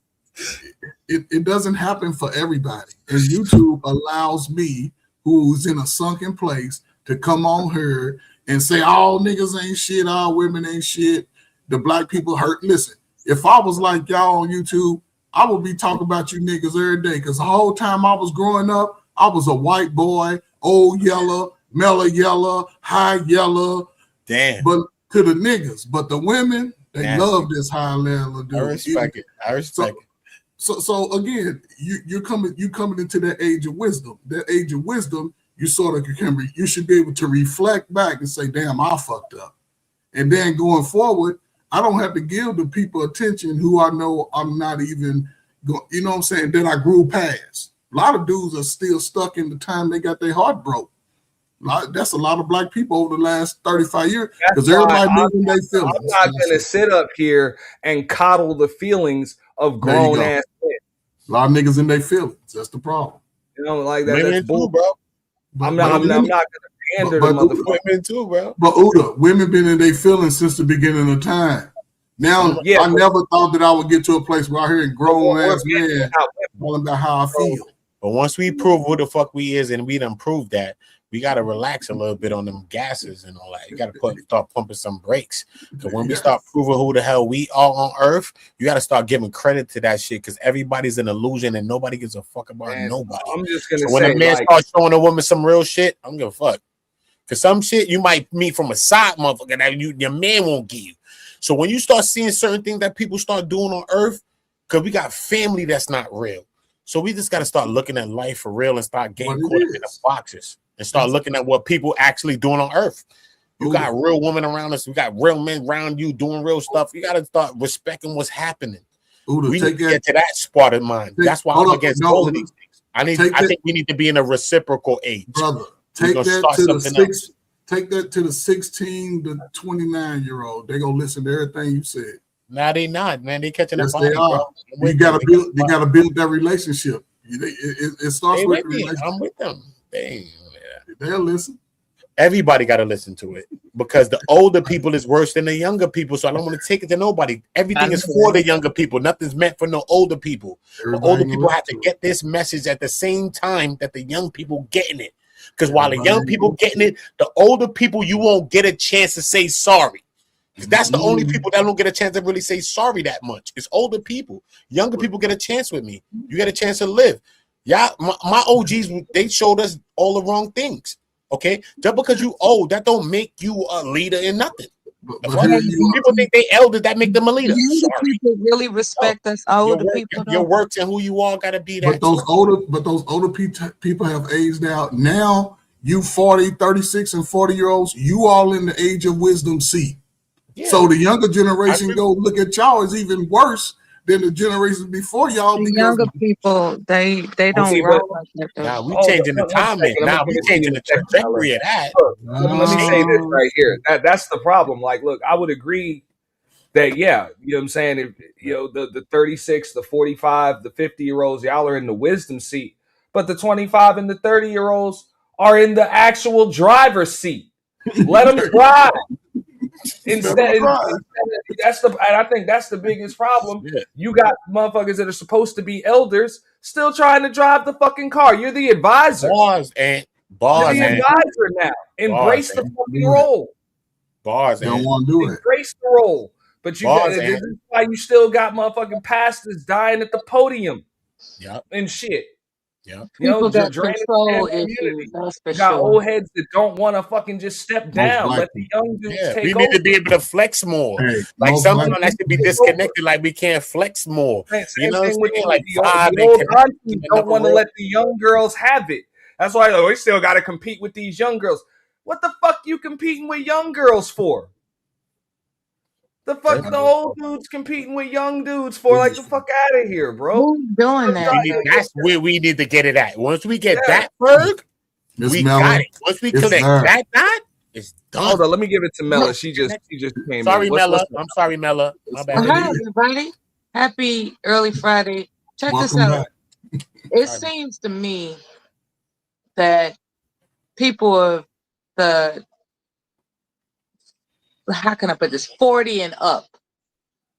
It doesn't happen for everybody, and YouTube allows me, who's in a sunken place, to come on here and say all niggas ain't shit, all women ain't shit, the black people hurt. Listen, if I was like y'all on YouTube, I would be talking about you niggas every day because the whole time I was growing up, I was a white boy, old yellow, mellow yellow, high yellow. Damn. But to the niggas, but the women, they love this high level of dude. I respect it. So again, you're coming into that age of wisdom. That age of wisdom, you should be able to reflect back and say, damn, I fucked up. And then going forward, I don't have to give the people attention who I know I'm not even going, you know what I'm saying, that I grew past. A lot of dudes are still stuck in the time they got their heart broke. That's a lot of black people over the last 35 years because That's why everybody moving their feelings. I'm not going to sit up here and coddle the feelings of There you grown go. ass men. A lot of niggas in their feelings. That's the problem. You know, like that. Women That's too, bull, bro. I'm not going to pander to motherfuckers. Women too, bro. But Uda, women been in their feelings since the beginning of time. Now, Yeah, I never thought that I would get to a place where I hear a grown ass man talking about how I feel. But once we prove who the fuck we is, and we done proved that, we gotta relax a little bit on them gases and all that. You gotta start pumping some brakes. Because when we start proving who the hell we are on Earth, you gotta start giving credit to that shit. Because everybody's an illusion and nobody gives a fuck about nobody. I'm just gonna So when say, a man like, starts showing a woman some real shit, I don't give a fuck. Because some shit you might meet from a side motherfucker that your man won't give you. So when you start seeing certain things that people start doing on Earth, because we got family that's not real. So we just got to start looking at life for real and start getting caught up in the boxes and start looking at what people actually doing on Earth. You got real women around us. We got real men around you doing real stuff. You got to start respecting what's happening. Uda, We need to get to that spot of mind. That's why I'm against all of these things. I think we need to be in a reciprocal age. Brother, take that to the 16 to 29-year-old. They gonna listen to everything you said. Now they not, man. They catching Yes, the body, they are. bro. You gotta build that relationship. It starts They with with me. relationship. I'm with them. They'll listen. Everybody got to listen to it because the older people is worse than the younger people. So I don't want to take it to nobody. Everything is for the younger people. Nothing's meant for no older people. The older people have to get this message at the same time that the young people getting it. Because while the young people getting it, the older people, you won't get a chance to say sorry. Because that's the only people that don't get a chance to really say sorry that much. It's older people. Younger people get a chance with me. You get a chance to live. Yeah, my OGs, they showed us all the wrong things. Okay, just because you old, that don't make you a leader in nothing. People think they elders, that make them a leader. Younger people really respect us older people. Your works and who you are got to be that. But those older people have aged out. Now you 40, 36, and 40-year-olds, you all in the age of wisdom seat. Yeah. So the younger generation go look at y'all is even worse than the generations before y'all. The younger people, they don't roll like that. Now we changing the timing. Now we changing the trajectory of that. Let me say this right here. That's the problem. Like, look, I would agree that, yeah, you know what I'm saying? If, you know, the 36, the 45, the 50-year-olds, y'all are in the wisdom seat, but the 25 and the 30-year-olds are in the actual driver's seat. Let them drive. Instead, that's and I think that's the biggest problem. Yeah. You got motherfuckers that are supposed to be elders still trying to drive the fucking car. You're the advisor. You're the advisor now. Embrace the fucking role. They don't want to do it. Embrace the role. But you got, this is why you still got motherfucking pastors dying at the podium. And shit. Yeah, people got control issues. That's for you got sure. old heads that don't want to fucking just step down. Let the young dudes take we over. need to be able to flex more. Like sometimes that should be disconnected. Like we can't flex more. You know what I'm saying? Like the old aunties don't want to let the young girls have it. That's why we still got to compete with these young girls. What the fuck you competing with young girls for? The fuck the old dudes competing with young dudes for? Like the fuck out of here, bro. Who's doing that? That's where we need to get it at. Once we get that Ferg, we got it. Once we collect that, it's done. Hold on, let me give it to Mella. She just came. Sorry, Mella. I'm sorry, Mella. My bad. Hi, everybody. Happy early Friday. Check this out. It seems to me that people of the, how can I put this, 40 and up,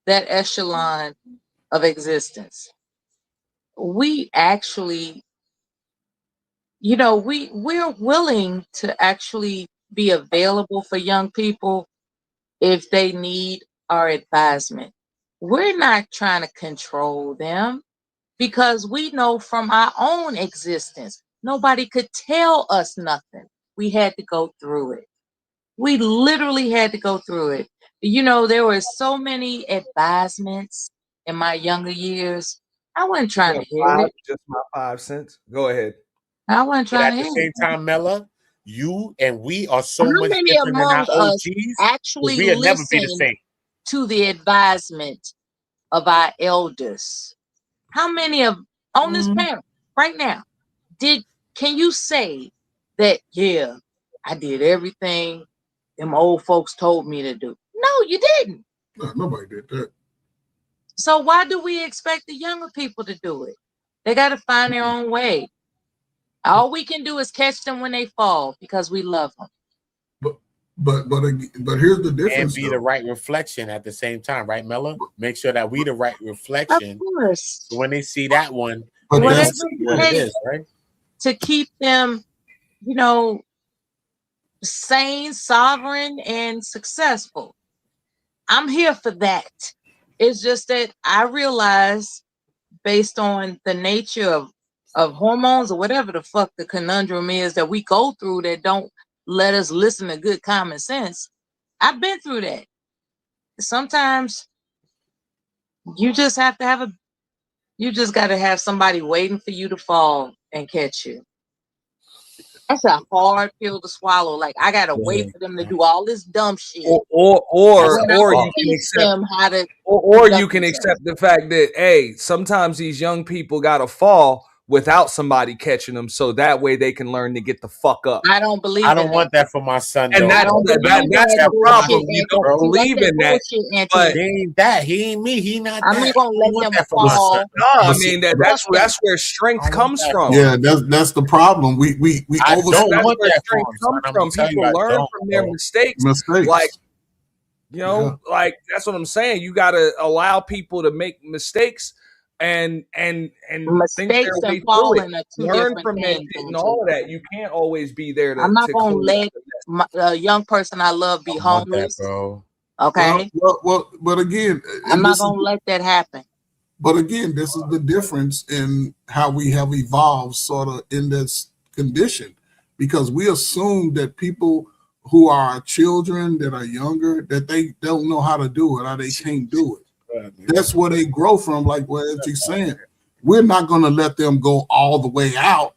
that echelon of existence, we actually, you know, we're willing to actually be available for young people if they need our advisement. We're not trying to control them because we know from our own existence, nobody could tell us nothing. We had to go through it. We literally had to go through it. You know, there were so many advisements in my younger years. I wasn't trying to hear it. Just my 5 cents. Go ahead. I wasn't trying to hear it. At the same time, Mella, you and we are so How much many different than our among us OGs. actually We'll never be the listen same. to the advisement of our elders? How many of on this panel right now can you say that, yeah, I did everything them old folks told me to do. No, you didn't. No, nobody did that. So why do we expect the younger people to do it? They got to find their own way. All we can do is catch them when they fall because we love them. But here's the difference. And be the right reflection at the same time, right, Mella? Make sure that we the right reflection. Of course. So when they see that one, Whatever that's it what it takes is, right? to keep them, you know, sane, sovereign, and successful. I'm here for that. It's just that I realize, based on the nature of hormones or whatever the fuck the conundrum is that we go through that don't let us listen to good common sense. I've been through that. Sometimes you just have to you just got to have somebody waiting for you to fall and catch you. That's a hard pill to swallow. Like, I gotta wait for them to do all this dumb shit. Or you can accept you can accept the fact that, hey, sometimes these young people gotta fall without somebody catching them, so that way they can learn to get the fuck up. I don't believe I don't want that for my son. And though. that's the problem. You don't believe in that. But he ain't that. He ain't me. He not. I'm not gonna let them fall. No, I mean that's where strength comes from. Yeah, that's the problem. We I don't that's want where that strength from, comes son. from. I'm gonna tell you, People I learn don't, from their bro. mistakes. Like, you know, like that's what I'm saying. You got to allow people to make mistakes and think Mistakes their way and falling through are it. two Learn different from that things, shit and all of that. You can't always be there to. I'm not to gonna clean let a young person I love be homeless. bro. Okay, Well, but again, I'm not gonna let that happen. But again, this is the difference in how we have evolved sort of in this condition, because we assume that people who are children that are younger, that they don't know how to do it or they can't do it. That's where they grow from, like what Edgy's saying. We're not going to let them go all the way out.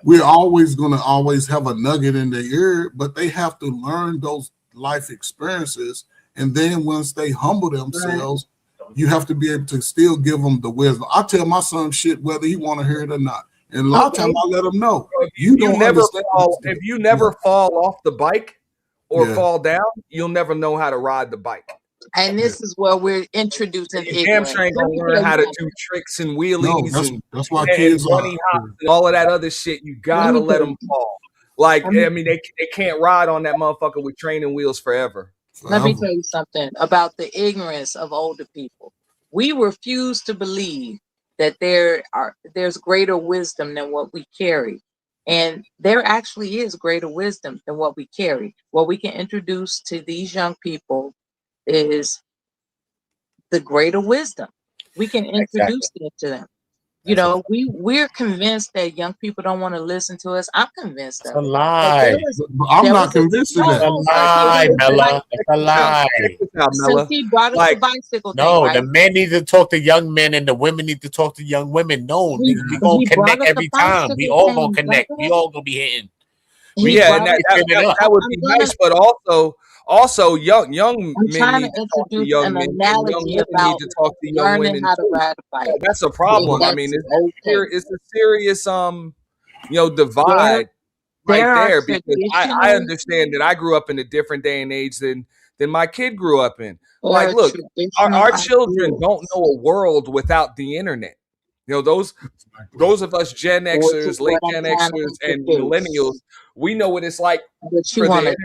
We're always going to always have a nugget in their ear, but they have to learn those life experiences. And then once they humble themselves, you have to be able to still give them the wisdom. I tell my son shit whether he want to hear it or not. And a lot of times I let him know. You don't never understand. fall, if you never fall off the bike or fall down, you'll never know how to ride the bike. And this is where we're introducing You damn sure ain't gonna learn how to do tricks and wheelies that's why and kids bunny hops and all of that other shit. You gotta let them fall. Like, I mean, they can't ride on that motherfucker with training wheels forever. Let me tell you something about the ignorance of older people. We refuse to believe that there's greater wisdom than what we carry. And there actually is greater wisdom than what we carry. What we can introduce to these young people is the greater wisdom. We can introduce it to them. You know, we're convinced that young people don't want to listen to us. I'm convinced of it. It's a lie. I'm not convinced of that. It's a lie, Mella. It's a lie. Since he brought us the bicycle thing, No, right? the men need to talk to young men and the women need to talk to young women. No, we gonna connect every time. We all gonna connect. We all gonna be hitting. Yeah, and that would be nice, but also young men need to talk to young men, and young women need to talk to young women too. That's a problem. I mean, it's a serious divide right there, because I understand that I grew up in a different day and age than my kid grew up in. Like, look, our children don't know a world without the internet. You know, those of us Gen Xers, late Gen Xers, and millennials, we know what it's like for the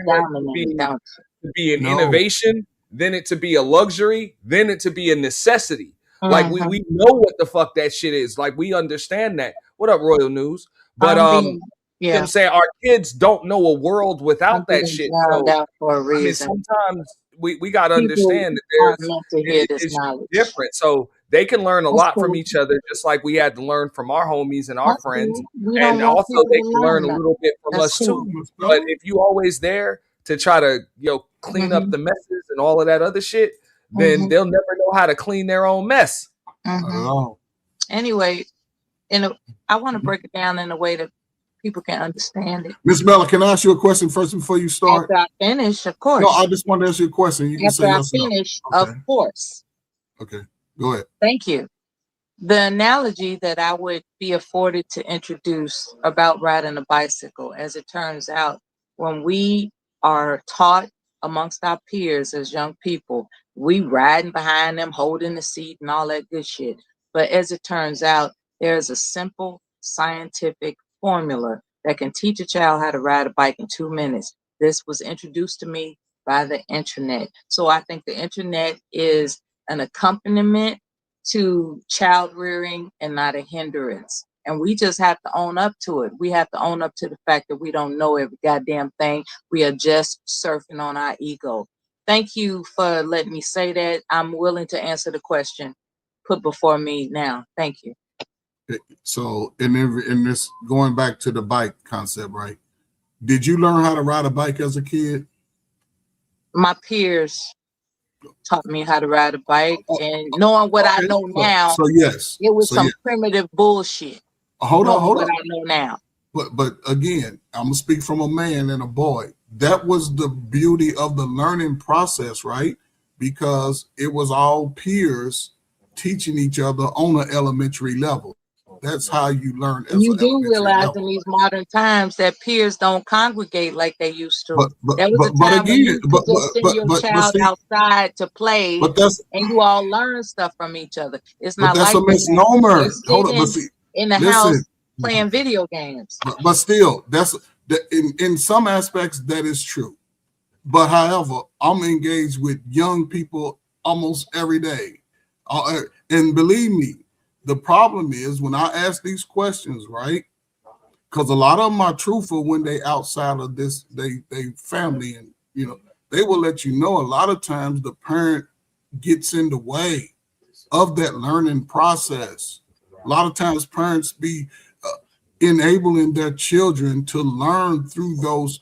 internet to be an innovation, then it to be a luxury, then it to be a necessity. Like, we know what the fuck that shit is. Like, we understand that. What up, Royal News? But you know what I'm saying, our kids don't know a world without that shit. So, I mean, sometimes we got to understand that it's different. So they can learn a lot from each other, just like we had to learn from our homies and our friends. And also they can learn a little bit from us too. But if you always there to try to, clean up the messes and all of that other shit, then they'll never know how to clean their own mess. Anyway, I want to break it down in a way that people can understand it. Miss Mella, can I ask you a question first before you start? After I finish, of course. No, I just want to ask you a question. You can After say I yes or no. finish, of course. Okay, go ahead. Thank you. The analogy that I would be afforded to introduce about riding a bicycle, as it turns out, when we are taught amongst our peers as young people, we riding behind them, holding the seat and all that good shit. But as it turns out, there's a simple scientific formula that can teach a child how to ride a bike in 2 minutes. This was introduced to me by the internet. So I think the internet is an accompaniment to child rearing and not a hindrance. And we just have to own up to it. We have to own up to the fact that we don't know every goddamn thing. We are just surfing on our ego. Thank you for letting me say that. I'm willing to answer the question put before me now. Thank you. So in this, going back to the bike concept, right? Did you learn how to ride a bike as a kid? My peers taught me how to ride a bike, and knowing what I know now, so yes, it was so some yes. primitive bullshit. Hold on. What I know now. But again, I'm gonna speak from a man and a boy. That was the beauty of the learning process, right? Because it was all peers teaching each other on an elementary level. That's how you learn. You do realize in these modern times that peers don't congregate like they used to. There was a time when you could just send your child outside to play, and you all learn stuff from each other. It's not like that's a misnomer. Hold on, in the house playing video games. But still, that's in some aspects that is true. But however, I'm engaged with young people almost every day, and believe me, the problem is when I ask these questions, right? Because a lot of them are truthful when they outside of this, they family, and they will let you know a lot of times the parent gets in the way of that learning process. A lot of times parents be enabling their children to learn through those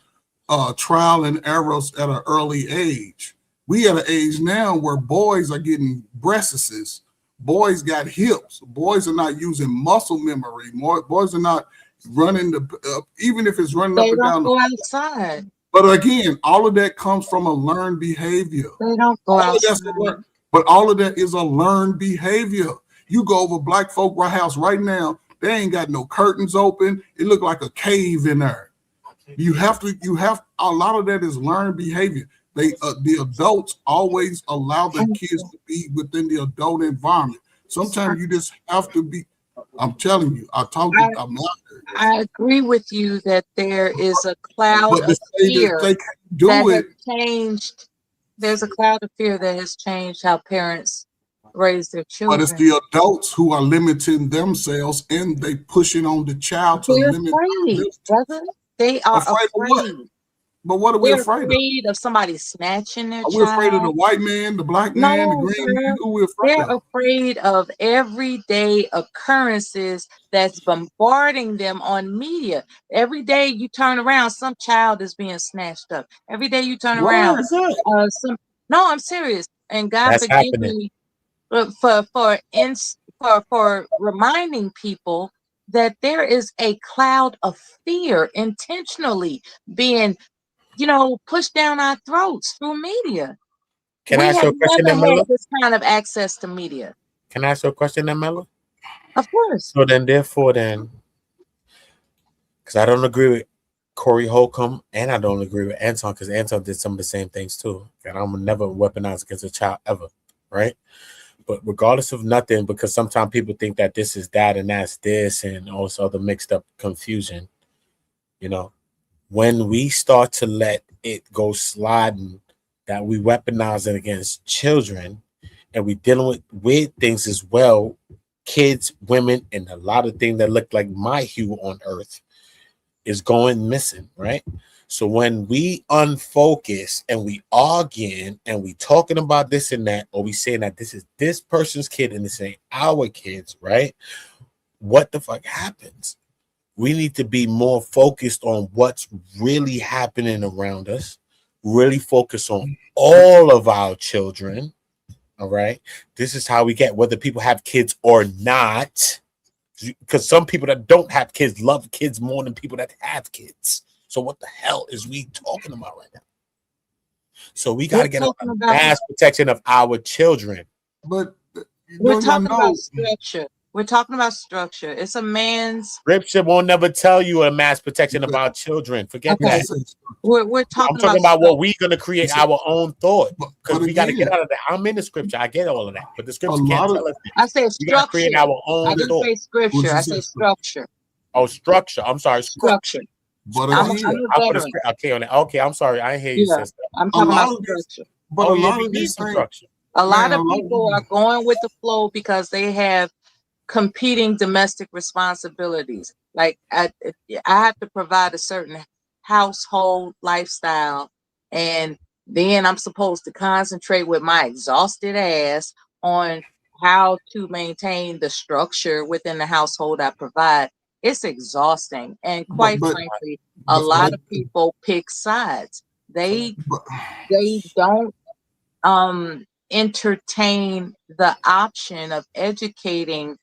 trial and errors at an early age. We at an age now where boys are getting breasts. Boys got hips. Boys are not using muscle memory. Boys are not running even if it's running up and down. They don't go outside. But again, all of that comes from a learned behavior. They don't go outside. But all of that is a learned behavior. You go over Black folk house right now, they ain't got no curtains open. It look like a cave in there. You have a lot of that is learned behavior. The adults always allow their kids to be within the adult environment. Sometimes you just have to be. I'm telling you, I agree with you that there is a cloud of fear that has changed. There's a cloud of fear that has changed how parents raise their children. But it's the adults who are limiting themselves and they pushing on the child to limit. Afraid, brother. They are afraid. But what are we afraid of? Somebody snatching their child. We're afraid of the white man, the black man, the green man. Who we're afraid of? They're afraid of everyday occurrences that's bombarding them on media. Every day you turn around, some child is being snatched up. Every day you turn around, no, I'm serious. And God forgive me for reminding people that there is a cloud of fear intentionally being pushed down our throats through media. Can I ask you a question, Mela? This kind of access to media. Can I ask you a question, Mela? Of course. So therefore, because I don't agree with Corey Holcomb and I don't agree with Anton, because Anton did some of the same things too. And I'm never weaponized against a child ever, right? But regardless of nothing, because sometimes people think that this is that and that's this and all this other mixed up confusion, when we start to let it go sliding, that we weaponize it against children, and we dealing with weird things as well, kids, women, and a lot of things that look like my hue on earth is going missing, right? So when we unfocus and we arguing and we talking about this and that, or we saying that this is this person's kid and this ain't our kids, right? What the fuck happens? We need to be more focused on what's really happening around us, really focus on all of our children, all right? This is how we get, whether people have kids or not, because some people that don't have kids love kids more than people that have kids. So what the hell is we talking about right now? So we got to get a mass protection of our children. But we're talking about structure. We're talking about structure. It's a man's. Scripture won't never tell you a mass protection of our children. Forget Okay. that. We're talking I'm talking about what structure. we're going to create our own thought because but we got to again- get out of that. I'm in the scripture. I get all of that, but the scripture A can't lot of- tell us that. I said We got to create structure. our own I didn't thought. say scripture. What'd you I say? said structure. Oh, structure. I'm sorry. Structure. But I'm again, a I put a veteran. script. Okay, on that. Okay, I'm sorry. I didn't hear you, Yeah, sister. I'm a talking lot about of this, structure. but Oh, a yeah, lot we of need these some things, structure. A lot man, of a lot people are going with the flow because they have competing domestic responsibilities. Like I have to provide a certain household lifestyle, and then I'm supposed to concentrate with my exhausted ass on how to maintain the structure within the household I provide. It's exhausting, and quite but frankly, a lot of people pick sides. They don't entertain the option of educating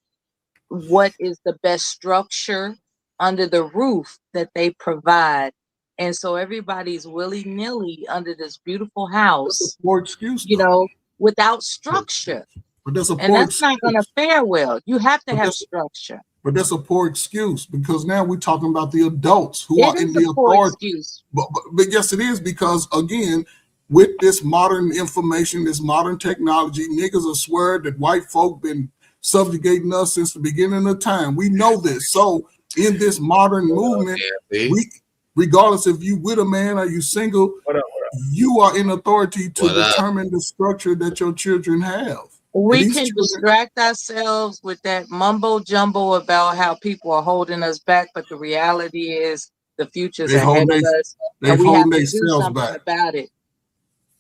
what is the best structure under the roof that they provide. And so everybody's willy-nilly under this beautiful house, poor excuse, you know, without structure. but that's a And poor that's not going to fare well. You have to But have that's- structure. But that's a poor excuse because now we're talking about the adults who are It in is the a poor authority. excuse. But yes, it is because again, with this modern information, this modern technology, niggas will swear that white folk been subjugating us since the beginning of time. We know this. So in this modern movement, we, regardless if you with a man or you single, you are in authority to determine the structure that your children have. We These can children- distract ourselves with that mumbo jumbo about how people are holding us back, but the reality is the future's They ahead hold of they- us, they and we have holding to do themselves something back. about it.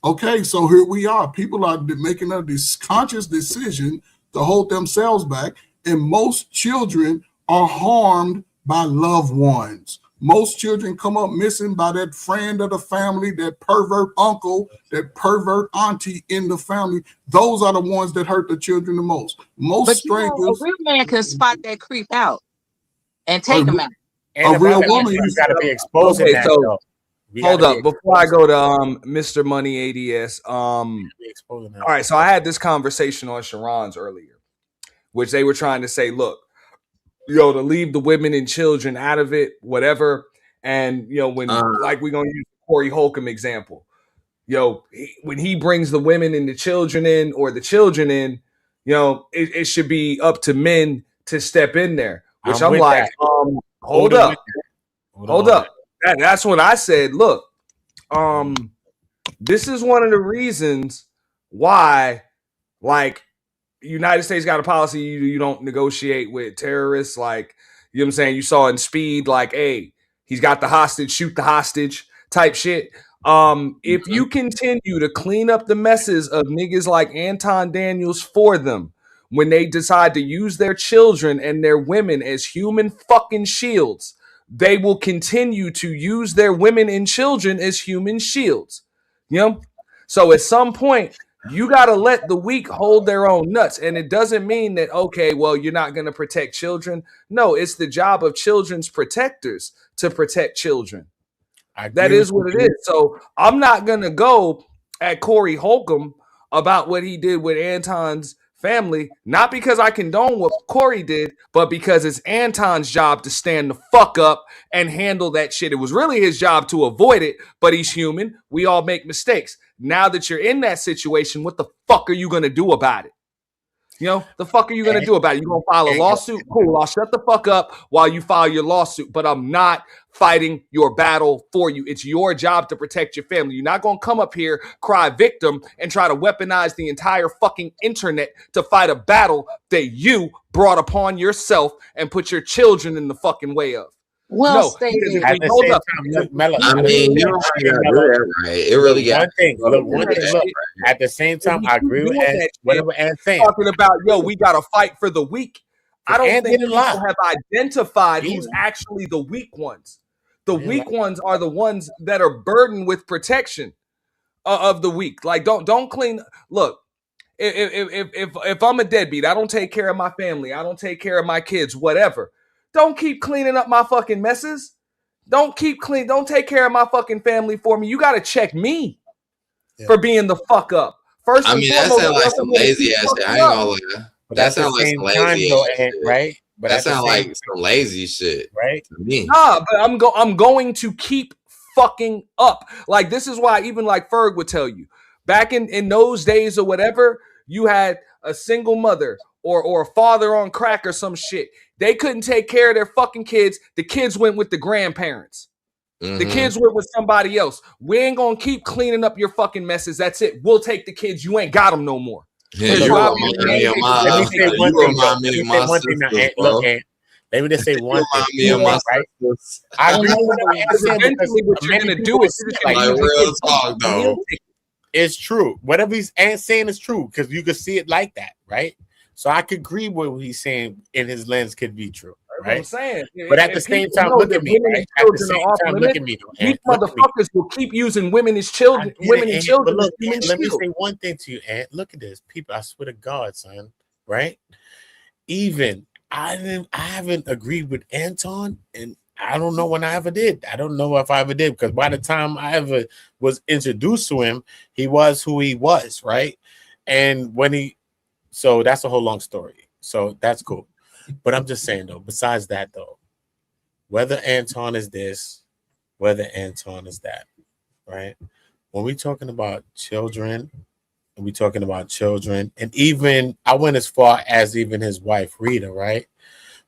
Okay, so here we are. People are making this conscious decision to hold themselves back, and most children are harmed by loved ones. Most children come up missing by that friend of the family, that pervert uncle, that pervert auntie in the family. Those are the ones that hurt the children the most. Most But you know, strangers, a real man can spot that creep out and take him out. a real woman, you got to be exposing Okay, that. so though. We hold gotta be up before I go to Mr. Money ADS. All right, so I had this conversation on Sharon's earlier, which they were trying to say, look, to leave the women and children out of it, whatever. And when like we're gonna use the Corey Holcomb example, when he brings the women and the children in, or the children in, it should be up to men to step in there. Which I'm with like, that. hold on up. with that. Hold up. That's when I said, look, this is one of the reasons why, like, United States got a policy you don't negotiate with terrorists. Like, you know what I'm saying? You saw in Speed, like, hey, he's got the hostage, shoot the hostage type shit. If you continue to clean up the messes of niggas like Anton Daniels for them, when they decide to use their children and their women as human fucking shields, they will continue to use their women and children as human shields. So at some point, you got to let the weak hold their own nuts. And it doesn't mean that, okay, well, you're not going to protect children. No, it's the job of children's protectors to protect children. That is what it is. So I'm not going to go at Corey Holcomb about what he did with Anton's family, not because I condone what Corey did, but because it's Anton's job to stand the fuck up and handle that shit. It was really his job to avoid it, but he's human. We all make mistakes. Now that you're in that situation, what the fuck are you going to do about it? The fuck are you going to do about it? You going to file a lawsuit? Cool, I'll shut the fuck up while you file your lawsuit, but I'm not fighting your battle for you. It's your job to protect your family. You're not going to come up here, cry victim, and try to weaponize the entire fucking internet to fight a battle that you brought upon yourself and put your children in the fucking way of. Well, Hold stated. up. Mello, I mean, you don't gotta do that, right? It really got one thing. Look, at the same time, I agree with Ann, whatever Ann's saying. Talking about, we got to fight for the weak. I don't Ann think didn't people lie. have identified who's actually the weak ones. The weak ones are the ones that are burdened with protection of the weak. Like, don't clean. Look, if I'm a deadbeat, I don't take care of my family, I don't take care of my kids, whatever. Don't keep cleaning up my fucking messes. Don't take care of my fucking family for me. You got to check me for being the fuck up. First, I mean, that sounds like some lazy ass shit. I ain't gonna lie. But That at the sounds like same some time, lazy though, ass Ant, shit. right? But That at the sounds same like some lazy shit, right? to me. Nah, but I'm going to keep fucking up. Like, this is why even like Ferg would tell you, back in those days or whatever, you had a single mother or a father on crack or some shit. They couldn't take care of their fucking kids. The kids went with the grandparents. The kids went with somebody else. We ain't gonna keep cleaning up your fucking messes. That's it. We'll take the kids. You ain't got them no more. Yeah, you remind me of my. Let me say one You thing. remind me of my sisters, bro. Let me just say one thing. Remind me of my Right? sisters. I agree with what Ant saying because Eventually, what you're many gonna people do is see it like Like real talk, though. it's true. Whatever he's Ant saying is true because you could see it like that, right? So I could agree with what he's saying in his lens could be true, That's right? what I'm saying. But at And the same people time, know look that at me, women right? and At the children same are off time, look limits. at me, though, These Ant. Look at me. motherfuckers will keep using women as children, I get women it, and Ant, children but look, as human Ant, let me shields. say one thing to you, Ant. Look at this, people. I swear to God, son, right? Even I haven't agreed with Anton, and I don't know when I ever did. I don't know if I ever did because by the time I ever was introduced to him, he was who he was, right? And so that's a whole long story. So that's cool. But I'm just saying though, besides that though, whether Anton is this, whether Anton is that, right? When we're talking about children, and even I went as far as even his wife Rita, right?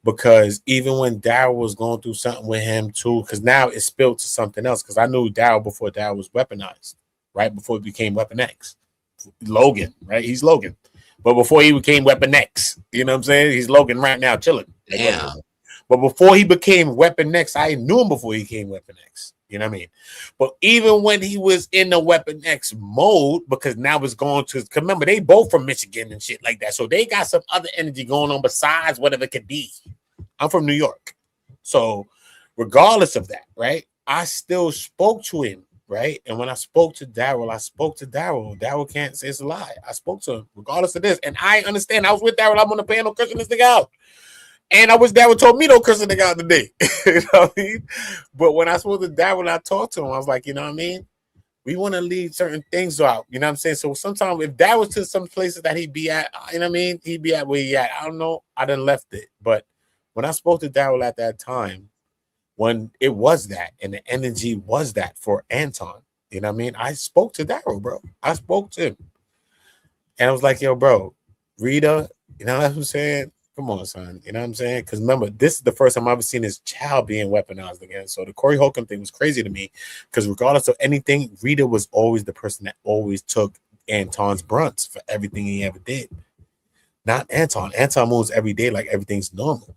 Because even when Daryl was going through something with him too, because now it spilled to something else. Because I knew Daryl before Daryl was weaponized, right? Before it became Weapon X. Logan, right? He's Logan. But before he became Weapon X, you know what I'm saying? He's Logan right now, chilling. Damn. But before he became Weapon X, I knew him before he became Weapon X. You know what I mean? But even when he was in the Weapon X mode, because now it's going to, remember, they both from Michigan and shit like that. So they got some other energy going on besides whatever it could be. I'm from New York. So regardless of that, right? I still spoke to him, right? And when I spoke to Daryl, Daryl can't say it's a lie. I spoke to him regardless of this. And I understand. I was with Daryl. I'm on the panel cursing this thing out. And I wish Daryl told me don't curse the nigga out today. You know what I mean? But when I spoke to Daryl, I talked to him. I was like, you know what I mean? We want to leave certain things out. You know what I'm saying? So sometimes if that was to some places that he'd be at, you know what I mean? He'd be at where he at. I don't know. I done left it. But when I spoke to Daryl at that time, when it was that, and the energy was that for Anton, you know what I mean? I spoke to Daryl, bro. I spoke to him. And I was like, yo, bro, Rita, you know what I'm saying? Come on, son. You know what I'm saying? Because remember, this is the first time I've ever seen his child being weaponized again. So the Corey Holcomb thing was crazy to me because regardless of anything, Rita was always the person that always took Anton's brunts for everything he ever did. Not Anton. Anton moves every day like everything's normal.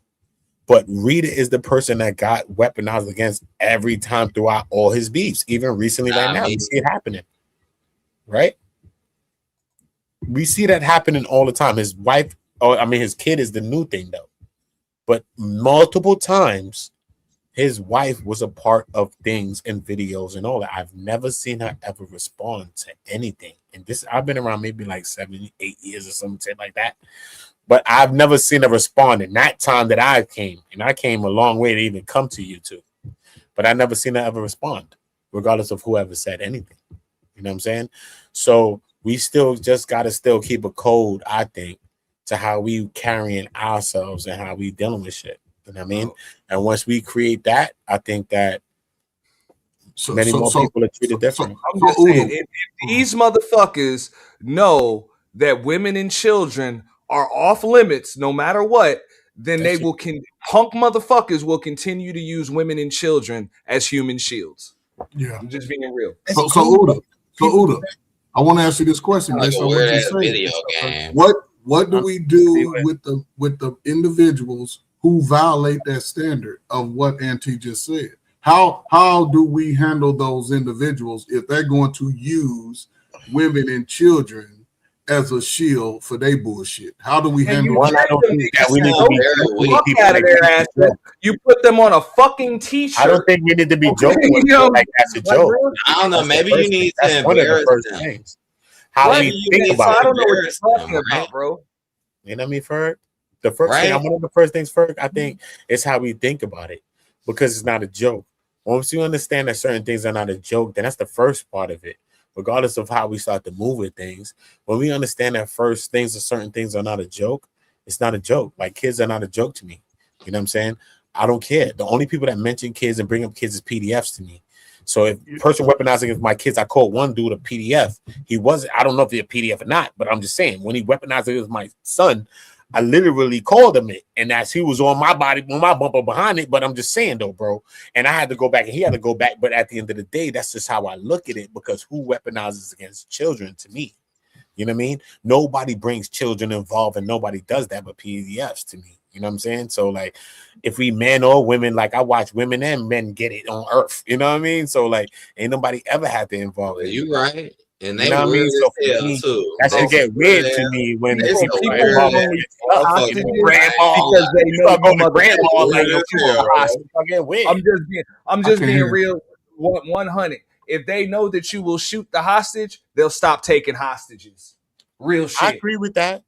But Rita is the person that got weaponized against every time throughout all his beefs. Even recently, right now, we see it happening. Right? We see that happening all the time. His wife, his kid is the new thing, though. But multiple times, his wife was a part of things and videos and all that. I've never seen her ever respond to anything. And this, I've been around maybe like 7, 8 years or something like that. But I've never seen her respond in that time that I came. And I came a long way to even come to YouTube. But I never seen her ever respond, regardless of whoever said anything. You know what I'm saying? So we still just got to still keep a code, I think, to how we carrying ourselves and how we dealing with shit. You know what I mean? And once we create that, I think that many more people are treated differently. I'm just saying, if these motherfuckers know that women and children are off limits no matter what, then they will punk motherfuckers will continue to use women and children as human shields. Yeah. I'm just being real. So Uda, I want to ask you this question based on what you say. What do we do with the individuals who violate that standard of what Auntie just said? How do we handle those individuals if they're going to use women and children as a shield for their bullshit? How do we handle that? You put them on a fucking t-shirt. I don't think we need to be joking with them like that's a joke. I don't know. Maybe you need to embarrass them. How we think about it. I don't know what you're talking about, bro. You know what I mean, Ferg? The first thing, one of the first things, Ferg, I think, is how we think about it, because it's not a joke. Once you understand that certain things are not a joke, then that's the first part of it. Regardless of how we start to move with things, when we understand that first things or certain things are not a joke, It's not a joke. Like, kids are not a joke to me. You know what I'm saying? I don't care. The only people that mention kids and bring up kids is PDFs to me. So if a person weaponizing against my kids, I called one dude a PDF. He wasn't, I don't know if he's a PDF or not, but I'm just saying, when he weaponized against my son, I literally called him it. And as he was on my body, on my bumper behind it. But I'm just saying though, bro. And I had to go back and he had to go back. But at the end of the day, that's just how I look at it, because who weaponizes against children to me? You know what I mean? Nobody brings children involved and nobody does that but PDFs to me. You know what I'm saying? So like, if we men or women, like I watch women and men get it on earth. You know what I mean? So like, ain't nobody ever had to involve it. You right. And they, you know what I mean? So for me, that should get weird to me when people involve it. Because they know grandma, like, I'm just being real 100. If they know that you will shoot the hostage, they'll stop taking hostages. Real shit. I agree with that.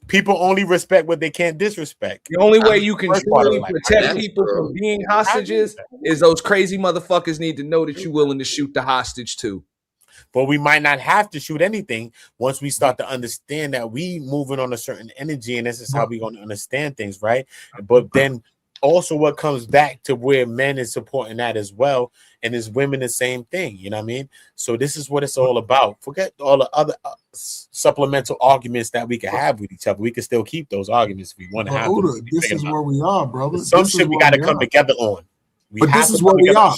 People only respect what they can't disrespect. The only way you can truly protect people from being hostages is those crazy motherfuckers need to know that you're willing to shoot the hostage too. But we might not have to shoot anything once we start to understand that we moving on a certain energy, and this is how we're going to understand things, right? But then also what comes back to where men is supporting that as well, and is women the same thing, you know what I mean? So this is what it's all about. Forget all the other supplemental arguments that we can have with each other. We can still keep those arguments if we want to have them. This is where we are, brother. Some shit we got to come together on. But this is where we are.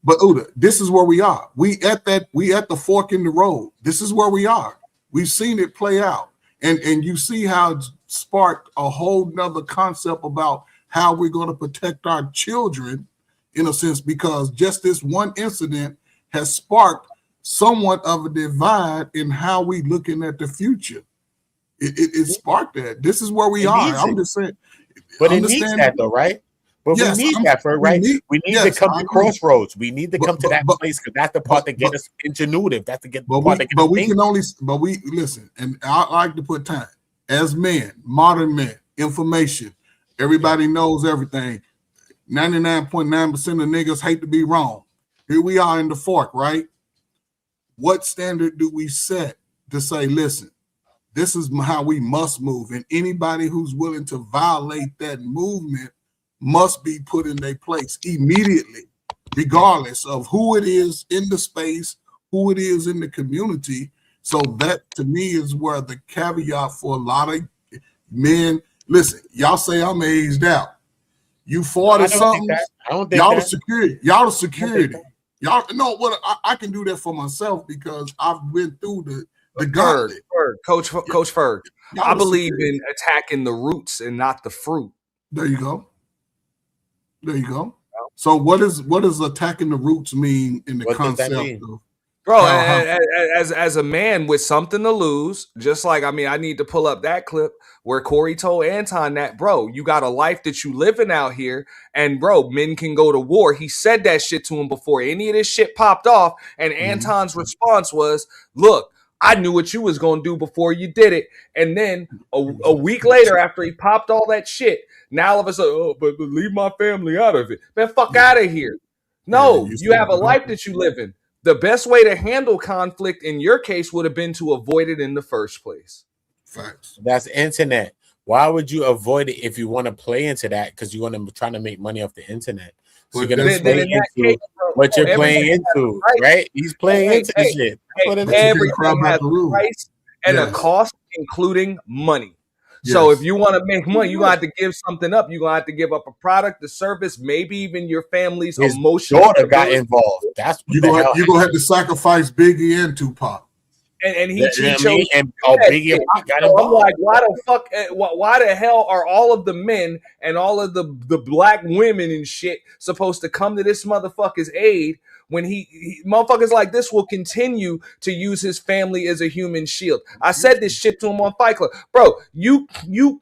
But Uda, this is where we are. We at the fork in the road. This is where we are. We've seen it play out. And you see how it sparked a whole nother concept about how we're going to protect our children, in a sense, because just this one incident has sparked somewhat of a divide in how we looking at the future. It sparked that. This is where we are. I'm just saying. But it needs that though, right? But we need that for right. We need to come to crossroads. We need to come to that place, because that's the part that get us ingenuitive. That's the part that get us thinking. Listen, and I like to put time as men, modern men, information. Everybody knows everything. 99.9% of niggas hate to be wrong. Here we are in the fork, right? What standard do we set to say, listen, this is how we must move, and anybody who's willing to violate that movement must be put in their place immediately, regardless of who it is in the space, who it is in the community. So that to me is where the caveat for a lot of men, listen, y'all say I'm aged out. You 40 something. Y'all the security. Y'all the security. Y'all know what I can do that for myself because I've been through the gauntlet. Coach Ferg. I believe in attacking the roots and not the fruit. There you go. There you go. So what does attacking the roots mean in the concept of, bro? As a man with something to lose, just like I need to pull up that clip where Corey told Anton that, bro, you got a life that you living out here, and bro, men can go to war. He said that shit to him before any of this shit popped off, and Anton's response was, "Look, I knew what you was gonna do before you did it." And then a week later, after he popped all that shit, now all of a sudden, oh, but leave my family out of it. Man, fuck out of here. No, you have a life that you live in. The best way to handle conflict in your case would have been to avoid it in the first place. Facts. That's internet. Why would you avoid it if you want to play into that? Because you want to try to make money off the internet. So you're gonna play into what you're playing into, right? He's playing into the shit. Everything has a price and a cost, including money. Yes. So if you want to make money, you have to give something up. You're gonna have to give up a product, a service, maybe even your family's emotional. Daughter got involved. That's you're gonna have to sacrifice Biggie and Tupac. And he chose. Biggie and Tupac got involved. I'm like, why the fuck? Why the hell are all of the men and all of the black women and shit supposed to come to this motherfucker's aid when he motherfuckers like this will continue to use his family as a human shield? I said this shit to him on Fight Club, bro. You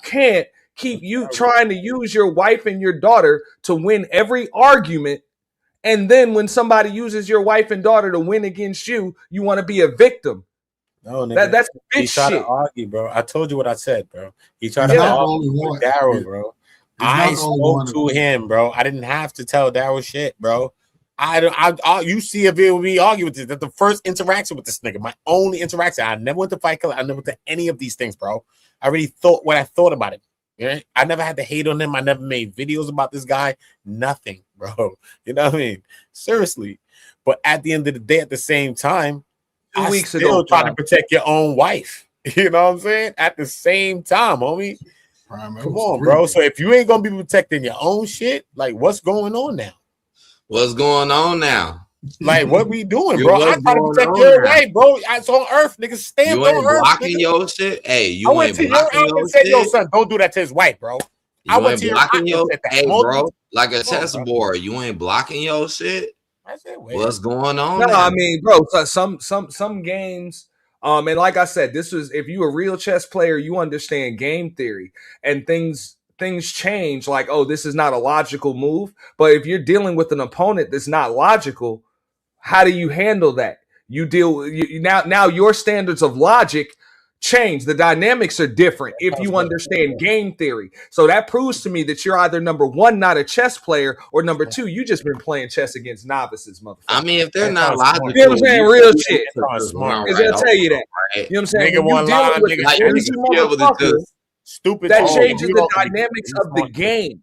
can't keep trying to use your wife and your daughter to win every argument, and then when somebody uses your wife and daughter to win against you, you want to be a victim. No, nigga. That's bitch he tried shit. To argue, bro. I told you what I said, bro. He tried to argue with Daryl, bro. I spoke to him, bro. I didn't have to tell Daryl shit, bro. You see a video of me argue with this. That's the first interaction with this nigga. My only interaction. I never went to Fight Club. I never went to any of these things, bro. I already thought what I thought about it. Yeah? I never had to hate on him. I never made videos about this guy. Nothing, bro. You know what I mean? Seriously. But at the end of the day, at the same time, 2 weeks still ago, try to protect your own wife. You know what I'm saying? At the same time, homie. Come on, bro. So if you ain't gonna be protecting your own shit, like what's going on now? What's going on now? Like what we doing, bro? I try to protect your right, bro. It's on Earth, niggas. Stand You on ain't Earth. blocking Nigga. your shit. Hey, I you went ain't to your blocking house your and said, "Yo, shit. son, don't do that to his wife, bro." I You went ain't to your blocking house your. and said that. Hey, bro, like a Come on, bro. chessboard. You ain't blocking your shit. I said, What's going on? No, now? I mean, bro, some games, and like I said, this was if you a real chess player, you understand game theory and things change. Like, oh, this is not a logical move. But if you're dealing with an opponent that's not logical, how do you handle that? You deal now your standards of logic change. The dynamics are different if you understand game theory. So that proves to me that you're either number one, not a chess player, or number two, you just been playing chess against novices, motherfucker. I mean, if they're not logical, you know what I'm saying? Real shit. Smart, Because they'll tell you that. You know what I'm saying? When you dealing with a crazy motherfucker, stupid. That changes the dynamics of the game.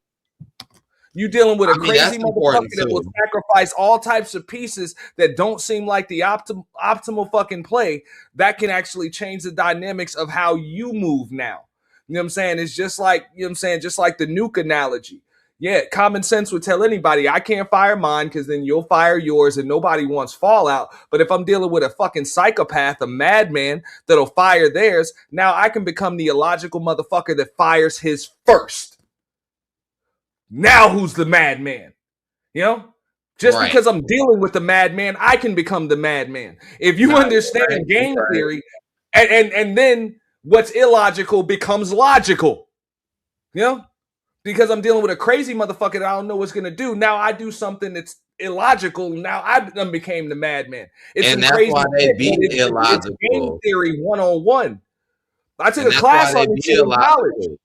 You dealing with a crazy motherfucker that will sacrifice all types of pieces that don't seem like the optimal fucking play. That can actually change the dynamics of how you move now. You know what I'm saying? It's just like, you know what I'm saying? Just like the nuke analogy. Yeah, common sense would tell anybody, I can't fire mine because then you'll fire yours and nobody wants fallout. But if I'm dealing with a fucking psychopath, a madman that'll fire theirs, now I can become the illogical motherfucker that fires his first. Now who's the madman? You know? Just because I'm dealing with the madman, I can become the madman. If you understand game theory, and then what's illogical becomes logical. You know? Because I'm dealing with a crazy motherfucker that I don't know what's gonna do. Now I do something that's illogical. Now I became the madman. It's and that's why they be illogical. It's game theory 101. I took And a class on this in college.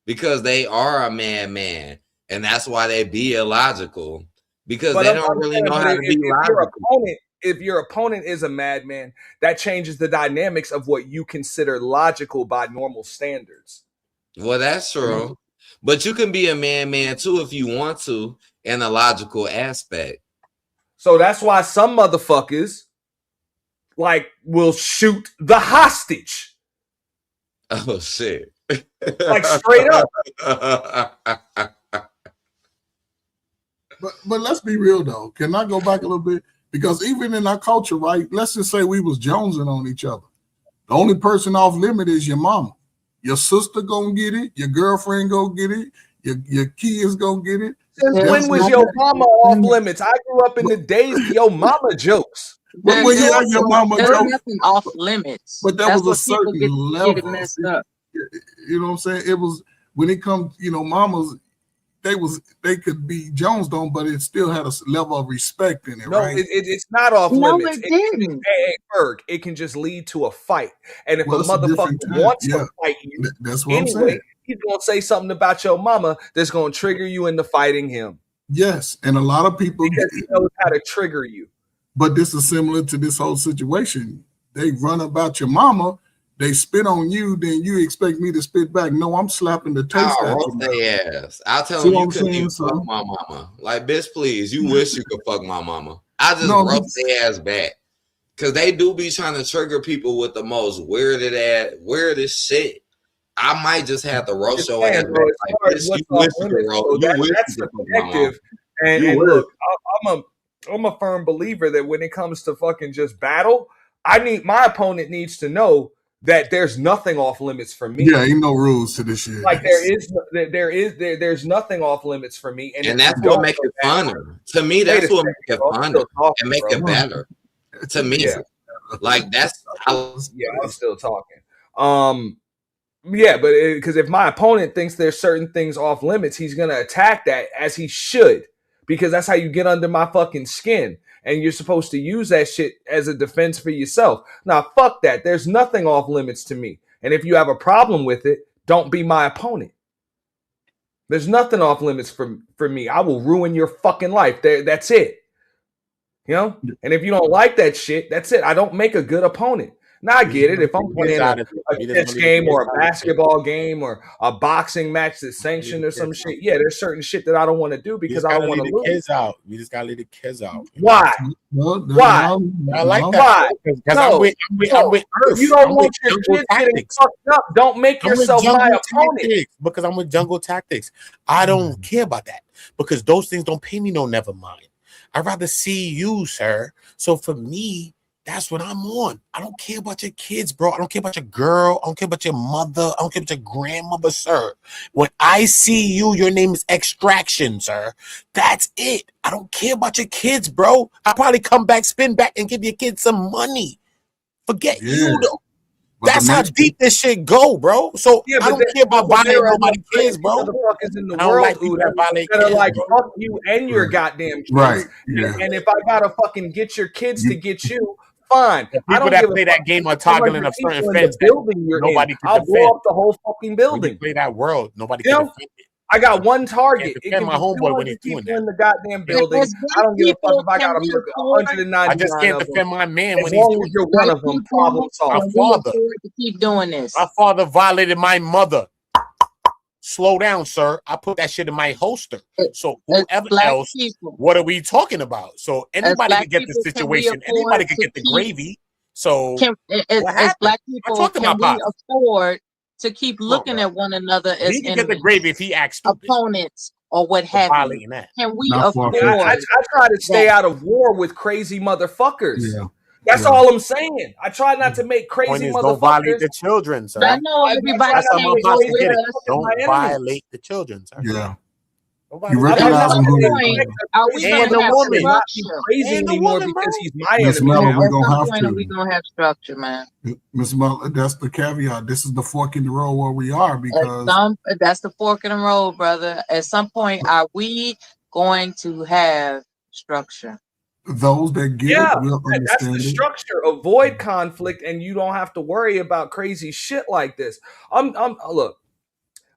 Because they are a man. And that's why they be illogical. Because But they I'm don't really know how to be Your logical. if your opponent is a madman, that changes the dynamics of what you consider logical by normal standards. Well, that's true. But you can be a man too if you want to in a logical aspect. So that's why some motherfuckers like will shoot the hostage. Oh shit. Like straight up. But let's be real though. Can I go back a little bit? Because even in our culture, right? Let's just say we was jonesing on each other. The only person off limit is your mama. Your sister gonna get it. Your girlfriend gonna get it. Your kids gonna get it. Since when was your mama off limits? I grew up in the days of your mama jokes. But when you have your mama There's joke, nothing off limits. but that That's was a what people certain get level. messed up. You know what I'm saying? It was when it comes, mamas, they could be Jones on, but it still had a level of respect in it, No, right? it's not off No, limits. it didn't. Hey, Berg, it can just lead to a fight. And if Well, a it's a motherfucker different time. wants Yeah. to fight you, That's what I'm anyway, saying. he's gonna say something about your mama that's gonna trigger you into fighting him. Yes, and a lot of people Because he knows how to trigger you. But this is similar to this whole situation. They run about your mama, they spit on you, then you expect me to spit back. No, I'm slapping the taste I'll out roast of their ass. I'll tell See them what you I'm couldn't saying, even son? fuck my mama. Like, bitch, please, you wish you could fuck my mama. I just No, roast their ass back. Cause they do be trying to trigger people with the most weirdest shit. I might just have to roast your ass back. Bro, as Like, far as bitch, you what's wish off you could limits, roast. so You wish that's you could fuck my mama. subjective. And You wish. look, I'm a firm believer that when it comes to fucking just battle, my opponent needs to know that there's nothing off limits for me. Yeah, ain't no rules to this shit. Like there's nothing off limits for me, And if that's you what don't makes know it that- funner. To me, Wait a that's what second, makes it bro, I'm funner still talking, and make bro. it better. To me, Yeah. like that's I'm still talking. Yeah, but because if my opponent thinks there's certain things off limits, he's gonna attack that as he should, because that's how you get under my fucking skin. And you're supposed to use that shit as a defense for yourself. Now, fuck that. There's nothing off limits to me. And if you have a problem with it, don't be my opponent. There's nothing off limits for me. I will ruin your fucking life. That's it. You know, and if you don't like that shit, that's it. I don't make a good opponent. Now I get it. If I'm playing a chess game or a basketball game or a boxing match that's sanctioned or some shit, yeah, there's certain shit that I don't want to do because I don't want to lose. Kids out. We just gotta leave the kids out. Why? Why? I like that. Because I'm with Earth. You don't want your kids getting fucked up. Don't make yourself my opponent. Because I'm with jungle tactics. I don't care about that because those things don't pay me no never mind. I'd rather see you, sir. So for me, that's what I'm on. I don't care about your kids, bro. I don't care about your girl. I don't care about your mother. I don't care about your grandmother, sir. When I see you, your name is Extraction, sir. That's it. I don't care about your kids, bro. I'll probably come back, spin back, and give your kids some money. Forget you, though. That's how deep this shit go, bro. So I don't care about violating nobody's kids, bro. Motherfuckers in the world that are like, fuck you and your goddamn kids. Right. Yeah. And if I gotta fucking get your kids to get you, fine. I don't play that game on toggling of certain fence. Building you're nobody in. can I'll defend. blow up the whole fucking building. Play that world. Nobody can defend it. I got one target. It can my homeboy when he's doing that. In the goddamn building. I don't give a fuck if I got 199. I just can't defend my man when he's doing you're one of them. Problem solved. My father. To keep doing this. My father violated my mother. Slow down, sir. I put that shit in my holster. So whoever else, what are we talking about? So anybody can get the situation. Anybody can get the gravy. So as black people, can we afford to keep looking at one another as he can get the gravy if he acts opponents or what have you? Can we afford? I try to stay out of war with crazy motherfuckers. Yeah. That's all I'm saying. I try not to make crazy motherfuckers. Don't violate the children, sir. I know everybody don't violate the children, sir. Yeah. You recognize him who they are. We and the woman not crazy anymore because he's my Miss enemy. Mello, we're gonna have to. We're gonna have structure, man. Miss Mello, that's the caveat. This is the fork in the road where we are because that's the fork in the road, brother. At some point, are we going to have structure? Those that get it will understand. That's the structure. Avoid conflict, and you don't have to worry about crazy shit like this. Look.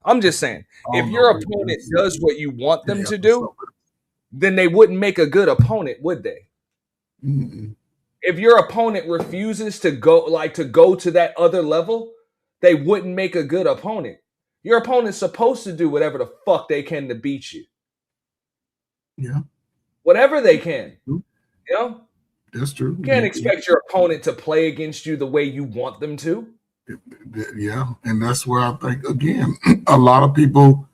I'm just saying, if your opponent does what you want them to do, then they wouldn't make a good opponent, would they? Mm-mm. If your opponent refuses to go to that other level, they wouldn't make a good opponent. Your opponent's supposed to do whatever the fuck they can to beat you. Yeah. Whatever they can. You know? That's true. You can't expect your opponent to play against you the way you want them to. Yeah, and that's where I think again, a lot of people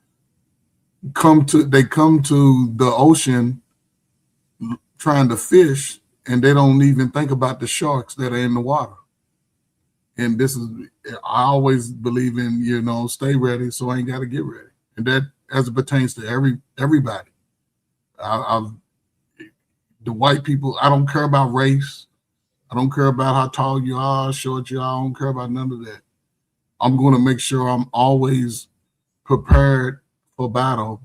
come to the ocean trying to fish, and they don't even think about the sharks that are in the water. And this is, I always believe in, stay ready, so I ain't got to get ready, and that as it pertains to everybody. The white people, I don't care about race. I don't care about how tall you are, short you are. I don't care about none of that. I'm going to make sure I'm always prepared for battle,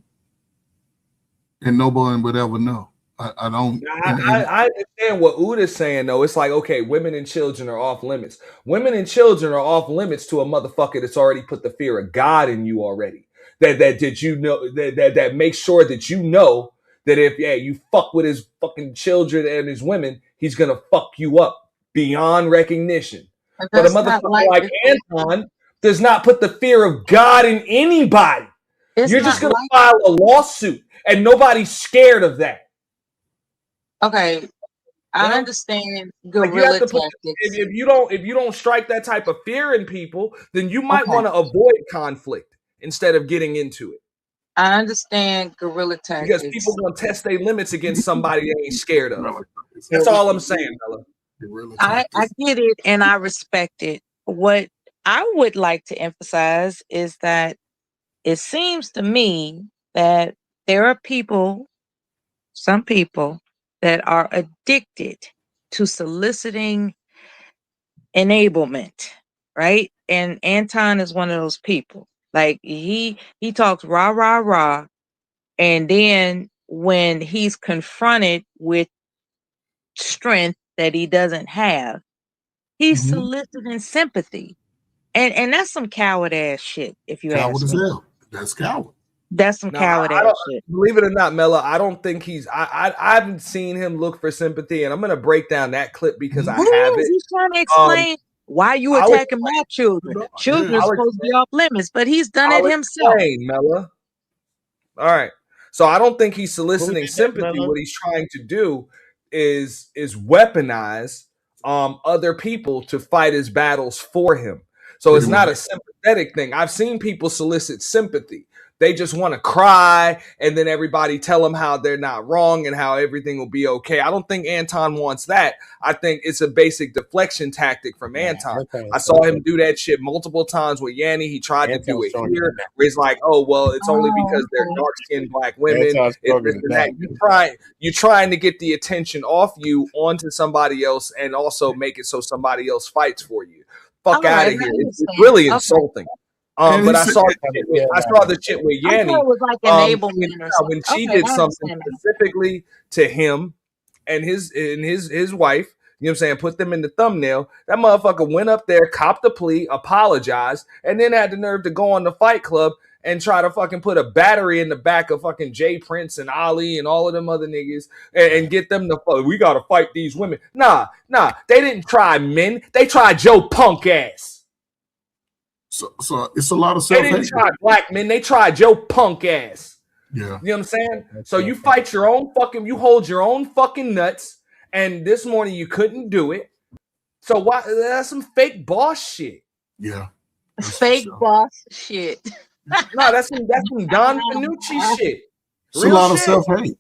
and nobody would ever know. I don't. I understand what Uda's saying, though. It's like, okay, women and children are off limits. Women and children are off limits to a motherfucker that's already put the fear of God in you already. That makes sure that you know that if you fuck with his fucking children and his women, he's gonna fuck you up beyond recognition. But a motherfucker like Anton does not put the fear of God in anybody. You're just gonna file a lawsuit, and nobody's scared of that. Okay, I understand guerrilla tactics. If you don't strike that type of fear in people, then you might want to avoid conflict instead of getting into it. I understand guerrilla tactics. Because people gonna test their limits against somebody they ain't scared of. That's all I'm saying, Bella. I get it and I respect it. What I would like to emphasize is that it seems to me that there are some people that are addicted to soliciting enablement, right? And Anton is one of those people. Like he talks rah, rah, rah. And then when he's confronted with strength that he doesn't have, he's soliciting sympathy. And that's some coward ass shit, if you ask me. That's coward. That's some coward ass shit. Believe it or not, Mella, I don't think he's. I haven't seen him look for sympathy, and I'm gonna break down that clip because I have it. He's trying to explain why you attacking my children. Children are supposed to be off limits, but he's done it himself. Mella. All right. So I don't think he's soliciting sympathy. What he's trying to do is weaponize other people to fight his battles for him. So it's not a sympathetic thing. I've seen people solicit sympathy. They just want to cry, and then everybody tell them how they're not wrong and how everything will be okay. I don't think Anton wants that. I think it's a basic deflection tactic from Anton. I saw him do that shit multiple times with Yanni. He tried to do it here, where he's like, "Oh well, it's only because they're dark-skinned black women." You're trying to get the attention off you onto somebody else, and also make it so somebody else fights for you. Fuck out of here! It's really insulting. But I saw the shit with Yanni. It was like enablement when she did something specifically to him and his wife, you know what I'm saying, put them in the thumbnail. That motherfucker went up there, copped a plea, apologized, and then had the nerve to go on the Fight Club and try to fucking put a battery in the back of fucking Jay Prince and Ali and all of them other niggas and get them to we gotta fight these women. Nah, they didn't try men. They tried Joe Punk ass. So it's a lot of self-hate. They didn't try black men. They tried Joe Punk ass. Yeah. You know what I'm saying? So you fight your own fucking, you hold your own fucking nuts. And this morning you couldn't do it. So why? That's some fake boss shit. Yeah. Fake boss shit. No, that's some Don Fanucci shit. It's a lot of self-hate.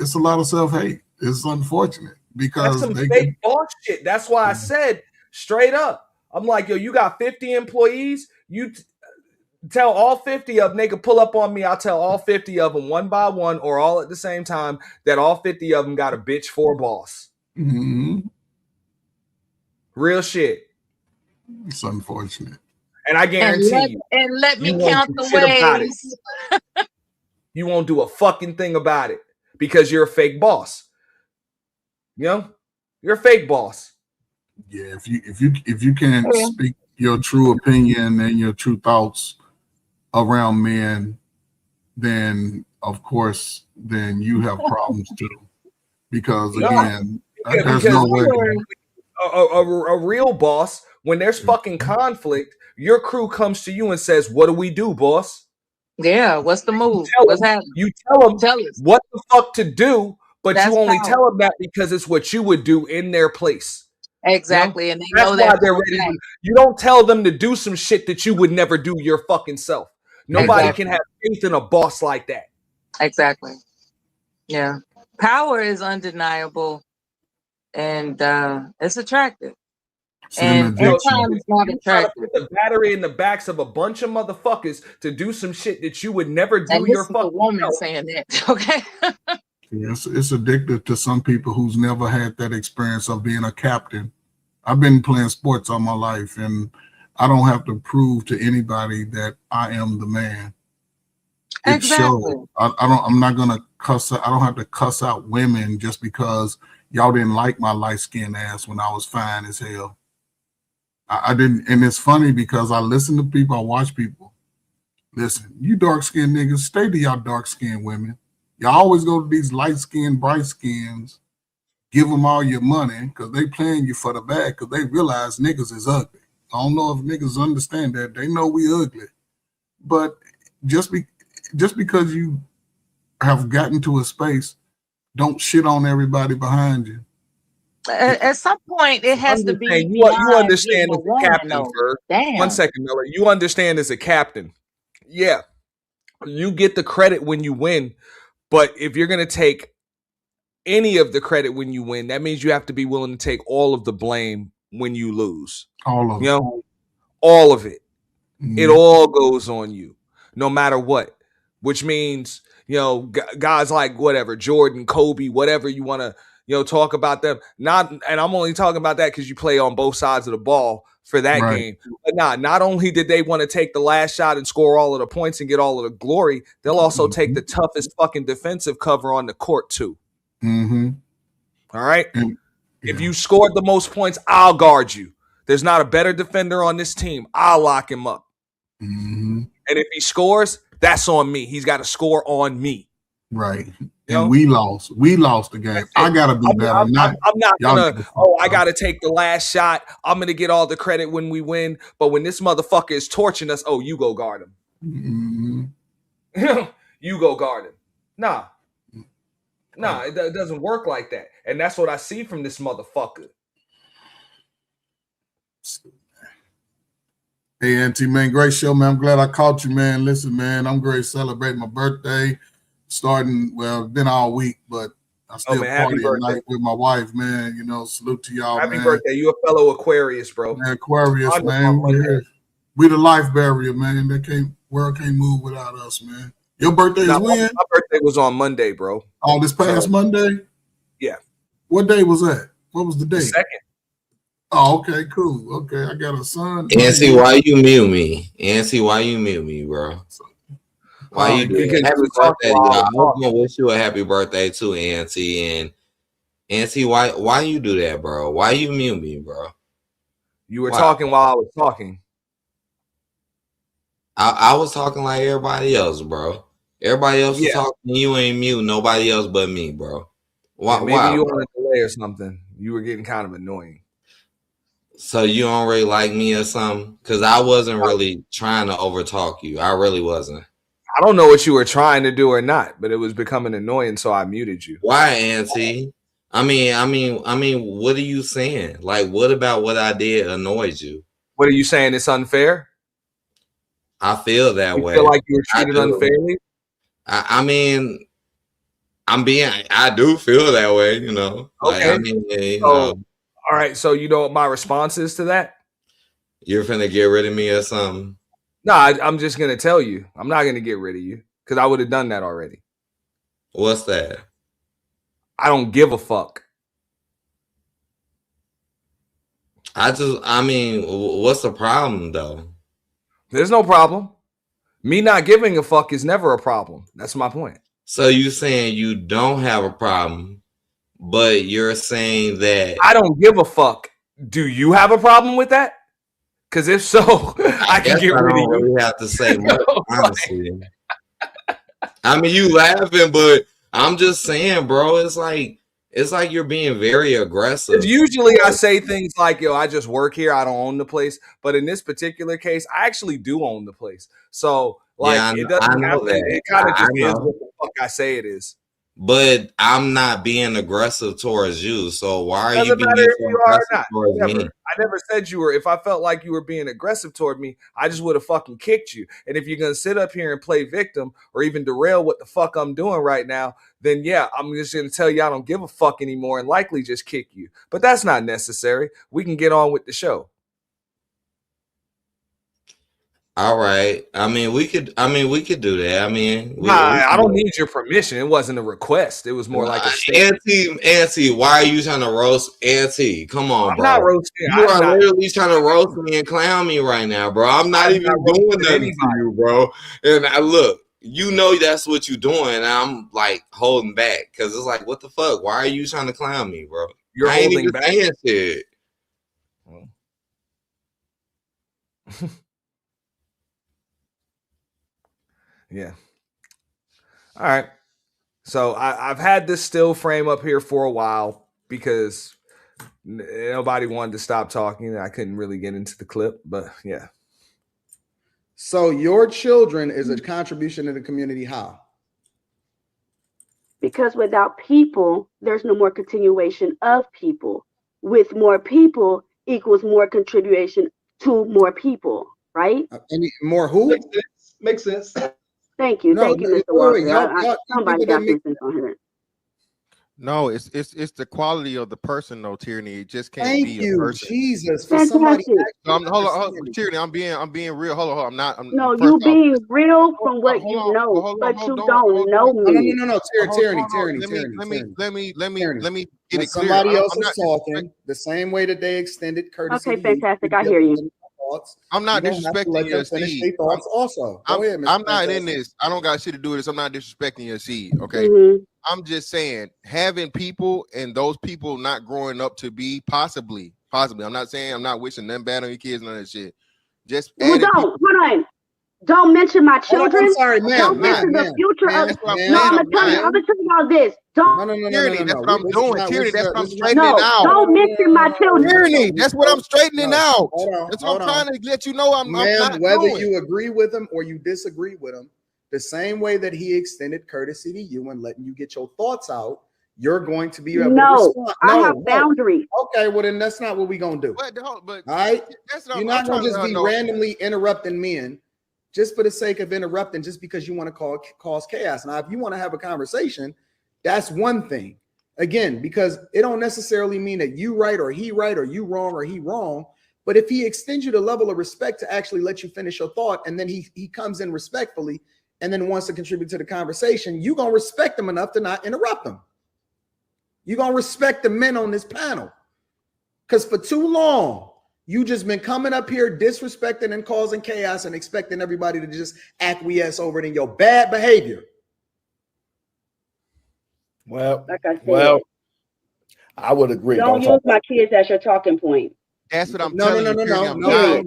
It's a lot of self-hate. It's unfortunate because that's some fake boss shit. That's why I said straight up. I'm like, yo, you got 50 employees. You tell all 50 of them they can pull up on me. I'll tell all 50 of them one by one or all at the same time that all 50 of them got a bitch for a boss. Mm-hmm. Real shit. It's unfortunate. And I guarantee let me count the ways. You won't do a fucking thing about it because you're a fake boss. You know? You're a fake boss. Yeah, if you can't speak your true opinion and your true thoughts around men, then of course, then you have problems too. Because again, there's no way. A real boss, when there's fucking conflict, your crew comes to you and says, "What do we do, boss?" Yeah, what's the move? What's happening? You tell them what the fuck to do, but you only tell them that because it's what you would do in their place. Exactly, you know? and they know that they're ready. You don't tell them to do some shit that you would never do your fucking self. Nobody can have faith in a boss like that. Exactly. Yeah, power is undeniable, and it's attractive. And sometimes it's not attractive. Put the battery in the backs of a bunch of motherfuckers to do some shit that you would never do your fucking woman self. saying that. Okay. Yes, it's addictive to some people who's never had that experience of being a captain. I've been playing sports all my life, and I don't have to prove to anybody that I am the man. It shows. I'm not gonna cuss. I don't have to cuss out women just because y'all didn't like my light skinned ass when I was fine as hell. I didn't, and it's funny because I listen to people, I watch people. Listen, you dark skinned niggas, stay to y'all dark skinned women. Y'all always go to these light-skinned, bright-skins, give them all your money because they playing you for the bag because they realize niggas is ugly. I don't know if niggas understand that. They know we ugly. But just because you have gotten to a space, don't shit on everybody behind you. At some point, it has to be. You understand as a captain, Ferg. 1 second, Miller. You understand as a captain. Yeah. You get the credit when you win. But if you're going to take any of the credit when you win, that means you have to be willing to take all of the blame when you lose. All of it. You know, all of it. Mm-hmm. It all goes on you, no matter what. Which means, you know, guys like whatever, Jordan, Kobe, whatever you want to, you know, talk about them. And I'm only talking about that because you play on both sides of the ball for that game. But not only did they want to take the last shot and score all of the points and get all of the glory, they'll also take the toughest fucking defensive cover on the court too. Mm-hmm. All right? If you scored the most points, I'll guard you. There's not a better defender on this team. I'll lock him up. Mm-hmm. And if he scores, That's on me. He's got to score on me. Right. And we lost. We lost the game. I gotta be better. I'm not y'all gonna. Oh, I gotta take the last shot. I'm gonna get all the credit when we win. But when this motherfucker is torching us, oh, you go guard him. You go guard him. Nah, it doesn't work like that. And that's what I see from this motherfucker. Hey, Auntie, man, great show, man. I'm glad I caught you, man. Listen, man, I'm great celebrating my birthday. Starting, well, it's been all week, but I still party at night with my wife, man. You know, salute to y'all, Happy man. birthday. You a fellow Aquarius, bro. Man, Aquarius, man. We the life barrier, man. World can't move without us, man. Your birthday is when? My birthday was on Monday, bro. Oh, this past Monday? Yeah. What day was that? What was the date? The 2nd. Oh, okay, cool. Okay, I got a son. Nancy, why you mute me? Nancy, why you mute me, bro? Why you do that? Happy birthday, y'all. I was gonna wish you a happy birthday too, Auntie. And Auntie, why you do that, bro? Why you mute me, bro? You were talking while I was talking. I was talking like everybody else, bro. Everybody else was talking. You ain't mute nobody else but me, bro. Why? Maybe you on a delay or something. You were getting kind of annoying. So you don't really like me or something? Because I wasn't really trying to overtalk you. I really wasn't. I don't know what you were trying to do or not, but it was becoming annoying, so I muted you. Why, Auntie? I mean, what are you saying? Like, what about what I did annoys you? What are you saying? It's unfair? I feel that way. Feel like you were treated unfairly? I mean, I do feel that way, you know. Okay. Like, I mean, you know, all right. So you know what my response is to that? You're finna get rid of me or something? No, I'm just gonna tell you. I'm not gonna get rid of you because I would have done that already. What's that? I don't give a fuck. I mean, what's the problem though? There's no problem. Me not giving a fuck is never a problem. That's my point. So you saying you don't have a problem, but you're saying that I don't give a fuck. Do you have a problem with that? Because if so, I can get rid of you. Really have to say much, honestly. I mean, you laughing, but I'm just saying, bro. It's like you're being very aggressive. Usually, I say things like, "Yo, I just work here. I don't own the place." But in this particular case, I actually do own the place. So, like, it doesn't have to. It kind of just is what the fuck I say it is. But I'm not being aggressive towards you. So why are you being so aggressive towards me? I never said you were. If I felt like you were being aggressive toward me, I just would have fucking kicked you. And if you're going to sit up here and play victim or even derail what the fuck I'm doing right now, then yeah, I'm just going to tell you I don't give a fuck anymore and likely just kick you. But that's not necessary. We can get on with the show. All right. I mean, we could do that. I mean, I don't need your permission. It wasn't a request. It was more like a statement. Auntie, why are you trying to roast Auntie? Come on, bro. I'm not roasting. You are literally trying to roast me and clown me right now, bro. I'm not even doing nothing to you, bro. And I look, you know that's what you're doing. And I'm like holding back because it's like, what the fuck? Why are you trying to clown me, bro? You're holding back. Shit. Yeah. All right. So I've had this still frame up here for a while because nobody wanted to stop talking. I couldn't really get into the clip, but yeah. So your children is a contribution to the community. How? Because without people, there's no more continuation of people. With more people equals more contribution to more people, right? Any more who? Makes sense. Thank you. Thank you, Mr. Walker. Somebody got some sense on here. No, it's the quality of the person, though, Tyranny. It just can't Thank be you, a person. Jesus, for somebody. Hold on, Tyranny. I'm being real. Hold on. No, you being real from what you know, but you don't know me. No, Tyranny. Let me get it clear. Somebody else is talking the same way that they extended courtesy. Okay, fantastic. I hear you. I'm not disrespecting your seed. Also, I'm not in this. I don't got shit to do with this. I'm not disrespecting your seed. Okay. I'm just saying having people and those people not growing up to be possibly. I'm not saying I'm not wishing them bad on your kids and all that shit. Just hold on. Don't mention my children. I'm sorry, ma'am. Don't mention the future of. No, I'm gonna tell you all this. Don't. Tyranny, that's what I'm doing. Tyranny, that's what I'm straightening out. Don't mention my children. Tyranny, that's what I'm straightening out. That's what I'm trying to let you know. I'm not whether doing. you agree with him or you disagree with him, the same way that he extended courtesy to you and letting you get your thoughts out, you're going to be able to respond. I have boundaries. Okay, well then that's not what we're gonna do. But all right, you're not gonna just be randomly interrupting men just for the sake of interrupting, just because you want to cause chaos. Now, if you want to have a conversation, that's one thing. Again, because it don't necessarily mean that you right or he wrong or he wrong. But if he extends you the level of respect to actually let you finish your thought, and then he comes in respectfully and then wants to contribute to the conversation, you're gonna respect him enough to not interrupt him. You're gonna respect the men on this panel. Because for too long, you just been coming up here disrespecting and causing chaos and expecting everybody to just acquiesce over it in your bad behavior. Well, like I said, I would agree. Don't use my kids as your talking point. That's what I'm No, telling you. I'm not.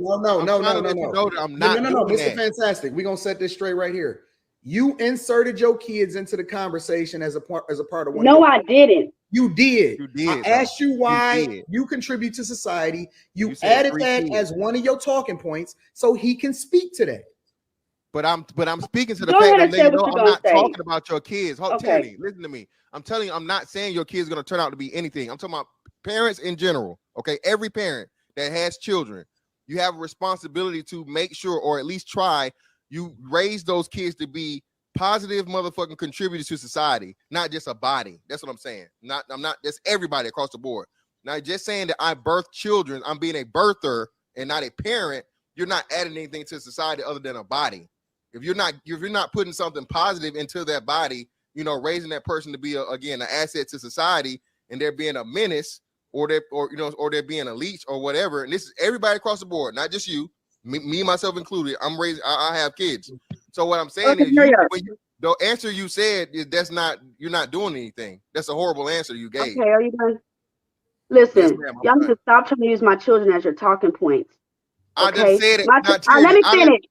No, doing Mr. that. Fantastic. We're gonna set this straight right here. You inserted your kids into the conversation as a part of one. No, I didn't. You did. You did. I asked you why you contribute to society. You added that as one of your talking points so he can speak today. But I'm speaking to the Go fact ahead and that say you what know you're I'm gonna not say. talking about your kids. Hold, Okay. Tyranny, listen to me. I'm telling you, I'm not saying your kids gonna turn out to be anything. I'm talking about parents in general. Okay, every parent that has children, you have a responsibility to make sure, or at least try, you raise those kids to be positive motherfucking contributors to society, not just a body. That's what I'm saying. I'm not just everybody across the board. Not just saying that I birth children. I'm being a birther and not a parent. You're not adding anything to society other than a body. If you're not putting something positive into that body, you know, raising that person to be again an asset to society, and they're being a menace, or they're being a leech or whatever. And this is everybody across the board, not just you, me myself included. I have kids. So what I'm saying is, the answer you said is you're not doing anything. That's a horrible answer you gave. Okay, are you done? Listen, Yes, ma'am, I'm y'all need done. to stop trying to use my children as your talking points. I Okay? just said it. Let me finish.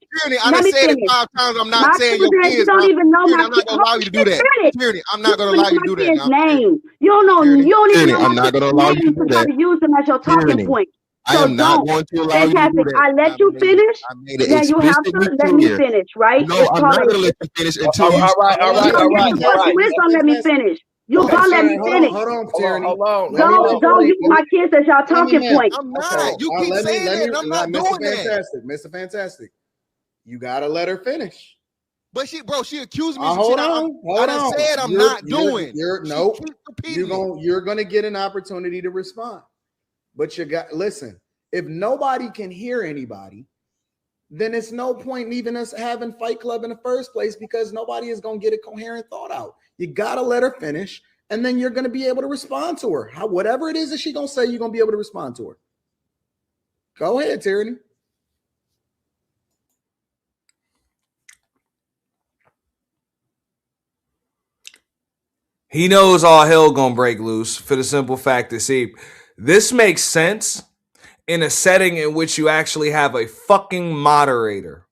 I just said it 5 times. I'm not My saying your children, kids. you don't even know my I'm not gonna allow you to do that. Tyranny, I'm not gonna allow you to do that. His now. name. You don't know. You don't even Tyranny, know I'm not gonna allow you to do try that. to use them as your talking Tyranny, point. I So am not don't. going to allow you to do Fantastic. that. I let you finish. made it Now you have to explicitly let me clear. finish, right? No, It's I'm called not a- gonna let you finish until you. All right. You is gonna let me finish. You gonna let me finish. Hold on, Tyranny. Hold on. Don't use my kids as y'all talking point. I'm not. You keep saying that, and I'm not doing that. Mr. Fantastic. You gotta let her finish. But she accused me of some Hold shit. on. I done said I'm not doing. Nope. You're gonna get an opportunity to respond. But listen, if nobody can hear anybody, then it's no point in even us having Fight Club in the first place, because nobody is gonna get a coherent thought out. You gotta let her finish, and then you're gonna be able to respond to her. Whatever it is that she's gonna say, you're gonna be able to respond to her. Go ahead, Tyranny. He knows all hell gonna break loose for the simple fact that, see, this makes sense in a setting in which you actually have a fucking moderator.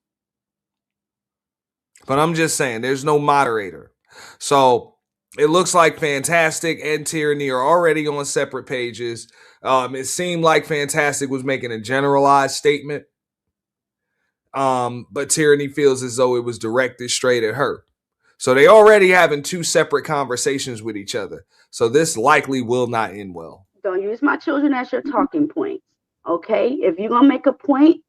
But I'm just saying, there's no moderator. So it looks like Fantastic and Tyranny are already on separate pages. It seemed like Fantastic was making a generalized statement. But Tyranny feels as though it was directed straight at her. So they already having two separate conversations with each other. So this likely will not end well. Don't use my children as your talking points. Okay? If you're gonna make a point,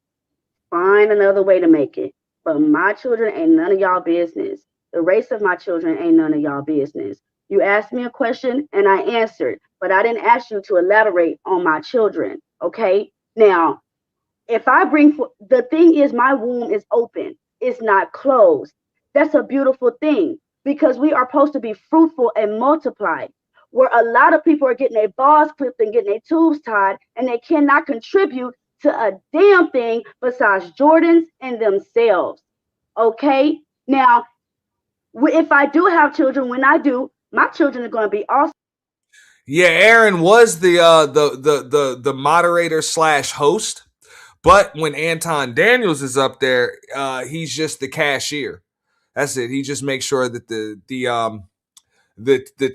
find another way to make it. But my children ain't none of y'all business. The race of my children ain't none of y'all business. You asked me a question and I answered, but I didn't ask you to elaborate on my children. Okay? Now, if I the thing is, my womb is open. It's not closed. That's a beautiful thing, because we are supposed to be fruitful and multiply. Where a lot of people are getting their balls clipped and getting their tubes tied, and they cannot contribute to a damn thing besides Jordans and themselves. Okay? Now, if I do have children, when I do, my children are going to be awesome. Yeah, Aaron was the moderator / host, But when Anton Daniels is up there, he's just the cashier. That's it. He just makes sure that the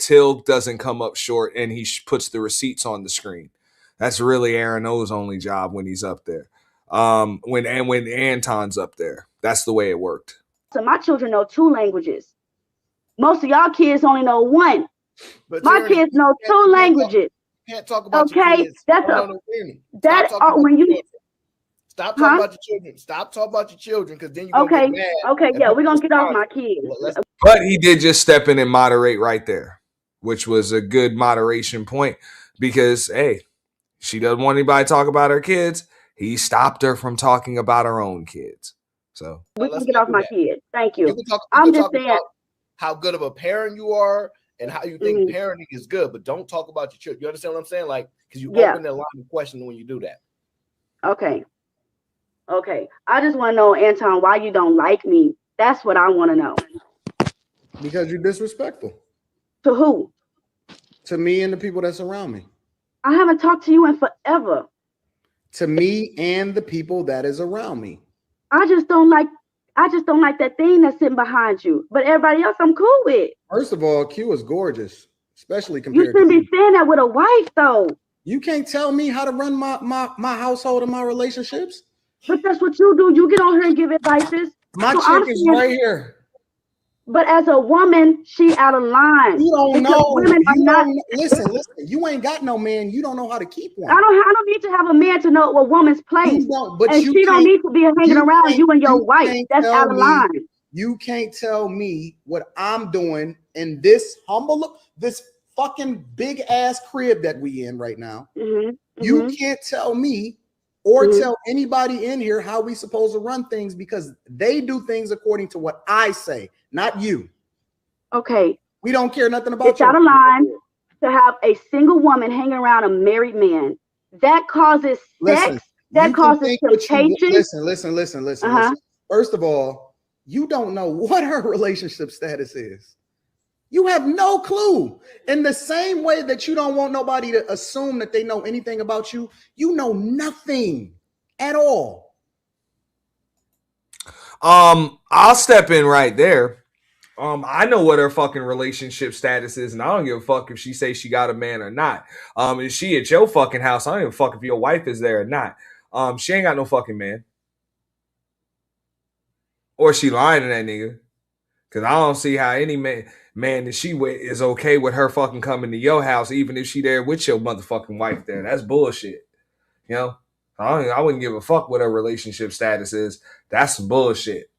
till doesn't come up short, and he puts the receipts on the screen. That's really Aaron O's only job when he's up there. When Anton's up there, that's the way it worked. So my children know 2 languages. Most of y'all kids only know 1. But my kids know 2 languages. Can't talk about okay, your kids. that's when you stop talking about your children. Stop talking about your children, because then you okay, get mad. okay, yeah, we're gonna get off my kids. But he did just step in and moderate right there, which was a good moderation point because, hey, she doesn't want anybody to talk about her kids. He stopped her from talking about her own kids. So we can get off my kids. Thank you. I'm just saying how good of a parent you are and how you think parenting is good, but don't talk about your children. You understand what I'm saying? Like, because you open that line of questioning when you do that. Okay. Okay. I just want to know, Anton, why you don't like me. That's what I want to know. Because you're disrespectful. To who? To me and the people that surround me. I haven't talked to you in forever. To me and the people that is around me. I just don't like that thing that's sitting behind you. But everybody else I'm cool with. First of all, Q is gorgeous, especially compared to you. You shouldn't be saying that with a wife, though. You can't tell me how to run my household and my relationships. But that's what you do. You get on here and give advices. My chick is right here. But as a woman, she out of line. You don't know. Women are not. Listen. You ain't got no man. You don't know how to keep one. I don't need to have a man to know a woman's place. But she don't need to be hanging around you and your wife. That's out of line. You can't tell me what I'm doing in this this fucking big ass crib that we in right now. You can't tell me or tell anybody in here how we supposed to run things, because they do things according to what I say, not you. Okay. We don't care nothing about it's out of line to have a single woman hanging around a married man. That causes sex. That causes temptation. Listen. First of all, you don't know what her relationship status is. You have no clue. In the same way that you don't want nobody to assume that they know anything about you, you know nothing at all. I'll step in right there. I know what her fucking relationship status is, and I don't give a fuck if she say she got a man or not. Is she at your fucking house? I don't give a fuck if your wife is there or not. She ain't got no fucking man. Or she lying to that nigga. Cause I don't see how any man that she with is okay with her fucking coming to your house, even if she there with your motherfucking wife there. That's bullshit. You know? I wouldn't give a fuck what her relationship status is. That's some bullshit.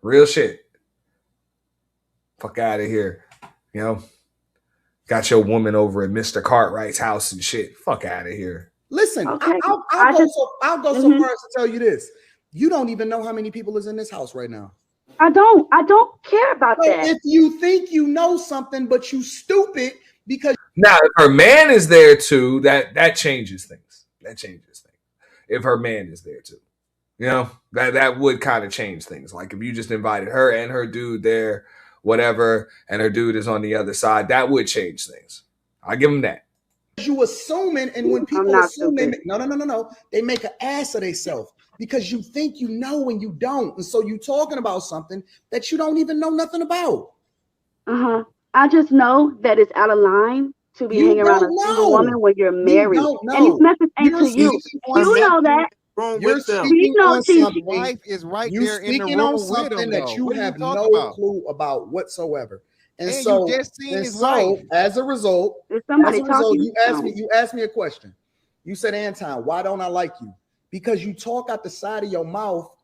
Real shit. Fuck out of here. You know? Got your woman over at Mr. Cartwright's house and shit. Fuck out of here. Listen, okay. I'll go so far as to tell you this. You don't even know how many people is in this house right now. I don't care about that. If you think you know something, but you stupid because now if her man is there too, that changes things. That changes things. If her man is there too. You know, that would kind of change things. Like if you just invited her and her dude there, whatever, and her dude is on the other side, that would change things. I give him that. You assuming, and when people assume, they make an ass of themselves because you think you know and you don't, and so you talking about something that you don't even know nothing about. I just know that it's out of line to be hanging around a single woman when you're married, and these messages ain't to you. You know that. You're speaking on something. Wife is right there in the room on something that you have no clue about whatsoever. And so, you just seen his wife. As a result, you asked me a question. You said, Anton, why don't I like you? Because you talk out the side of your mouth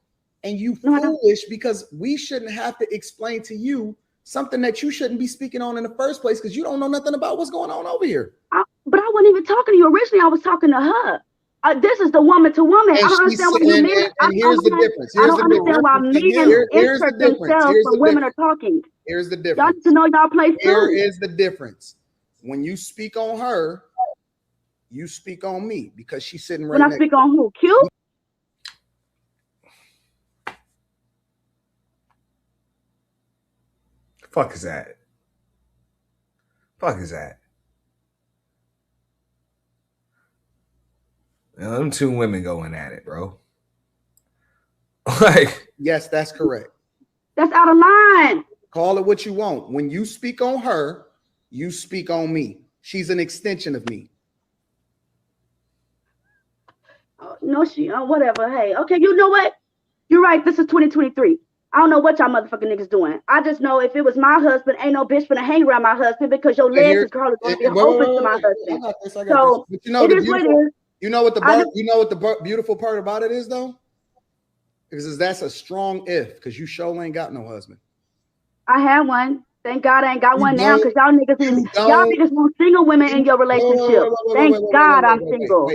and you foolish, because we shouldn't have to explain to you something that you shouldn't be speaking on in the first place because you don't know nothing about what's going on over here. But I wasn't even talking to you originally. I was talking to her. This is the woman to woman. And I don't understand what you mean. Here's the difference. I don't understand why men insert themselves when women are talking. Here's the difference. Y'all need to know y'all place too. Here is the difference. When you speak on her, you speak on me because she's sitting right next. When I speak on who? Q? Fuck is that? Fuck is that? Them two women going at it, bro. Like, yes, that's correct. That's out of line. Call it what you want. When you speak on her, you speak on me. She's an extension of me. No, whatever. Hey, okay, you know what? You're right. This is 2023. I don't know what y'all motherfucking niggas doing. I just know if it was my husband, ain't no bitch finna hang around my husband because your legs is probably gonna be open to my husband. So but you know, it is what it is. You know what the beautiful part about it is though? Because that's a strong if, because you sure ain't got no husband. I had one. Thank God I ain't got one now because y'all niggas want single women in your relationship. Thank God I'm single.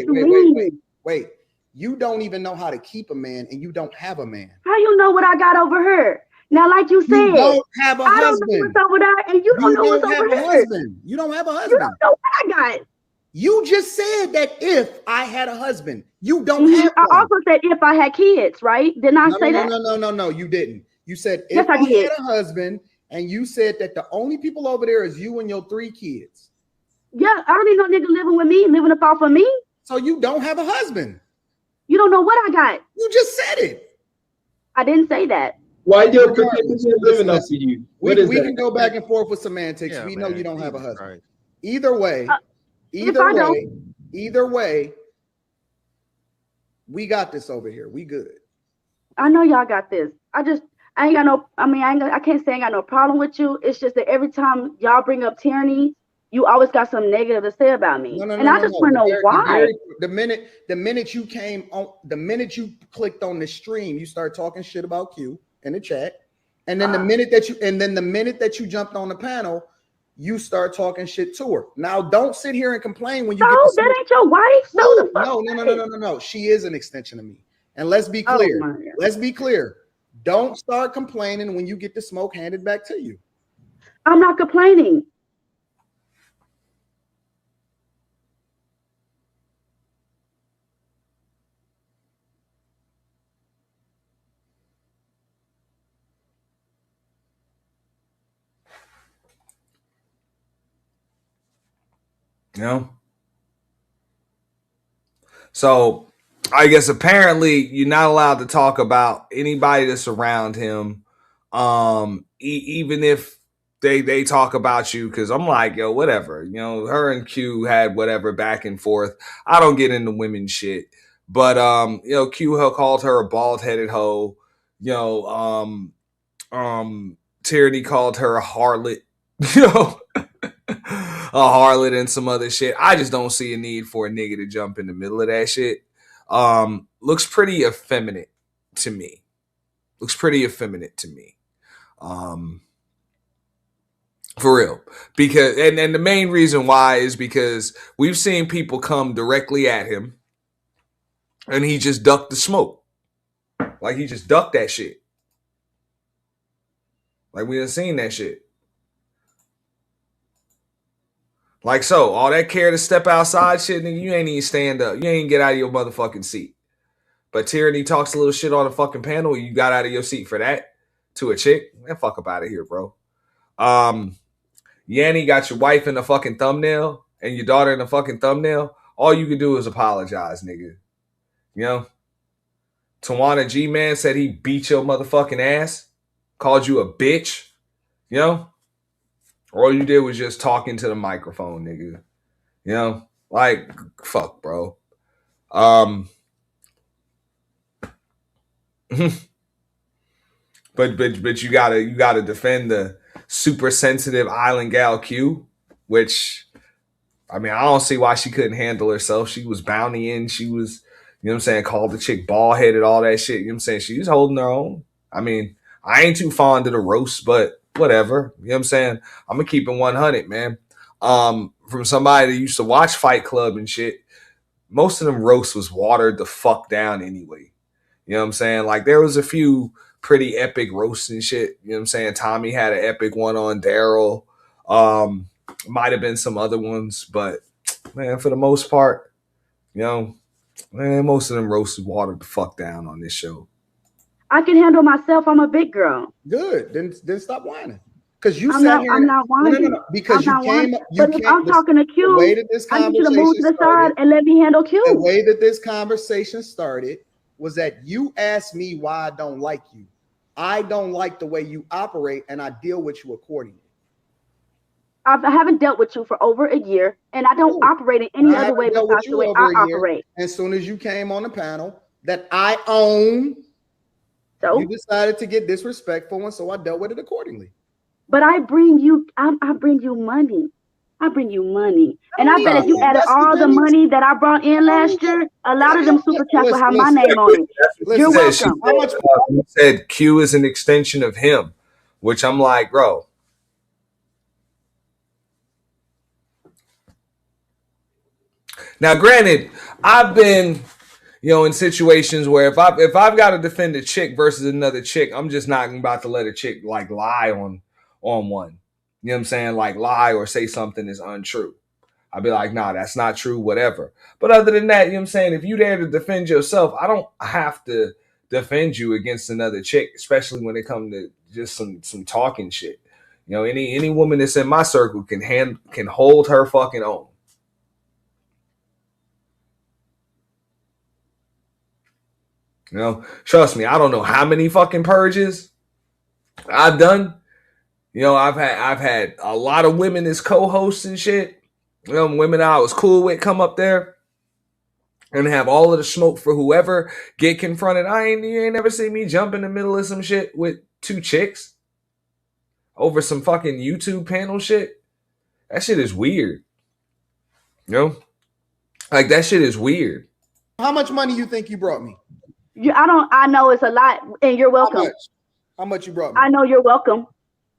Wait. You don't even know how to keep a man and you don't have a man. How you know what I got over here? Now, like you said, you don't have a husband. I don't know what's over there, and you don't know what's over here. You don't have a husband. You don't know what I got. You just said that if I had a husband, you don't have one. I also said if I had kids, right? Didn't I say that? No, you didn't. You said if I had a husband, and you said that the only people over there is you and your 3 kids. Yeah, I don't need no nigga living with me, living up off of me. So you don't have a husband. You don't know what I got. You just said it. I didn't say that. Why your commitment living up to you? We can go back and forth with semantics. Yeah, we know you don't have a husband. Right. Either way, we got this over here. We good. I know y'all got this. I ain't got no. I mean, I can't say I ain't got no problem with you. It's just that every time y'all bring up tyranny, you always got something negative to say about me. I just want to know why. The minute you came on, the minute you clicked on the stream, you start talking shit about Q in the chat. And then the minute that you jumped on the panel, you start talking shit to her. Now, don't sit here and complain when you get that ain't your wife. No. She is an extension of me. And let's be clear. Don't start complaining when you get the smoke handed back to you. I'm not complaining. You know? So I guess apparently you're not allowed to talk about anybody that's around him, even if they talk about you. Because I'm like, yo, whatever. You know, her and Q had whatever back and forth. I don't get into women shit, but you know, Q called her a bald headed hoe. You know, Tyranny called her a harlot. You know. A harlot and some other shit. I just don't see a need for a nigga to jump in the middle of that shit. Looks pretty effeminate to me. For real. Because and the main reason why is because we've seen people come directly at him and he just ducked the smoke. Like he just ducked that shit. Like we done seen that shit. Like so, all that care to step outside shit, nigga, you ain't even stand up. You ain't get out of your motherfucking seat. But Tyranny talks a little shit on the fucking panel. You got out of your seat for that to a chick. Man, fuck up out of here, bro. Yanni got your wife in the fucking thumbnail and your daughter in the fucking thumbnail. All you can do is apologize, nigga. You know? Tawana G-Man said he beat your motherfucking ass. Called you a bitch. You know? All you did was just talking to the microphone, nigga. You know? Like, fuck, bro. But you gotta defend the super sensitive Island Gal Q, which I mean, I don't see why she couldn't handle herself. She was bountying, she was, you know what I'm saying, called the chick bald headed, all that shit. You know what I'm saying? She was holding her own. I mean, I ain't too fond of the roast, but whatever. You know what I'm saying? I'm gonna keep it 100, man. From somebody that used to watch Fight Club and shit, most of them roasts was watered the fuck down anyway. You know what I'm saying? Like there was a few pretty epic roasts and shit. You know what I'm saying? Tommy had an epic one on Daryl. Might have been some other ones, but man, for the most part, you know, man, most of them roasts watered the fuck down on this show. I can handle myself. I'm a big girl. Good. Then stop whining. Because you I'm sat not. here. I'm not whining. Because I'm you not came. whining. You But if came. I'm talking to The way Q, that this I need you to move to conversation the side and let me handle the Q. way that this conversation started was that you asked me why I don't like you. I don't like the way you operate, and I deal with you accordingly. I haven't dealt with you for over a year, and I don't operate in any I other way haven't dealt with besides the you way over I a year. operate. As soon as you came on the panel that I own, so you decided to get disrespectful, and so I dealt with it accordingly. But I bring you. I bring you money. I bring you money, and I bet if you added all the money that I brought in last year, a lot of them super chats will have my name on it. You're welcome. You said Q is an extension of him, which I'm like, bro. Now, granted, I've been, in situations where if I've got to defend a chick versus another chick, I'm just not about to let a chick like lie on one. You know what I'm saying? Like lie or say something is untrue. I'd be like, nah, that's not true, whatever. But other than that, you know what I'm saying? If you there to defend yourself, I don't have to defend you against another chick, especially when it comes to just some talking shit. Any woman that's in my circle can hold her fucking own. Trust me, I don't know how many fucking purges I've done. I've had a lot of women as co-hosts and shit. Women I was cool with come up there and have all of the smoke for whoever get confronted. You ain't never seen me jump in the middle of some shit with two chicks over some fucking YouTube panel shit. That shit is weird. Like that shit is weird. How much money you think you brought me? I know it's a lot, and you're welcome. How much you brought me? I know you're welcome.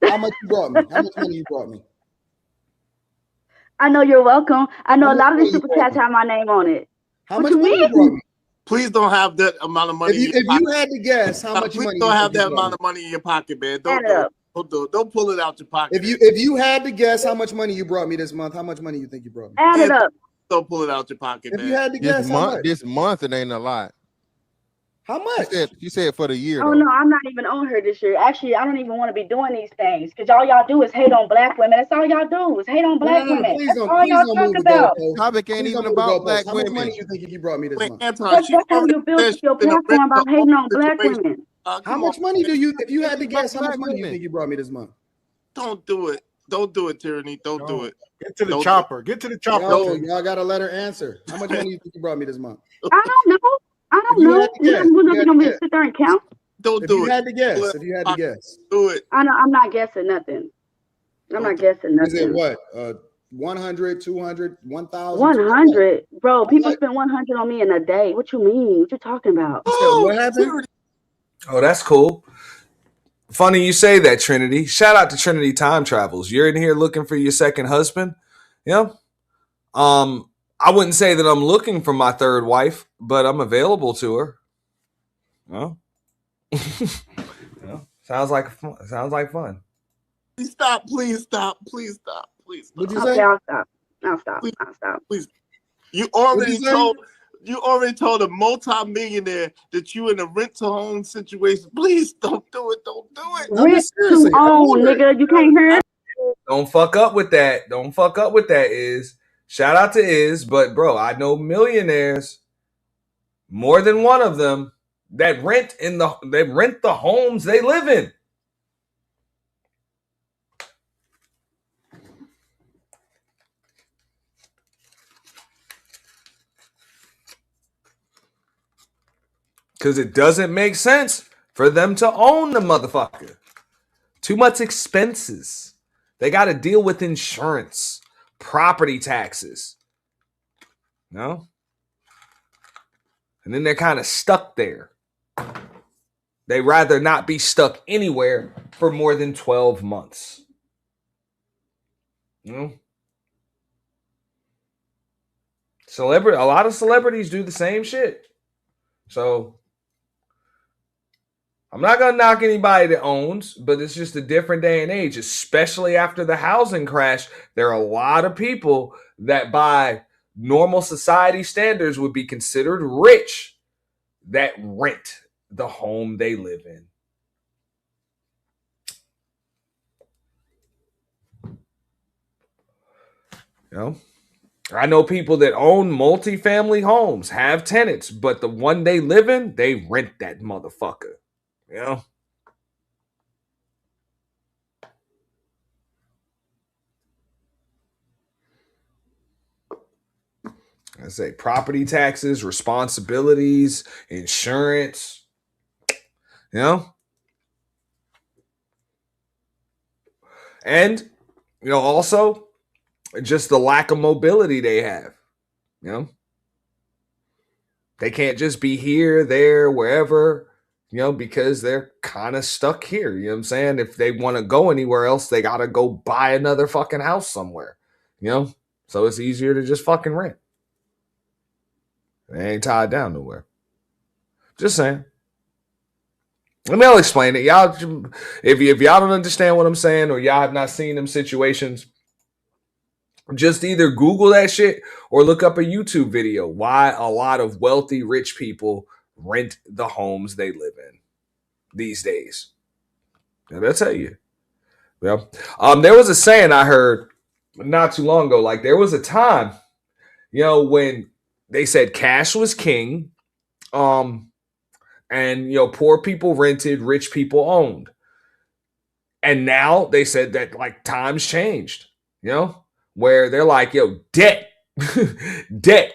How much you brought me? How much money you brought me? I know you're welcome. I know a lot of these super chats have my name on it. How much money you brought me? Please don't have that amount of money. If you had to guess, how much please money? don't have that amount of money in your pocket, man. Don't pull it out your pocket. If you had to guess how much money you brought me this month, how much money you think you brought me? Add it up. Don't pull it out your pocket, man. If you had to guess, This month it ain't a lot. How much? You said for the year. Oh though. no, I'm not even on her this year. Actually, I don't even want to be doing these things because y'all do is hate on black women. That's all y'all do is hate on black women. That's all y'all talk about. Topic ain't even about black How women. much money you think you brought me this month? That's how you build your platform by hating on black women. How much money do you? If you had to guess, how much money you think you brought me this month? Don't do it. Don't do it, Tyranny. Don't do it. Get to the chopper. Get to the chopper. Yo, y'all got to let her answer. How much money you think you brought me this month? I don't know. I don't know. We're gonna sit there and count. Don't do it. If you had to guess, do it. I know. I'm not guessing nothing. I'm not guessing nothing. Is it what? 100, 200, 1,000? 100, bro. People spend 100 on me in a day. What you mean? What you talking about? What happened? Oh, that's cool. Funny you say that, Trinity. Shout out to Trinity Time Travels. You're in here looking for your second husband. Yeah. I wouldn't say that I'm looking for my third wife, but I'm available to her. No. Sounds like fun. Please stop. Please stop. Please stop. Please stop. What'd you say? I'll stop. Please. You already told a multi-millionaire that you in a rent-to-own situation. Please don't do it. Don't do it. Rent to own, nigga. You can't hear it. Don't fuck up with that. Don't fuck up with that, Is. Shout out to Is, but bro, I know millionaires, more than one of them, that rent the homes they live in. Because it doesn't make sense for them to own the motherfucker. Too much expenses. They got to deal with insurance, property taxes. No? And then they're kind of stuck there. They rather not be stuck anywhere for more than 12 months. You know? A lot of celebrities do the same shit. So I'm not going to knock anybody that owns, but it's just a different day and age, especially after the housing crash. There are a lot of people that by normal society standards would be considered rich that rent the home they live in. You know, I know people that own multifamily homes, have tenants, but the one they live in, they rent that motherfucker. You know? I say property taxes, responsibilities, insurance, you know? And, you know, also just the lack of mobility they have, you know? They can't just be here, there, wherever, you know, because they're kind of stuck here. You know what I'm saying? If they want to go anywhere else, they got to go buy another fucking house somewhere, you know? So it's easier to just fucking rent. They ain't tied down nowhere. Just saying. Let me explain it. Y'all, if y'all don't understand what I'm saying or y'all have not seen them situations, just either Google that shit or look up a YouTube video. Why a lot of wealthy, rich people rent the homes they live in these days. And I'll tell you. Yeah. There was a saying I heard not too long ago. Like there was a time, you know, when they said cash was king. And, you know, poor people rented, rich people owned. And now they said that, like, times changed, you know, where they're like, yo, debt,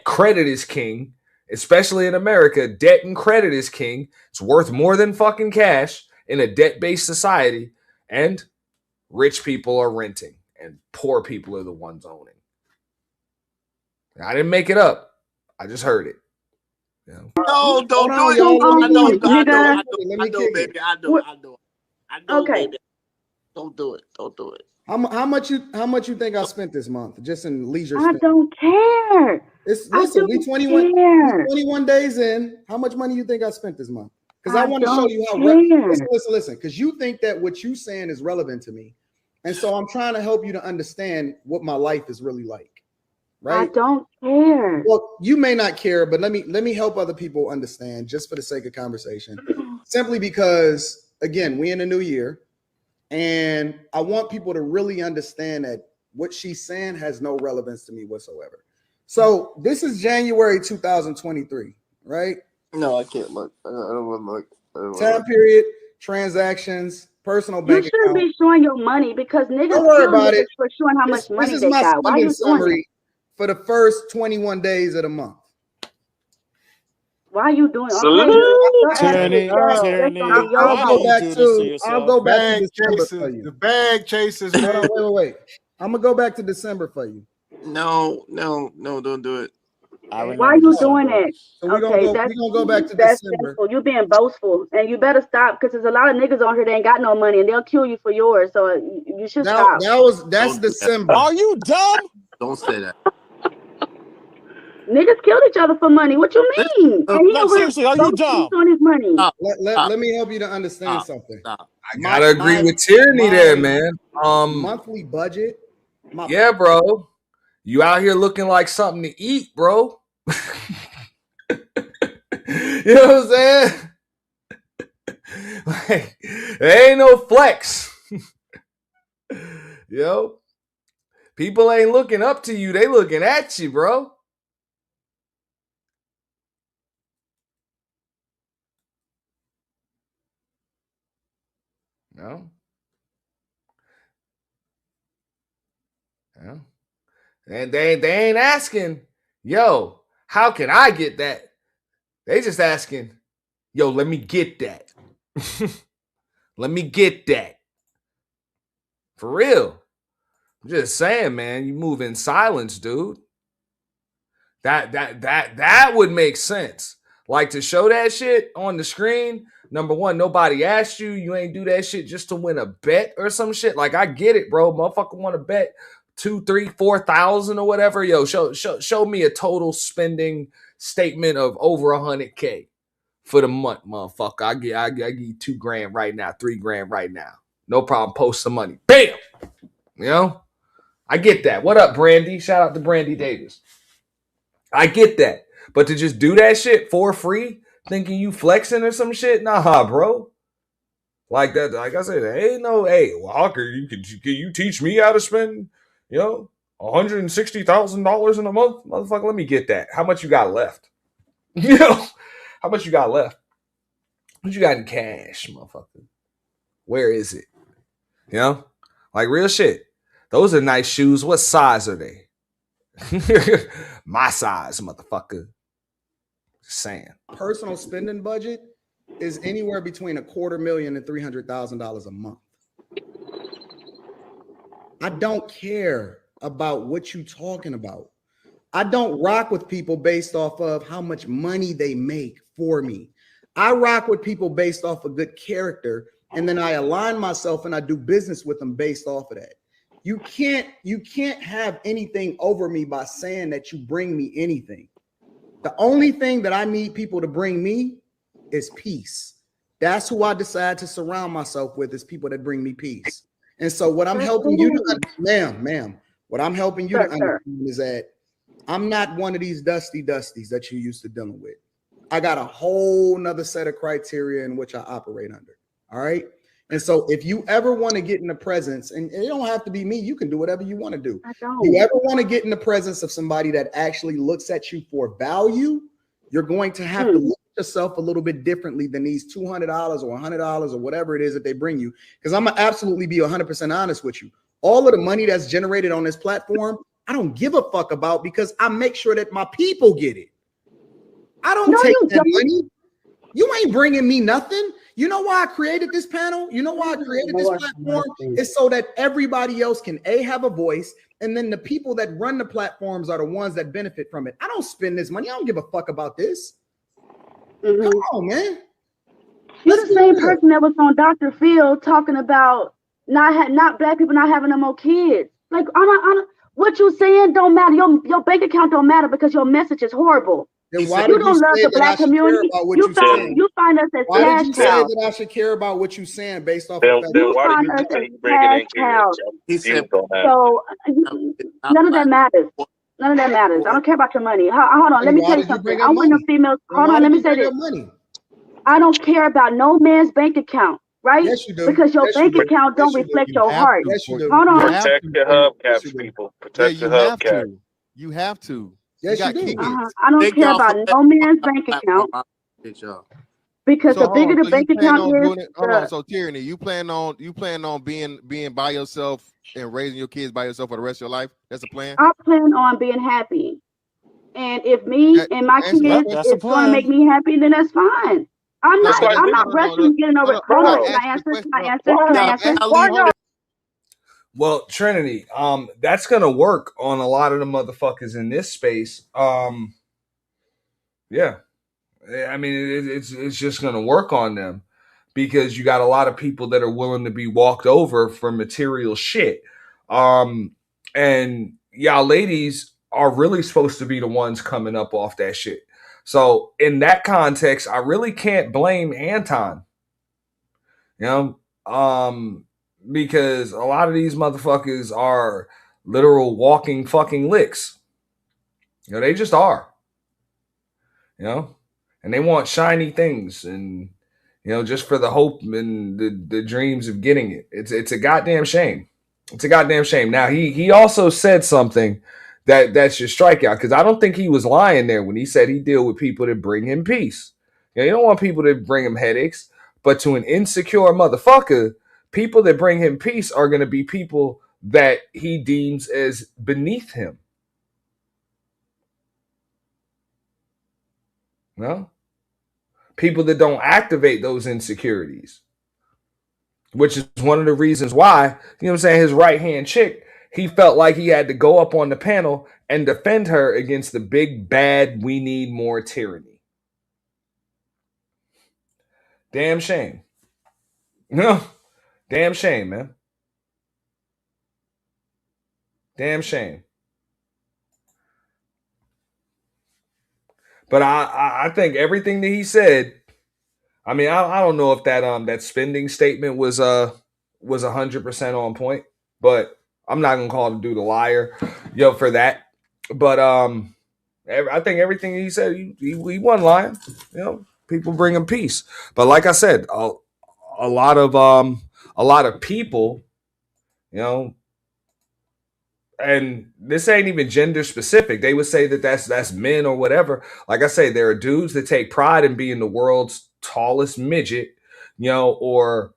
credit is king, especially in America. Debt and credit is king. It's worth more than fucking cash in a debt-based society. And rich people are renting and poor people are the ones owning. I didn't make it up. I just heard it. Yeah. No, don't do it. I know, baby. I know. Okay. Baby. Don't do it. Don't do it. How much you think I spent this month just in leisure? I don't care. Listen, we 21 days in. How much money you think I spent this month? Because I want to show you how. Listen. Because you think that what you saying is relevant to me, and so I'm trying to help you to understand what my life is really like. Right? I don't care. Well, you may not care, but let me help other people understand just for the sake of conversation. Simply because, again, we in a new year, and I want people to really understand that what she's saying has no relevance to me whatsoever. So this is January 2023, right? No, I can't look. I don't want to look. Time period, transactions, personal bank You shouldn't be showing your money because niggas don't worry kill about niggas it. for showing how much money This is they my got. Why spending you doing summary it? for the first 21 days of the month. Why are you doing Tyranny, I'll go back to December for you. The bag chases. Wait. I'm gonna go back to December for you. No, don't do it. Why are you doing it? So we're gonna go back to December. Sinful. You're being boastful, and you better stop because there's a lot of niggas on here that ain't got no money, and they'll kill you for yours. So you should stop. That's December. Are you dumb? Don't say that. Niggas killed each other for money. What you mean? Seriously, are you dumb? On his money. Let me help you to understand something. I gotta agree with Tyranny there, man. Monthly budget. Yeah, bro. You out here looking like something to eat, bro. You know what I'm saying? Like, there ain't no flex. Yo, people ain't looking up to you. They looking at you, bro. No. Yeah. And they ain't asking, yo, how can I get that? They just asking, yo, let me get that. Let me get that. For real. I'm just saying, man, you move in silence, dude. That would make sense. Like to show that shit on the screen. Number one, nobody asked you. You ain't do that shit just to win a bet or some shit. Like I get it, bro. Motherfucker want to bet 2,000, 3,000, 4,000 or whatever. Yo, show me a total spending statement of over $100K for the month, motherfucker. I give you $2,000 right now, $3,000 right now. No problem. Post some money. Bam. You know, I get that. What up, Brandy? Shout out to Brandy Davis. I get that, but to just do that shit for free, thinking you flexing or some shit, nah, bro. Like that, like I said, ain't no, hey, well, can you teach me how to spend? You know, $160,000 in a month, motherfucker. Let me get that. How much you got left? You know, how much you got left? What you got in cash, motherfucker? Where is it? You know, like real shit. Those are nice shoes. What size are they? My size, motherfucker. Just saying. Personal spending budget is anywhere between $250,000 and $300,000 a month. I don't care about what you talking about. I don't rock with people based off of how much money they make for me. I rock with people based off of good character, and then I align myself and I do business with them based off of that. You can't have anything over me by saying that you bring me anything. The only thing that I need people to bring me is peace. That's who I decide to surround myself with, is people that bring me peace. And so what I'm helping you to, ma'am, what I'm helping you to understand is that I'm not one of these dusties that you used to dealing with. I got a whole nother set of criteria in which I operate under. All right. And so if you ever want to get in the presence, and it don't have to be me, you can do whatever you want to do. You ever want to get in the presence of somebody that actually looks at you for value, you're going to have to look at yourself a little bit differently than these $200 or $100 or whatever it is that they bring you. Because I'm going to absolutely be 100% honest with you. All of the money that's generated on this platform, I don't give a fuck about, because I make sure that my people get it. I don't take that money. You ain't bringing me nothing. You know why I created this panel? You know why I created this platform? It's so that everybody else can have a voice, and then the people that run the platforms are the ones that benefit from it. I don't spend this money. I don't give a fuck about this. Come on, man. You're the same person that was on Dr. Phil talking about not black people not having no more kids. Like, what you saying don't matter. Your bank account don't matter because your message is horrible. Then why you don't love the black community. You find us as why did you say cows. that I should care about what you're saying based off Then of that? why do you say you bring it in here? So none of that matters. None of that matters. I don't care about your money. Hold on, let me tell you something. I'm with no females. Hold on, let me say this. I don't care about no man's bank account, right? Yes, you do. Because your bank account don't reflect your heart. Hold on. Protect your hubcaps, people. Protect your hubcaps. You have to. Yes, you do. I don't care about no man's bank account. Because the bigger the bank account is, hold on. So Tyranny, you plan on being by yourself and raising your kids by yourself for the rest of your life? That's a plan? I plan on being happy. And if me and my kids is going to make me happy, then that's fine. I'm not rushing getting over it. Hold on, can I answer? Well, Trinity, that's gonna work on a lot of the motherfuckers in this space. Yeah, I mean, it's just gonna work on them because you got a lot of people that are willing to be walked over for material shit. And y'all ladies are really supposed to be the ones coming up off that shit. So in that context, I really can't blame Anton. You know, because a lot of these motherfuckers are literal walking fucking licks. You know, they just are. You know, and they want shiny things, and you know, just for the hope and the dreams of getting it. It's a goddamn shame. It's a goddamn shame. Now he also said something that should strike out, because I don't think he was lying there when he said he deal with people that bring him peace. You know, you don't want people that bring him headaches, but to an insecure motherfucker, people that bring him peace are going to be people that he deems as beneath him. No? People that don't activate those insecurities, which is one of the reasons why, you know what I'm saying, his right-hand chick, he felt like he had to go up on the panel and defend her against the big bad "we need more tyranny." Damn shame. No. Damn shame, man. Damn shame. But I think everything that he said, I mean, I don't know if that spending statement was 100% on point, but I'm not gonna call the dude a liar, for that. But I think everything he said, he wasn't lying. You know, people bring him peace. But like I said, a lot of people, you know, and this ain't even gender specific. They would say that that's men or whatever. Like I say, there are dudes that take pride in being the world's tallest midget, or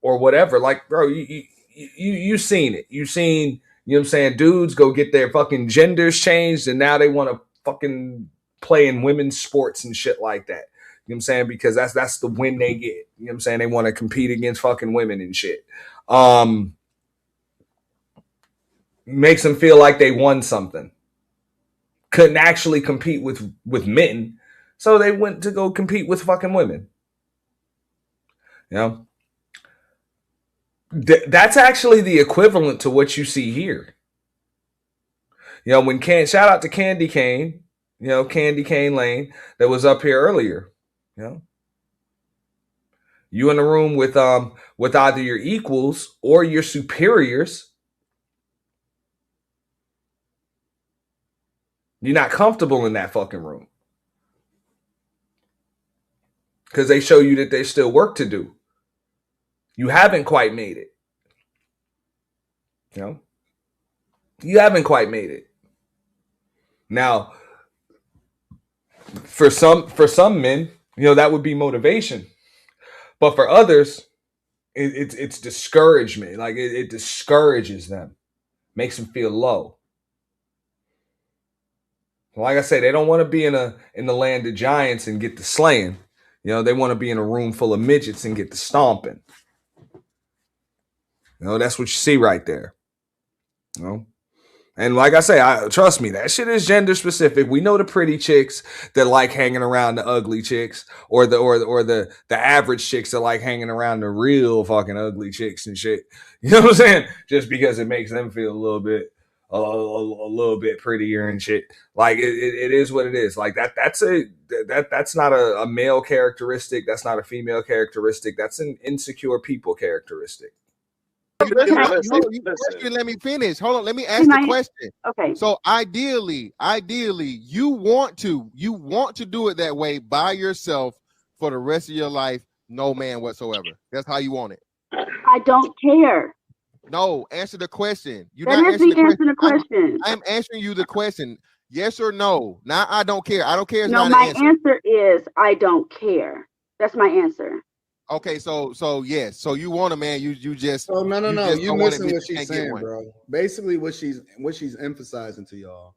whatever. Like, bro, you seen it. You seen, you know what I'm saying, dudes go get their fucking genders changed and now they want to fucking play in women's sports and shit like that. You know what I'm saying? Because that's the win they get. You know what I'm saying? They want to compete against fucking women and shit. Makes them feel like they won something. Couldn't actually compete with men, so they went to go compete with fucking women. That's actually the equivalent to what you see here. When shout out to Candy Cane, Candy Cane Lane that was up here earlier. You in a room with either your equals or your superiors. You're not comfortable in that fucking room. Because they show you that there's still work to do. You haven't quite made it. You haven't quite made it. Now, for some men, that would be motivation. But for others, it's discouragement. Like it discourages them. Makes them feel low. Like I say, they don't want to be in the land of giants and get the slaying. They want to be in a room full of midgets and get the stomping. That's what you see right there. And like I say, trust me, that shit is gender specific. We know the pretty chicks that like hanging around the ugly chicks, or the average chicks that like hanging around the real fucking ugly chicks and shit. You know what I'm saying? Just because it makes them feel a little bit prettier and shit. Like it is what it is. Like that's not a male characteristic. That's not a female characteristic. That's an insecure people characteristic. Let me finish. Hold on. Let me ask the question. Okay. So ideally, you want to do it that way by yourself for the rest of your life, no man whatsoever. That's how you want it. I don't care. No, answer the question. You're That not is me answering the answering question. the question. I'm answering you the question. Yes or no? Now I don't care. I don't care. No, my answer is I don't care. That's my answer. Okay, so yes, so you want a man, you just no, you missing what she's saying, one. bro. Basically, what she's emphasizing to y'all,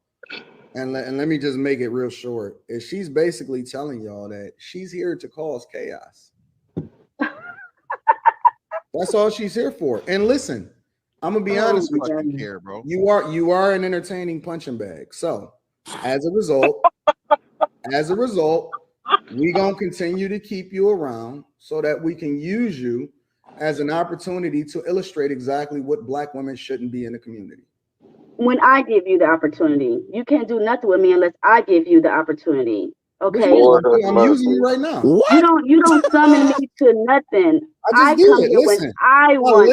and let me just make it real short, is she's basically telling y'all that she's here to cause chaos. That's all she's here for. And listen, I'm gonna be honest with you, here, bro. You are an entertaining punching bag. So, as a result, we gonna continue to keep you around so that we can use you as an opportunity to illustrate exactly what Black women shouldn't be in the community. When I give you the opportunity, you can't do nothing with me unless I give you the opportunity. Okay, I'm using you right now. What? You don't summon me to nothing. I just come did. here Listen, when I want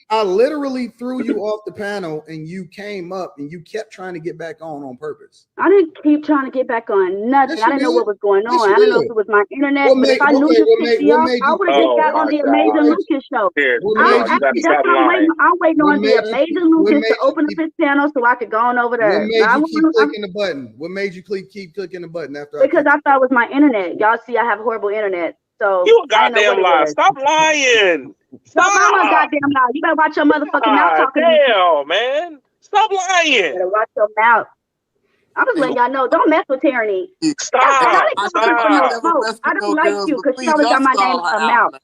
I literally threw you off the panel, and you came up, and you kept trying to get back on purpose. I didn't keep trying to get back on nothing. Yes, I didn't know what was going on. Yes, you I didn't know did. if it was my internet. What But made- if I knew okay, this what pissed made- me what off, made I you- would have just got Oh on my the God. Amazing Lucas show. Here, What I'm made you- actually stop lying. I'm waiting What on the made you Amazing keep- what Lucas made to you open up keep- his channel so I could go on over there. What made Now, you keep clicking the button? What made you keep clicking the button after? because I thought it was my internet. Y'all see, I have horrible internet. So You a I didn't know goddamn what it lie. was. Stop lying. Stop lying, Stop. goddamn mouth. You better watch your motherfucking mouth God talking to me. damn, man. Stop lying. You better watch your mouth. I'm just letting y'all know, don't mess with Tyranny. Stop. I didn't come up here for no smoke. I don't like you because she always got my name in her mouth.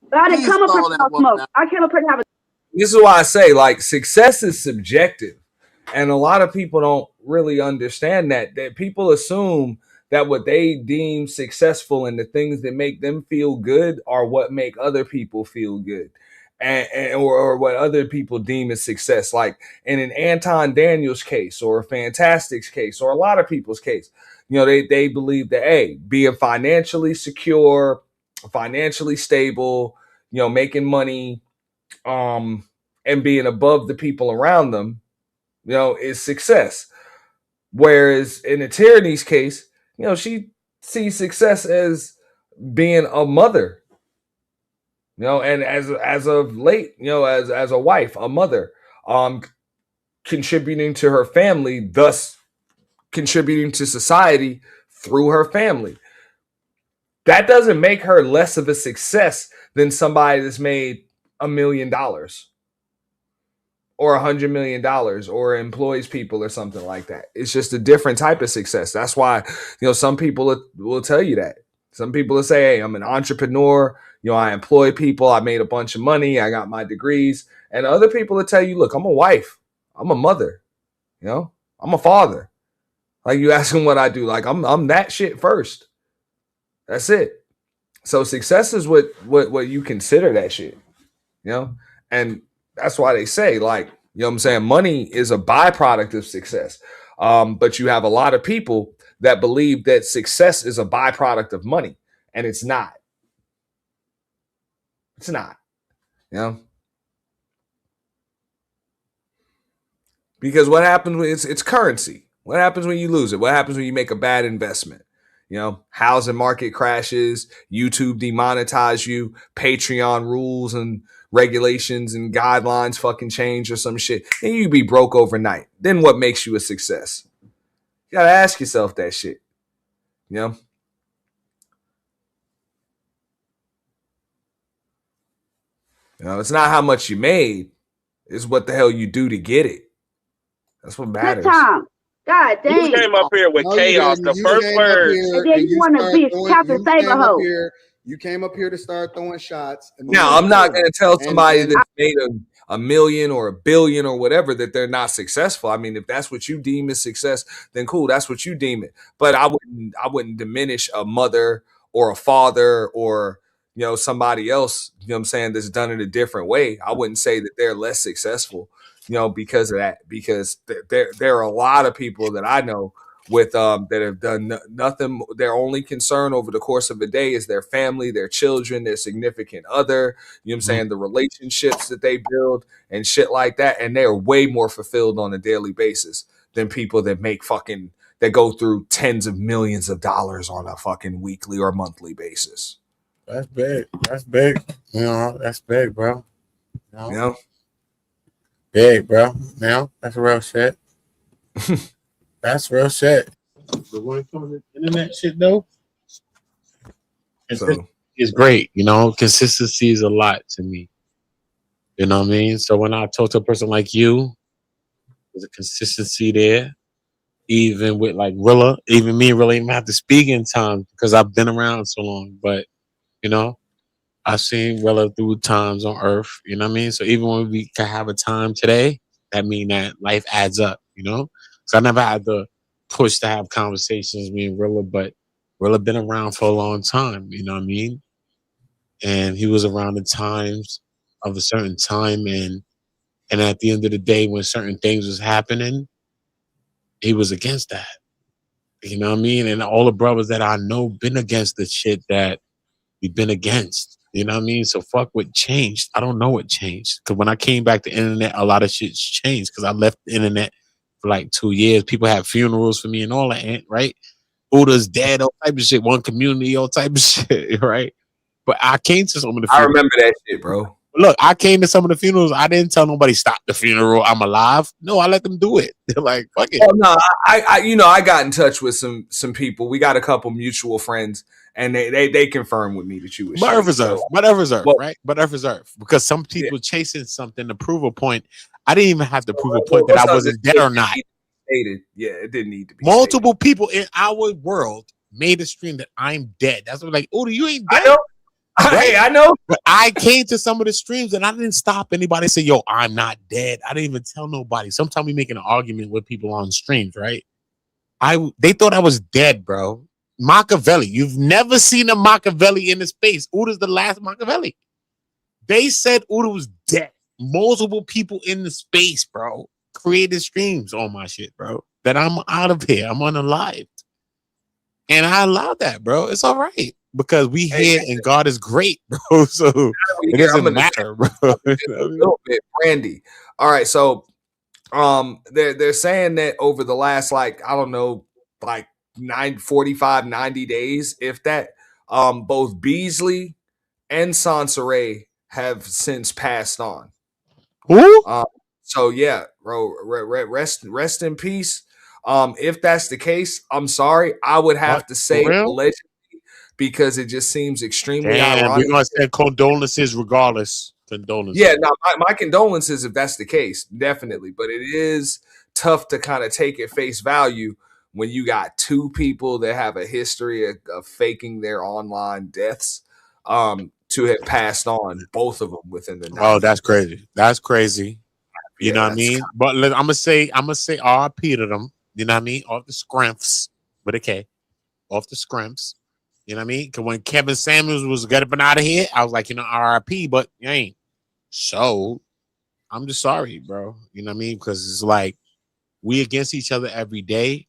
But I didn't come up here for no smoke. I came up here to have a This is why I say, like, success is subjective. And a lot of people don't really understand that people assume that what they deem successful and the things that make them feel good are what make other people feel good. Or what other people deem as success. Like in an Anton Daniels case or a Fantastics case or a lot of people's case, they believe that, hey, being financially secure, financially stable, making money, and being above the people around them, is success. Whereas in a Tyranny's case, she sees success as being a mother, and as of late, as a wife, a mother, contributing to her family, thus contributing to society through her family. That doesn't make her less of a success than somebody that's made $1 million or $100 million or employs people or something like that. It's just a different type of success. That's why, some people will tell you that. Some people will say, hey, I'm an entrepreneur. I employ people. I made a bunch of money. I got my degrees. And other people will tell you, look, I'm a wife. I'm a mother. I'm a father. Like, you ask them what I do. Like, I'm that shit first. That's it. So success is what you consider that shit. And that's why they say, like, what I'm saying? Money is a byproduct of success. But you have a lot of people that believe that success is a byproduct of money, and it's not. It's not. Because what happens when it's currency? What happens when you lose it? What happens when you make a bad investment? Housing market crashes, YouTube demonetize you, Patreon rules and regulations and guidelines fucking change or some shit, and you be broke overnight. Then what makes you a success? You gotta ask yourself that shit. It's not how much you made, it's what the hell you do to get it. That's what matters. Good time. God dang. You came up here with chaos. The first word. And then you want to be Captain Saberho. You came up here to start throwing shots. Now, I'm not going to tell somebody that's made a million or a billion or whatever that they're not successful. I mean, if that's what you deem as success, then cool, that's what you deem it. But I wouldn't diminish a mother or a father or somebody else, what I'm saying, that's done it a different way. I wouldn't say that they're less successful, because of that. Because there are a lot of people that I know with that have done nothing. Their only concern over the course of a day is their family, their children, their significant other, what I'm saying, the relationships that they build and shit like that. And they are way more fulfilled on a daily basis than people that that go through tens of millions of dollars on a fucking weekly or monthly basis. That's big. That's big. That's big, bro. Big, bro. That's real shit. That's real shit. But when it comes to internet shit, though, it's great. Consistency is a lot to me. You know what I mean? So when I talk to a person like you, there's a consistency there. Even with like Rilla, even me really even have to speak in time because I've been around so long. But I've seen Rilla through times on Earth. You know what I mean? So even when we can have a time today, that mean that life adds up. So I never had to push to have conversations with me and Rilla, but Rilla been around for a long time, you know what I mean? And he was around the times of a certain time, and at the end of the day, when certain things was happening, he was against that. You know what I mean? And all the brothers that I know been against the shit that we've been against. You know what I mean? So fuck what changed. I don't know what changed. Because when I came back to the internet, a lot of shit's changed because I left the internet for like 2 years. People had funerals for me and all that, right? Buddha's dead, all type of shit. One community, all type of shit, right? But I came to some of the funerals. I remember that shit, bro. Look, I came to some of the funerals. I didn't tell nobody stop the funeral. I'm alive. No, I let them do it. They're like, fuck it. Oh no, I got in touch with some people. We got a couple mutual friends, and they confirmed with me that you was. But Earth is Earth. But Earth is Earth, right? But Earth is Earth. Because some people chasing something to prove a point. I didn't even have to prove a point that I wasn't dead or not. Yeah, it didn't need to be. Multiple people in our world made a stream that I'm dead. That's what like, oh, you ain't dead. I know. Right? Hey, I know. But I came to some of the streams and I didn't stop anybody say, yo, I'm not dead. I didn't even tell nobody. Sometimes we making an argument with people on streams, right? They thought I was dead, bro. Machiavelli. You've never seen a Machiavelli in the space. Uda's the last Machiavelli. They said Uda was dead. Multiple people in the space, bro, created streams on my shit, bro. That I'm out of here. I'm unalived. And I allowed that, bro. It's all right. Because we here and God is great, bro. So it doesn't matter, bro. A little bit, Brandy. All right, so they're saying that over the last like 45, 90 days, if that, both Beasley and Sansaray have since passed on. Who? So yeah, bro, rest in peace. If that's the case, I'm sorry. I would have to say allegedly because it just seems extremely Damn, ironic. we're gonna send condolences regardless. Condolences. Yeah, no, my condolences if that's the case, definitely. But it is tough to kind of take at face value when you got two people that have a history of faking their online deaths to have passed on, both of them within the 90s. Oh, that's crazy. That's crazy. You know what I mean? But I'm gonna say RP to them. You know what I mean? Off the scrimps with a K, off the scrimps. You know what I mean? Because when Kevin Samuels was getting out of here, I was like, RIP, but you ain't. So I'm just sorry, bro. You know what I mean? Because it's like we against each other every day,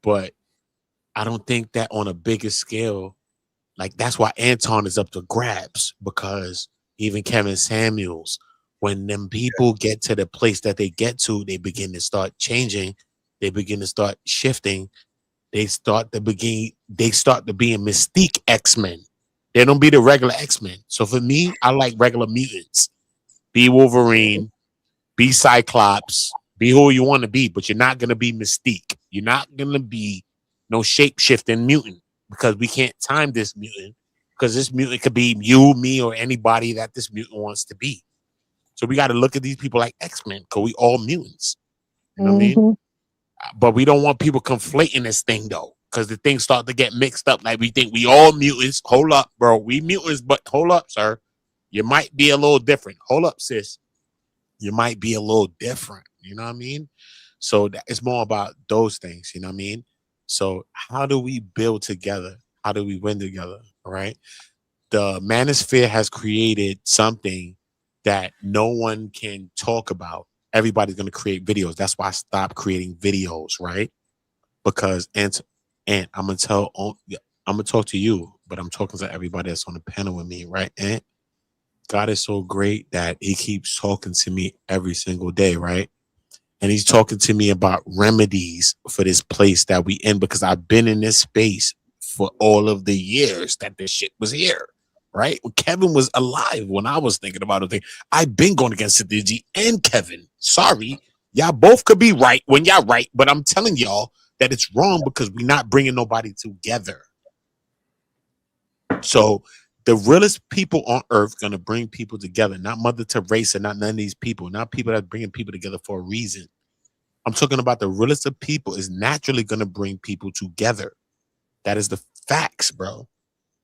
but I don't think that on a bigger scale. Like that's why Anton is up to grabs, because even Kevin Samuels, when them people get to the place that they get to, they begin to start changing, they begin to start shifting, they start to being Mystique X-Men. They don't be the regular X-Men. So for me, I like regular mutants. Be Wolverine, be Cyclops, be who you want to be, but you're not gonna be Mystique. You're not gonna be no shape-shifting mutant. Because we can't time this mutant, because this mutant could be you, me, or anybody that this mutant wants to be. So we got to look at these people like X-Men, because we all mutants. You know what I mean? But we don't want people conflating this thing, though, because the things start to get mixed up. Like we think we all mutants. Hold up, bro. We mutants, but hold up, sir. You might be a little different. Hold up, sis. You might be a little different. You know what I mean? So it's more about those things. You know what I mean? So how do we build together? How do we win together? All right. The Manosphere has created something that no one can talk about. Everybody's going to create videos. That's why I stopped creating videos, right? Because I'm gonna talk to you, but I'm talking to everybody that's on the panel with me, right? And God is so great that He keeps talking to me every single day, right? And He's talking to me about remedies for this place that we in, because I've been in this space for all of the years that this shit was here, right? When Kevin was alive, when I was thinking about it, I've been going against Cynthia G and Kevin. Sorry, y'all both could be right when y'all right, but I'm telling y'all that it's wrong because we're not bringing nobody together. So the realest people on earth gonna bring people together, not Mother Teresa, not none of these people, not people that bringing people together for a reason. I'm talking about the realest of people is naturally gonna bring people together. That is the facts, bro.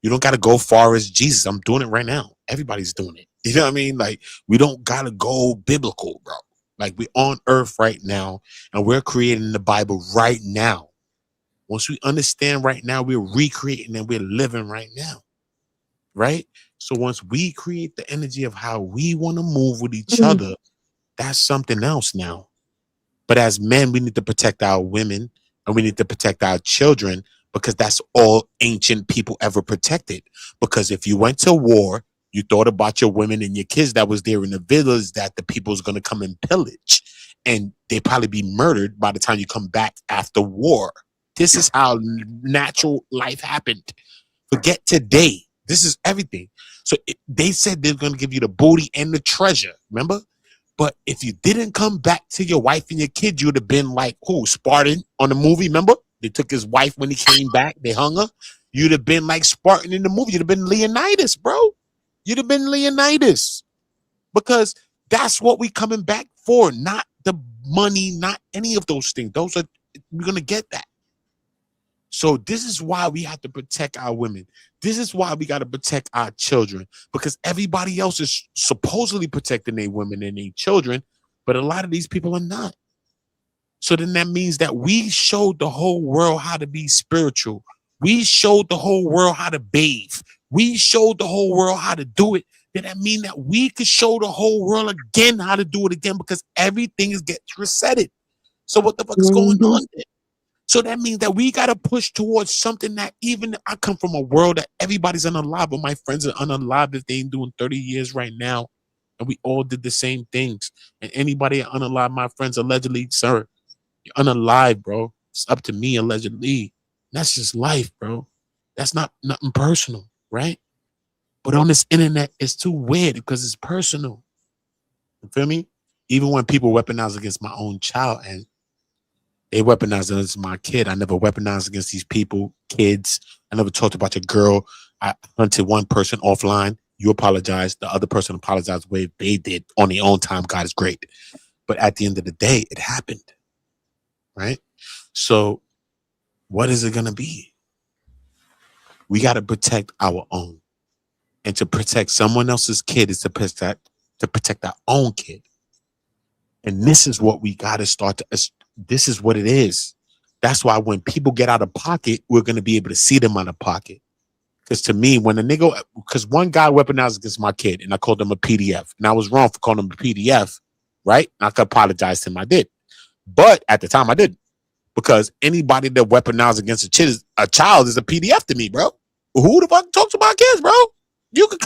You don't gotta go far as Jesus. I'm doing it right now. Everybody's doing it. You know what I mean? Like we don't gotta go biblical, bro. Like we're on earth right now, and we're creating the Bible right now. Once we understand right now, we're recreating and we're living right now. Right? So once we create the energy of how we want to move with each other, that's something else now. But as men, we need to protect our women and we need to protect our children, because that's all ancient people ever protected. Because if you went to war, you thought about your women and your kids that was there in the village that the people's going to come and pillage, and they probably be murdered by the time you come back after war. This is how natural life happened. Forget today. This is everything. So they said they're going to give you the booty and the treasure, remember? But if you didn't come back to your wife and your kid, you would have been like, who, Spartan on the movie, remember? They took his wife when he came back. They hung her. You'd have been like Spartan in the movie. You'd have been Leonidas, bro. You'd have been Leonidas. Because that's what we coming back for, not the money, not any of those things. We're going to get that. So this is why we have to protect our women. This is why we got to protect our children, because everybody else is supposedly protecting their women and their children, but a lot of these people are not. So then that means that we showed the whole world how to be spiritual. We showed the whole world how to bathe. We showed the whole world how to do it. Then that mean that we could show the whole world again how to do it again, because everything gets resetted. So what the fuck is going on there? So that means that we got to push towards something that even I come from a world that everybody's unalive, but my friends are unalive if they ain't doing 30 years right now. And we all did the same things. And anybody unalive, my friends, allegedly, sir, you're unalive, bro. It's up to me, allegedly. That's just life, bro. That's nothing personal, right? But on this internet, it's too weird because it's personal. You feel me? even when people weaponize against my own child, and they weaponize against my kid, I never weaponized against these people, kids. I never talked about your girl. I hunted one person offline. You apologize. The other person apologized the way they did on their own time. God is great. But at the end of the day, it happened. Right? So what is it going to be? We got to protect our own. And to protect someone else's kid is to protect our own kid. And this is what we got to start to, this is what it is. That's why when people get out of pocket, we're going to be able to see them out of pocket. Because to me, when a nigga, because one guy weaponized against my kid and I called him a PDF, and I was wrong for calling him a PDF, right? And I could apologize to him. I did. But at the time I didn't. Because anybody that weaponized against a child is a PDF to me, bro. Who the fuck talks about kids, bro? You can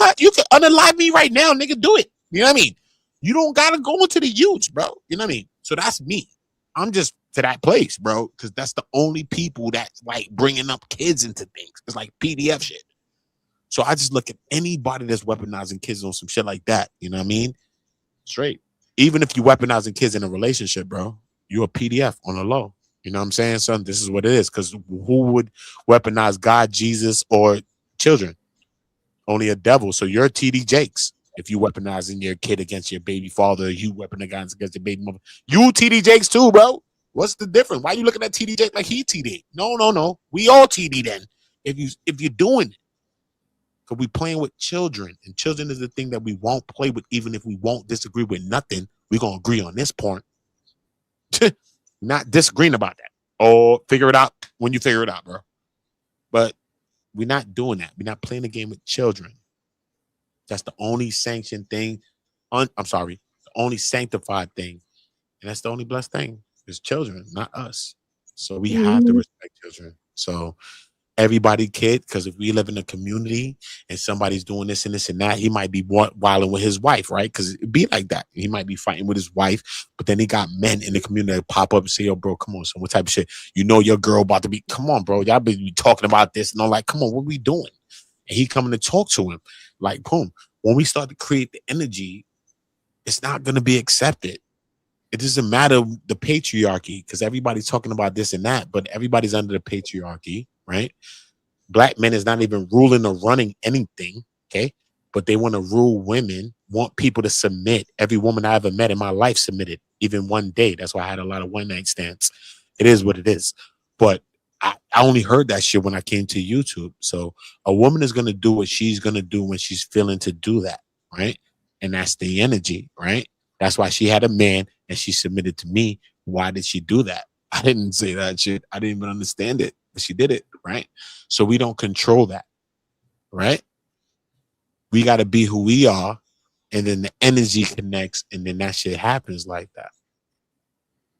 unalive me right now, nigga. Do it. You know what I mean? You don't gotta go into the huge, bro. You know what I mean? So that's me. I'm just to that place, bro, because that's the only people that's like bringing up kids into things. It's like PDF shit. So I just look at anybody that's weaponizing kids on some shit like that. You know what I mean? Straight. Even if you weaponizing kids in a relationship, bro, you're a PDF on the low. You know what I'm saying, son? This is what it is. Because who would weaponize God, Jesus, or children? Only a devil. So you're TD Jakes. If you weaponizing your kid against your baby father, you weaponizing against your baby mother. You TD Jakes too, bro. What's the difference? Why are you looking at TD Jakes like he TD? No. We all TD then. If you're doing it. Because we playing with children. And children is the thing that we won't play with, even if we won't disagree with nothing. We're going to agree on this point. Not disagreeing about that. Or figure it out when you figure it out, bro. But we're not doing that. We're not playing the game with children. That's the only sanctioned thing. I'm sorry. The only sanctified thing. And that's the only blessed thing. Is children, not us. So we have to respect children. So everybody, kid, because if we live in a community and somebody's doing this and this and that, he might be wilding with his wife, right? Because it'd be like that. He might be fighting with his wife, but then he got men in the community that pop up and say, yo, bro, come on, son, what type of shit? You know your girl about to be, come on, bro. Y'all be talking about this. And I'm like, come on, what we doing? And he coming to talk to him. Like, boom. When we start to create the energy, it's not going to be accepted. It doesn't matter the patriarchy, because everybody's talking about this and that, but everybody's under the patriarchy, right? Black men is not even ruling or running anything, okay? But they want to rule women, want people to submit. Every woman I ever met in my life submitted, even one day. That's why I had a lot of one-night stands. It is what it is. But I only heard that shit when I came to YouTube. So a woman is going to do what she's going to do when she's feeling to do that, right? And that's the energy, right? That's why she had a man and she submitted to me. Why did she do that? I didn't say that shit. I didn't even understand it, but she did it, right? So we don't control that, right? We got to be who we are, and then the energy connects, and then that shit happens like that.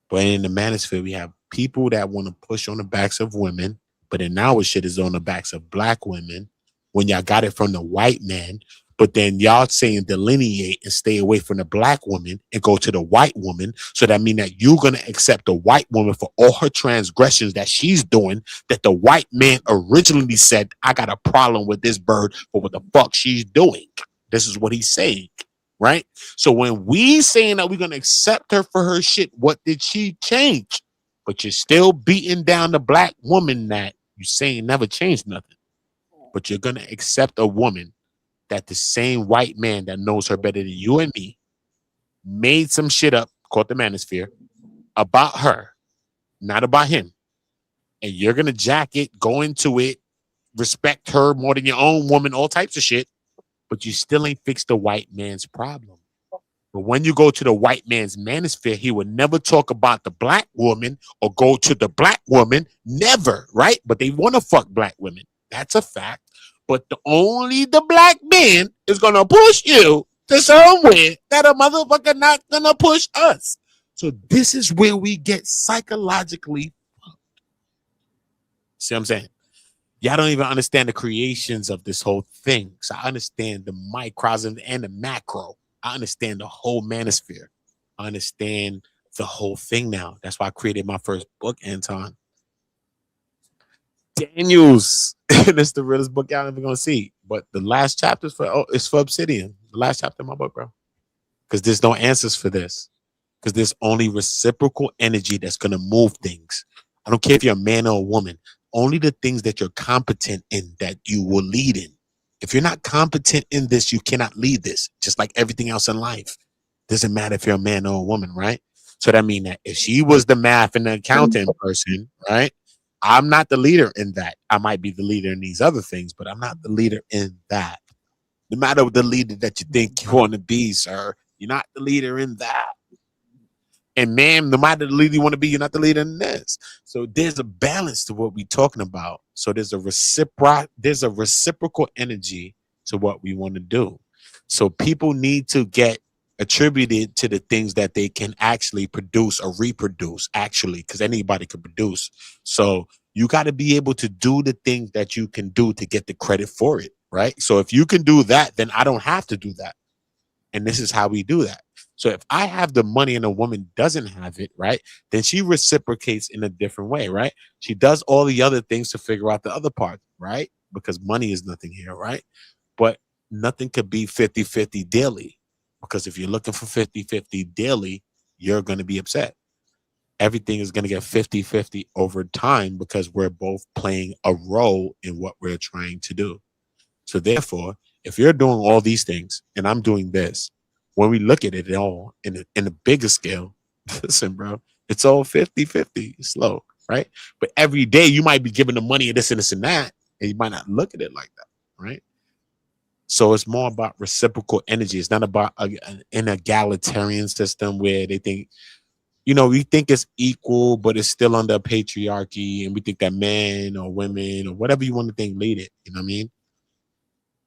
But in the manosphere, we have people that want to push on the backs of women, but then our shit is on the backs of black women when y'all got it from the white man. But then y'all saying delineate and stay away from the black woman and go to the white woman. So that means that you're going to accept the white woman for all her transgressions that she's doing, that the white man originally said, I got a problem with this bird for what the fuck she's doing. This is what he's saying, right? So when we saying that we're going to accept her for her shit, what did she change? But you're still beating down the black woman that you saying never changed nothing. But you're going to accept a woman that the same white man that knows her better than you and me made some shit up called the manosphere about her, not about him. And you're going to jack it, go into it, respect her more than your own woman, all types of shit, but you still ain't fixed the white man's problem. But when you go to the white man's manosphere, he would never talk about the black woman or go to the black woman, never, right? But they want to fuck black women. That's a fact. But only the black man is going to push you to somewhere that a motherfucker not going to push us. So this is where we get psychologically fucked. See what I'm saying? Y'all don't even understand the creations of this whole thing. So I understand the microcosm and the macro. I understand the whole manosphere. I understand the whole thing now. That's why I created my first book, Anton. Daniels. And it's the realest book y'all ever gonna see. But the last chapter is for Obsidian. The last chapter of my book, bro. Because there's no answers for this. because there's only reciprocal energy that's going to move things. I don't care if you're a man or a woman. Only the things that you're competent in that you will lead in. If you're not competent in this, you cannot lead this, just like everything else in life. Doesn't matter if you're a man or a woman, right? So that means that if she was the math and the accounting person, right? I'm not the leader in that. I might be the leader in these other things, but I'm not the leader in that. No matter the leader that you think you want to be, sir, you're not the leader in that. And ma'am, no matter the leader you want to be, you're not the leader in this. So there's a balance to what we're talking about. So there's a reciprocal energy to what we want to do. So people need to get attributed to the things that they can actually produce or reproduce, actually, because anybody can produce. So you got to be able to do the things that you can do to get the credit for it, right? So if you can do that, then I don't have to do that. And this is how we do that. So if I have the money and a woman doesn't have it, right, then she reciprocates in a different way, right? She does all the other things to figure out the other part, right? Because money is nothing here, right? But nothing could be 50-50 daily. Because if you're looking for 50-50 daily, you're going to be upset. Everything is going to get 50-50 over time because we're both playing a role in what we're trying to do. So therefore, if you're doing all these things and I'm doing this, when we look at it all in a bigger scale, listen, bro, it's all 50-50. It's slow, right? But every day you might be giving the money and this and this and that, and you might not look at it like that, right? So it's more about reciprocal energy. It's not about an egalitarian system where they think, we think it's equal, but it's still under patriarchy, and we think that men or women or whatever you want to think lead it. You know what I mean?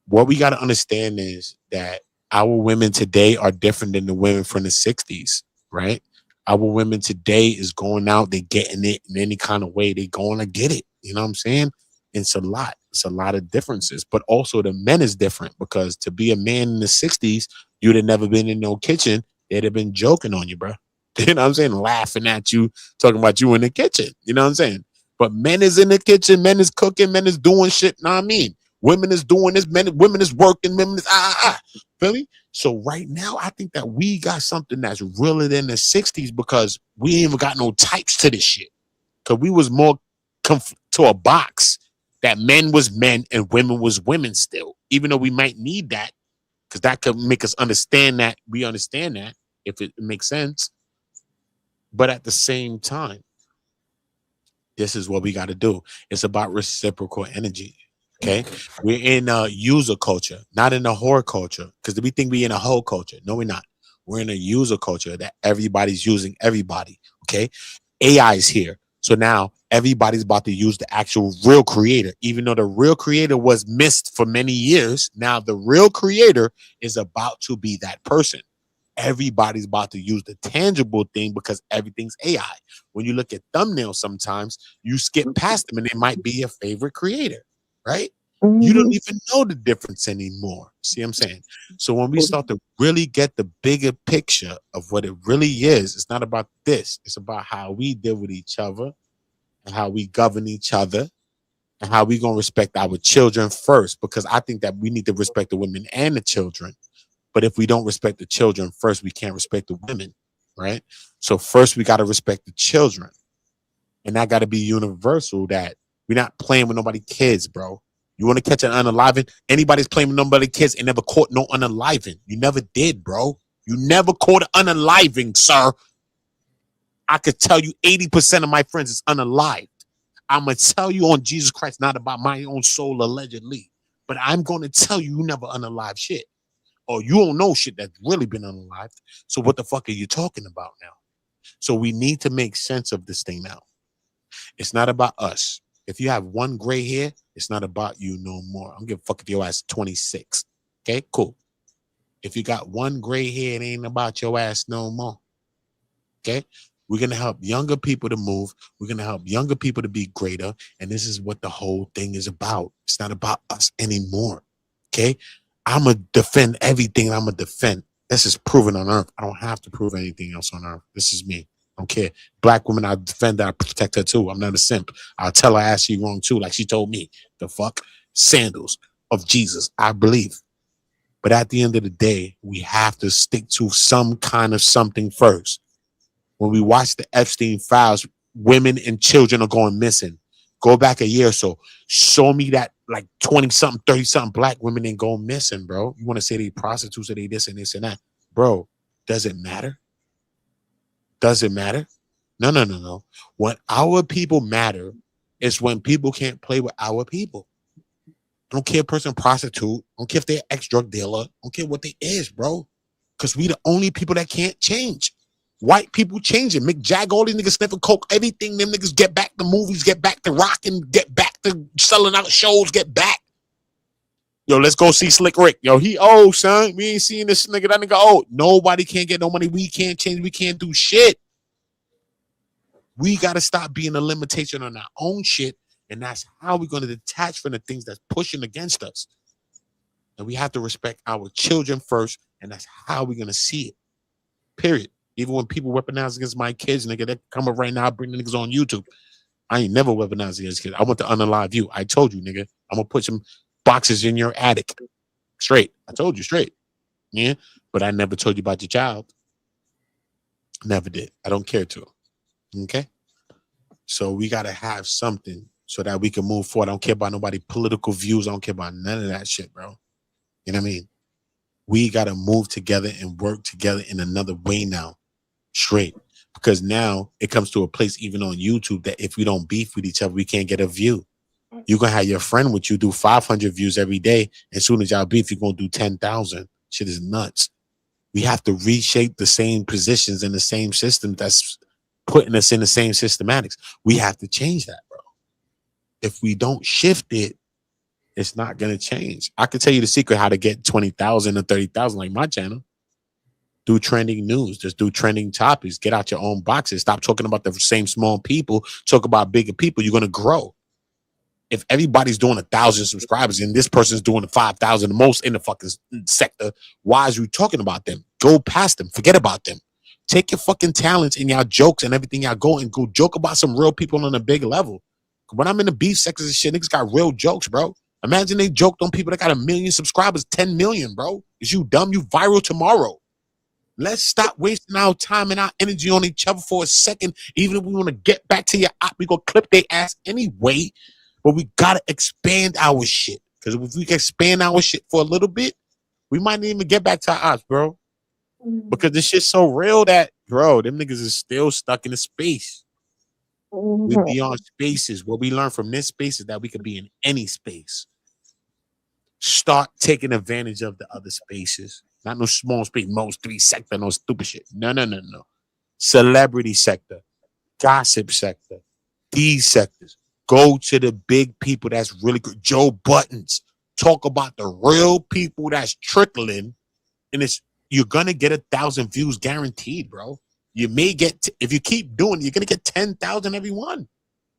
What we got to understand is that our women today are different than the women from the 60s, right? Our women today is going out, they're getting it in any kind of way. They're going to get it. You know what I'm saying? It's a lot. It's a lot of differences. But also the men is different because to be a man in the 60s, you'd have never been in no kitchen. They'd have been joking on you, bro. You know what I'm saying? Laughing at you, talking about you in the kitchen. You know what I'm saying? But men is in the kitchen, men is cooking, men is doing shit. Know what I mean? Women is doing this, women is working, women is Feel me? So right now, I think that we got something that's realer than the 60s because we ain't even got no types to this shit. Because we was more to a box that men was men and women was women still. Even though we might need that, because that could make us understand that we understand that, if it makes sense. But at the same time, this is what we got to do. It's about reciprocal energy. Okay, we're in a user culture, not in a whore culture, because we think we're in a whole culture. No, we're not. We're in a user culture that everybody's using everybody. Okay, AI is here. So now everybody's about to use the actual real creator, even though the real creator was missed for many years. Now the real creator is about to be that person. Everybody's about to use the tangible thing because everything's AI. When you look at thumbnails, sometimes you skip past them and it might be your favorite creator. Right? You don't even know the difference anymore. See what I'm saying? So when we start to really get the bigger picture of what it really is, it's not about this. It's about how we deal with each other and how we govern each other and how we going to respect our children first, because I think that we need to respect the women and the children. But if we don't respect the children first, we can't respect the women, right? So first we got to respect the children. And that got to be universal, that we're not playing with nobody's kids, bro. You want to catch an unaliving? Anybody's playing with nobody's kids and never caught no unaliving. You never did, bro. You never caught an unaliving, sir. I could tell you 80% of my friends is unalived. I'm going to tell you on Jesus Christ, not about my own soul allegedly, but I'm going to tell you never unalived shit. Or you don't know shit that's really been unalived. So what the fuck are you talking about now? So we need to make sense of this thing now. It's not about us. If you have one gray hair, it's not about you no more. I don't give a fuck if your ass 26. Okay, cool. If you got one gray hair, it ain't about your ass no more. Okay? We're going to help younger people to move. We're going to help younger people to be greater. And this is what the whole thing is about. It's not about us anymore. Okay? I'm going to defend everything I'm going to defend. This is proven on earth. I don't have to prove anything else on earth. This is me. I don't care. Black women, I defend her, I protect her too. I'm not a simp. I'll tell her ass she wrong too, like she told me. The fuck? Sandals of Jesus, I believe. But at the end of the day, we have to stick to some kind of something first. When we watch the Epstein files, women and children are going missing. Go back a year or so. Show me that like 20-something, 30-something black women ain't going missing, bro. You want to say they prostitutes or they this and this and that. Bro, does it matter? Does it matter? No. When our people matter is when people can't play with our people. I don't care if a person prostitute. I don't care if they're ex-drug dealer. I don't care what they is, bro. Because we the only people that can't change. White people changing. Mick Jagger, all these niggas sniffing coke, everything. Them niggas get back to movies, get back to rocking, get back to selling out shows, get back. Yo, let's go see Slick Rick. Yo, he old, son. We ain't seeing this nigga. That nigga old. Nobody can't get no money. We can't change. We can't do shit. We got to stop being a limitation on our own shit. And that's how we're going to detach from the things that's pushing against us. And we have to respect our children first. And that's how we're going to see it. Period. Even when people weaponize against my kids, nigga, they come up right now, bring the niggas on YouTube. I ain't never weaponized against kids. I want to unalive you. I told you, nigga. I'm going to put some boxes in your attic. Straight. I told you straight. Yeah. But I never told you about your child. Never did. I don't care to. Okay. So we got to have something so that we can move forward. I don't care about nobody's political views. I don't care about none of that shit, bro. You know what I mean? We got to move together and work together in another way now. Straight. Because now it comes to a place even on YouTube that if we don't beef with each other, we can't get a view. You're going to have your friend with you do 500 views every day. As soon as y'all beef, you're going to do 10,000. Shit is nuts. We have to reshape the same positions in the same system that's putting us in the same systematics. We have to change that, bro. If we don't shift it, it's not going to change. I can tell you the secret how to get 20,000 or 30,000 like my channel. Do trending news. Just do trending topics. Get out your own boxes. Stop talking about the same small people. Talk about bigger people. You're going to grow. If everybody's doing 1,000 subscribers and this person's doing 5,000, the most in the fucking sector, why is you talking about them? Go past them. Forget about them. Take your fucking talents and y'all jokes and everything y'all go and go joke about some real people on a big level. When I'm in the beef sectors and shit, niggas got real jokes, bro. Imagine they joked on people that got 1 million subscribers, 10 million, bro. Is you dumb? You viral tomorrow. Let's stop wasting our time and our energy on each other for a second. Even if we want to get back to your op, we gonna clip their ass anyway. But we gotta expand our shit. Because if we can expand our shit for a little bit, we might not even get back to our ops, bro. Because this shit's so real that, bro, them niggas is still stuck in a space. We beyond spaces. What we learn from this space is that we can be in any space. Start taking advantage of the other spaces. Not no small space, most 3 sector, no stupid shit. No. Celebrity sector, gossip sector, these sectors. Go to the big people that's really good. Joe Buttons. Talk about the real people that's trickling. And you're going to get 1,000 views guaranteed, bro. You may get, if you keep doing it, you're going to get 10,000 every one.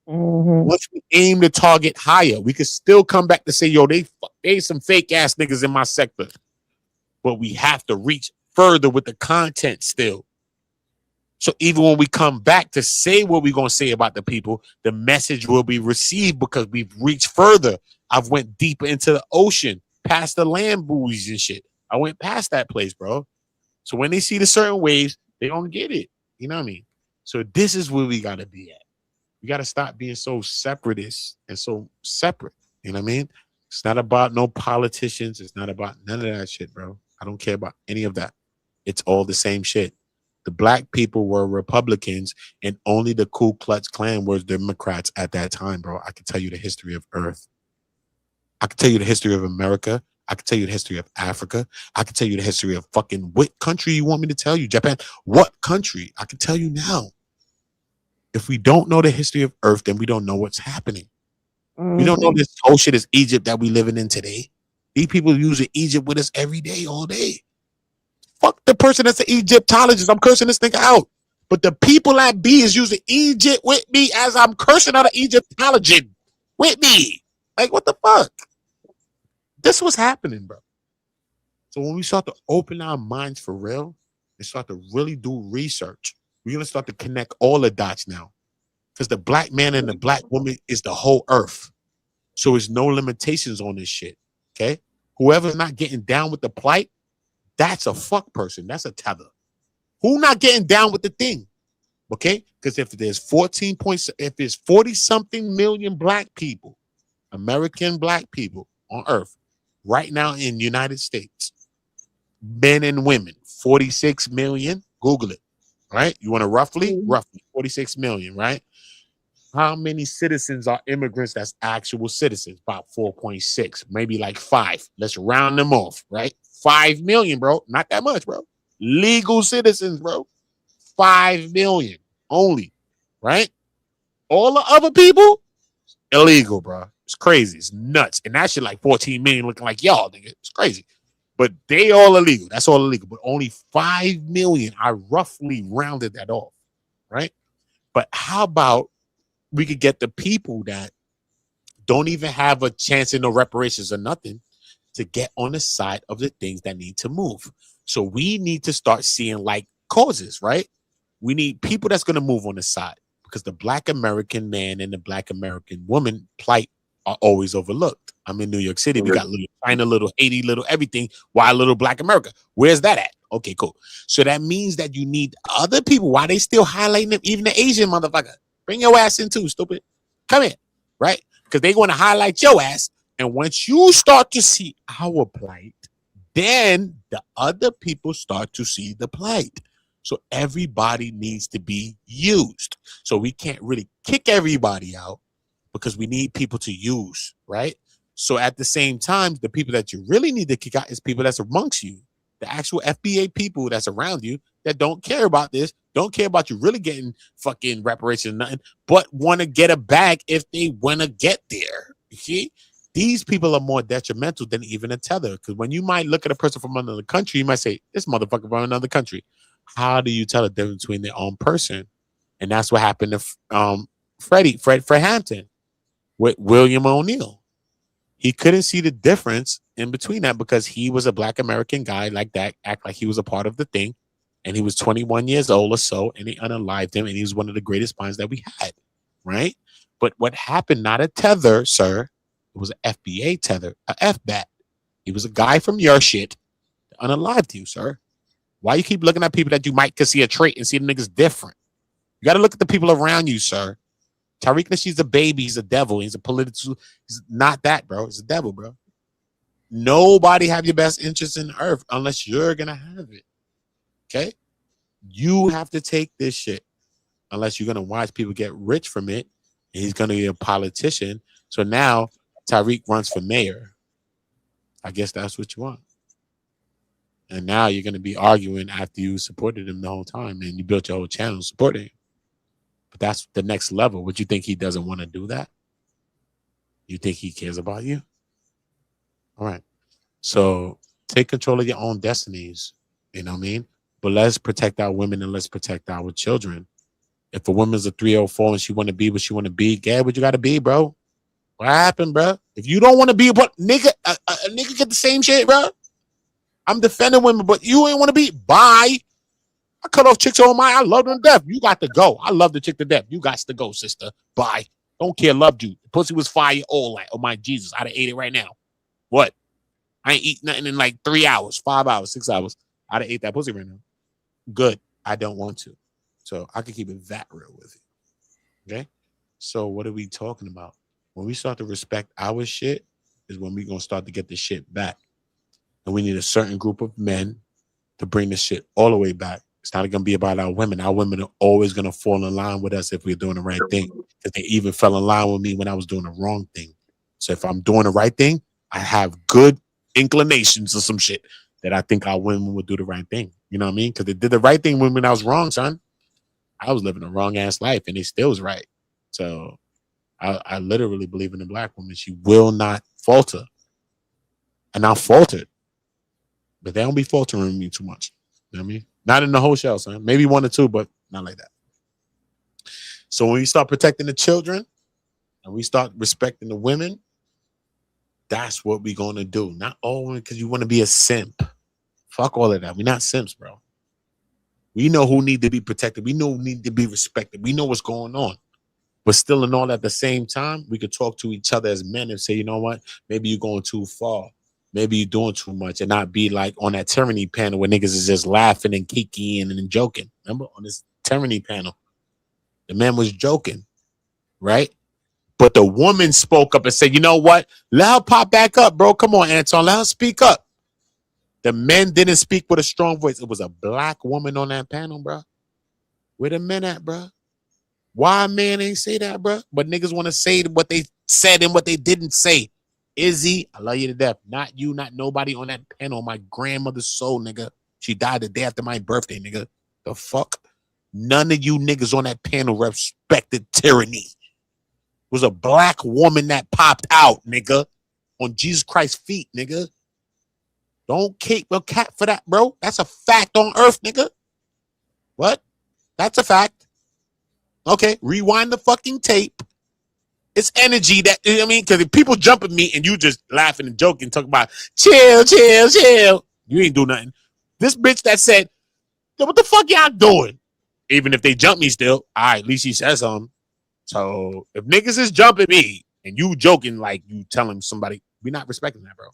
Once we aim to target higher, we could still come back to say, yo, they some fake ass niggas in my sector. But we have to reach further with the content still. So even when we come back to say what we're going to say about the people, the message will be received because we've reached further. I've went deeper into the ocean, past the land buoys and shit. I went past that place, bro. So when they see the certain waves, they don't get it. You know what I mean? So this is where we got to be at. We got to stop being so separatist and so separate. You know what I mean? It's not about no politicians. It's not about none of that shit, bro. I don't care about any of that. It's all the same shit. The black people were Republicans and only the Ku Klux Klan was Democrats at that time, bro. I can tell you the history of Earth. I can tell you the history of America. I can tell you the history of Africa. I can tell you the history of fucking what country you want me to tell you? Japan. What country? I can tell you now. If we don't know the history of Earth, then we don't know what's happening. We don't know this whole shit is Egypt that we living in today. These people using Egypt with us every day, all day. Fuck the person that's an Egyptologist. I'm cursing this nigga out. But the people at B is using Egypt with me as I'm cursing out an Egyptologist with me. Like, what the fuck? This was happening, bro. So when we start to open our minds for real and start to really do research, we're going to start to connect all the dots now. Because the black man and the black woman is the whole earth. So there's no limitations on this shit. Okay? Whoever's not getting down with the plight, that's a fuck person. That's a tether. Who not getting down with the thing? Okay, because if there's 40 something million black people, American black people on earth right now in the United States, men and women, 46 million. Google it, right? You want to roughly 46 million, right? How many citizens are immigrants that's actual citizens? About 4.6, maybe like 5. Let's round them off, right? 5 million, bro. Not that much, bro. Legal citizens, bro. 5 million only, right? All the other people, illegal, bro. It's crazy. It's nuts. And that shit like 14 million looking like y'all, nigga. It's crazy. But they all illegal. That's all illegal. But only 5 million. I roughly rounded that off, right? But how about we could get the people that don't even have a chance in no reparations or nothing to get on the side of the things that need to move. So we need to start seeing like causes, right? We need people that's going to move on the side because the Black American man and the Black American woman plight are always overlooked. I'm in New York City. We got little China, little Haiti, little everything. Why little Black America? Where's that at? Okay, cool. So that means that you need other people. Why they still highlighting them? Even the Asian motherfucker. Bring your ass in too, stupid. Come in, right? Because they want to highlight your ass. And once you start to see our plight, then the other people start to see the plight. So everybody needs to be used. So we can't really kick everybody out because we need people to use, right? So at the same time, the people that you really need to kick out is people that's amongst you. The actual FBA people that's around you that don't care about this, don't care about you really getting fucking reparations or nothing, but want to get a bag if they want to get there. You see? These people are more detrimental than even a tether. Because when you might look at a person from another country, you might say, this motherfucker from another country. How do you tell the difference between their own person? And that's what happened to Fred Hampton with William O'Neill. He couldn't see the difference in between that because he was a Black American guy like that, act like he was a part of the thing. And he was 21 years old or so, and they unalived him, and he was one of the greatest minds that we had, right? But what happened, not a tether, sir, it was an FBA tether, a FBAT. He was a guy from your shit that unalived you, sir. Why you keep looking at people that you might could see a trait and see the niggas different? You got to look at the people around you, sir. Tariq Nasheed's a baby. He's a devil. He's a political. He's not that, bro. He's a devil, bro. Nobody have your best interest in the earth unless you're going to have it. Okay? You have to take this shit unless you're going to watch people get rich from it. And he's going to be a politician. So now Tariq runs for mayor. I guess that's what you want. And now you're going to be arguing after you supported him the whole time and you built your whole channel supporting him. But that's the next level. Would you think he doesn't want to do that? You think he cares about you? All right. So take control of your own destinies. You know what I mean? But let's protect our women and let's protect our children. If a woman's a 304 and she want to be what she want to be, get what you got to be, bro. What happened, bro? If you don't want to be what nigga, a nigga get the same shit, bro. I'm defending women, but you ain't want to be. Bye. I cut off chicks on I love them to death. You got to go. I love the chick to death. You got to go, sister. Bye. Don't care. Loved you. The pussy was fire. All like, oh my Jesus, I'd have ate it right now. What? I ain't eat nothing in like 3 hours, 5 hours, 6 hours. I'd have ate that pussy right now. Good. I don't want to. So I can keep it that real with you. Okay? So what are we talking about? When we start to respect our shit is when we're going to start to get the shit back. And we need a certain group of men to bring the shit all the way back. It's not going to be about our women. Our women are always going to fall in line with us if we're doing the right thing. Because they even fell in line with me when I was doing the wrong thing. So if I'm doing the right thing, I have good inclinations or some shit that I think our women would do the right thing. You know what I mean? Because they did the right thing when I was wrong, son. I was living a wrong ass life and it still was right. So I literally believe in a Black woman. She will not falter. And I faltered. But they don't be faltering me too much. You know what I mean? Not in the whole show, son. Maybe 1 or 2, but not like that. So when we start protecting the children and we start respecting the women, that's what we're going to do. Not all because you want to be a simp. Fuck all of that. We're not simps, bro. We know who need to be protected. We know who need to be respected. We know what's going on. But still and all at the same time, we could talk to each other as men and say, you know what? Maybe you're going too far. Maybe you're doing too much, and not be like on that tyranny panel where niggas is just laughing and kikiing and joking. Remember on this tyranny panel, The man was joking, right? But the woman spoke up and said, you know what? Let her pop back up, bro. Come on, Anton. Let her speak up. The men didn't speak with a strong voice. It was a black woman on that panel, bro. Where the men at, bro? Why a man ain't say that, bro? But niggas want to say what they said and what they didn't say. Izzy, I love you to death. Not you, not nobody on that panel. My grandmother's soul, nigga. She died the day after my birthday, nigga. The fuck? None of you niggas on that panel respected tyranny. It was a black woman that popped out, nigga, on Jesus Christ's feet, nigga. Don't keep a cat for that, bro. That's a fact on earth, nigga. What? That's a fact. Okay, rewind the fucking tape. It's energy that, you know what I mean? Because if people jump at me and you just laughing and joking, talking about chill, chill, chill, you ain't do nothing. This bitch that said, what the fuck y'all doing? Even if they jump me still, all right, at least she says something. So if niggas is jumping me and you joking like you telling somebody, we not respecting that, bro.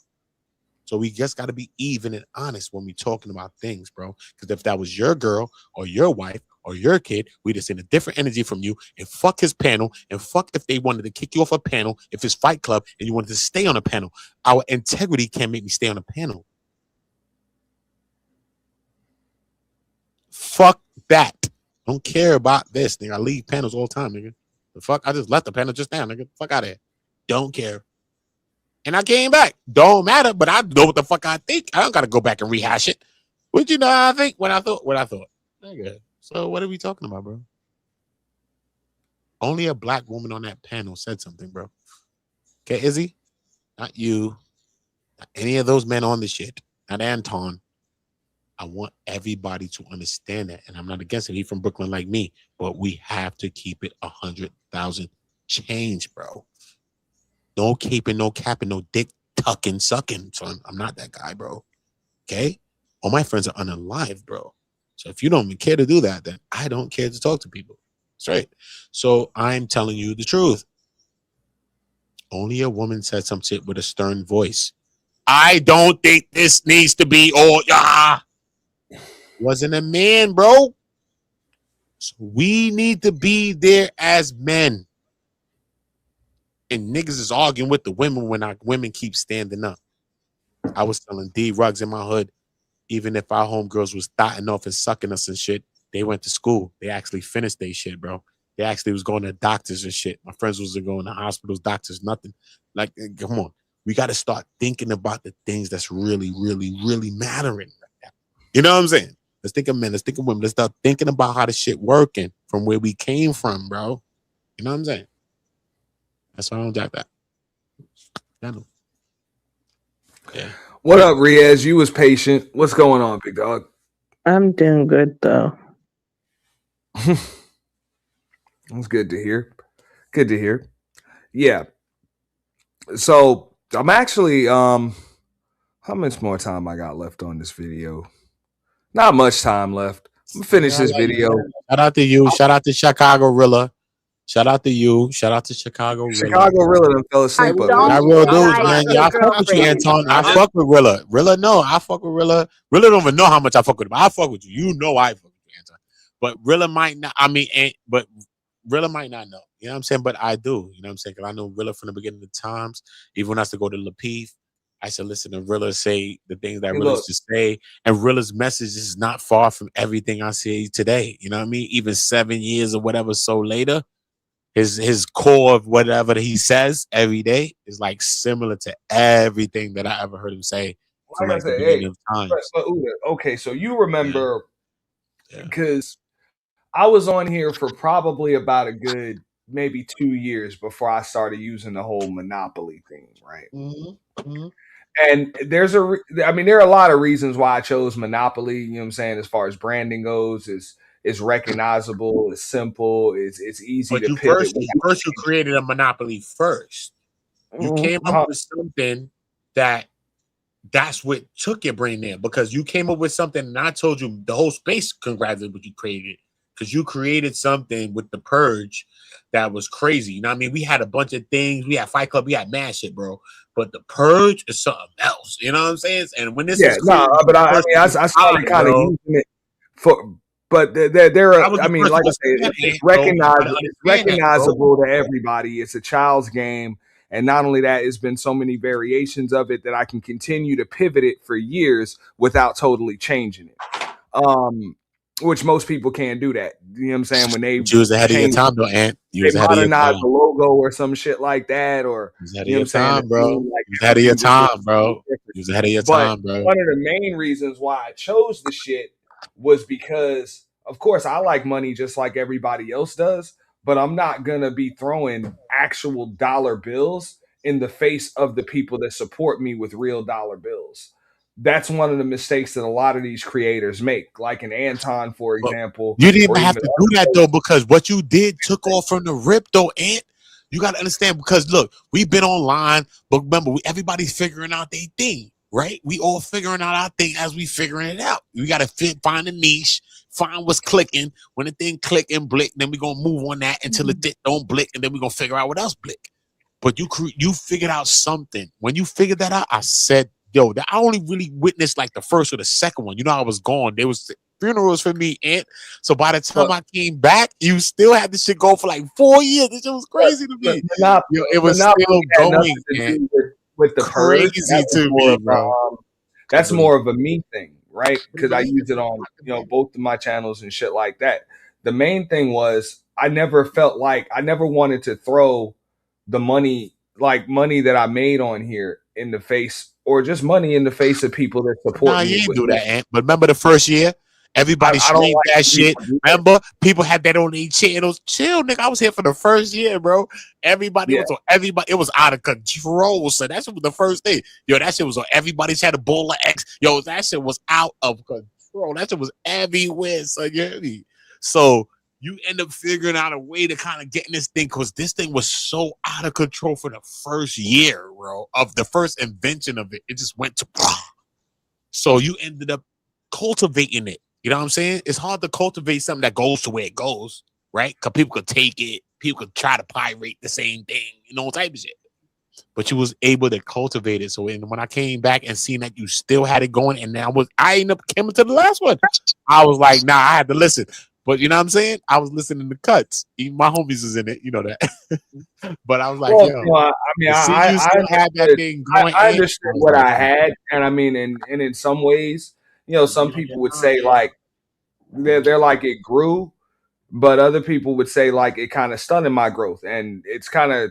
So we just got to be even and honest when we talking about things, bro. Because if that was your girl or your wife or your kid, we just send a different energy from you and fuck his panel and fuck if they wanted to kick you off a panel, if it's Fight Club and you wanted to stay on a panel. Our integrity can't make me stay on a panel. Fuck that. Don't care about this, nigga. I leave panels all the time, nigga. The fuck? I just left the panel just now, nigga. Fuck out of here. Don't care. And I came back. Don't matter, but I know what the fuck I think. I don't got to go back and rehash it. What you know how I think? What I thought? Nigga. So what are we talking about, bro? Only a black woman on that panel said something, bro. Okay, Izzy? Not you. Not any of those men on the shit. Not Anton. I want everybody to understand that. And I'm not against it. He's from Brooklyn like me. But we have to keep it 100,000 change, bro. No keeping, no capping, no dick tucking, sucking, son. I'm not that guy, bro. Okay? All my friends are unalive, bro. So if you don't care to do that, then I don't care to talk to people. Straight. So I'm telling you the truth. Only a woman said some shit with a stern voice. I don't think this needs to be all wasn't a man, bro. So we need to be there as men. And niggas is arguing with the women when our women keep standing up. I was telling D Rugs in my hood, even if our homegirls was thotting off and sucking us and shit, they went to school. They actually finished their shit, bro. They actually was going to doctors and shit. My friends wasn't going to hospitals, doctors, nothing. Like, come on. We got to start thinking about the things that's really, really, really mattering right now. You know what I'm saying? Let's think of men. Let's think of women. Let's start thinking about how the shit working from where we came from, bro. You know what I'm saying? That's why I don't doubt that. I know. Yeah. What up, Riaz? You was patient. What's going on, big dog? I'm doing good though. That's good to hear. Good to hear. Yeah. So I'm actually how much more time I got left on this video? Not much time left. I'm gonna finish this video. Shout out to you. Shout out to Chicago Rilla. Shout out to you. Shout out to Chicago Rilla. Chicago Rilla done fell asleep. I real dudes, man. Yeah, I fuck with you, Anton. I fuck with Rilla. Rilla, no, I fuck with Rilla. Rilla don't even know how much I fuck with him. I fuck with you. You know I fuck with you, Anton. But Rilla might not. I mean, but Rilla might not know. You know what I'm saying? But I do. You know what I'm saying? Because I know Rilla from the beginning of the times. Even when I used to go to Lapeef, I used to listen to Rilla say the things that Rilla used to say. And Rilla's message is not far from everything I say today. You know what I mean? Even 7 years or whatever so later, his core of whatever he says every day is like similar to everything that I ever heard him say from like the beginning of time. Okay, so you remember because I was on here for probably about a good maybe 2 years before I started using the whole Monopoly thing, right? Mm-hmm. And there are a lot of reasons why I chose Monopoly. You know what I'm saying? As far as branding goes, it's recognizable, it's simple, it's easy but to pivot. First, you created a monopoly first. You came up with something that's what took your brain there, because you came up with something and I told you the whole space congratulated what you created, because you created something with the Purge that was crazy. You know what I mean? We had a bunch of things. We had Fight Club. We had mad shit, bro. But the Purge is something else. You know what I'm saying? And when this I started kind of using it But they're I was I the mean, first like I one say, to say that, it's so you gotta recognizable. It's understand that, bro. recognizable to everybody. It's a child's game, and not only that, it's been so many variations of it that I can continue to pivot it for years without totally changing it. Which most people can't do that. You know what I'm saying? When they You was ahead of your change, time, though, Ant. You they was ahead of your modernize time. the logo or some shit like that, or You was ahead of you know what your I'm saying? time, It bro. seemed like You was ahead of your everything just time, bro. You was ahead of your but time, bro. one of the main reasons why I chose the shit was because, of course, I like money just like everybody else does, but I'm not gonna be throwing actual dollar bills in the face of the people that support me with real dollar bills. That's one of the mistakes that a lot of these creators make, like an Anton, for example. You didn't or have even to do that though, because what you did took off from the rip though, Ant. You got to understand, because look, we've been online, but remember, everybody's figuring out their thing, right? We all figuring out our thing as we figuring it out. We got to find a niche, find what's clicking. When the thing click and blick, then we're gonna move on that until the thing don't blick, and then we're gonna figure out what else blick. But you figured out something. When you figured that out, I said, yo, I only really witnessed like the first or the second one. You know, I was gone. There was funerals for me, Ant. So by the time I came back, you still had this shit go for like 4 years. This shit was crazy to me. Yo, it was still going, Ant. With the Crazy to me, bro. That's more of a me thing, right? Because I use it on both of my channels and shit like that. The main thing was I never wanted to throw the money that I made on here in the face, or just money in the face of people that support Nah, me. you ain't do that, Ant. But remember the first year? Everybody streamed that shit. Remember? People had that on their channels. Chill, nigga. I was here for the first year, bro. Everybody was on everybody. It was out of control. So that shit was the first thing. Yo, that shit was on everybody's had a bowl of X. Yo, that shit was out of control. That shit was everywhere. So you hear me? So you end up figuring out a way to kind of get in this thing, because this thing was so out of control for the first year, bro, of the first invention of it. It just went to so you ended up cultivating it. You know what I'm saying? It's hard to cultivate something that goes to where it goes, right? Because people could take it, people could try to pirate the same thing, type of shit. But you was able to cultivate it. So when I came back and seen that you still had it going, and I ended up came into the last one. I was like, nah, I had to listen. But you know what I'm saying? I was listening to cuts. Even my homies was in it, you know that. But I was like, I understood what I had, and I mean, and in some ways, some people would say like they're like it grew, but other people would say like it kind of stunted my growth, and it's kind of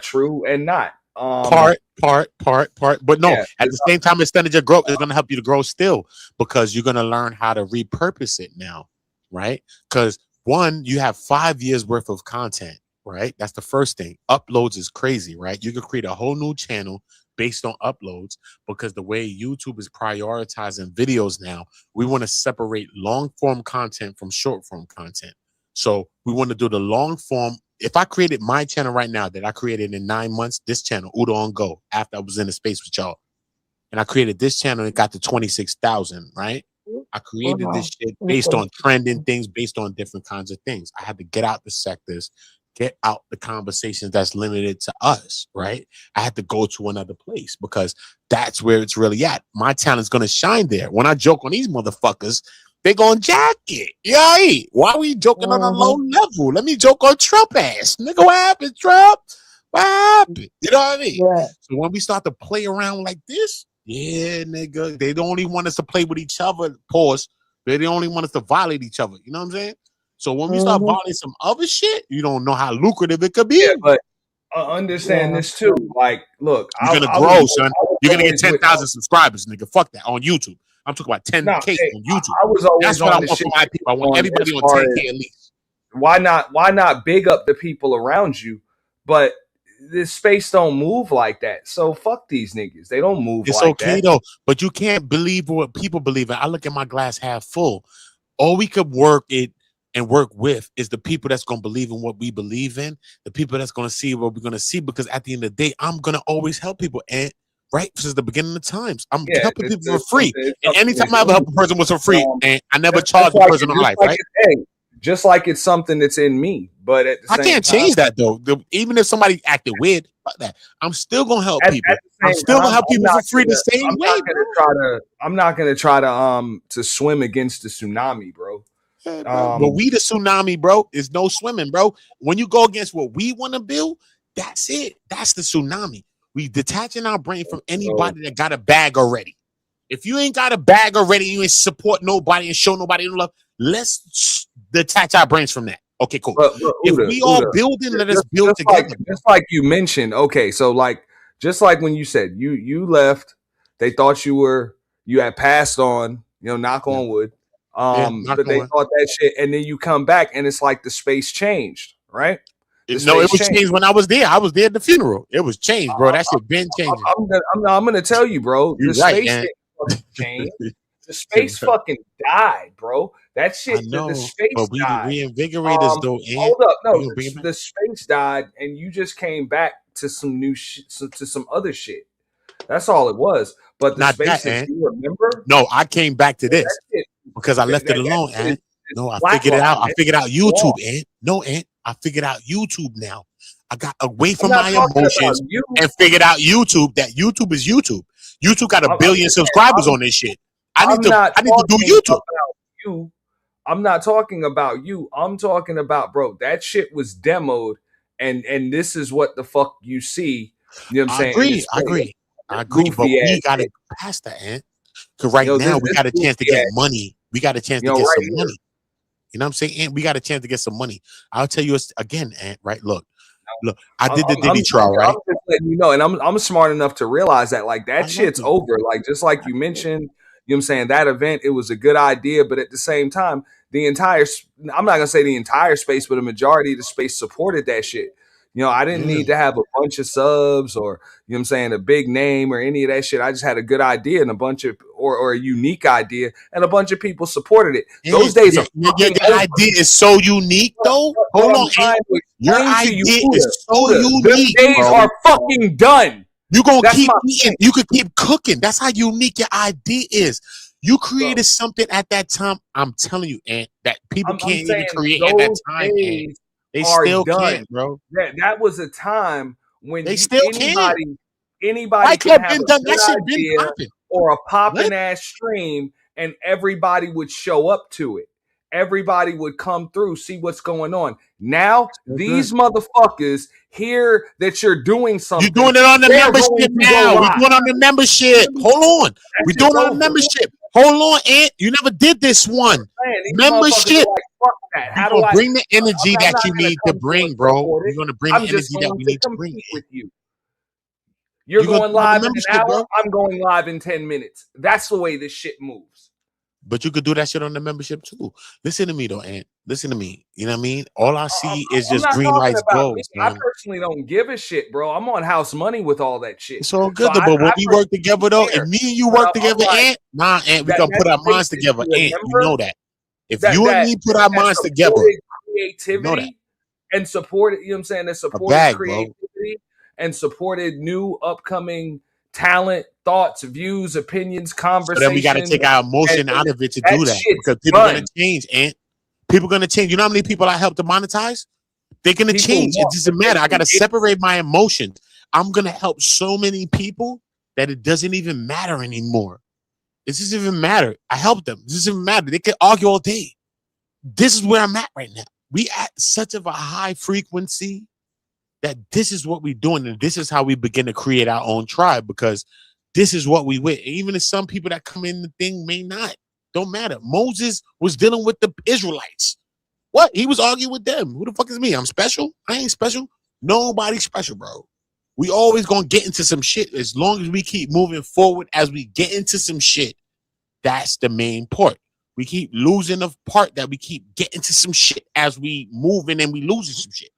true and not. Part. But no, at the same time, it stunted your growth. It's gonna help you to grow still, because you're gonna learn how to repurpose it now. Right? Because one, you have 5 years worth of content, right? That's the first thing. Uploads is crazy, right? You could create a whole new channel based on uploads, because the way YouTube is prioritizing videos now, we want to separate long form content from short form content. So we want to do the long form. If I created my channel right now that I created in 9 months, this channel, Udo on Go, after I was in the space with y'all, and I created this channel, it got to 26,000, right? I created this shit based on trending things, based on different kinds of things. I had to get out the sectors, get out the conversations that's limited to us, right? I had to go to another place, because that's where it's really at. My talent's going to shine there. When I joke on these motherfuckers, they going to jack it. Yeah, why are we joking on a low level? Let me joke on Trump ass. Nigga, what happened, Trump? What happened? You know what I mean? Yeah. So when we start to play around like this, yeah, nigga, they don't only want us to play with each other, pause. They only want us to violate each other. You know what I'm saying? So when we start violating some other shit, you don't know how lucrative it could be. Yeah, but understand this too. Like, look, you're gonna grow, son. You're gonna get 10,000 subscribers, nigga. Fuck that on YouTube. I'm talking about 10K on YouTube. I was always That's what I want for my people. I want everybody on 10K at least. Why not big up the people around you? But this space don't move like that. So fuck these niggas. They don't move it's like that. It's okay though, but you can't believe what people believe in. I look at my glass half full. All we could work with is the people that's going to believe in what we believe in, the people that's going to see what we're going to see, because at the end of the day, I'm going to always help people. And right since the beginning of times, I'm helping people for free. And anytime I ever help a person was for free, and I never charge a person in life, right? Just like it's something that's in me, but at the same I can't change that though. Even if somebody acted weird, fuck that. I'm still gonna help people. I'm still gonna help people for free the same way. I'm not gonna try to swim against the tsunami, bro. But we the tsunami, bro. There's no swimming, bro. When you go against what we want to build, that's it. That's the tsunami. We detaching our brain from anybody that got a bag already. If you ain't got a bag already, you ain't support nobody and show nobody no love. Let's detach our brains from that. Okay, cool. If we all building, let us build together. Just like you mentioned. Okay, so like just like when you said you left, they thought you had passed on. Knock on wood. But they thought that shit, and then you come back, and it's like the space changed, right? It was changed when I was there. I was there at the funeral. It was changed, bro. That shit been changing. I'm gonna tell you, bro. You're the right, space man. didn't fucking change. The space fucking died, bro. That shit. The space but we died. reinvigorators, though. Hold up, no. The space died, and you just came back to some new to some other shit. That's all it was. But the Not space that, you remember? No, I came back to this because I left it alone, Ant. No, I figured it out. I figured out YouTube, Ant. No, Ant. I figured out YouTube now. I got away from my emotions and figured out YouTube. That YouTube is YouTube. YouTube got a billion subscribers on this shit. I need to do YouTube. I'm not talking about you. I'm talking about, bro, that shit was demoed, and this is what the fuck you see. You know what I'm saying? I agree. But we got to pass that, Ant. Because now we got a chance to get money. We got a chance to get some money. You know what I'm saying? Ant, we got a chance to get some money. I'll tell you again, Ant, right? Look, I did the Diddy trial, right? I'm just letting you know, and I'm smart enough to realize that, like, that shit's over. Like, just like you mentioned, you know what I'm saying? That event, it was a good idea, but at the same time, I'm not going to say the entire space, but a majority of the space supported that shit. I didn't need to have a bunch of subs or, you know what I'm saying, a big name or any of that shit. I just had a good idea and a bunch of, or a unique idea, and a bunch of people supported it. Those days are your idea is so unique, though. Hold on, your idea is so unique. Those days are fucking done. You gonna keep eating. You could keep cooking. That's how unique your idea is. You created something at that time. I'm telling you, Ant, that people can't even create at that time, Ant. They still can't, bro. That was a time when they still anybody can have that shit been popping. Or a popping ass stream, and everybody would show up to it. Everybody would come through, see what's going on. Now, these motherfuckers hear that you're doing something. You're doing it on the membership now. We're doing it on the membership. Hold on. We're doing it on the membership. Hold on, Ant. You never did this one. Membership. You're going to bring the energy that you need to bring, bro. You're going to bring the energy that we need to bring with you. You're going live in an hour. I'm going live in 10 minutes. That's the way this shit moves. But you could do that shit on the membership too. Listen to me though, Ant. Listen to me. You know what I mean? All I see is just green lights glows. I personally don't give a shit, bro. I'm on house money with all that shit. It's all good, but when we work together though, if me and you work together, Ant, Ant, we gonna put our minds together, Ant. You know that. If you and me put our minds together, creativity and supported, you know what I'm saying? That supported creativity and supported new upcoming talent, thoughts, views, opinions, conversations. So then we got to take our emotion out of it to do that because people are going to change, Ant. People are going to change. You know how many people I helped to monetize? They're going to change. It doesn't matter. I got to separate my emotions. I'm going to help so many people that it doesn't even matter anymore. It doesn't even matter. I help them. It doesn't even matter. They can argue all day. This is where I'm at right now. We at such of a high frequency that this is what we're doing, and this is how we begin to create our own tribe, because this is what we with. Even if some people that come in the thing may not, don't matter. Moses was dealing with the Israelites. What? He was arguing with them. Who the fuck is me? I'm special? I ain't special. Nobody's special, bro. We always gonna get into some shit as long as we keep moving forward. As we get into some shit, that's the main part. We keep losing the part that we keep getting to some shit as we moving and we losing some shit.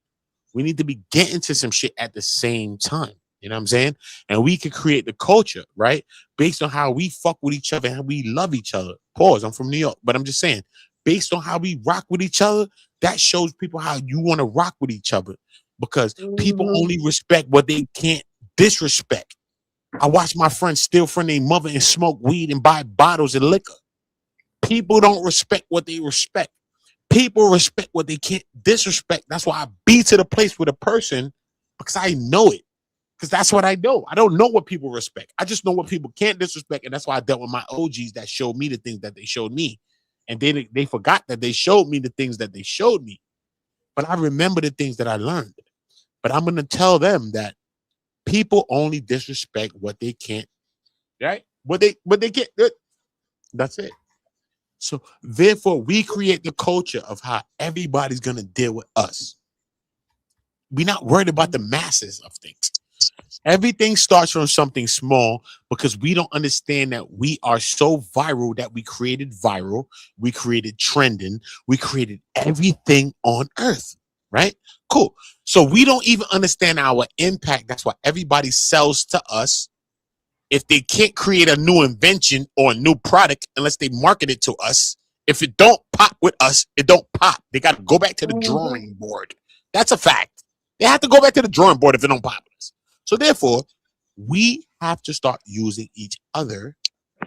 We need to be getting to some shit at the same time. You know what I'm saying? And we can create the culture, right? Based on how we fuck with each other and how we love each other. Pause. I'm from New York, but I'm just saying, based on how we rock with each other, that shows people how you want to rock with each other, because people only respect what they can't disrespect. I watch my friends steal from their mother and smoke weed and buy bottles of liquor. People don't respect what they respect. People respect what they can't disrespect. That's why I be to the place with a person, because I know it. Because that's what I know. I don't know what people respect. I just know what people can't disrespect. And that's why I dealt with my OGs that showed me the things that they showed me. And they forgot that they showed me the things that they showed me. But I remember the things that I learned. But I'm going to tell them that people only disrespect what they can't, right? What they can't. That's it. So therefore, we create the culture of how everybody's going to deal with us. We're not worried about the masses of things. Everything starts from something small because we don't understand that we are so viral that we created viral, we created trending, we created everything on earth, right? Cool. So we don't even understand our impact. That's why everybody sells to us. If they can't create a new invention or a new product unless they market it to us, if it don't pop with us, it don't pop. They got to go back to the drawing board. That's a fact. They have to go back to the drawing board if it don't pop with us. So therefore, we have to start using each other.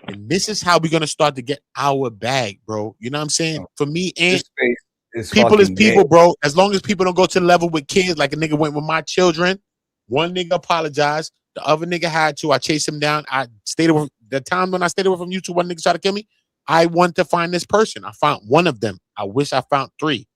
And this is how we're going to start to get our bag, bro. You know what I'm saying? For me, and people is people, dead. bro. As long as people don't go to the level with kids, like a nigga went with my children, one nigga apologized. The other nigga had to. I chased him down. I stayed away. The time when I stayed away from YouTube, one nigga tried to kill me. I wanted to find this person. I found one of them. I wish I found three.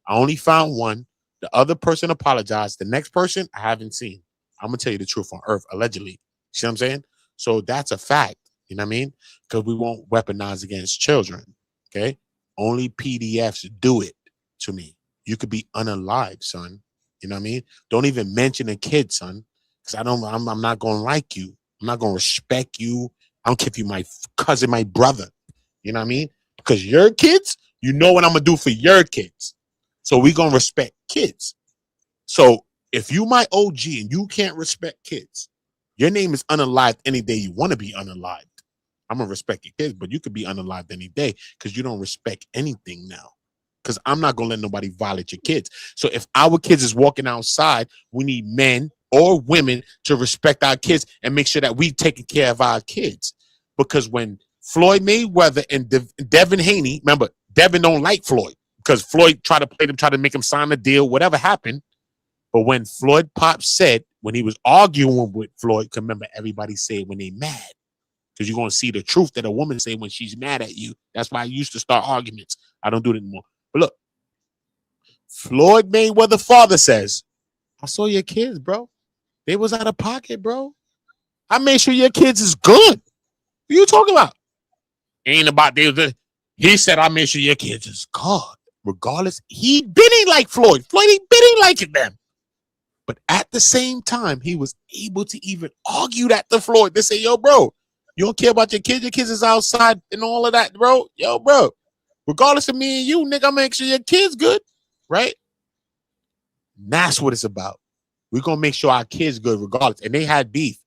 I only found one. The other person apologized. The next person I haven't seen. I'm gonna tell you the truth on earth, allegedly. See what I'm saying? So that's a fact. You know what I mean? Because we won't weaponize against children. Okay. Only PDFs do it to me. You could be unalive, son. You know what I mean? Don't even mention a kid, son. Because I'm not gonna like you. I'm not gonna respect you. I don't care if you my cousin, my brother. You know what I mean? Because your kids, you know what I'm gonna do for your kids. So we gonna respect kids. So if you my OG and you can't respect kids, your name is unalived any day you want to be unalived. I'm gonna respect your kids, but you could be unalived any day because you don't respect anything now. Because I'm not gonna let nobody violate your kids. So if our kids is walking outside, we need men or women to respect our kids and make sure that we taking care of our kids. Because when Floyd Mayweather and Devin Haney, remember, Devin don't like Floyd because Floyd tried to play them, tried to make him sign a deal, whatever happened. But when Floyd Pop said, when he was arguing with Floyd, because remember, everybody say when they mad, because you're going to see the truth that a woman say when she's mad at you. That's why I used to start arguments. I don't do it anymore. But look, Floyd Mayweather father says, I saw your kids, bro. They was out of pocket, bro. I made sure your kids is good. What you talking about? Ain't about he said I made sure your kids is good. Regardless, he bidding like Floyd. Floyd ain't bidding like them. But at the same time, he was able to even argue that to Floyd. They say, yo, bro, you don't care about your kids is outside and all of that, bro. Yo, bro, regardless of me and you, nigga, make sure your kids good, right? And that's what it's about. We're going to make sure our kids good regardless. And they had beef.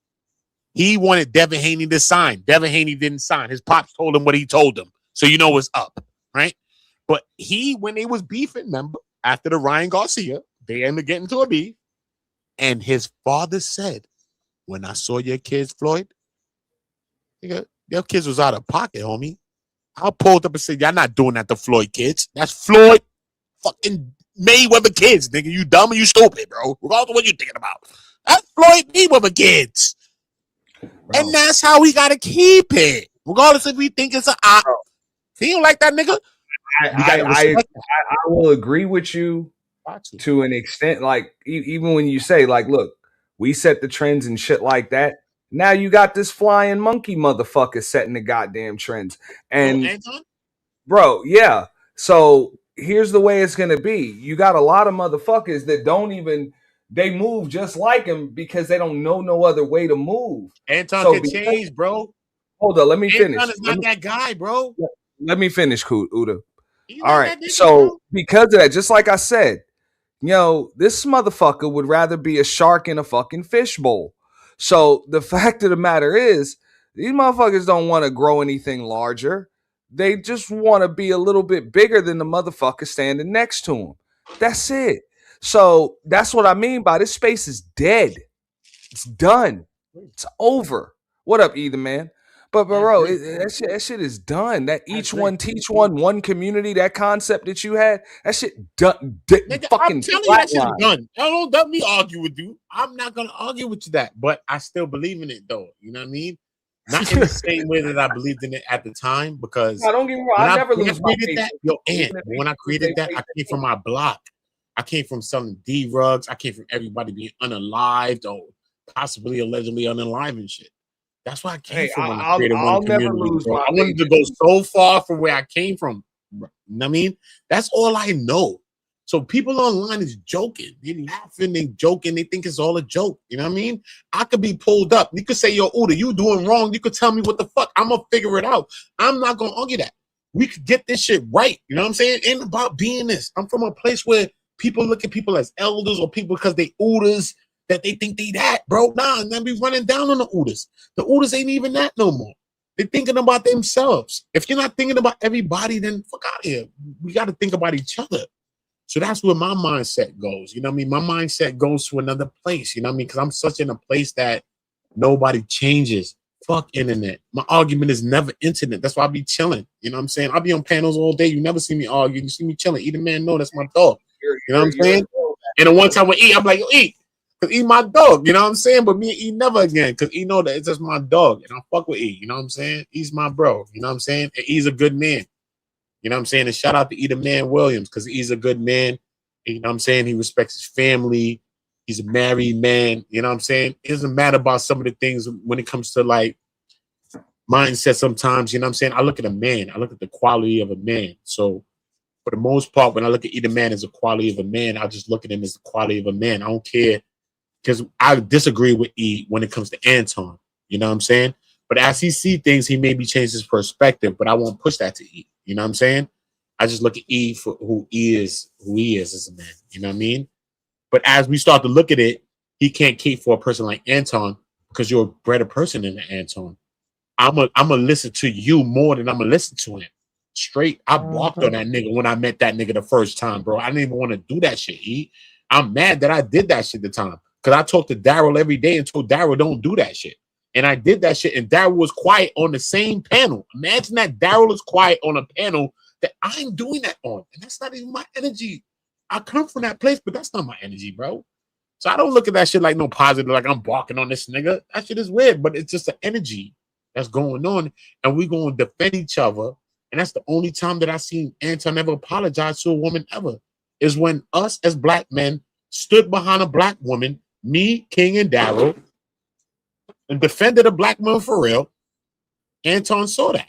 He wanted Devin Haney to sign. Devin Haney didn't sign. His pops told him what he told him. So you know what's up, right? But when they was beefing, remember, after the Ryan Garcia, they ended up getting into a beef. And his father said, when I saw your kids, Floyd, your kids was out of pocket, homie. I pulled up and said, y'all not doing that to Floyd kids. That's Floyd fucking Mayweather kids, nigga. You dumb or you stupid, bro. Regardless of what you thinking about. That's Floyd Mayweather kids. Bro. And that's how we got to keep it. Regardless if we think it's an op. If he don't like that nigga, I will agree with you to an extent. Like, even when you say, like, look, we set the trends and shit like that. Now you got this flying monkey motherfucker setting the goddamn trends. And bro, yeah. So here's the way it's gonna be. You got a lot of motherfuckers that don't even, they move just like him because they don't know no other way to move. Anton can change, bro. Hold on, let me finish. Anton is not that guy, bro. Let me finish, Uda. All right. So because of that, just like I said, this motherfucker would rather be a shark in a fucking fishbowl. So the fact of the matter is, these motherfuckers don't want to grow anything larger. They just want to be a little bit bigger than the motherfucker standing next to them. That's it. So that's what I mean by this space is dead. It's done. It's over. What up, Ethan, man? But bro, that shit is done. That each one teach one community, that concept that you had, that shit done. Nigga, fucking I'm telling you that shit done. Don't let me argue with you. I'm not gonna argue with you that, but I still believe in it though. You know what I mean? Not in the same way that I believed in it at the time, because No, don't get me wrong. I never lose my created that. Yo, Ant, when I created that, I came from my block. I came from selling D-rugs. I came from everybody being unalived or possibly allegedly unalive and shit. That's why I came from when I created one community. Bro. I wanted to go so far from where I came from. You know what I mean? That's all I know. So people online is joking. They're laughing, they joking, they think it's all a joke. You know what I mean? I could be pulled up. You could say, yo, Uda, you doing wrong. You could tell me what the fuck. I'm gonna figure it out. I'm not gonna argue that. We could get this shit right. You know what I'm saying? It ain't about being this. I'm from a place where people look at people as elders or people because they Udas that they think they that, bro. Nah, and then be running down on the Udas. The Udas ain't even that no more. They're thinking about themselves. If you're not thinking about everybody, then fuck out of here. We got to think about each other. So that's where my mindset goes. You know what I mean? My mindset goes to another place. You know what I mean? Because I'm such in a place that nobody changes. Fuck internet. My argument is never internet. That's why I be chilling. You know what I'm saying? I'll be on panels all day. You never see me argue. You see me chilling. Eat a man, no, that's my dog. You know what I'm saying? And the one time with E, I'm like, yo, E, because E my dog. You know what I'm saying? But me and E never again, because E know that it's just my dog. And I fuck with E. You know what I'm saying? He's my bro. You know what I'm saying? And E's a good man. You know what I'm saying? And shout out to E the Man Williams, because he's a good man. You know what I'm saying? He respects his family. He's a married man. You know what I'm saying? It doesn't matter about some of the things when it comes to like mindset sometimes. You know what I'm saying? I look at a man. I look at the quality of a man. So for the most part, when I look at either man as a quality of a man, I just look at him as the quality of a man. I don't care, because I disagree with E when it comes to Anton. You know what I'm saying? But as he see things, he maybe change his perspective, but I won't push that to E. You know what I'm saying? I just look at E for who he is as a man. You know what I mean? But as we start to look at it, he can't keep for a person like Anton because you're a better person than Anton. I'm gonna listen to you more than I'm gonna listen to him. Straight, I walked on that nigga when I met that nigga the first time, bro. I didn't even want to do that shit. I'm mad that I did that shit the time, because I talked to Daryl every day and told Daryl don't do that shit. And I did that shit, and Daryl was quiet on the same panel. Imagine that Daryl is quiet on a panel that I'm doing that on, and that's not even my energy. I come from that place, but that's not my energy, bro. So I don't look at that shit like no positive, like I'm barking on this nigga. That shit is weird, but it's just an energy that's going on, and we're going to defend each other. And that's the only time that I seen Anton ever apologize to a woman ever, is when us as black men stood behind a black woman, me, King, and Daryl, and defended a black woman for real. Anton saw that.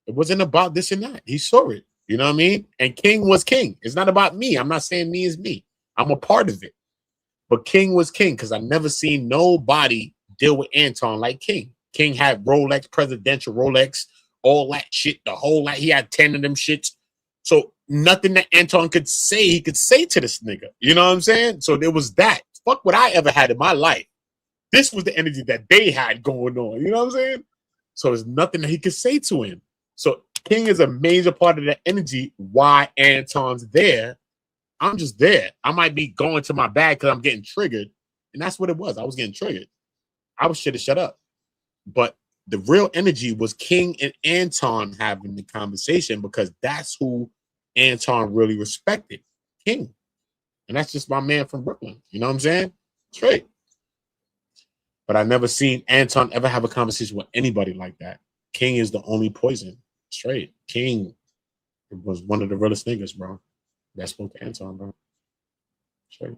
It wasn't about this and that. He saw it. You know what I mean? And King was king. It's not about me. I'm not saying me is me. I'm a part of it. But King was king, because I never seen nobody deal with Anton like King. King had Rolex, presidential Rolex, all that shit, the whole lot. He had 10 of them shits. So nothing that Anton could say, he could say to this nigga. You know what I'm saying? So there was that. Fuck what I ever had in my life. This was the energy that they had going on. You know what I'm saying? So there's nothing that he could say to him. So King is a major part of that energy. Why Anton's there? I'm just there. I might be going to my bag because I'm getting triggered. And that's what it was. I was getting triggered. I was shut up. But the real energy was King and Anton having the conversation, because that's who Anton really respected, King. And that's just my man from Brooklyn. You know what I'm saying? Straight. But I never seen Anton ever have a conversation with anybody like that. King is the only poison. Straight. King was one of the realest niggas, bro. That spoke to Anton, bro. Straight.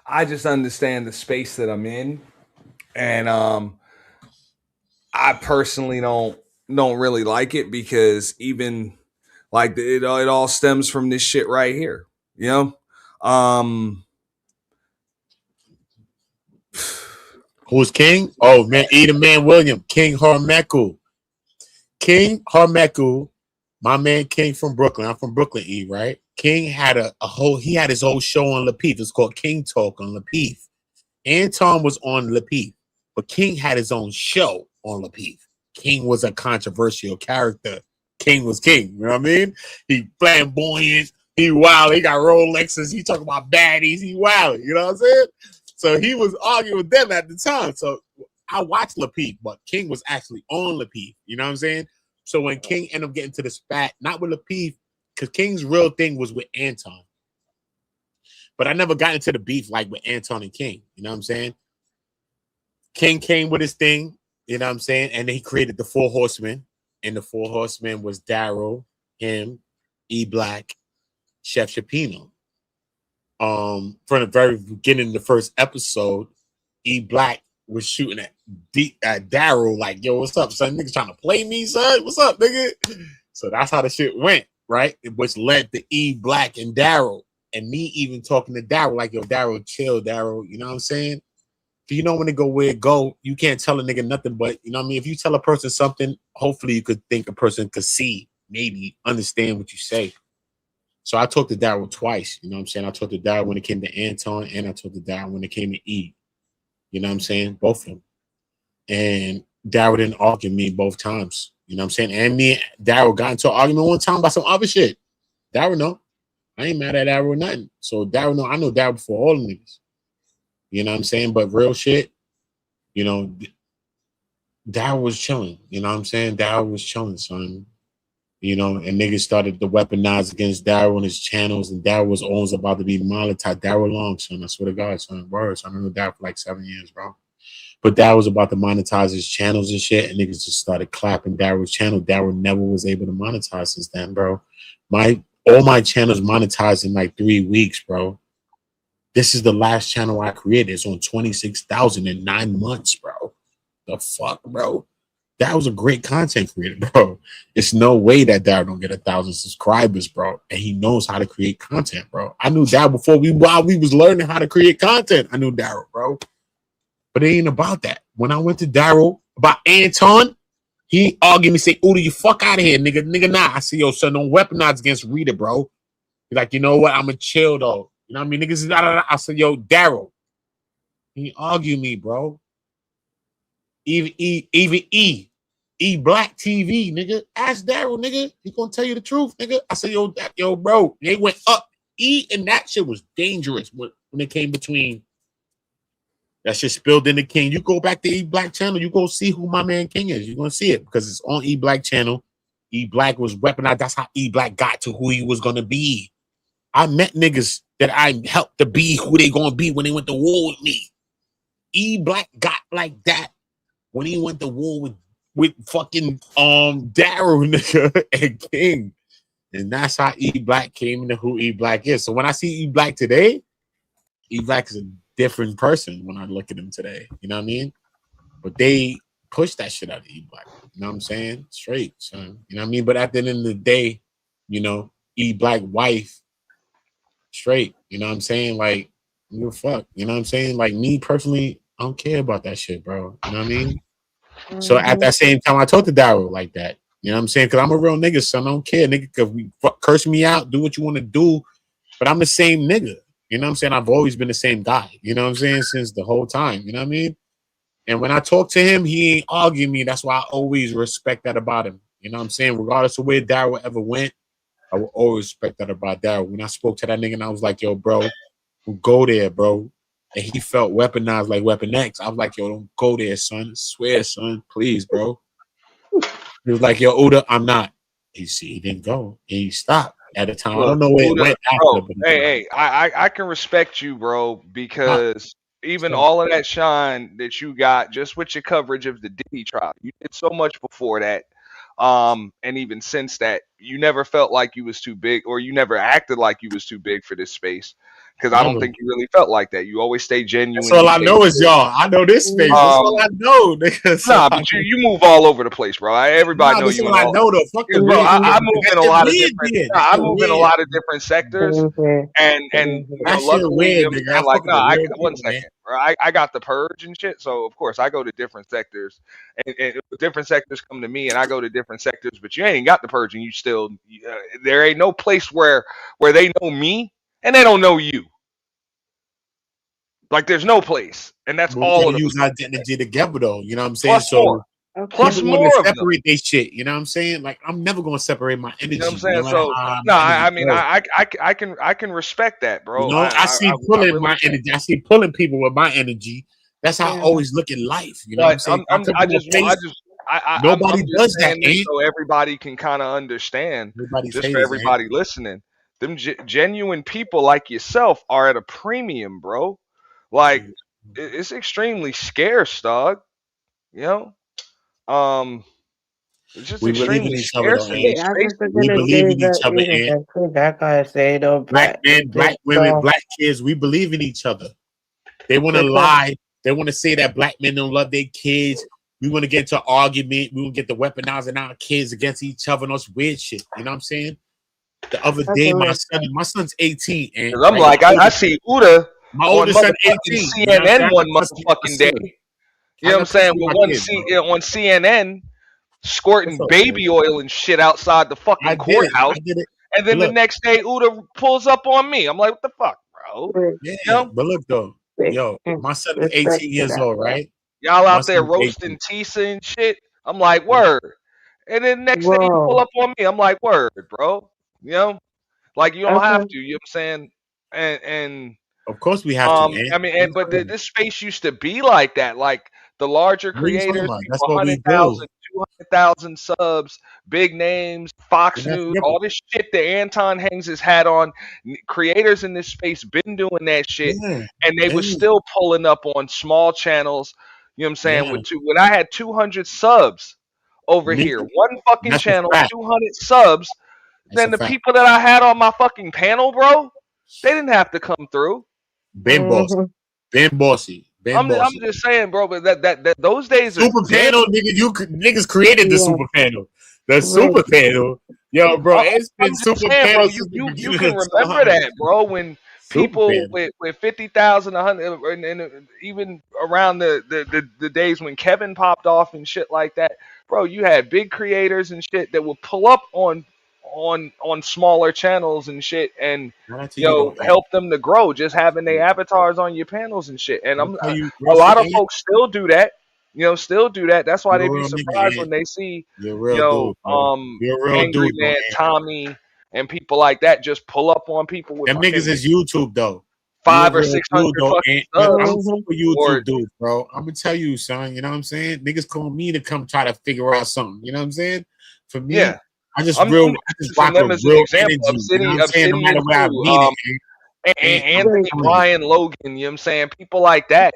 I just understand the space that I'm in, and I personally don't really like it, because even like it all stems from this shit right here, you know. Who's King? Oh man, E the Man William, King Harmeku. King Harmeku, my man King from Brooklyn. I'm from Brooklyn, E, right? King had he had his whole show on Lapeef. It's called King Talk on Lapeef. Anton was on Lapeef, but King had his own show on Lapeef. King was a controversial character. King was king, you know what I mean? He flamboyant, he wild, he got Rolexes, he talking about baddies, he wild, you know what I'm saying? So he was arguing with them at the time. So I watched Lapeef, but King was actually on Lapeef, you know what I'm saying? So when King ended up getting to the spat, not with Lapeef, because King's real thing was with Anton. But I never got into the beef like with Anton and King. You know what I'm saying? King came with his thing, you know what I'm saying? And then he created the 4 Horsemen. And the 4 Horsemen was Daryl, him, E Black, Chef Chapino. From the very beginning of the first episode, E Black was shooting at Daryl, like, yo, what's up, son? Niggas trying to play me, son? What's up, nigga? So that's how the shit went, right? Which led to E Black and Daryl. And me even talking to Daryl, like, yo, Daryl, chill, Daryl. You know what I'm saying? If you know when to go where it go, you can't tell a nigga nothing. But, you know what I mean? If you tell a person something, hopefully you could think a person could see, maybe understand what you say. So I talked to Daryl twice. You know what I'm saying? I talked to Daryl when it came to Anton, and I talked to Daryl when it came to E. You know what I'm saying? Both of them. And Daryl didn't argue me both times. You know what I'm saying? And me and Daryl got into an argument one time about some other shit. Daryl know. I ain't mad at Daryl or nothing. So Daryl know. I know Daryl before all the niggas. You know what I'm saying? But real shit, you know, Daryl was chilling. You know what I'm saying? Daryl was chilling, son. You know, and niggas started to weaponize against Daryl on his channels, and Daryl was always about to be monetized. Daryl Long, son. I swear to God, son. Words. I know Daryl for like 7 years, bro. But Daryl was about to monetize his channels and shit, and niggas just started clapping Daryl's channel. Daryl never was able to monetize since then, bro. All my channels monetized in like 3 weeks, bro. This is the last channel I created. It's on 26,000 in 9 months, bro. The fuck, bro? That was a great content creator, bro. It's no way that Daryl don't get 1,000 subscribers, bro. And he knows how to create content, bro. I knew Daryl while we was learning how to create content. I knew Daryl, bro. But it ain't about that. When I went to Daryl about Anton, he argued me, say, Uda, you fuck out of here, nigga. Nigga, nah. I said, yo, son, don't weaponize against Rita, bro. He's like, you know what? I'm a chill, though. You know what I mean? Niggas, I said, yo, Daryl. He argued me, bro. Even E Black TV, nigga. Ask Daryl, nigga. He gonna tell you the truth, nigga. I said, yo, bro. They went up. E and that shit was dangerous when it came between. That shit spilled in the King. You go back to E Black channel, you go see who my man King is. You're gonna see it because it's on E Black channel. E Black was weaponized. That's how E Black got to who he was gonna be. I met niggas that I helped to be who they gonna be when they went to war with me. E Black got like that when he went to war with fucking Daryl, nigga, and King. And that's how E Black came into who E Black is. So when I see E Black today, E Black is a different person when I look at him today. You know what I mean? But they push that shit out of E Black. You know what I'm saying? Straight, son. You know what I mean? But at the end of the day, you know, E Black wife, straight. You know what I'm saying? Like, you fuck. You know what I'm saying? Like, me personally, I don't care about that shit, bro. You know what I mean? So at that same time, I talked to Daryl like that. You know what I'm saying? Because I'm a real nigga, son. I don't care, nigga. Because curse me out, do what you want to do. But I'm the same nigga. You know what I'm saying? I've always been the same guy. You know what I'm saying? Since the whole time. You know what I mean? And when I talk to him, he ain't arguing me. That's why I always respect that about him. You know what I'm saying? Regardless of where Daryl ever went, I will always respect that about Daryl. When I spoke to that nigga and I was like, yo, bro, we'll go there, bro. And he felt weaponized like Weapon X. I was like, yo, don't go there, son. I swear, son. Please, bro. He was like, yo, Uda, I'm not. He didn't go. He stopped at a time. Look, I don't know where it went after. Bro, hey, I can respect you, bro, because even all of that shine that you got just with your coverage of the Diddy trial, you did so much before that. And even since that, you never felt like you was too big, or you never acted like you was too big for this space. Because I don't think you really felt like that. You always stay genuine. That's all I know is y'all. I know this space. That's all I know. Nah, but you move all over the place, bro. Everybody know you. I know the fucking bro. I move in a lot of different. I move in a lot of different sectors, and luckily, I'm like, no, one second. I got the purge and shit, so of course I go to different sectors, and different sectors come to me, and I go to different sectors. But you ain't got the purge, and you still there ain't no place where they know me and they don't know you. Like there's no place, and that's all of them. Use identity together, though. You know what I'm saying? Plus more. Plus more of separate they shit. You know what I'm saying? Like I'm never gonna separate my energy. You know what I'm saying? So no, I mean I can respect that, bro. You know, I see pulling really my energy. I see pulling people with my energy. That's how I always look at life. You know what I'm saying? Nobody does that, so everybody can kind of understand. Just for everybody listening. them genuine people like yourself are at a premium, bro. Like it's extremely scarce, dog. You know, it's just we believe in extremely each other, scarce though. in these I was spaces. We gonna believe say in each that other, even and that guy say though, black men, black women, black kids. We believe in each other. They want to lie. They want to say that black men don't love their kids. We want to get into an argument. We want to get the weaponizing our kids against each other and all this weird shit. You know what I'm saying? The other day, my son's 18, and I'm like, I see Uda my on oldest son, motherfucking 18. CNN one motherfucking day. You know what I'm saying? With on CNN, squirting baby oil and shit outside the fucking courthouse. And then the next day, Uda pulls up on me. I'm like, what the fuck, bro? Yeah, you know? but look though, yo, my son is 18 years old, right? Y'all out there roasting Tisa and shit. I'm like, word. And then next day you pull up on me. I'm like, word, bro. You know, like you don't have to. You know what I'm saying? And of course we have to. I mean, but this space used to be like that. Like the larger creators, 100,000, 200,000 subs, big names, Fox News, all this shit that Anton hangs his hat on. Creators in this space been doing that shit, and they were still pulling up on small channels. You know what I'm saying? When I had 200 subs over here, one fucking channel, 200 subs, then the people that I had on my fucking panel, bro, they didn't have to come through. Ben Bossy. I'm just saying, bro, but that those days super panel, nigga, niggas created the super panel. The super panel, yo, bro, it's been super panel. You can remember that, bro, when people with 50,000, 100, and even around the days when Kevin popped off and shit like that, bro, you had big creators and shit that would pull up on smaller channels and shit, and help them to grow, just having their avatars on your panels and shit. And a lot of folks still do that. Still do that. That's why they be surprised when they see Angry Man, Tommy, and people like that just pull up on people with them niggas is YouTube though. 500 or 600 fucking I'm super YouTube dude, bro. I'm gonna tell you, son. You know what I'm saying? Niggas call me to come try to figure out something. You know what I'm saying? For me, I just rock a real energy. You know what I'm saying? No matter where I meet it. Anthony, Brian, Logan, you know what I'm saying? People like that.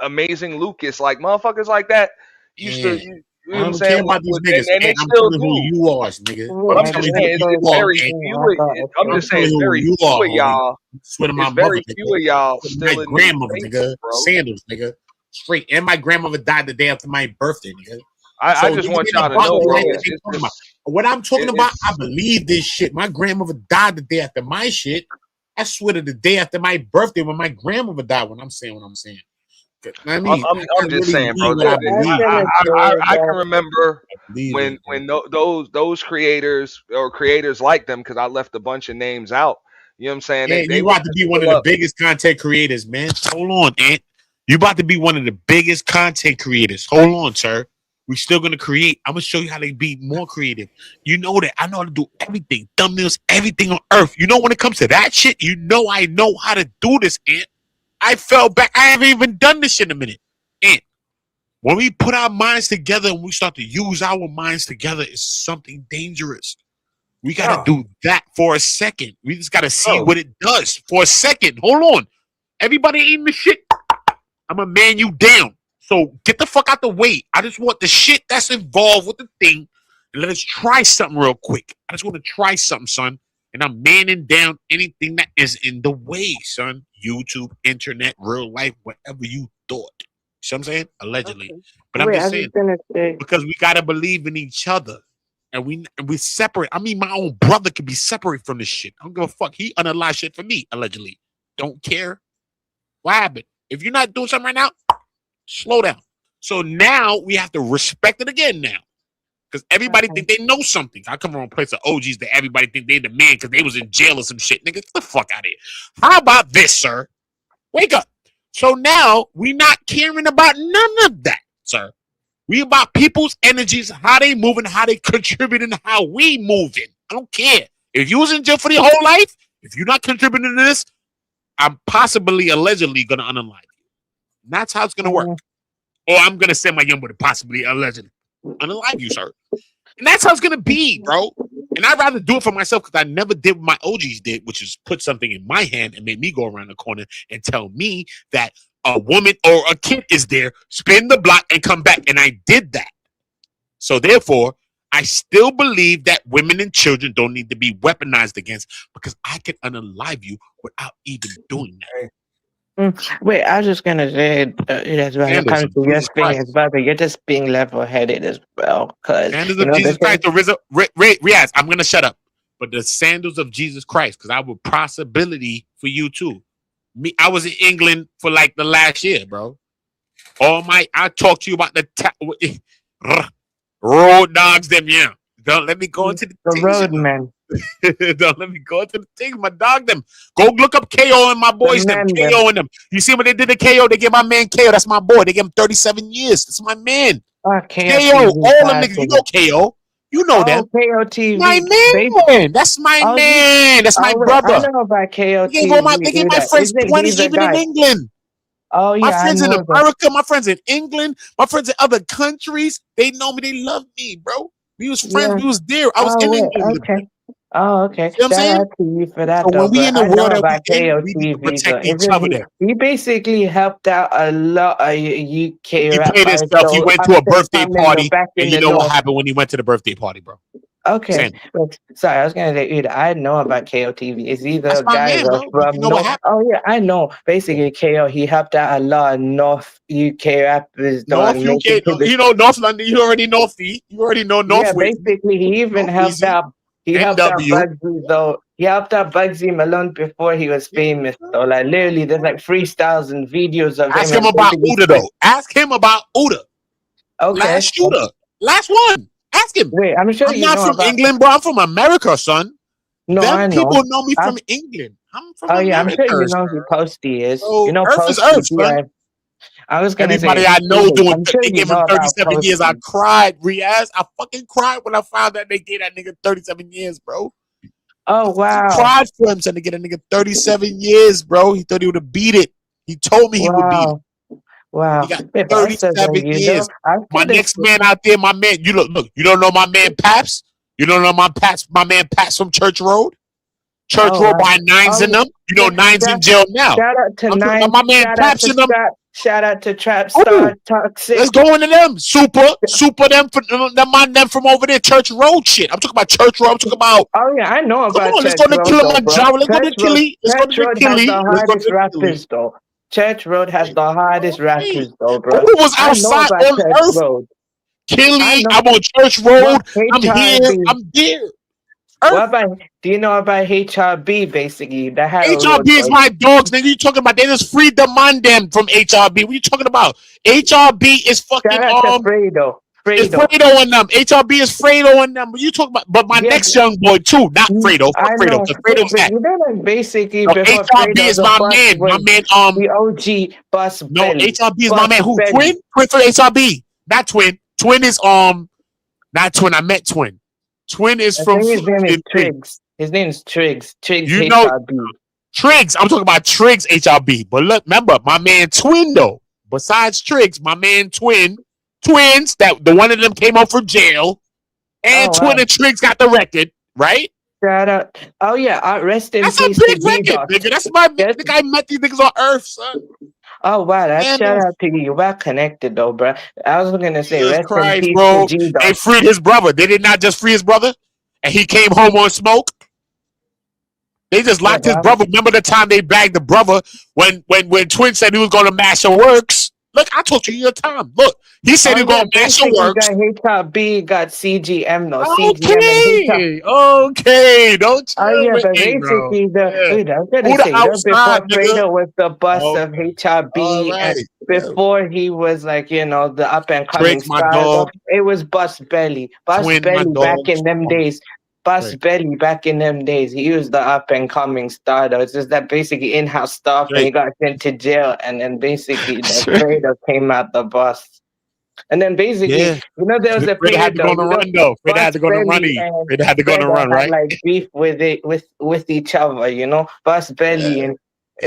Amazing Lucas, like motherfuckers like that used to. You know what I'm saying? About these niggas. And they I'm still telling who you are, nigga. But I'm just saying, it's very few. I'm just saying, very few of y'all. Swear to my very few of y'all still my in grandmother, these nigga. Sandals, nigga. Straight. And my grandmother died the day after my birthday, nigga. I just want y'all to know, bro. What I'm talking about, I believe this shit. My grandmother died the day after my shit. I swear to the day after my birthday when my grandmother died. When I'm saying what I'm saying. I mean, I'm just saying, bro. I can remember when those creators or creators like them, because I left a bunch of names out. You know what I'm saying? Yeah, you about to be one of the biggest content creators, man. Hold on, Ant. You about to be one of the biggest content creators. Hold on, sir. We're still gonna create. I'm gonna show you how to be more creative. You know that I know how to do everything, thumbnails, everything on earth. You know when it comes to that shit, you know I know how to do this, Ant. I fell back. I haven't even done this shit in a minute. And when we put our minds together and we start to use our minds together, it's something dangerous. We got to do that for a second. We just got to see what it does for a second. Hold on. Everybody eating the shit. I'm going to man you down. So get the fuck out the way. I just want the shit that's involved with the thing. And let us try something real quick. I just want to try something, son. And I'm manning down anything that is in the way, son. YouTube, internet, real life, whatever you thought. You see what I'm saying? Allegedly. Okay. But I'm just saying, because we got to believe in each other. And we separate. I mean, my own brother could be separate from this shit. I don't give a fuck. He unalive shit for me, allegedly. Don't care. What happened? If you're not doing something right now, slow down. So now we have to respect it again now. Because everybody think they know something. I come from a place of OGs that everybody think they the man because they was in jail or some shit. Nigga, get the fuck out of here. How about this, sir? Wake up. So now we not caring about none of that, sir. We about people's energies, how they moving, how they contributing, how we moving. I don't care. If you was in jail for your whole life, if you're not contributing to this, I'm possibly, allegedly going to unalive you. And that's how it's going to work. Or I'm going to send my young boy to possibly, allegedly unalive you, sir. And that's how it's going to be, bro. And And I'd rather do it for myself because I never did what my OGs did, which is put something in my hand and made me go around the corner and tell me that a woman or a kid is there, spin the block and come back. And I did that. So therefore, I still believe that women and children don't need to be weaponized against because I can unalive you without even doing that. Wait, I was just gonna say, as well, it comes to your thing as well, but you're just being level-headed as well, because sandals of Jesus Christ, Riaz, I'm gonna shut up. But the sandals of Jesus Christ, because I have a possibility for you too. I was in England for like the last year, bro. I talked to you about the road dogs, them, yeah. Don't let me go into the road, man. Don't let me go into the things. My dog them. Go look up KO and my boys them. KO and them. You see what they did to KO? They gave my man KO. That's my boy. They gave him 37 years. That's my man. KO. All them niggas. You know KO. You know them. KO TV. My man. That's my man. That's my brother. I know about KO TV. They gave my friends 20 even in England. Oh yeah, my friends in America, my friends in England, my friends in other countries. They know me. They love me, bro. We was friends. We was there. I was in England. Okay. Oh, okay. You know what I'm saying? Shout out to you for that. So when we in the world about we need to protect each other. He basically helped out a lot of UK He played himself. He went to a birthday party, and you know what happened when he went to the birthday party, bro. Okay. Sorry, I was gonna say either I know about KO TV. It's either a guy from North. Oh yeah, I know. Basically, KO he helped out a lot of North UK rappers. North UK, you know North London. You already know Fee. You already know North. Yeah, basically, he even helped out. He helped out Bugsy though. He helped out Bugsy Malone before he was famous. So like literally, there's like freestyles and videos of Ask him about Uda though. Ask him about Uda. Okay. Last shooter. Last one. Ask him. Wait, I'm sure I'm not from England, bro. I'm from America, son. No, Them I know. people know me from England. I'm from America. I'm sure you know who Posty is. So you know Earth Posty. is Earth, son. I was gonna Anybody say, I know doing sure they gave him 37 years. I cried, Riaz. I fucking cried when I found that they gave that nigga 37 years, bro. Oh wow. I cried for him, son, to get a nigga 37 years, bro. He thought he would have beat it. He told me he would beat it. Wow. He got 37 years. My next man out there, my man, you look, you don't know my man Paps? You don't know my man Paps from Church Road? Church Road by Nines in them. You know Nines in jail now. Shout out to Nines. My man Paps in them. Shout out to Trap Star Toxic. Let's go into them. Super them from over there. Church Road shit. I'm talking about Church Road. I'm talking about. Oh yeah, I know about. Come on, let's go to Kilimanjaro. Let's go to Kili. Let's go to Kili. Let's go to rappers though. Church Road has the hardest rappers though, bro. Who was outside on Earth? Kili. I'm on Church Road. I'm here. I'm there. Do you know about HRB basically? That had HRB is my dogs, nigga. You talking about? They just freed the man them from HRB. What you talking about? HRB is fucking Fredo. It's Fredo and them. HRB is Fredo and them. What you talking about? But my next young boy too, not Fredo. Fuck Fredo. Fredo's back. Basically, HRB is my man. My man. The OG Bus. No, HRB is my man. Who? Twin? Twin for HRB. Not Twin. Twin is not Twin. I met Twin. Twin is from. His name is Triggs. His name is Triggs. Triggs. You know Triggs. I'm talking about Triggs HRB. But look, remember my man Twin though. Besides Triggs, my man Twins. That the one of them came out for jail, and Twin and Triggs got the record, right? Shout out. Oh yeah, rest in peace. That's a big record, nigga. That's my man. The guy met these niggas on Earth, son. Oh wow, shout out to you. Well connected though, bro. I was gonna say Jesus rest Christ, in peace bro. to G-Dog. They freed his brother. They did not just free his brother, and he came home on smoke. They just locked his brother. Remember the time they bagged the brother when Twin said he was gonna mash your works? Look, I told you your time. Look, he said he was gonna mash your works. HRB got CGM though. Okay, don't chill but with me, bro. basically before Fredo was the bust of HRB, and before he was like the up and coming star, it was Bust Belly. Bust Belly back in them days. Bust Belly back in them days. He was the up and coming star though. It's just that basically in-house stuff and he got sent to jail, and then basically the Fredo came out the bust. And then basically, there was a Fredo had to go on the run though. Fredo had to go on the run. Fredo had to go on the run, right? Like beef with each other, Bust Belly and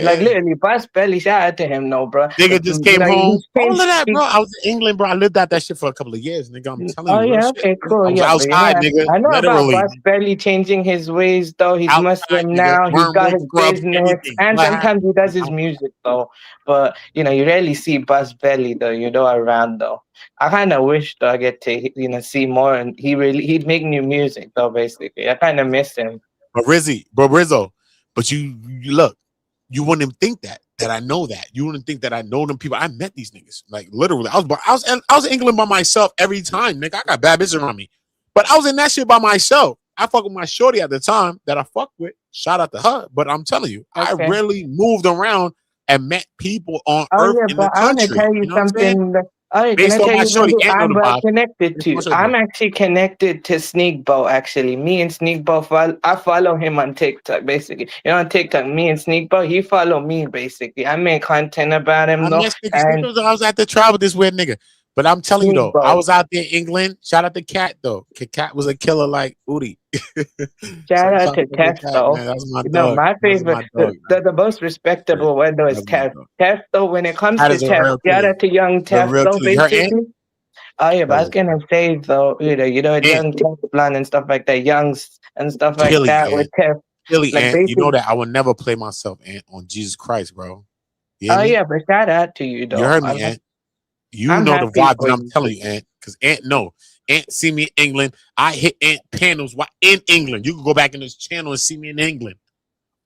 Like literally, Boss Belly, shout out to him, no, bro. Nigga just came home. All of that, bro. I was in England, bro. I lived out that shit for a couple of years, nigga. I'm telling you. Oh yeah, okay, cool. I was yeah, outside, nigga. I know literally. about Boss Belly changing his ways, though. He's Outside, Muslim nigga. now. He's got his Scrub, business, everything. and What sometimes he does his music, though. But you know, you rarely see Boss Belly, though. You know, around though. I kind of wish, though, I get to see more, and he'd make new music, though. Basically, I kind of miss him. But Rizzo, but you look, you wouldn't even think that I know that. You wouldn't think that I know them people. I met these niggas. Like literally, I was in England by myself every time, nigga. I got bad bitches around me. But I was in that shit by myself. I fuck with my shorty at the time that I fucked with. Shout out to her. But I'm telling you, I really moved around and met people on earth in the country. I want to tell you something. Based on my shorty, I'm connected to. I'm actually connected to Sneakbo. Actually, me and Sneakbo, I follow him on TikTok. Basically, you know, on TikTok, me and Sneakbo, he follow me. Basically, I make content about him. Though, I was at the trial with this weird nigga. But I'm telling you though, I was out there in England. Shout out to Cat though. Cat was a killer like Udi. Shout out to Tef though. My favorite, the most respectable one though is Tef. Tef though, when it comes to Tef, shout out to young Tef though. Basically. Oh yeah, but I was gonna say though, you know, young Teflon and stuff like that, youngs and stuff like that with Tef. You know that I would never play myself on Jesus Christ, bro. Yeah, but shout out to you though. You heard me, Ant. You know the vibe that I'm telling you, Ant. Because Ant see me in England. I hit Ant panels in England. You can go back in this channel and see me in England.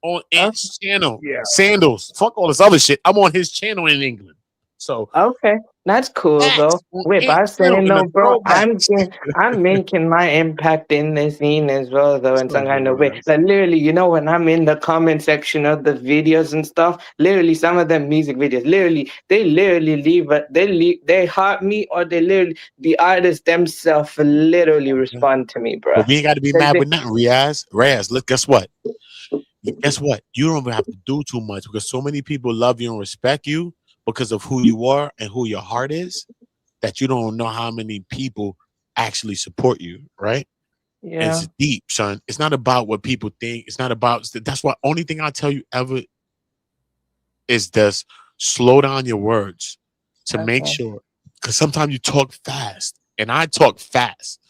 On Ant's channel. Yeah. Sandals. Fuck all this other shit. I'm on his channel in England. So okay. That's cool though. Wait, but I'm saying no, bro. I'm making my impact in the scene as well, though, in some kind of way. Like literally, you know, when I'm in the comment section of the videos and stuff, literally some of them music videos, they heart me, or the artists themselves literally respond to me, bro. But we ain't got to be mad with nothing, Raz. Look, guess what? You don't even have to do too much because so many people love you and respect you because of who you are and who your heart is, that you don't know how many people actually support you, right? Yeah. It's deep, son. It's not about what people think. It's not about, that's why only thing I tell you ever is this: slow down your words to make sure, because sometimes you talk fast and I talk fast,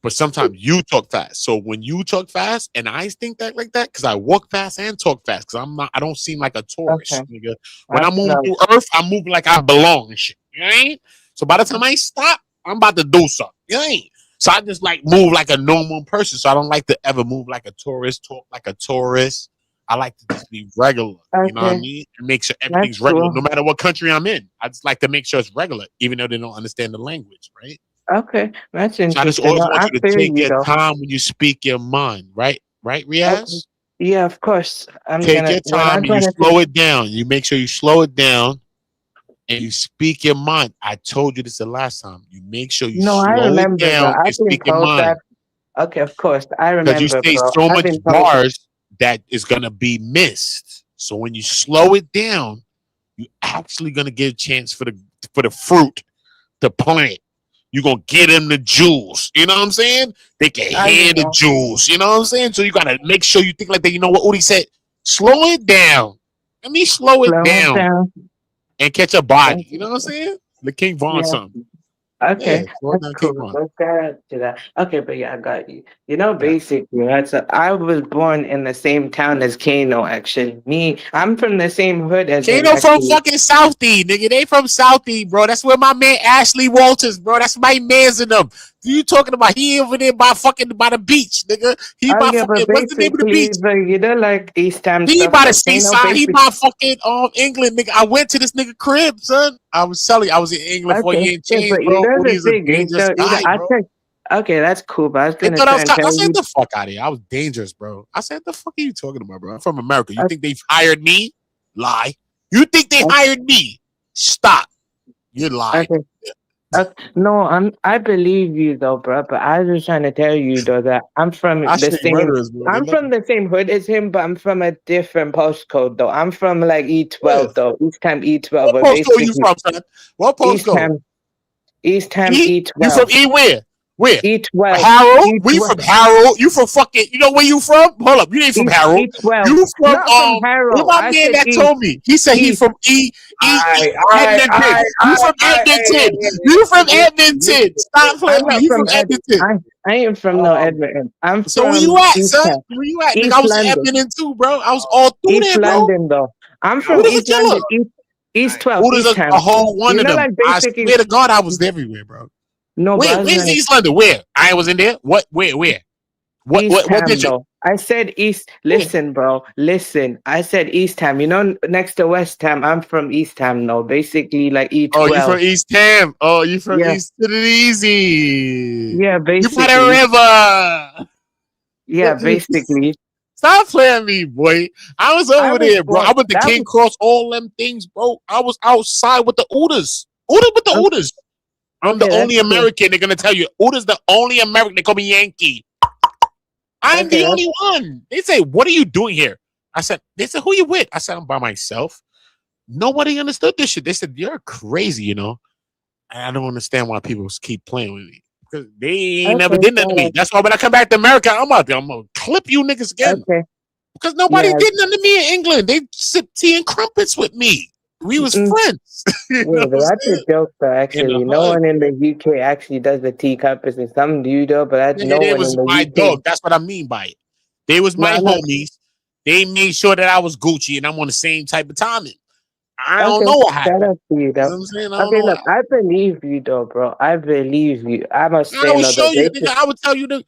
but sometimes you talk fast. So when you talk fast and I think that like that, because I walk fast and talk fast, because I don't seem like a tourist, nigga. When I'm moving through earth, I'm moving like I belong and shit. You know what I mean? So by the time I stop, I'm about to do something. You know what I mean? So I just like move like a normal person. So I don't like to ever move like a tourist, talk like a tourist. I like to just be regular. You know what I mean? And make sure everything's regular, no matter what country I'm in. I just like to make sure it's regular, even though they don't understand the language, right? Okay, that's interesting. So I just always want you to take your time when you speak your mind, right? Right, Riaz? Okay. Yeah, of course. Take your time and you slow it down. You make sure you slow it down and you speak your mind. I told you this the last time. You make sure you slow it down and speak your mind. Okay, of course. I remember. Because you say so much bars that is going to be missed. So when you slow it down, you're actually going to give a chance for the fruit to plant. You're going to get them the jewels. You know what I'm saying? They can hear the jewels. You know what I'm saying? So you got to make sure you think like that. You know what Udi said? Slow it down. Let me slow it down and catch a body. You know what I'm saying? The King Von something. Okay, that's cool. Let's go to that. Okay, but yeah, I got you. You know, basically, I was born in the same town as Kano. Actually, I'm from the same hood as Kano from fucking Southie, nigga. They from Southie, bro. That's where my man Ashley Walters, bro. That's my man's in them. You talking about he over there by the beach, nigga? He by fucking what's the name of the beach? You know, like East Ham. He by the seaside. He by fucking England, nigga. I went to this nigga crib, son. I was telling you, I was in England for a year and change, bro. He's a dangerous guy, bro. Okay, that's cool, but I was gonna I said the fuck out of here. I was dangerous, bro. I said the fuck are you talking about, bro? I'm from America. You think they've hired me? Lie. You think they hired me? Stop. You're lying. Okay. No, I believe you though, bro. But I was just trying to tell you though that I'm from the same hood as him, but I'm from a different postcode though. I'm from like E12 though. East Ham E12. What postcode you from, son? What postcode? East Ham E12. You from E where? Where? E12. Harold? We from Harold? You from fucking? You know where you from? Hold up, you ain't from Harold. E12. You from Harold. Who my man that told me? He said he's from Edmonton. You from Edmonton? You from Edmonton? Stop playing me. You from Edmonton? I ain't from no Edmonton. I'm so from where you at, East son? Ham. Where you at? East Nigga, I was in London. Edmonton too, bro. I was all through East there, bro. London, though. I'm from Who the East fuck London. East 12. Who East does Ham. a whole one You of know, them? like I basically. swear to God, I was everywhere, bro. No, Where's East London? Where? I was in there. What? Where? What Ham, did you? though. I said East. Listen, bro. Listen. I said East Ham. You know, next to West Ham. I'm from East Ham, though. Basically, like E12. Oh, you from East Ham? Oh, you from Yeah. East to the Easy? Yeah, basically. You by the river? Yeah, basically. Stop playing me, boy. I was over there, bro. I went to King Cross, all them things, bro. I was outside with the Ooders. With the Ooders. I'm the only American. They're gonna tell you, Ooders the only American. They call me Yankee. I'm the only one. They say, "What are you doing here?" They said, "Who you with?" I said, "I'm by myself." Nobody understood this shit. They said, "You're crazy," you know. I don't understand why people keep playing with me because they ain't never did nothing to me. That's why when I come back to America, I'm gonna clip you niggas again. Because nobody did nothing to me in England. They sip tea and crumpets with me. We was friends. Yeah, but that's a joke, though. Actually, no one in the UK actually does the tea cups, and some do, though. But no one was in the my UK. dog. That's what I mean by it. They was my homies. They made sure that I was Gucci, and I'm on the same type of timing. I don't know what happened. Shout out to you, though. You know what I'm saying? I don't Okay, know look, I believe you, though, bro. I believe you. I must I say, will show you, nigga. I would tell you that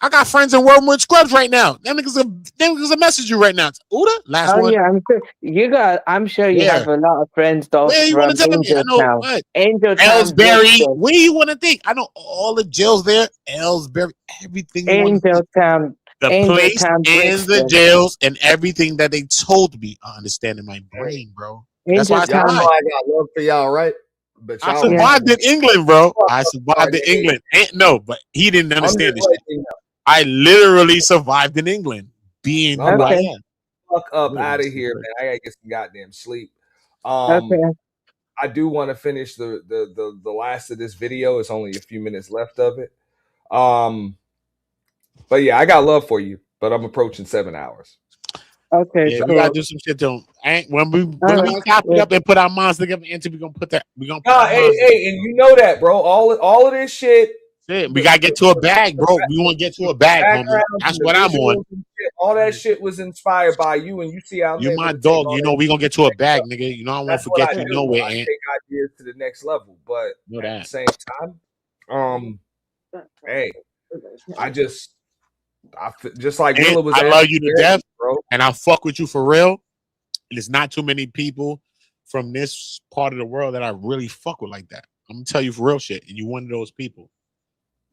I got friends in Wormwood Scrubs right now. Them niggas a message you right now. Uda, last one. Yeah, I'm sure you have a lot of friends, though. Where you want to tell me? I know what? Ellsbury. Where you want to think? I know all the jails there. Ellsbury, everything. Angeltown. The place and the jails and everything that they told me. I understand in my brain, bro. That's why y'all know I got love for y'all, right? But I survived in England, bro. I survived in England. No, but he didn't understand this shit. I literally survived in England, being who I am. Fuck up out of here, man. I gotta get some goddamn sleep. I do want to finish the last of this video. It's only a few minutes left of it. But yeah, I got love for you, but I'm approaching 7 hours. Okay, yeah, we gotta do some shit to him. When we chop it up and put our minds together into, we gonna put that. We gonna. Hey, and you know that, bro. All of this shit. We gotta get to a bag, bro. We want to get to a bag, homie. That's what I'm on. All that shit was inspired by you, and you see how you my dog. You know we gonna get to a bag, nigga. You know I won't forget you nowhere. I take ideas to the next level, but at the same time, hey, just like Willa was. I love you to death, bro, and I fuck with you for real. There's not too many people from this part of the world that I really fuck with like that. I'm gonna tell you for real shit, and you one of those people.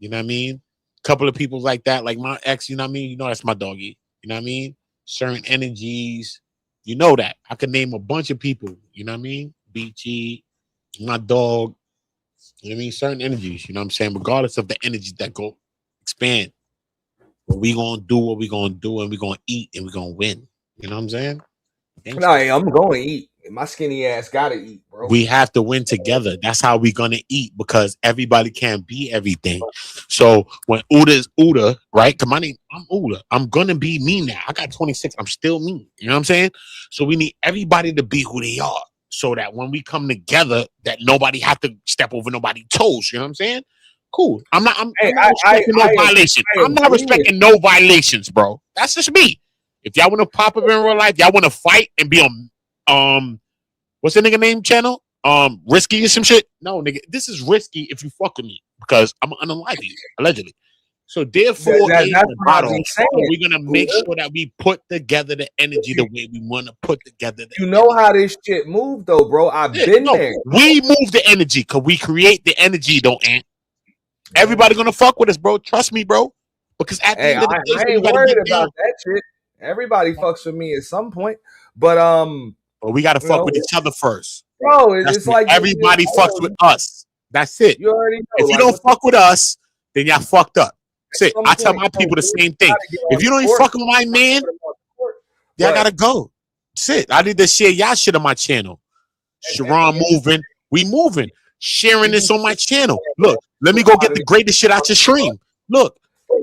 You know what I mean? A couple of people like that, like my ex, you know what I mean? You know that's my doggy. You know what I mean? Certain energies, you know that. I could name a bunch of people, you know what I mean? Beachy, my dog, you know what I mean? Certain energies, you know what I'm saying? Regardless of the energies that go expand. But we gonna do what we gonna do, and we gonna eat, and we gonna win. You know what I'm saying? No, I'm going to eat. My skinny ass gotta eat, bro. We have to win together. That's how we gonna eat, because everybody can't be everything. So when Uda's Uda, right? Cause my name, I'm Uda. I'm gonna be me now. I got 26. I'm still me. You know what I'm saying? So we need everybody to be who they are, so that when we come together, that nobody have to step over nobody's toes. You know what I'm saying? Cool. I'm not respecting no violation. I'm not respecting no violations, bro. That's just me. If y'all want to pop up in real life, y'all want to fight and be on what's the nigga name channel? Risky or some shit? No, nigga, this is risky if you fuck with me, because I'm unalive you, allegedly. So therefore, we're gonna make sure that we put together the energy the way we want to put together. You know how this shit moved, though, bro. I've been there. We move the energy because we create the energy, don't Ant. Everybody gonna fuck with us, bro. Trust me, bro. Because at the end of the day, I ain't worried about that shit. Everybody fucks with me at some point, but we gotta fuck with each other first, bro. It's like everybody fucks with us. That's it. You already know. If you don't fuck with us, then y'all fucked up. That's it. I tell my people the same thing. If you don't even fuck with my man, y'all gotta go. That's it. I need to share y'all shit on my channel. Sharon moving, we moving, sharing this on my channel. Look, Let me go get the greatest shit out your stream. Look,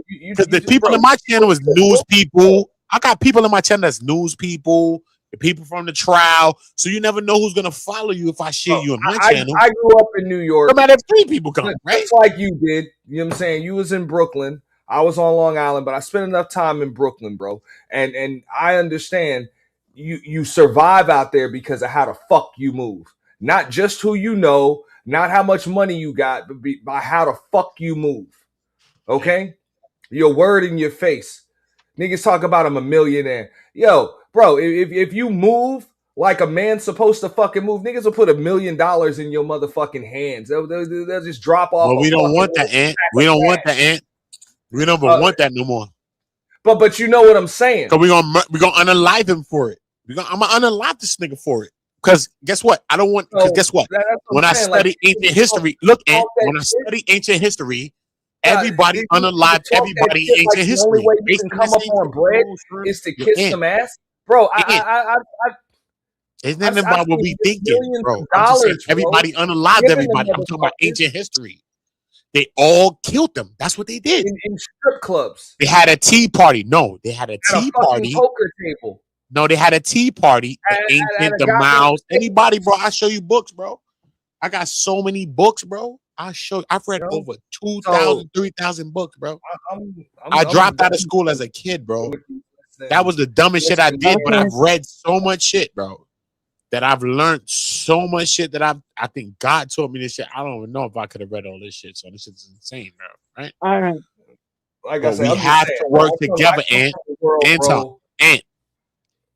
because the people in my channel is news people. I got people in my channel that's news people, the people from the trial. So you never know who's gonna follow you if I share you in my channel. I grew up in New York. No matter if 3 people come, right? Just like you did. You know what I'm saying? You was in Brooklyn. I was on Long Island, but I spent enough time in Brooklyn, bro. And I understand you survive out there because of how the fuck you move. Not just who you know, not how much money you got, but by how the fuck you move. Okay? Your word in your face. Niggas talk about I'm a millionaire. Yo, bro, if you move like a man's supposed to fucking move, niggas will put $1 million in your motherfucking hands. They'll just drop off. Well, we don't want that, Ant. We don't want that, Ant. We don't want that no more. But you know what I'm saying. Cause we're gonna unalive him for it. I'm gonna unalive this nigga for it. Because guess what? I don't want. Because guess what? When I study ancient history, look, Ant. When I study ancient history, everybody unalived everybody in ancient history. The only way you can come up on bread is to kiss some ass, bro. It's not about what we thinking, bro. I'm just saying everybody unalived everybody. I'm talking about ancient history. They all killed them. That's what they did in strip clubs. They had a tea party. No, they had a tea party. Poker table. No, they had a tea party. The ancient, the Miles, anybody, bro. I show you books, bro. I got so many books, bro. I've read over 2,000, 3,000 books, bro. I dropped out of school as a kid, bro. That was the dumbest shit I did, but I've read so much shit, bro. That I've learned so much shit that I think God taught me this shit. I don't even know if I could have read all this shit. So this shit's insane, bro. Right? All right. Like I said, we have to work together,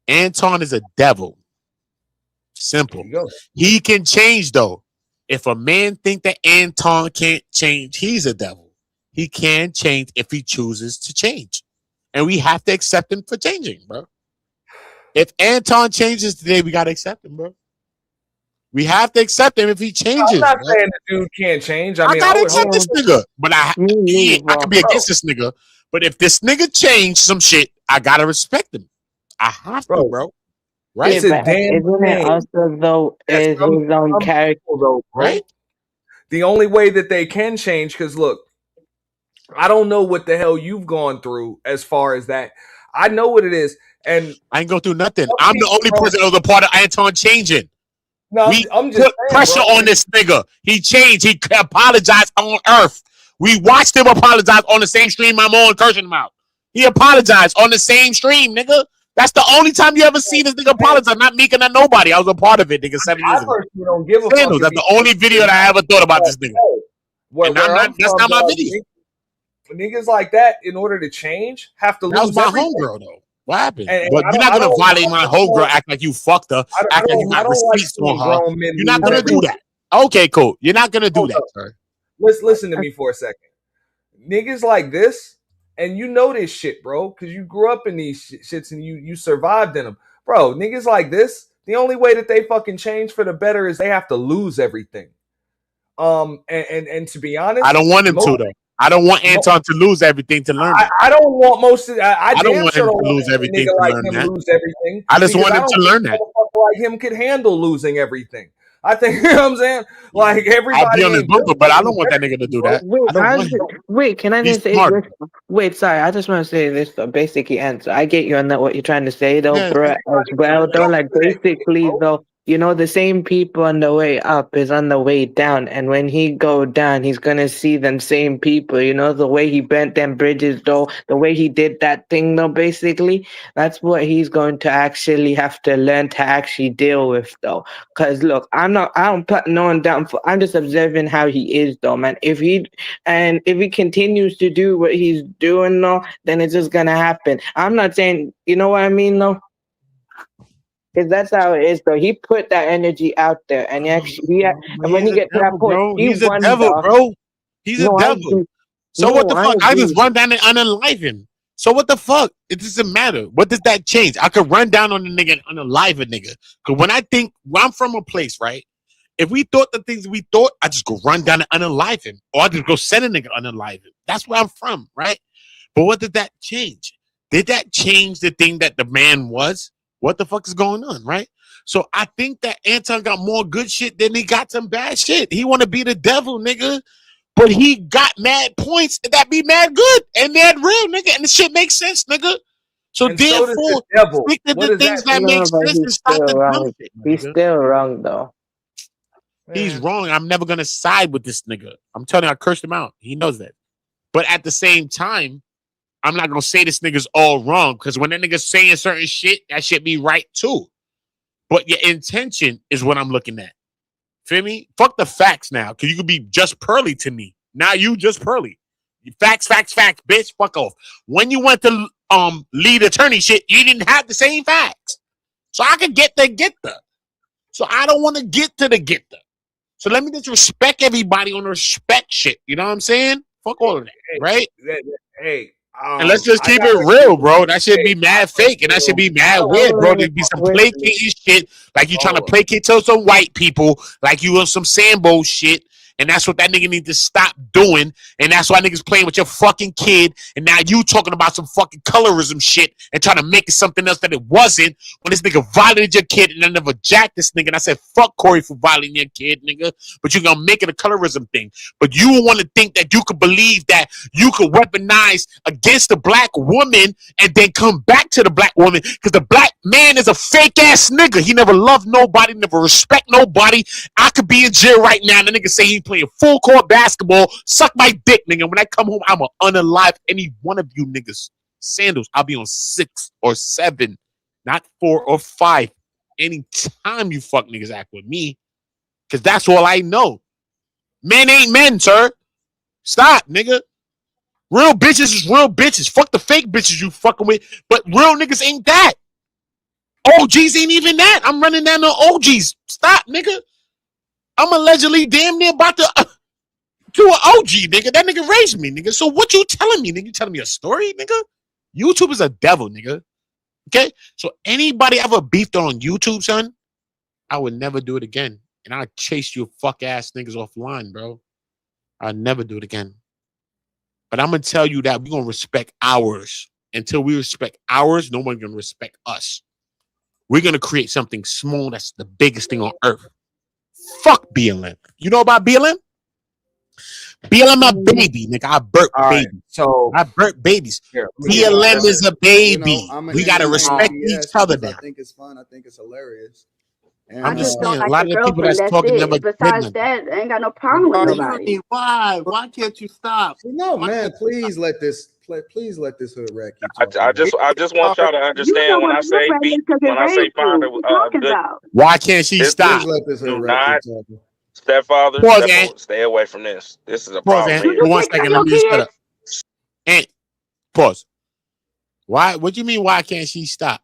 Anton is a devil. Simple. He can change though. If a man think that Anton can't change, he's a devil. He can change if he chooses to change. And we have to accept him for changing, bro. If Anton changes today, we gotta accept him, bro. We have to accept him if he changes. I'm not saying the dude can't change. I mean, gotta accept this nigga, but I can be against this nigga. But if this nigga changed some shit, I gotta respect him. I have to, bro. Right? It's a damn Isn't it also though is his own character though, right? The only way that they can change, because look, I don't know what the hell you've gone through as far as that. I know what it is. And I ain't go through nothing. I'm the only person that was a part of Anton changing. No, I'm just put pressure on this nigga. He changed. He apologized on Earth. We watched him apologize on the same stream I'm on, cursing him out. He apologized on the same stream, nigga. That's the only time you ever see this nigga apologize. Not Mika, not nobody. I was a part of it, nigga, 7 years ago. Don't give a fuck. That's the only video that I ever thought about this nigga. That's not my video. Niggas like that, in order to change, have to lose. That was my homegirl, though. What happened? But you're not gonna violate my homegirl, act like you fucked her, act like you got receipts on her. You're not gonna do that. Okay, cool. You're not gonna do that, sir. Listen to me for a second. Niggas like this, and you know this shit, bro, because you grew up in these shits and you survived in them, bro. Niggas like this, the only way that they fucking change for the better is they have to lose everything. And to be honest, I don't want him to though. I don't want Anton to lose everything to learn. I don't want most of. I don't want him to lose everything to learn that. Lose everything. I just want him to learn that. Like him could handle losing everything. I think you know what I'm saying. Like everybody. I'll be on his bunker, but I don't want that nigga to do that. Wait, can I just say this? Wait, sorry, I just want to say this. Basically, answer. I get you on that. What you're trying to say, though, bro, as well. Though, like basically, though. You know, the same people on the way up is on the way down. And when he go down, he's going to see them same people. You know, the way he bent them bridges, though, the way he did that thing, though, basically, that's what he's going to actually have to learn to actually deal with, though. Because, look, I don't put no one down for, I'm just observing how he is, though, man. If he continues to do what he's doing, though, then it's just going to happen. I'm not saying, you know what I mean, though? Because that's how it is, though. He put that energy out there, and and when he gets to that point, he's a devil, bro. He's a devil. So what the fuck? I just run down and unalive him. So what the fuck? It doesn't matter. What does that change? I could run down on the nigga and unalive a nigga. Because when I'm from a place, right? If we thought the things we thought, I just go run down and unalive him, or I just go send a nigga unalive him. That's where I'm from, right? But what did that change? Did that change the thing that the man was? What the fuck is going on, right? So I think that Anton got more good shit than he got some bad shit. He want to be the devil, nigga. But he got mad points that be mad good and mad real, nigga. And the shit makes sense, nigga. So and so does therefore, the devil. stick to What the does things that that make but sense and he's stop still the dumb wrong. shit. He's Nigga. still wrong though. He's wrong. I'm never gonna side with this nigga. I'm telling you, I cursed him out. He knows that. But at the same time, I'm not gonna say this nigga's all wrong because when that nigga's saying certain shit, that shit be right too. But your intention is what I'm looking at. Feel me? Fuck the facts now, because you could be just pearly to me. Now you just pearly. Facts, bitch. Fuck off. When you went to lead attorney shit, you didn't have the same facts. So I could get the. So I don't want to get to the getter. So let me just respect everybody on the respect shit. You know what I'm saying? Fuck all of that, right? Hey, and let's just keep it real, bro. That should be mad fake, and that should be mad weird, bro. There'd be some placating shit, like you trying to placate to some white people, like you on some Sambo shit. And that's what that nigga need to stop doing. And that's why niggas playing with your fucking kid. And now you talking about some fucking colorism shit and trying to make it something else that it wasn't. When this nigga violated your kid and I never jacked this nigga. And I said, fuck Corey for violating your kid, nigga. But you're going to make it a colorism thing. But you want to think that you could believe that you could weaponize against the black woman and then come back to the black woman. Because the black man is a fake ass nigga. He never loved nobody, never respect nobody. I could be in jail right now and the nigga say he playing full court basketball, suck my dick, nigga. When I come home, I'ma unalive any one of you niggas. Sandals, I'll be on 6 or 7, not 4 or 5. Anytime you fuck niggas act with me, because that's all I know. Men ain't men, sir. Stop, nigga. Real bitches is real bitches. Fuck the fake bitches you fucking with, but real niggas ain't that. OGs ain't even that. I'm running down the OGs. Stop, nigga. I'm allegedly damn near about to an OG, nigga. That nigga raised me, nigga. So what you telling me, nigga? You telling me a story, nigga? YouTube is a devil, nigga. Okay? So anybody ever beefed on YouTube, son, I would never do it again. And I'll chase you fuck ass niggas offline, bro. I'll never do it again. But I'm going to tell you that we're going to respect ours. Until we respect ours, no one's going to respect us. We're going to create something small that's the biggest thing on earth. Fuck BLM. You know about BLM? BLM a baby, nigga. I birth babies. So I birth babies. BLM is a baby. We gotta respect each other now. I think it's fun. I think it's hilarious. And, I'm just saying, like a lot of the people that's talking never did besides nothing. that, I ain't got no problem with nobody. Why can't you stop? No, man. Please let this hood rat keep I just want y'all to understand when I say find a good. Why can't she stop? Let this Do hood rat not, keep talking. stepfather, stay away from this. This is a problem. Pause, 1 second. Let me just shut up. And pause. Why? What do you mean? Why can't she stop?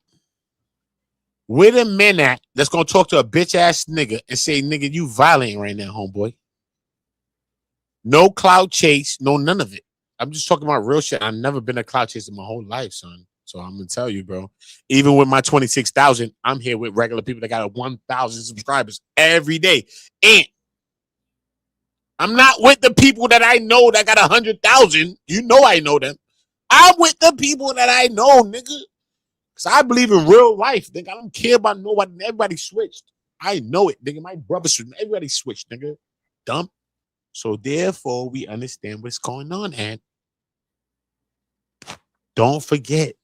Where the men at that's gonna talk to a bitch ass nigga and say, "Nigga, you violating right now, homeboy." No cloud chase, no none of it. I'm just talking about real shit. I've never been a cloud chaser my whole life, son. So I'm gonna tell you, bro. Even with my 26,000, I'm here with regular people that got 1,000 subscribers every day. And I'm not with the people that I know that got 100,000. You know I know them. I'm with the people that I know, nigga. Because I believe in real life, nigga. I don't care about nobody. Everybody switched. I know it, nigga. My brother switched. Everybody switched, nigga. Dumb. So therefore, we understand what's going on, and don't forget.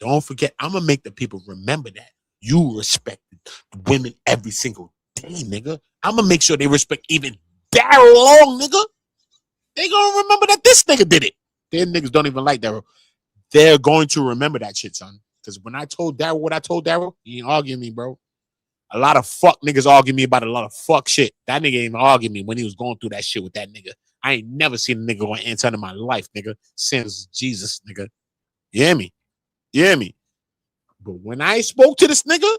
Don't forget. I'm going to make the people remember that. You respected women every single day, nigga. I'm going to make sure they respect even Daryl Long, nigga. They going to remember that this nigga did it. Their niggas don't even like Daryl. They're going to remember that shit, son. Because when I told Daryl what I told Daryl, he ain't arguing me, bro. A lot of fuck niggas argue me about a lot of fuck shit. That nigga ain't argue me when he was going through that shit with that nigga. I ain't never seen a nigga go answer in my life, nigga, since Jesus, nigga. You hear me? You hear me? But when I spoke to this nigga,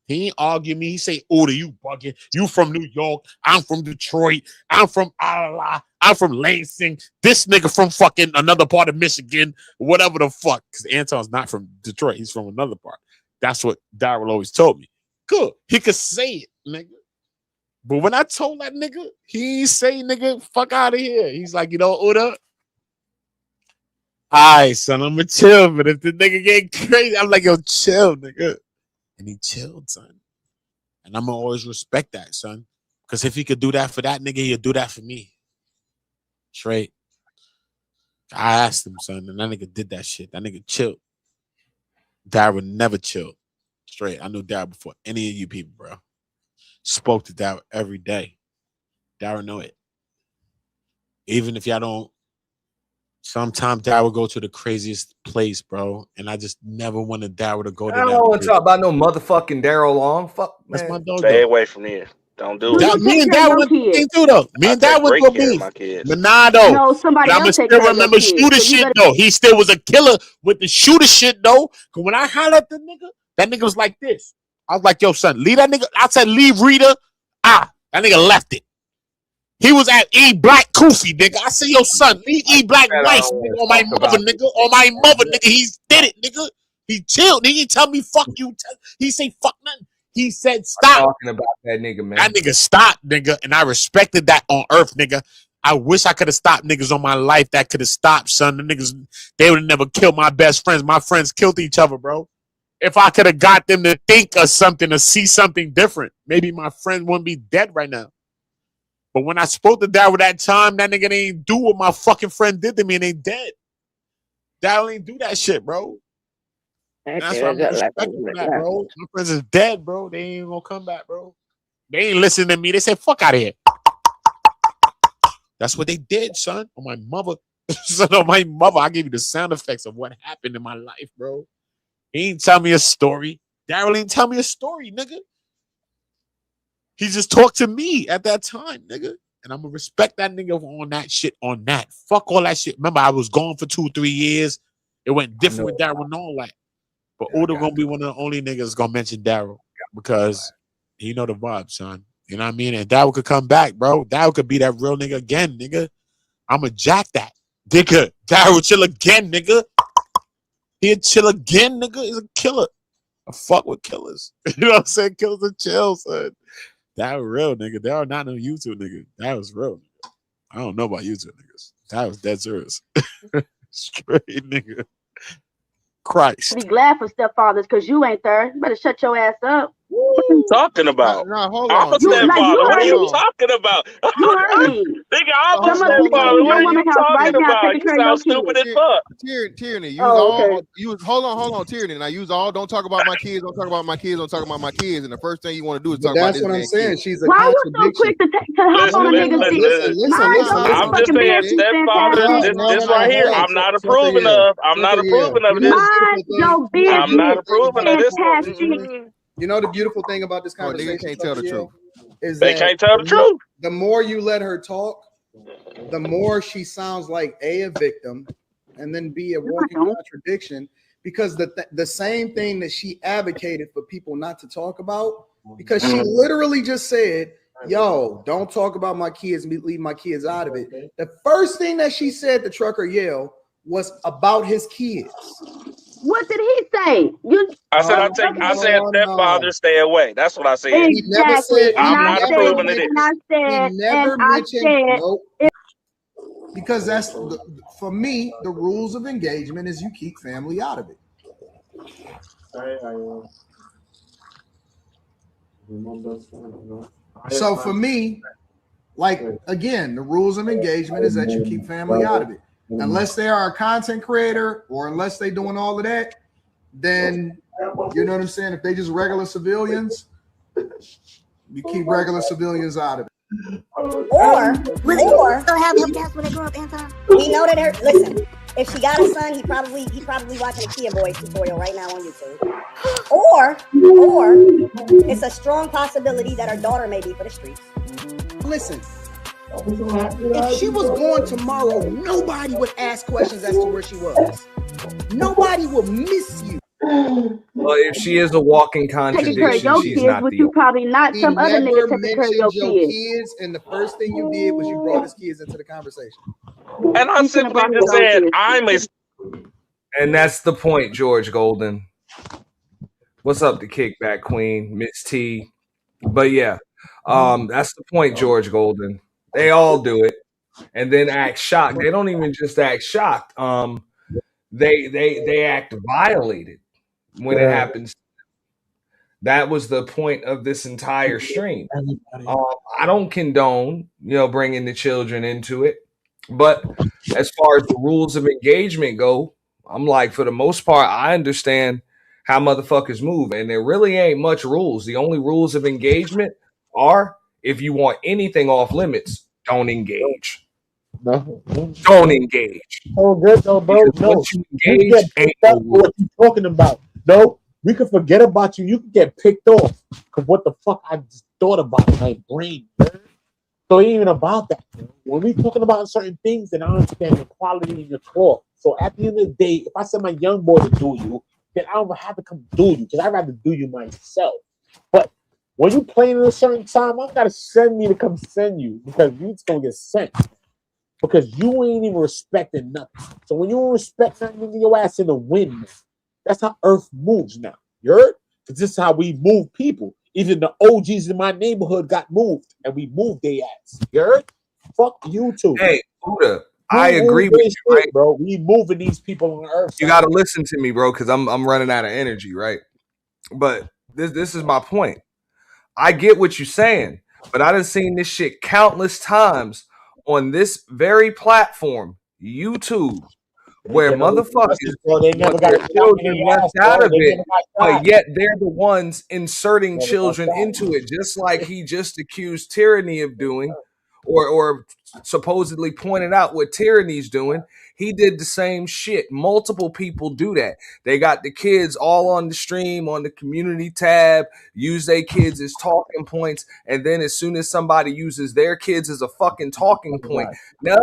he ain't argue me. He say, "Oda, you bugging. You from New York. I'm from Detroit. I'm from Allah. I'm from Lansing. This nigga from fucking another part of Michigan, whatever the fuck." Because Anton's not from Detroit. He's from another part. That's what Daryl always told me. Good. He could say it, nigga. But when I told that nigga, he ain't say, "Nigga, fuck out of here." He's like, "You know, Oda, all right, son, I'm gonna chill." But if the nigga get crazy, I'm like, "Yo, chill, nigga." And he chilled, son. And I'm gonna always respect that, son. Because if he could do that for that nigga, he'll do that for me. Straight. I asked him, son, and that nigga did that shit. That nigga chilled. Darryl never chilled. Straight. I knew Darryl before any of you people, bro. Spoke to Darryl every day. Darryl know it. Even if y'all don't, sometimes Darryl would go to the craziest place, bro. And I just never wanted Darryl to go to I don't want to talk about no motherfucking Daryl Long. Fuck, man. That's my dog. Stay away from here. Don't do it. Me and Darryl went to too, though. Me and Darryl went to a beef. But nah, though. No, somebody I'ma else still take care of remember your kids, shooter so you shit, better- though. He still was a killer with the shooter shit, though. Because when I hollered at the nigga, that nigga was like this. I was like, yo, son, leave that nigga. I said, leave Rita. That nigga left it. He was at E Black Koofy, nigga. I said, yo, son, leave E Black wife, nigga, on my mother, nigga. On my mother, nigga. He did it, nigga. He chilled. He didn't tell me fuck you. He say fuck nothing. He said stop. I'm talking about that nigga, man. That nigga stopped, nigga. And I respected that on earth, nigga. I wish I could have stopped niggas on my life that could have stopped, son. The niggas, they would have never killed my best friends. My friends killed each other, bro. If I could have got them to think of something, to see something different, maybe my friend wouldn't be dead right now. But when I spoke to Darryl that time, that nigga ain't do what my fucking friend did to me and they dead. Darryl ain't do that shit, bro. And that's why I'm respecting that, bro. My friends is dead, bro. They ain't gonna come back, bro. They ain't listening to me. They said, fuck out of here. That's what they did, son. On my mother. Son, on my mother. I give you the sound effects of what happened in my life, bro. He ain't tell me a story. Darryl ain't tell me a story, nigga. He just talked to me at that time, nigga. And I'm gonna respect that nigga on that shit, on that. Fuck all that shit. Remember, I was gone for 2-3 years. It went different with Darryl and all that. But Uda gonna be one of the only niggas gonna mention Darryl because he know the vibe, son. You know what I mean? And Darryl could come back, bro. Darryl could be that real nigga again, nigga. I'ma jack that. Nigga, Darryl chill again, nigga. He'll chill again, nigga. He's a killer. I fuck with killers. You know what I'm saying? Killers and chill, son. That was real, nigga. They are not no YouTube nigga. That was real. Nigga. I don't know about YouTube niggas. That was dead serious. Straight nigga. Christ. Be glad for stepfathers because you ain't there. You better shut your ass up. What are you talking about? No, hold I'm on. a stepfather. What are you talking about? You heard me. Nigga, I'm a stepfather. What are you talking about? You sound stupid as fuck. Tyranny, use Oh, all. Use hold on, Tyranny. Now use all. Don't talk about my kids. Don't talk about my kids. Don't talk about my kids. And the first thing you want to do is But talk about that's this what I'm man's saying. kids. She's a Why you so contradiction. quick to hop on a nigga's dick? I'm just saying, stepfather, this right here, I'm not approving of. I'm not approving of this. Mind your business. I'm not approving of this one. Fantastic. You know the beautiful thing about this Oh, conversation, nigga can't tell the truth. is They that can't tell the truth. The more you let her talk, the more she sounds like a victim, and then B, a walking contradiction. Because the same thing that she advocated for people not to talk about, because she literally just said, "Yo, don't talk about my kids, leave my kids out of it." The first thing that she said to Trucker Yale was about his kids. What did he say? I said stepfather, stay away. That's what I said. He never said. I'm not approving of this. He never mentioned. Nope. Because that's for me. The rules of engagement is you keep family out of it. So for me, like again, the rules of engagement is that you keep family out of it. Unless they are a content creator or unless they doing all of that, then you know what I'm saying. If they just regular civilians, you keep regular civilians out of it. Or still have them cats when they grow up, Anton. We know that listen, if she got a son, he probably watching a Kia Boys tutorial right now on YouTube. Or it's a strong possibility that her daughter may be for the streets. Listen, if she was gone tomorrow, nobody would ask questions as to where she was. Nobody will miss you. Well, if she is a walking Taking care of contradiction, your she's kids, not but the you probably not He some other never nigga taking care of your mentioned kids. and the first thing you did was you brought his kids into the conversation. And I simply just said, I'm a. And that's the point, George Golden. What's up, the kickback queen, Miss T? But yeah, that's the point, George Golden. They all do it, and then act shocked. They don't even just act shocked. They act violated when it happens. That was the point of this entire stream. I don't condone, bringing the children into it. But as far as the rules of engagement go, I'm like, for the most part, I understand how motherfuckers move, and there really ain't much rules. The only rules of engagement are if you want anything off limits, don't engage. No. Don't engage. Oh, good, no, bro. Because No. once you You engage, get ain't picked no up for what you talking about. No, we can forget about you. You can get picked off because what the fuck I just thought about in my brain. Man. So it ain't even about that. Man. When we talking about certain things, then I understand the quality in your talk. So at the end of the day, if I send my young boy to do you, then I don't have to come do you because I'd rather do you myself. But when you playing at a certain time, I gotta send me to come send you because you just gonna get sent. Because you ain't even respecting nothing. So when you don't respect nothing, your ass in the wind. Man. That's how Earth moves now. You heard? Because this is how we move people. Even the OGs in my neighborhood got moved, and we moved their ass. You heard? Fuck you too. Hey, Buddha, I agree with you, right? Bro. We moving these people on Earth. You got to listen to me, bro, because I'm running out of energy, right? But this is my point. I get what you're saying, but I done seen this shit countless times on this very platform, YouTube, where motherfuckers want their children left out of it, but yet they're the ones inserting children into it, just like he just accused Tyranny of doing, or supposedly pointed out what Tyranny's doing. He did the same shit. Multiple people do that. They got the kids all on the stream, on the community tab, use their kids as talking points, and then as soon as somebody uses their kids as a fucking talking point, no,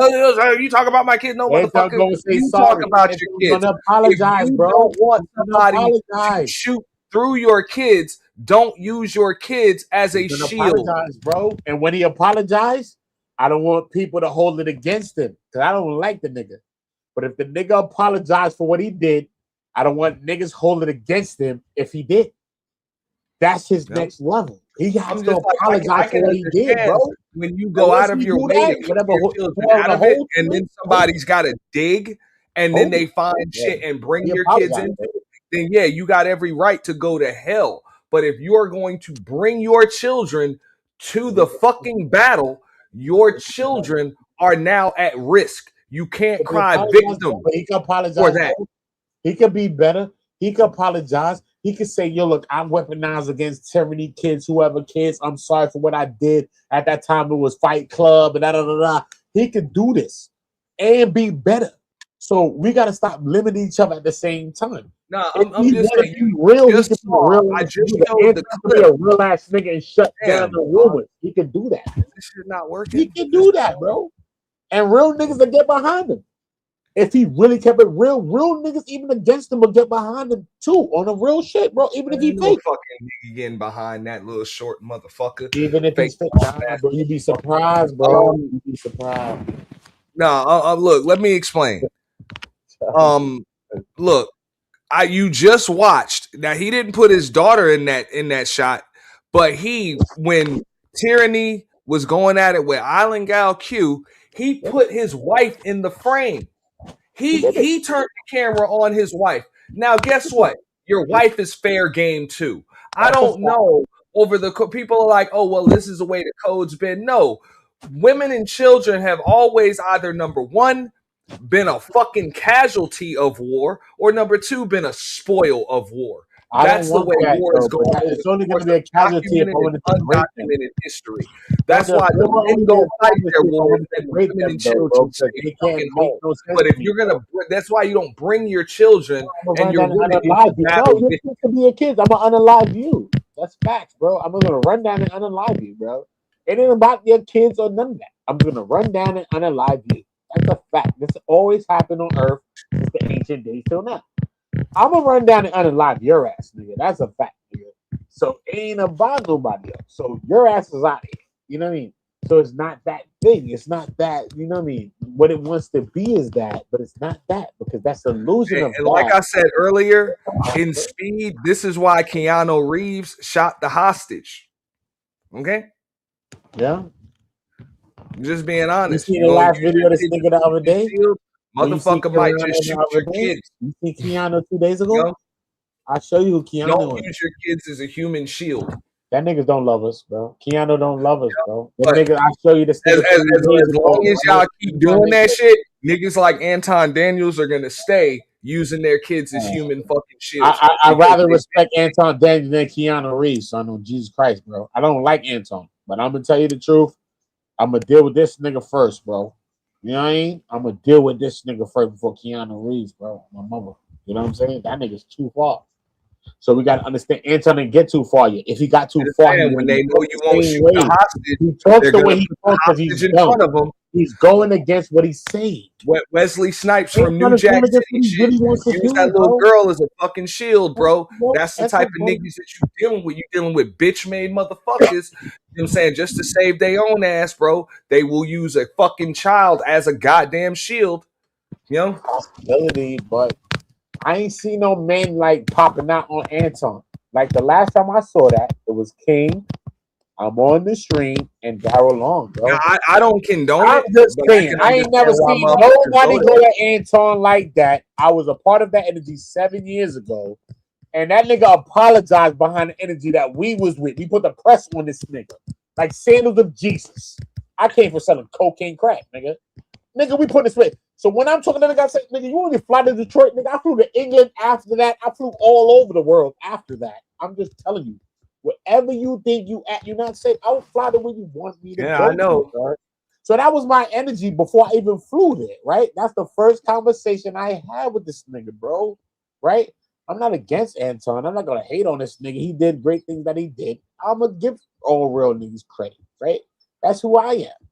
you talk about my kid, no motherfucker. You talk about your kids. Apologize, if you bro. don't want somebody to shoot through your kids, don't use your kids as a shield. Apologize, bro. And when he apologized, I don't want people to hold it against him because I don't like the nigga. But if the nigga apologized for what he did, I don't want niggas holding against him if he did. That's his next level. He has to apologize for what he did, bro. When you go out of your way to keep your children out of it, and then somebody's got to dig, and then they find shit and bring your kids into it, then yeah, you got every right to go to hell. But if you are going to bring your children to the fucking battle, your children are now at risk. You can't cry victim. He can apologize for that. He could be better. He could apologize. He could say, yo, look, I'm weaponized against Tyranny kids, whoever kids. I'm sorry for what I did. At that time, it was Fight Club and da-da-da-da. He could do this and be better. So we got to stop limiting each other at the same time. No, I'm just saying, you real. He could be a real. I just showed the clip. Be a real ass nigga and shut down the rumors. He could do that. This shit not working. He can do that, bro. And real niggas that get behind him. If he really kept it real niggas even against him will get behind him too on the real shit, bro. Even if he fake, fucking nigga getting behind that little short motherfucker. Even if he's fake, bro, you'd be surprised, bro. You'd be surprised. No, look, let me explain. Look, you just watched. Now he didn't put his daughter in that shot, but when Tyranny was going at it with Island Gal Q, he put his wife in the frame. He turned the camera on his wife. Now, guess what? Your wife is fair game too. I don't know. People are like, oh, well, this is the way the code's been. No, women and children have always either, number one, been a fucking casualty of war, or number two, been a spoil of war. That's the way war is going. It's only going to be a casualty of undocumented history. That's why the men go fight their wars and women and children stay fucking home. But if you're gonna, that's why you don't bring your children and your women. No, you can be your kids. I'm gonna unalive you. That's facts, bro. I'm gonna run down and unalive you, bro. It ain't about your kids or none of that. I'm gonna run down and unalive you. That's a fact. This always happened on Earth since the ancient days till now. I'm gonna run down and unalive your ass, nigga. That's a fact, nigga. So it ain't about nobody else. So your ass is out here. You know what I mean? So it's not that thing. It's not that, you know what I mean? What it wants to be is that, but it's not that because that's the illusion of and like I said earlier, in Speed, this is why Keanu Reeves shot the hostage. Okay? Yeah. Just being honest. You see the last video of this nigga the other day? Motherfucker might just shoot your kids. You see Keanu 2 days ago? I'll show you who Keanu is. Don't use your kids as a human shield. That niggas don't love us, bro. Keanu don't love us, bro. That But nigga, I'll show you this. As long as y'all keep doing that shit, niggas like Anton Daniels are gonna stay using their kids as human fucking shields. I rather respect Anton Daniels than Keanu Reeves, son, on Jesus Christ, bro. I don't like Anton, but I'm gonna tell you the truth. I'm gonna deal with this nigga first, bro. You know what I mean? I'm gonna deal with this nigga first before Keanu Reeves, bro. My mother. You know what I'm saying? That nigga's too far. So we gotta understand Anton didn't get too far yet. If he got too far, when they know you won't shoot the hostage, he talks the way he talks because he's in front of him. He's going against what he's saying. Wesley Snipes from New Jack City shit. Use that little girl as a fucking shield, bro. That's the type of niggas that you dealing with. You dealing with bitch-made motherfuckers. You know what I'm saying? Just to save their own ass, bro. They will use a fucking child as a goddamn shield. You know? Possibility, but I ain't seen no men like popping out on Anton. Like the last time I saw that, it was King. I'm on the stream and Daryl Long, bro. Now, I don't condone I'm it. just saying, I ain't never seen nobody go at Anton like that. I was a part of that energy 7 years ago, and that nigga apologized behind the energy that we was with. We put the press on this nigga, like sandals of Jesus. I came for selling cocaine crack, nigga. Nigga, we put this way. So when I'm talking to the guy, I say, nigga, you only fly to Detroit, nigga. I flew to England after that. I flew all over the world after that. I'm just telling you. Wherever you think you at, you're not safe. I will fly to where you want me to go. I know. To, so that was my energy before I even flew there, right? That's the first conversation I had with this nigga, bro. Right? I'm not against Anton. I'm not gonna hate on this nigga. He did great things that he did. I'm gonna give all real niggas credit, right? That's who I am.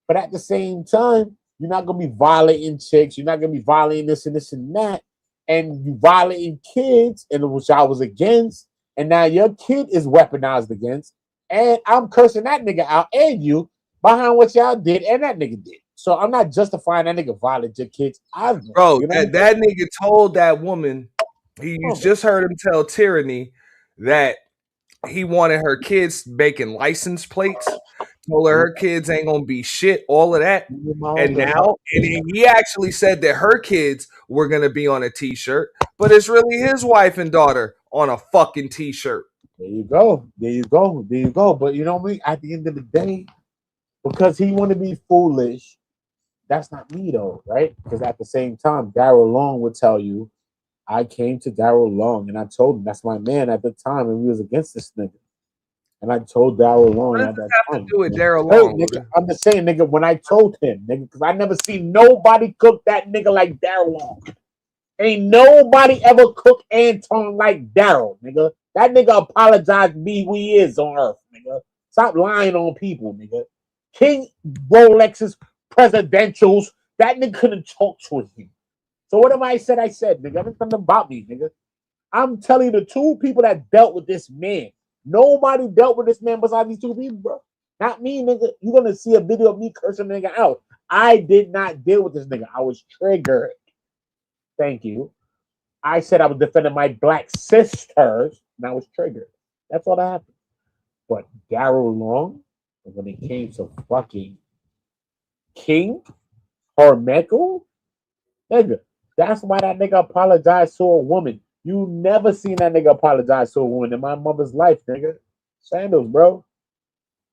But at the same time, you're not gonna be violating chicks. You're not gonna be violating this and this and that, and you violating kids, and which I was against. And now your kid is weaponized against, and I'm cursing that nigga out and you behind what y'all did and that nigga did. So I'm not justifying that nigga violate your kids either. Bro, you know that nigga told that woman, you just heard him tell Tyranny that he wanted her kids making license plates. Told her kids ain't gonna be shit, all of that. And now, and he actually said that her kids were gonna be on a t-shirt, but it's really his wife and daughter on a fucking t-shirt. There you go. There you go. There you go. But you know what I mean? At the end of the day, because he want to be foolish, that's not me though, right? Because at the same time, Daryl Long would tell you, I came to Daryl Long and I told him that's my man at the time, and we was against this nigga. And I told Daryl Long at that time. What does this have to do with Daryl Long? Nigga, I'm just saying, nigga, when I told him, nigga, because I never seen nobody cook that nigga like Daryl Long. Ain't nobody ever cooked Anton like Daryl, nigga. That nigga apologized to be who he is on earth, nigga. Stop lying on people, nigga. King Rolexes, presidentials, that nigga couldn't talk to him. So whatever I said, nigga. It's nothing about me, nigga. I'm telling you, the two people that dealt with this man, nobody dealt with this man besides these two people, bro. Not me, nigga. You're gonna see a video of me cursing the nigga out. I did not deal with this nigga. I was triggered. Thank you. I said I was defending my black sisters, and I was triggered. That's all that happened. But Daryl Long, when it came to fucking King Carmichael, nigga, that's why that nigga apologized to a woman. You never seen that nigga apologize to a woman in my mother's life, nigga. Sandals, bro.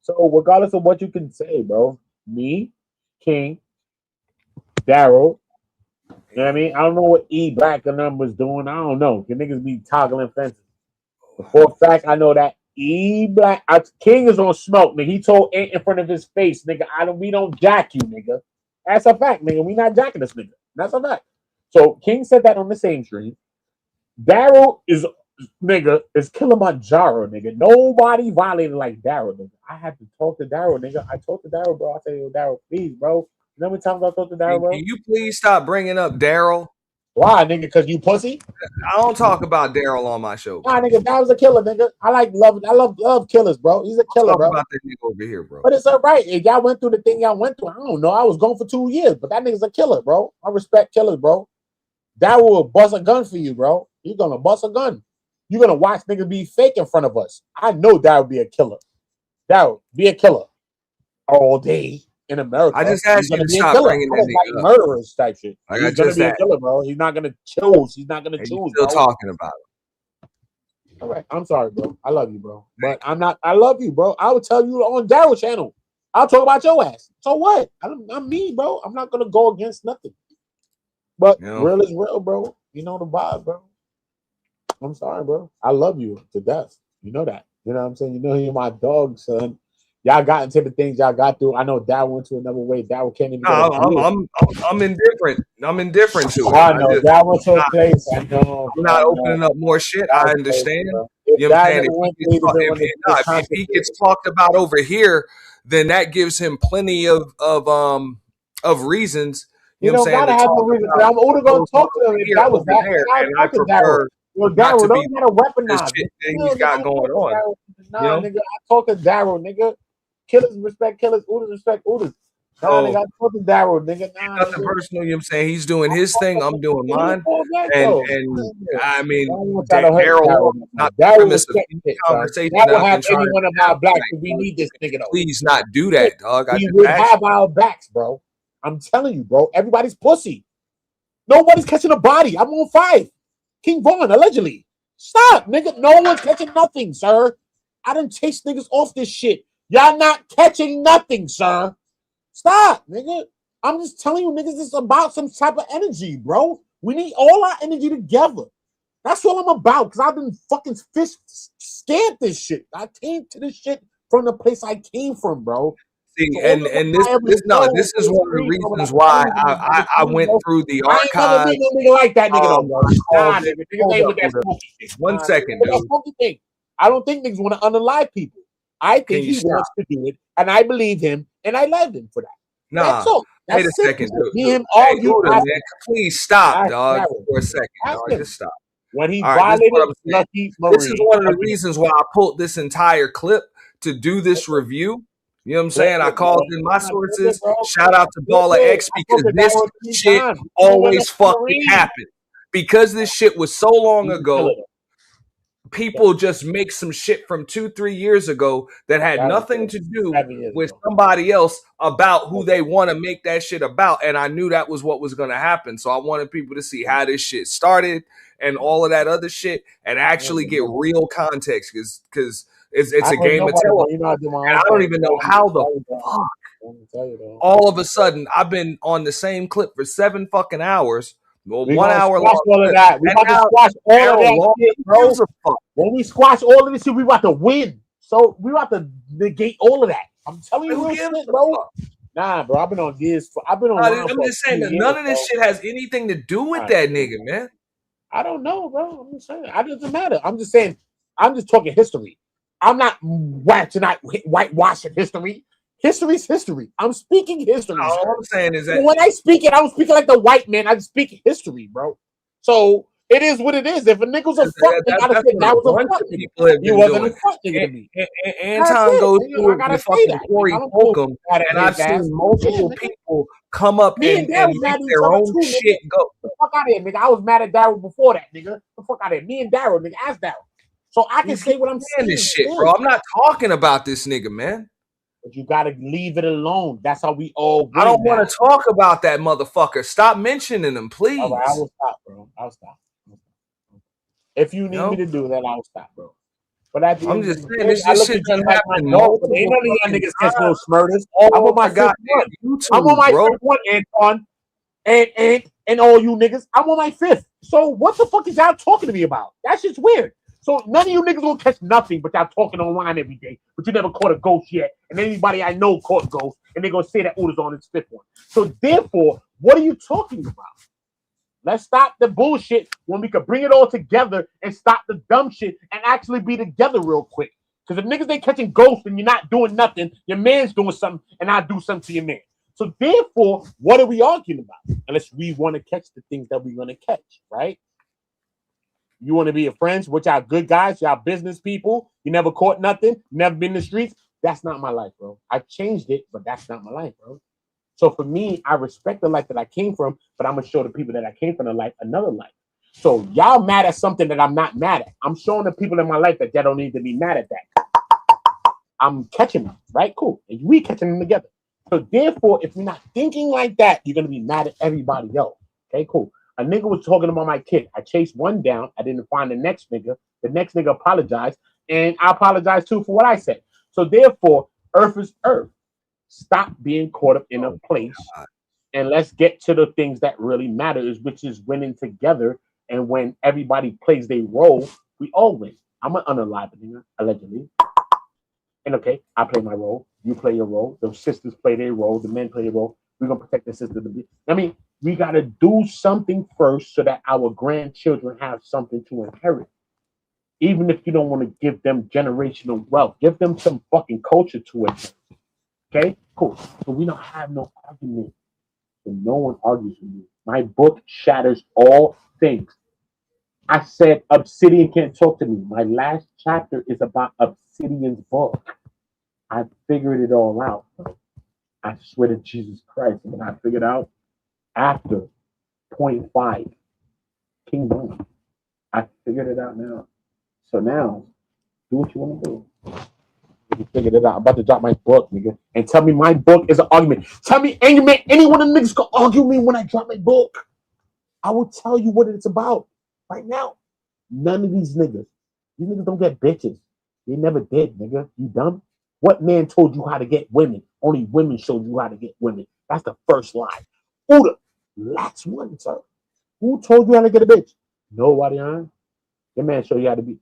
So regardless of what you can say, bro, me, King, Daryl, you know what I mean? I don't know what E Black and them was doing. I don't know. The niggas be toggling fences. But for a fact, I know that E Black King is on smoke, nigga. He told Ant in front of his face, nigga, we don't jack you, nigga. That's a fact, nigga. We not jacking this nigga. That's a fact. So King said that on the same stream. Daryl is Kilimanjaro, nigga. Nobody violated like Daryl, nigga. I had to talk to Daryl, nigga. I talked to Daryl, bro. I said, yo, Daryl, please, bro. You know how many times I talked to Daryl, bro? Can you please stop bringing up Daryl? Why, nigga? Because you pussy? I don't talk about Daryl on my show. Nah, nigga, Daryl's a killer, nigga. I love killers, bro. He's a killer, talk bro. About that nigga over here, bro. But it's all right. If y'all went through the thing y'all went through, I don't know. I was gone for 2 years, but that nigga's a killer, bro. I respect killers, bro. Daryl will bust a gun for you, bro. He's gonna bust a gun. You're gonna watch niggas be fake in front of us. I know Daryl be a killer. Daryl, be a killer all day in America. I just asked you to stop bringing that nigga like murderers type shit. Like He's gonna be a killer, bro. He's not gonna choose. He's not gonna choose. Still bro. talking about it. All right, I'm sorry, bro. I love you, bro. But I'm not. I love you, bro. I would tell you on Daryl channel. I'll talk about your ass. So what? I'm me, bro. I'm not gonna go against nothing. But real is real, bro. You know the vibe, bro. I'm sorry, bro. I love you to death. You know that. You know what I'm saying? You know you're my dog, son. Y'all got into the things y'all got through. I know Daryl went to another way. Daryl can't even. I'm indifferent. I'm indifferent to it. I know Daryl went to a place. I know. I'm not opening up more shit. I understand. You know what I'm saying? If he gets talked about over here, then that gives him plenty of reasons. You know what I'm saying? Gotta have a reason. I'm only gonna talk to him if that was that. And I prefer Daryl, don't gotta weaponize shit that he's got going on. Nah, you know? Nigga, I talk to Daryl, nigga. Killers respect killers. Oodles respect oodles. Nah, nigga, I talk to Daryl, nigga. Nah, nothing personal. You know what I'm saying? He's doing his thing. I'm doing mine. And I mean, Daryl, not the premise of any conversation. That will have any one of our blacks. We need this nigga though. Please not do that, dog. We would have our backs, bro. I'm telling you, bro. Everybody's pussy. Nobody's catching a body. I'm on 5. King Vaughn, allegedly. Stop, nigga. No one's catching nothing, sir. I done chase niggas off this shit. Y'all not catching nothing, sir. Stop, nigga. I'm just telling you, niggas, it's about some type of energy, bro. We need all our energy together. That's what I'm about, because I've been fucking scared this shit. I came to this shit from the place I came from, bro. See, so and this is one of the reasons why I went through the archive. I ain't never been no nigga like that nigga though, bro. Nah, nigga. Niggas ain't with that smoky shit. 1 second, dude. I don't think niggas want to unalive people. I think he wants to do it, and I believe him, and I love him for that. Nah, wait a second, dude. Me and all you, man, please stop, dog, for a second, dog. Just stop. When he violated Lucky Marine. This is one of the reasons why I pulled this entire clip to do this review. You know what I'm saying? I called in my sources. Shout out to Baller X, because this shit always fucking happened. Because this shit was so long ago, people just make some shit from 2-3 years ago that had nothing to do with somebody else about who they want to make that shit about. And I knew that was what was going to happen. So I wanted people to see how this shit started and all of that other shit and actually get real context, because it's a game of telephone. And I don't even know how the fuck all of a sudden I've been on the same clip for 7 fucking hours. Well, 1 hour long. All of that. We about to squash all of that shit, bro. When we squash all of this shit, we about to win. So we about to negate all of that. I'm telling you, shit, bro. Nah, bro. I've been on this. I'm just saying that none of this shit has anything to do with that nigga, man. I don't know, bro. I'm just saying. It doesn't matter. I'm just saying. I'm just talking history. I'm not whitewashing history. History's history. I'm speaking history. All I'm saying is that when I speak it, I'm speaking like the white man. I speak history, bro. So it is what it is. If a nigga's a fuck, they gotta say that was a fuck nigga. You wasn't a fuck nigga to me. Anton goes through it with fucking Corey Holcomb, and I've seen multiple people come up and make their own shit go. The fuck out of here, nigga. I was mad at Daryl before that, nigga. The fuck out of here. Me and Daryl, nigga. Ask Daryl. So I can say what I'm saying. This shit, bro. I'm not talking about this nigga, man. But you gotta leave it alone. That's how we all. I don't want to talk about that motherfucker. Stop mentioning him, please. All right, I will stop, bro. I'll stop. If you need me to do that, I'll stop, bro. But I'm just saying, this shit doesn't happen. No, ain't none of y'all niggas catch no smurders. I'm on my God, I'm on my fifth one, Anton, and all you niggas. I'm on my 5th. So what the fuck is y'all talking to me about? That shit's weird. So none of you niggas will catch nothing, but y'all talking online every day. But you never caught a ghost yet. And anybody I know caught a ghost, and they're gonna say that Uda's on his 5th one. So therefore, what are you talking about? Let's stop the bullshit when we could bring it all together and stop the dumb shit and actually be together real quick. Because if niggas ain't catching ghosts and you're not doing nothing, your man's doing something and I do something to your man. So therefore, what are we arguing about? Unless we want to catch the things that we're gonna catch, right? You want to be your friends, which are good guys, y'all business people. You never caught nothing, never been in the streets. That's not my life, bro. I changed it, but that's not my life, bro. So for me, I respect the life that I came from, but I'm gonna show the people that I came from the life another life. So y'all mad at something that I'm not mad at. I'm showing the people in my life that y'all don't need to be mad at that. I'm catching them, right? Cool. And we catching them together. So therefore, if you're not thinking like that, you're gonna be mad at everybody else. Okay, cool. A nigga was talking about my kid. I chased one down. I didn't find the next nigga. The next nigga apologized, and I apologized too for what I said. So therefore, earth is earth. Stop being caught up in a place, and let's get to the things that really matters, which is winning together. And when everybody plays their role, we all win. I'm an unalive nigga, allegedly. And okay, I play my role. You play your role. The sisters play their role. The men play their role. We're gonna protect the sisters. I mean, we gotta do something first so that our grandchildren have something to inherit. Even if you don't want to give them generational wealth, give them some fucking culture to it. Okay, cool. So we don't have no argument. So no one argues with me. My book shatters all things. I said Obsidian can't talk to me. My last chapter is about Obsidian's book. I figured it all out. I swear to Jesus Christ. And I figured out after 0.5 Kingdom. I figured it out now. So now, do what you want to do. You figured it out. I'm about to drop my book, nigga. And tell me my book is an argument. Tell me any one of the niggas can argue me when I drop my book. I will tell you what it's about right now. None of these niggas don't get bitches. They never did, nigga. You dumb? What man told you how to get women? Only women showed you how to get women. That's the first lie. Uda, last one, sir. Who told you how to get a bitch? Nobody, huh? Your man showed you how to be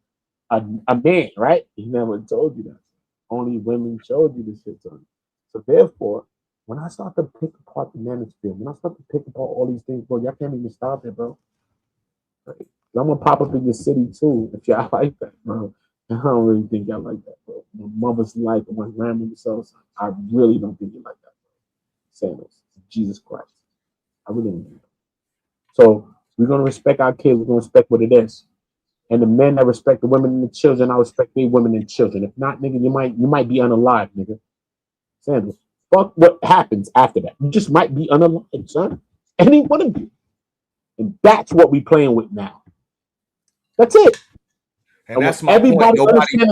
a man, right? He never told you that. Only women showed you this shit, son. So therefore, when I start to pick apart the manosphere, when I start to pick apart all these things, bro, y'all can't even stop it, bro. Right? I'm gonna pop up in your city too if y'all like that, bro. I don't really think y'all like that, bro. My mother's like my grandmother's so I really don't think you like that, bro. Sandals, Jesus Christ. I really don't think that. So we're gonna respect our kids, we're gonna respect what it is. And the men that respect the women and the children, I respect the women and children. If not, nigga, you might be unalive, nigga. Sandals. Fuck what happens after that. You just might be unalive, son. Any one of you. And that's what we playing with now. That's it. And that's my everybody point. Understand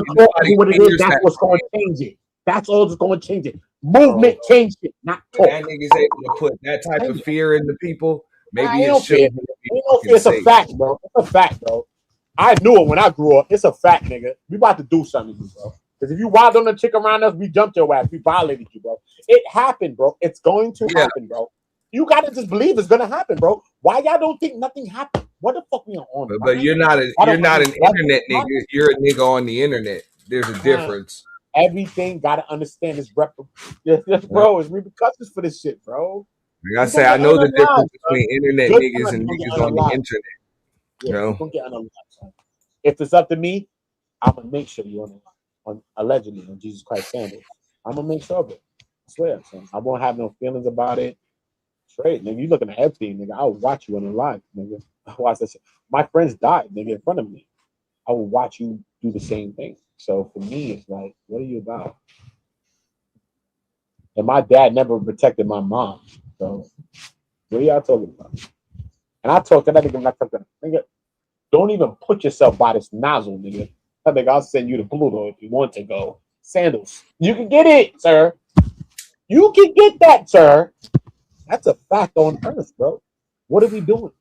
what it is. That's what's going to change it. That's all that's going to change it. Movement change it, not talk. That nigga's able to put that type of fear in the people. Maybe it should. It's a fact, bro. It's a fact, bro. I knew it when I grew up. It's a fact, nigga. We about to do something to you, bro. Because if you wild on the chick around us, we jumped your ass. We violated you, bro. It happened, bro. It's going to happen, bro. You gotta just believe it's gonna happen, bro. Why y'all don't think nothing happened? What the fuck we on? But you're not an internet nigga. You're a nigga on the internet. There's a difference. Everything gotta understand is bro. It's repercussions for this shit, bro. Like I say, I know the difference between internet niggas and niggas on the internet. Yeah, you don't get unalive, son. If it's up to me, I'm gonna make sure you're on allegedly on Jesus Christ sandals. I'm gonna make sure of it. I swear, son. I won't have no feelings about it. Straight, nigga. You looking at Epstein, nigga. I will watch you unalive, nigga. I watch that shit. My friends died, nigga, in front of me. I will watch you do the same thing. So for me, it's like, what are you about? And my dad never protected my mom. So what are y'all talking about? And I talk to that nigga, not talking. Nigga, don't even put yourself by this nozzle, nigga. I think I'll send you to Pluto if you want to go. Sandals. You can get it, sir. You can get that, sir. That's a fact on earth, bro. What are we doing?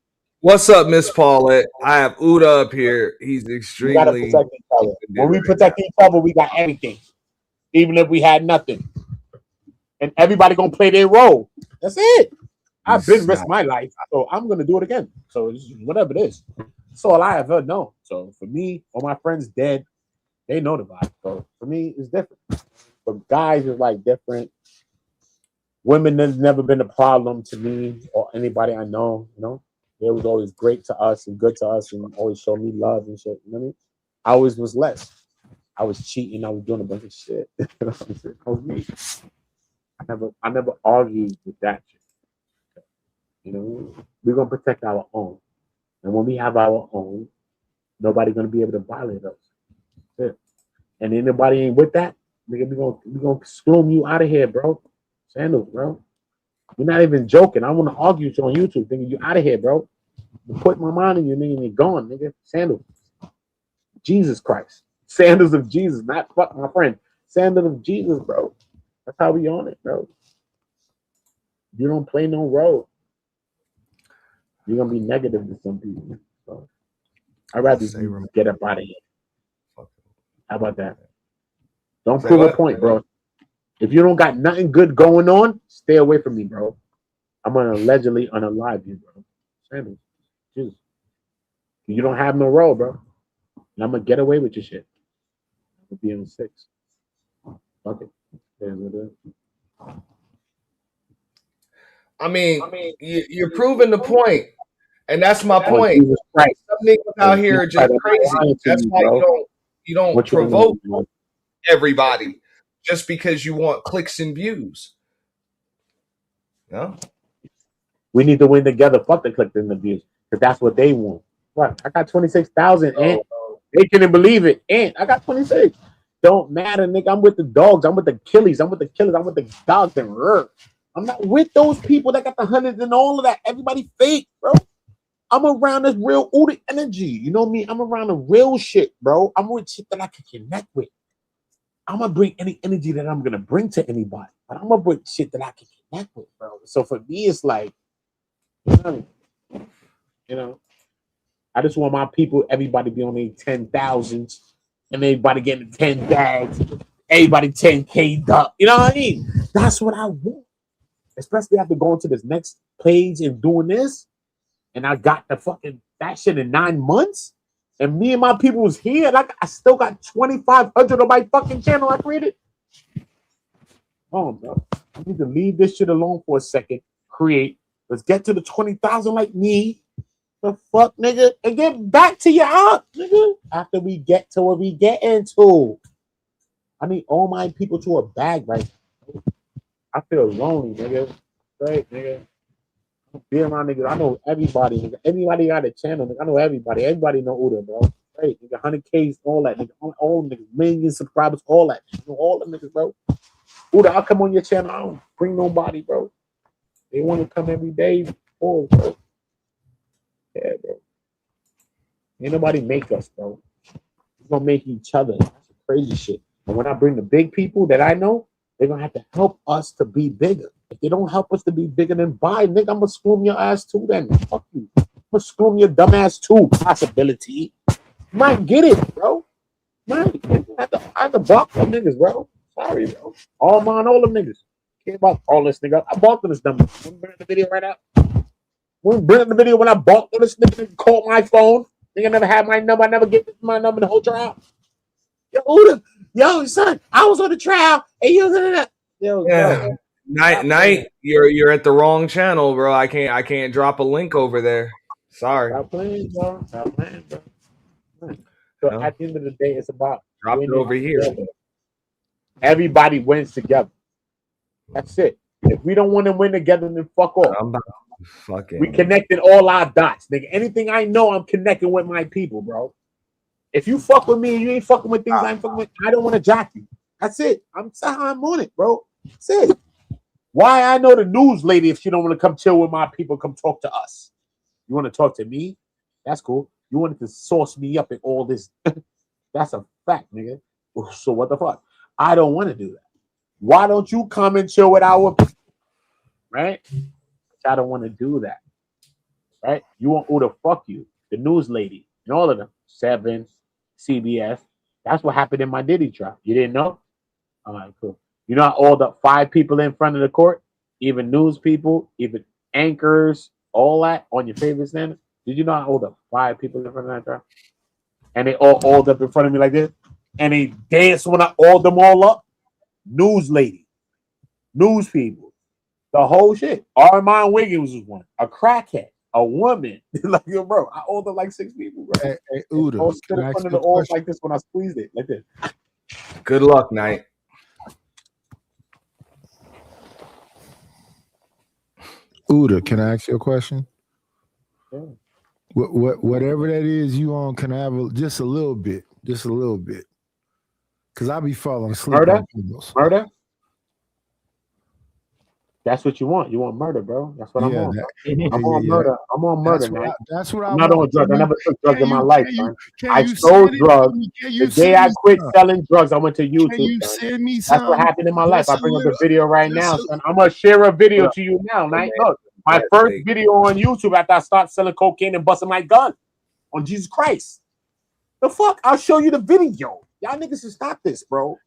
What's up, Miss Paulette? I have Uda up here. He's extremely. We gotta protect each other. When we protect each other, we got everything. Even if we had nothing. And everybody gonna play their role. That's it. I've been risked my life, so I'm gonna do it again. So it's whatever it is. That's all I ever know. So for me, all my friends dead, they know the vibe. So for me, it's different. For guys, it's like different. Women has never been a problem to me or anybody I know. You know, they was always great to us and good to us and always showed me love and shit. You know what I mean? I always was less. I was cheating. I was doing a bunch of shit. That was me. I never argued with that shit. You know, we're gonna protect our own, and when we have our own, nobody's gonna be able to violate us. Yeah. And anybody ain't with that, nigga, we gonna scream you out of here, bro. Sandals, bro. You're not even joking. I want to argue with you on YouTube, thinking you out of here, bro. You put my mind in you, nigga, and you're gone, nigga. Sandals. Jesus Christ. Sandals of Jesus, not fuck my friend. Sandals of Jesus, bro. That's how we on it, bro. You don't play no role. You're gonna be negative to some people. So I'd rather you get up out of here. How about that? Don't prove a point, bro. If you don't got nothing good going on, stay away from me, bro. I'm gonna allegedly unalive you, bro. Sanders, just you don't have no role, bro. And I'm gonna get away with your shit. I'll be on 6. Fuck it. I mean, you're proving the point, and that's my point. Right. Some niggas out here are just crazy. That's why you don't provoke everybody just because you want clicks and views. No, we need to win together. Fuck the clicks and the views, because that's what they want. What? I got 26,000, and they couldn't believe it. And I got 26. Don't matter, nigga. I'm with the dogs. I'm with the killies. I'm with the killers. I'm with the dogs and I'm not with those people that got the hundreds and all of that. Everybody fake, bro. I'm around this real Uda energy. You know me? I'm around the real shit, bro. I'm with shit that I can connect with. I'm gonna bring any energy that I'm gonna bring to anybody, but I'm gonna bring shit that I can connect with, bro. So for me, it's like, you know, I just want my people, everybody be on their 10,000s, and everybody getting 10 bags, everybody 10K'd up. You know what I mean? That's what I want. Especially after going to this next page and doing this, and I got the fucking that shit in 9 months, and me and my people was here, and I still got 2,500 on my fucking channel I created. Oh, bro, I need to leave this shit alone for a second. Create. Let's get to the 20,000 like me. The fuck, nigga, and get back to your house, nigga. After we get to where we get into, I need all my people to a bag right now. I feel lonely, nigga. Right, nigga. Be around niggas. I know everybody, nigga. Everybody got a channel, nigga. I know everybody. Everybody know Uda, bro. Right, nigga. 100Ks, all that, nigga. All niggas, million subscribers, all that. You know, all the niggas, bro. Uda, I'll come on your channel. I don't bring nobody, bro. They want to come every day, bro. Yeah, bro. Ain't nobody make us, bro. We're gonna make each other. That's crazy shit. And when I bring the big people that I know, they're gonna have to help us to be bigger. If they don't help us to be bigger, then bye, nigga. I'm gonna screw your ass too. Then fuck you. I'm gonna screw your dumb ass too. Possibility. Might get it, bro. Might. I have to block them niggas, bro. Sorry, bro. All them niggas. Care about all this nigga. I balked on this number. I'm bringing the video right out. We're bringing the video when I balked on this nigga. Called my phone. Nigga never had my number. I never get my number the whole trial. Yo, Uda. Yo, son, I was on the trial, and you was yo, yeah. Night, you're at the wrong channel, bro. I can't drop a link over there. Sorry. Stop playing, bro. Stop playing, bro. So at the end of the day, it's about drop it over here. Together. Everybody wins together. That's it. If we don't want to win together, then fuck off. We connected all our dots, nigga. Anything I know, I'm connecting with my people, bro. If you fuck with me and you ain't fucking with things I ain't fucking with, I don't want to jock you. That's it. That's how I'm on it, bro. That's it. Why I know the news lady, if she don't want to come chill with my people, come talk to us. You want to talk to me? That's cool. You wanted to source me up in all this. That's a fact, nigga. So what the fuck? I don't want to do that. Why don't you come and chill with our people? Right? I don't want to do that. Right? You want to fuck you, the news lady, and all of them. 7, CBS. That's what happened in my Diddy trial. You didn't know? All right, cool. You know all the 5 people in front of the court, even news people, even anchors, all that on your favorite standard. Did you know I hold up 5 people in front of that trial? And they all up in front of me like this, and they danced when I oiled them all up. News lady, news people, the whole shit. Armand Wiggins was one, a crackhead, a woman. Like, yo, bro, I oiled up like 6 people, bro. Hey Uda, all stood in front of the oil like this when I squeezed it, like this. Good luck, Knight. Uda, can I ask you a question? Yeah. Whatever that is you on, can I have just a little bit? Because I be falling asleep. Murder? That's what you want. You want murder, bro. That's what I'm on. I'm on murder. I'm on murder, man. That's what I'm not on drugs. I never took drugs in my life, man. I sold drugs. The day I quit selling drugs, I went to YouTube. Can you send me That's what happened in my life. I bring up the video right now, son. I'm gonna share a video to you now, Knight. Look, my first video on YouTube after I start selling cocaine and busting my gun on Jesus Christ. The fuck? I'll show you the video. Y'all niggas should stop this, bro.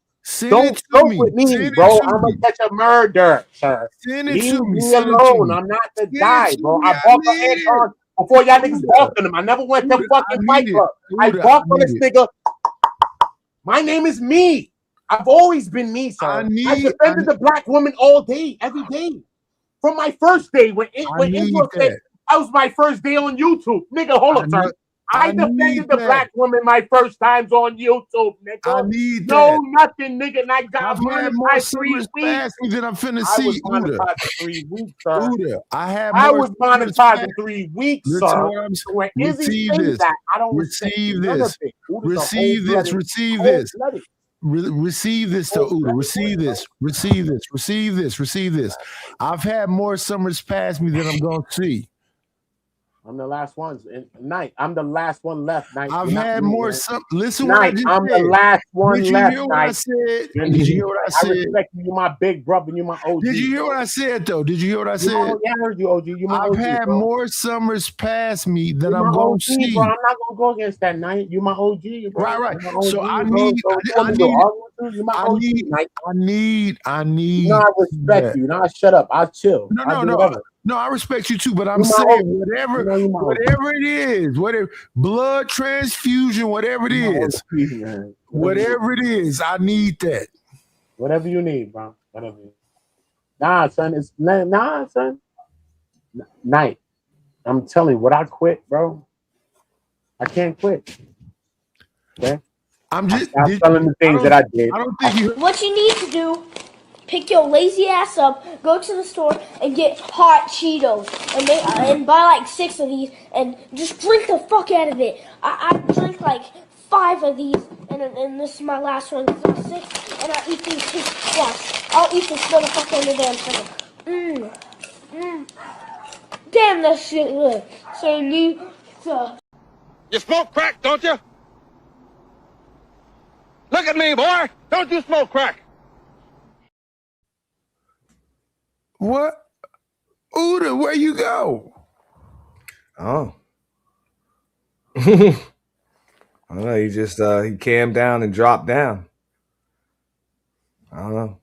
Don't joke with me, bro. I'm gonna catch a murder, sir. Leave me alone. I'm not the guy, bro. I balked on Anton before y'all niggas balked on him. I never went to fucking Fight Club. I balked on this nigga. My name is me. I've always been me, sir. I defended the black woman all day, every day. From my first day, when Israel said that was my first day on YouTube. Nigga, hold up, sir. I defended the black woman my first times on YouTube, nigga. Nothing, nigga. And I got monetized 3 weeks. Then I'm finna see Uda. For 3 weeks, sir. Uda, I was monetized in 3 weeks, sir. So when Izzy says that, I don't receive this. Receive this. Receive this. Receive this to Uda. Receive this. Receive this. Receive this. Receive this. I've had more summers pass me than I'm gonna see. I'm the last one. Night. I'm the last one left. Night. I've had more. Listen, Night. I'm the last one left. Did you hear what I said? Did you hear what I said? I respect you. You're my big brother. You're my OG. Did you hear what I said, though? Did you hear what I said? Yeah, I heard you, OG. You're my OG. I've had more summers pass me than I'm going to see. Bro. I'm not going to go against that Night. You're my OG. Bro. Right. So I need. I need. No, I respect you. No, shut up. I'll chill. No, I respect you too, but I'm saying whatever it is, whatever blood transfusion, whatever it is, whatever it is, I need that. Whatever you need, bro. Whatever. Nah, son. Son. Night. I'm telling you, what I quit, bro. I can't quit. Okay. I'm telling the things that I did. I don't think you. What you need to do. Pick your lazy ass up, go to the store, and get hot Cheetos, and buy like 6 of these, and just drink the fuck out of it. I drink like 5 of these, and this is my last one. This is 6, and I eat these 6 plus. I'll eat this motherfucker in the damn thing. Damn, that shit good. So you need to. You smoke crack, don't you? Look at me, boy. Don't you smoke crack? What? Uda, where you go? Oh. I don't know. He just he calmed down and dropped down. I don't know.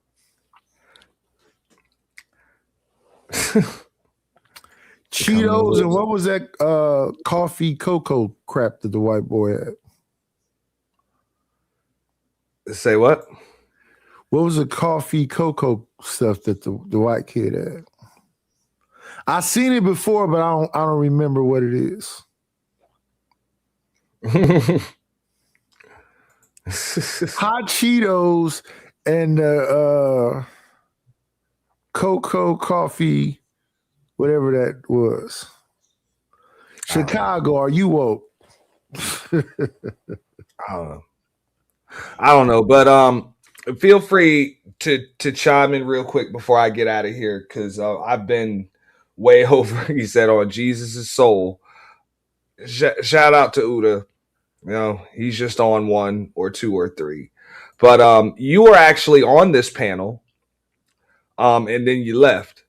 Cheetos and what was that coffee cocoa crap that the white boy had? Say what? What was the coffee cocoa stuff that the white kid had? I seen it before, but I don't remember what it is. Hot Cheetos and cocoa coffee, whatever that was. Chicago, are you woke? I don't know, but feel free to chime in real quick before I get out of here, because I've been way over, he said, on Jesus' soul. Shout out to Uda. You know, he's just on 1 or 2 or 3. But you were actually on this panel, and then you left.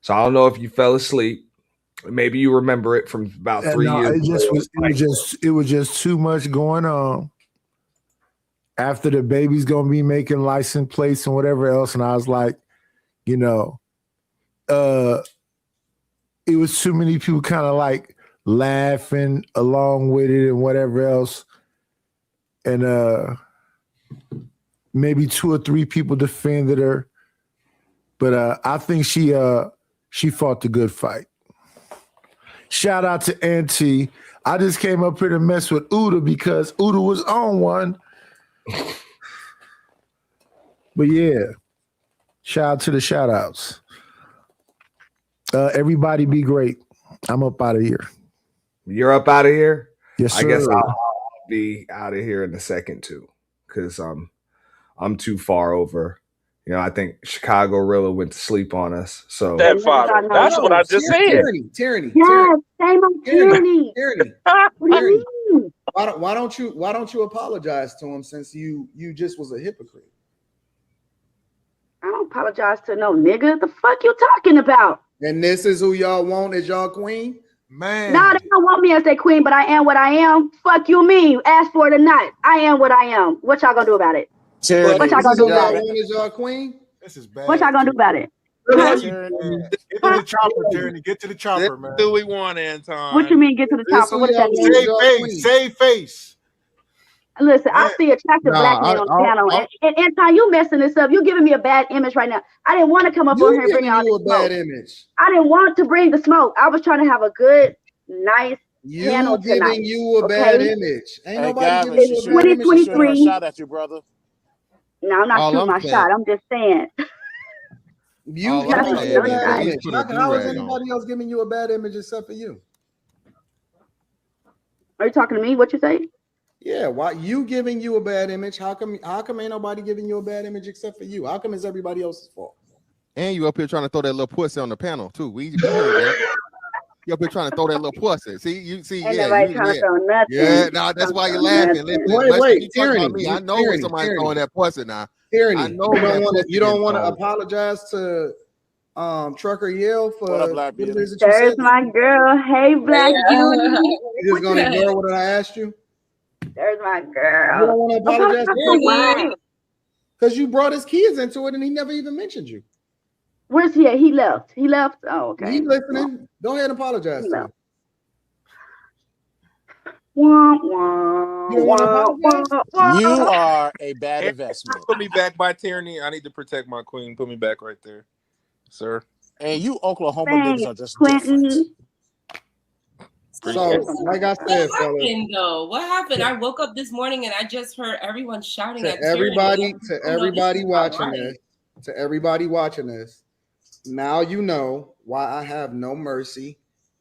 So I don't know if you fell asleep. Maybe you remember it from about 3 years ago. It was just too much going on. After the baby's gonna be making license plates and whatever else, and I was like, you know, it was too many people kind of like laughing along with it and whatever else, and maybe 2 or 3 people defended her, but I think she fought the good fight. Shout out to Auntie. I just came up here to mess with Uda because Uda was on one. But yeah, shout out to the shout outs. Everybody be great. I'm up out of here. You're up out of here? Yes, sir. I guess I'll be out of here in a second too, because I'm too far over. You know, I think Chicago Rilla went to sleep on us. So that's what I just said. Tyranny. Yes, same on tyranny. Tyranny. Why don't you apologize to him, since you just was a hypocrite? I don't apologize to no nigga. The fuck you talking about? And this is who y'all want as y'all queen? Man. No, they don't want me as their queen, but I am what I am. Fuck you, me. Ask for it or not. I am what I am. What y'all gonna do about it? What y'all gonna do about it? Is y'all queen? This is bad. What y'all gonna do about it? Get to the chopper, Tyranny. Get to the chopper, man. Do we want, Anton? What you mean get to the chopper? What does that mean? Save face. Listen, I see attractive black men on the panel, and Anton, you messing this up. You giving me a bad image right now. I didn't want to come up on here and bring out the smoke. I didn't want to bring the smoke. I was trying to have a good, nice panel tonight. Giving you a bad image. Ain't nobody giving you a bad image. 2023. Shot at you, brother. No, I'm not shooting my shot. I'm just saying. You giving you a bad image. How is anybody else giving you a bad image except for you? Are you talking to me? What you say? Yeah, why you giving you a bad image? How come ain't nobody giving you a bad image except for you? How come it's everybody else's fault? And you up here trying to throw that little pussy on the panel too. We heard that. You up here trying to throw that little pussy. See, you see, ain't nobody trying to throw nothing. Yeah, no, that's why you're laughing. Listen, wait, Tyranny. I know when somebody's throwing that pussy now. Tyranny, I know you don't want to apologize to Trucker Yale for what it is that you There's said? my girl. Hey, Black Beauty. You just gonna ignore what I asked you? There's my girl. You don't want to apologize to him because you brought his kids into it and he never even mentioned you. Where's he at? He left. He left. Oh, okay. He's listening. Go ahead and apologize to him. Wah, wah, You are a bad investment. Put me back by Tyranny. I need to protect my queen. Put me back right there, sir. And you Oklahoma Thanks, niggas are just Quentin. different. So, like I said, What happened though? What happened? I woke up this morning and I just heard everyone shouting to at Tyranny. everybody watching this, to everybody watching this. Now you know why I have no mercy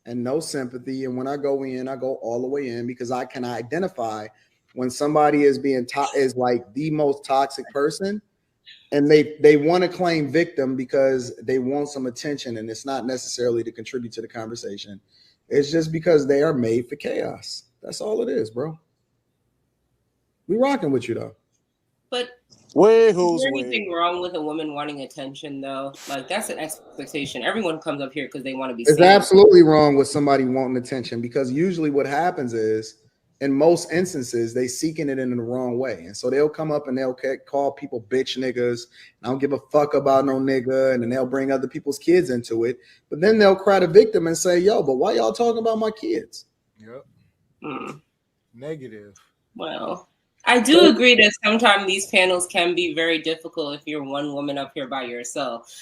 and no sympathy, and when I go in, I go all the way in because I can identify when somebody is being is like the most toxic person, and they want to claim victim because they want some attention, and it's not necessarily to contribute to the conversation. It's just because they are made for chaos. That's all it is, bro. We rocking with you though. But is there anything wrong with a woman wanting attention though? Like that's an expectation. Everyone comes up here because they want to be It's seen. absolutely wrong with somebody wanting attention because usually what happens is in most instances they seeking it in the wrong way. And so they'll come up and they'll call people bitch niggas. I don't give a fuck about no nigga. And then they'll bring other people's kids into it. But then they'll cry the victim and say, yo, but why y'all talking about my kids? Yep. Negative. Well, I do agree that sometimes these panels can be very difficult if you're one woman up here by yourself.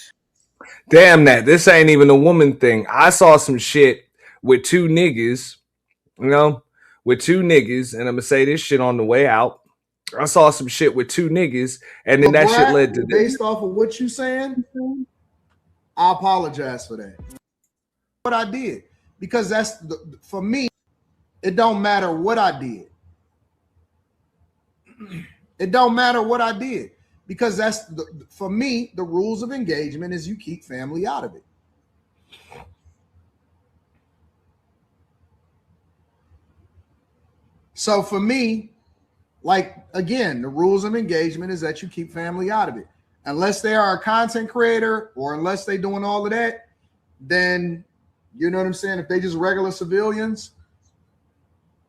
Damn that. This ain't even a woman thing. I saw some shit with two niggas, and I'm gonna say this shit on the way out. I saw some shit with two niggas, and then that shit led to this. Based off of what you saying, I apologize for that. What I did, because that's for me, it don't matter what I did. It don't matter what I did because that's for me, the rules of engagement is you keep family out of it. So for me, like, again, the rules of engagement is that you keep family out of it. Unless they are a content creator or unless they doing all of that, then you know what I'm saying? If they just regular civilians,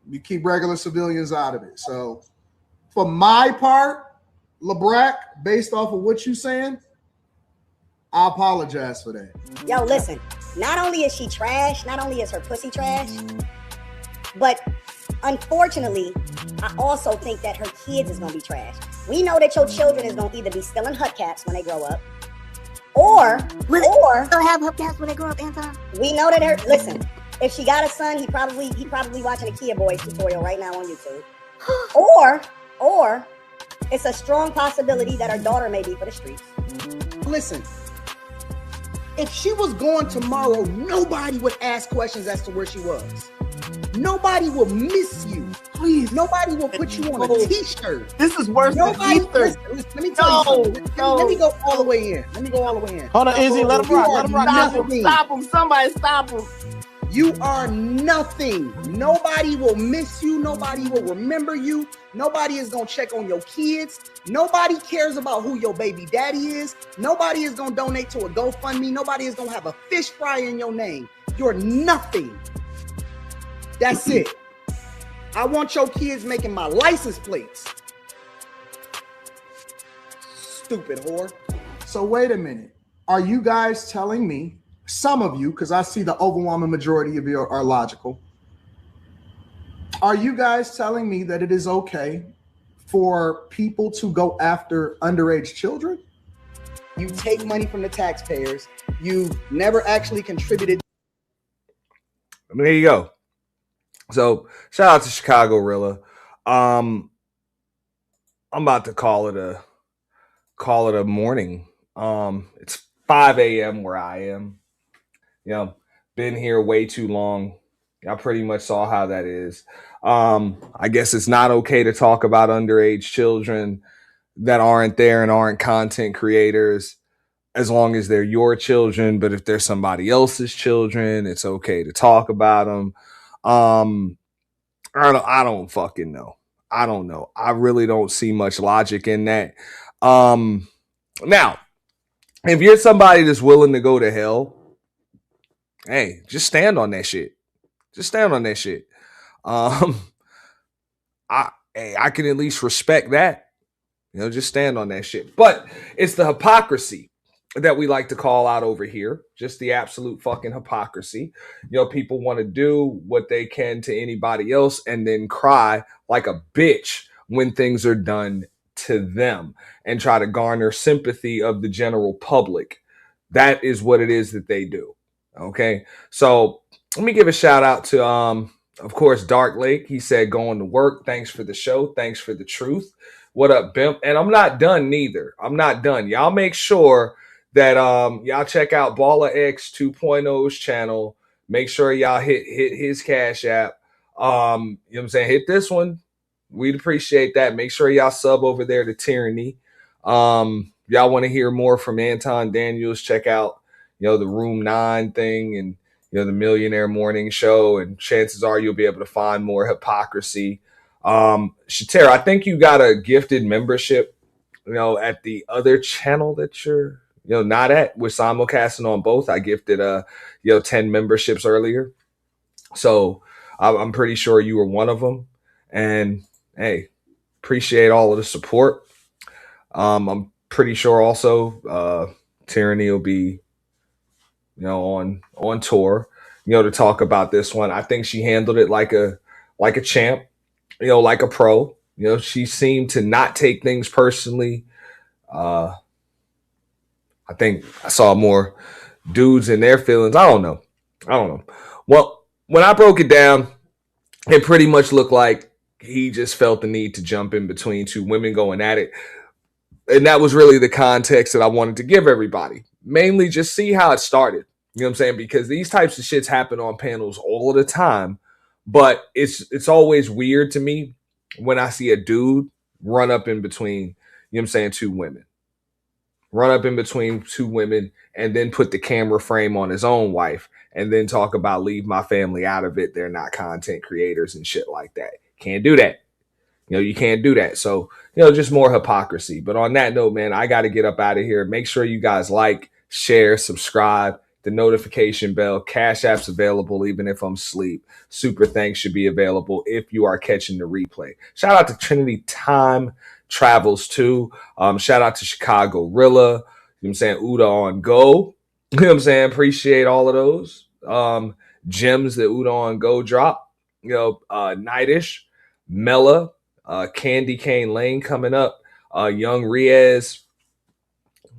you keep regular civilians out of it. So for my part, LeBrack, based off of what you saying, I apologize for that. Yo, listen, not only is she trash, not only is her pussy trash, but unfortunately, I also think that her kids is gonna be trash. We know that your children is gonna either be still in hubcaps when they grow up, or they'll have hubcaps when they grow up, Anton. We know that her, listen, if she got a son, he probably watching a Kia Boys tutorial right now on YouTube. Or it's a strong possibility that her daughter may be for the streets. Listen, if she was gone tomorrow, nobody would ask questions as to where she was. Nobody will miss you. Please, nobody will put you on a t-shirt. This is worse than ether. Listen, let me tell you something. Let me go all the way in. Hold on, Izzy, let him rock. Let him rock. Stop him. Somebody stop him. You are nothing. Nobody will miss you. Nobody will remember you. Nobody is going to check on your kids. Nobody cares about who your baby daddy is. Nobody is going to donate to a GoFundMe. Nobody is going to have a fish fry in your name. You're nothing. That's it. I want your kids making my license plates. Stupid whore. So wait a minute. Are you guys telling me, some of you, because I see the overwhelming majority of you are logical, are you guys telling me that it is okay for people to go after underage children? You take money from the taxpayers. You never actually contributed. I mean, there you go. So shout out to Chicago Rilla. I'm about to call it a morning. It's 5 a.m. where I am. You know, been here way too long. I pretty much saw how that is. I guess it's not okay to talk about underage children that aren't there and aren't content creators as long as they're your children. But if they're somebody else's children, it's okay to talk about them. I don't fucking know. I don't know. I really don't see much logic in that. Now, if you're somebody that's willing to go to hell, hey, just stand on that shit. Just stand on that shit. I can at least respect that. You know, just stand on that shit. But it's the hypocrisy that we like to call out over here. Just the absolute fucking hypocrisy. You know, people want to do what they can to anybody else and then cry like a bitch when things are done to them and try to garner sympathy of the general public. That is what it is that they do. Okay. So let me give a shout out to, of course, Dark Lake. He said, going to work. Thanks for the show. Thanks for the truth. What up, Bimp? And I'm not done neither. I'm not done. Y'all make sure that y'all check out Baller X 2.0's channel. Make sure y'all hit his Cash App. You know what I'm saying? Hit this one. We'd appreciate that. Make sure y'all sub over there to Tyranny. Y'all want to hear more from Anton Daniels, check out, you know, the Room 9 thing and, you know, the Millionaire Morning Show. And chances are you'll be able to find more hypocrisy. Shatera, I think you got a gifted membership, you know, at the other channel that you're, you know, not at. We're simulcasting on both. I gifted, 10 memberships earlier. So I'm pretty sure you were one of them. And hey, appreciate all of the support. I'm pretty sure also Tyranny will be, you know, on tour, you know, to talk about this one. I think she handled it like a champ, you know, like a pro. You know, she seemed to not take things personally. I think I saw more dudes in their feelings. I don't know. Well, when I broke it down, it pretty much looked like he just felt the need to jump in between two women going at it. And that was really the context that I wanted to give everybody. Mainly just see how it started. You know what I'm saying? Because these types of shits happen on panels all the time. But it's always weird to me when I see a dude run up in between, you know what I'm saying, two women. Run up in between two women and then put the camera frame on his own wife and then talk about leave my family out of it. They're not content creators and shit like that. Can't do that. You know, you can't do that. So, you know, just more hypocrisy. But on that note, man, I got to get up out of here. Make sure you guys like, share, subscribe, the notification bell. Cash App's available even if I'm asleep. Super thanks should be available if you are catching the replay. Shout out to Trinity Time Travels too. Shout out to Chicago Rilla. You know what I'm saying? Uda on Go. You know what I'm saying? Appreciate all of those gems that Uda on Go drop. You know, Nightish, Mella, Candy Cane Lane coming up, Young Riaz.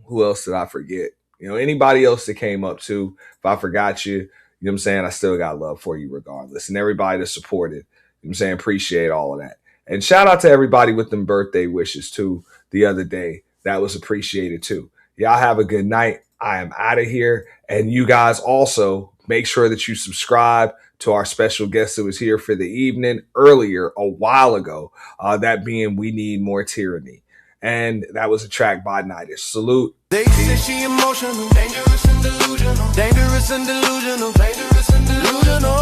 Who else did I forget? You know, anybody else that came up too. If I forgot you, you know what I'm saying? I still got love for you regardless. And everybody that supported, you know what I'm saying? Appreciate all of that. And shout out to everybody with them birthday wishes too the other day. That was appreciated too. Y'all have a good night. I am out of here. And you guys also make sure that you subscribe to our special guest that was here for the evening earlier a while ago. That being We Need More Tyranny. And that was a track by Nightish. Salute. They say she emotional, dangerous and delusional, dangerous and delusional, dangerous and delusional.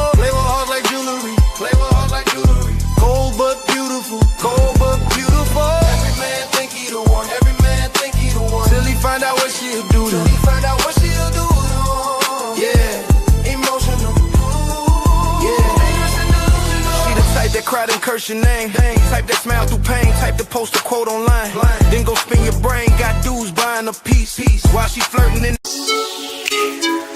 curse your name. Type that smile through pain, type the post a quote online. Then go spin your brain, got dudes buying a piece while she flirting in.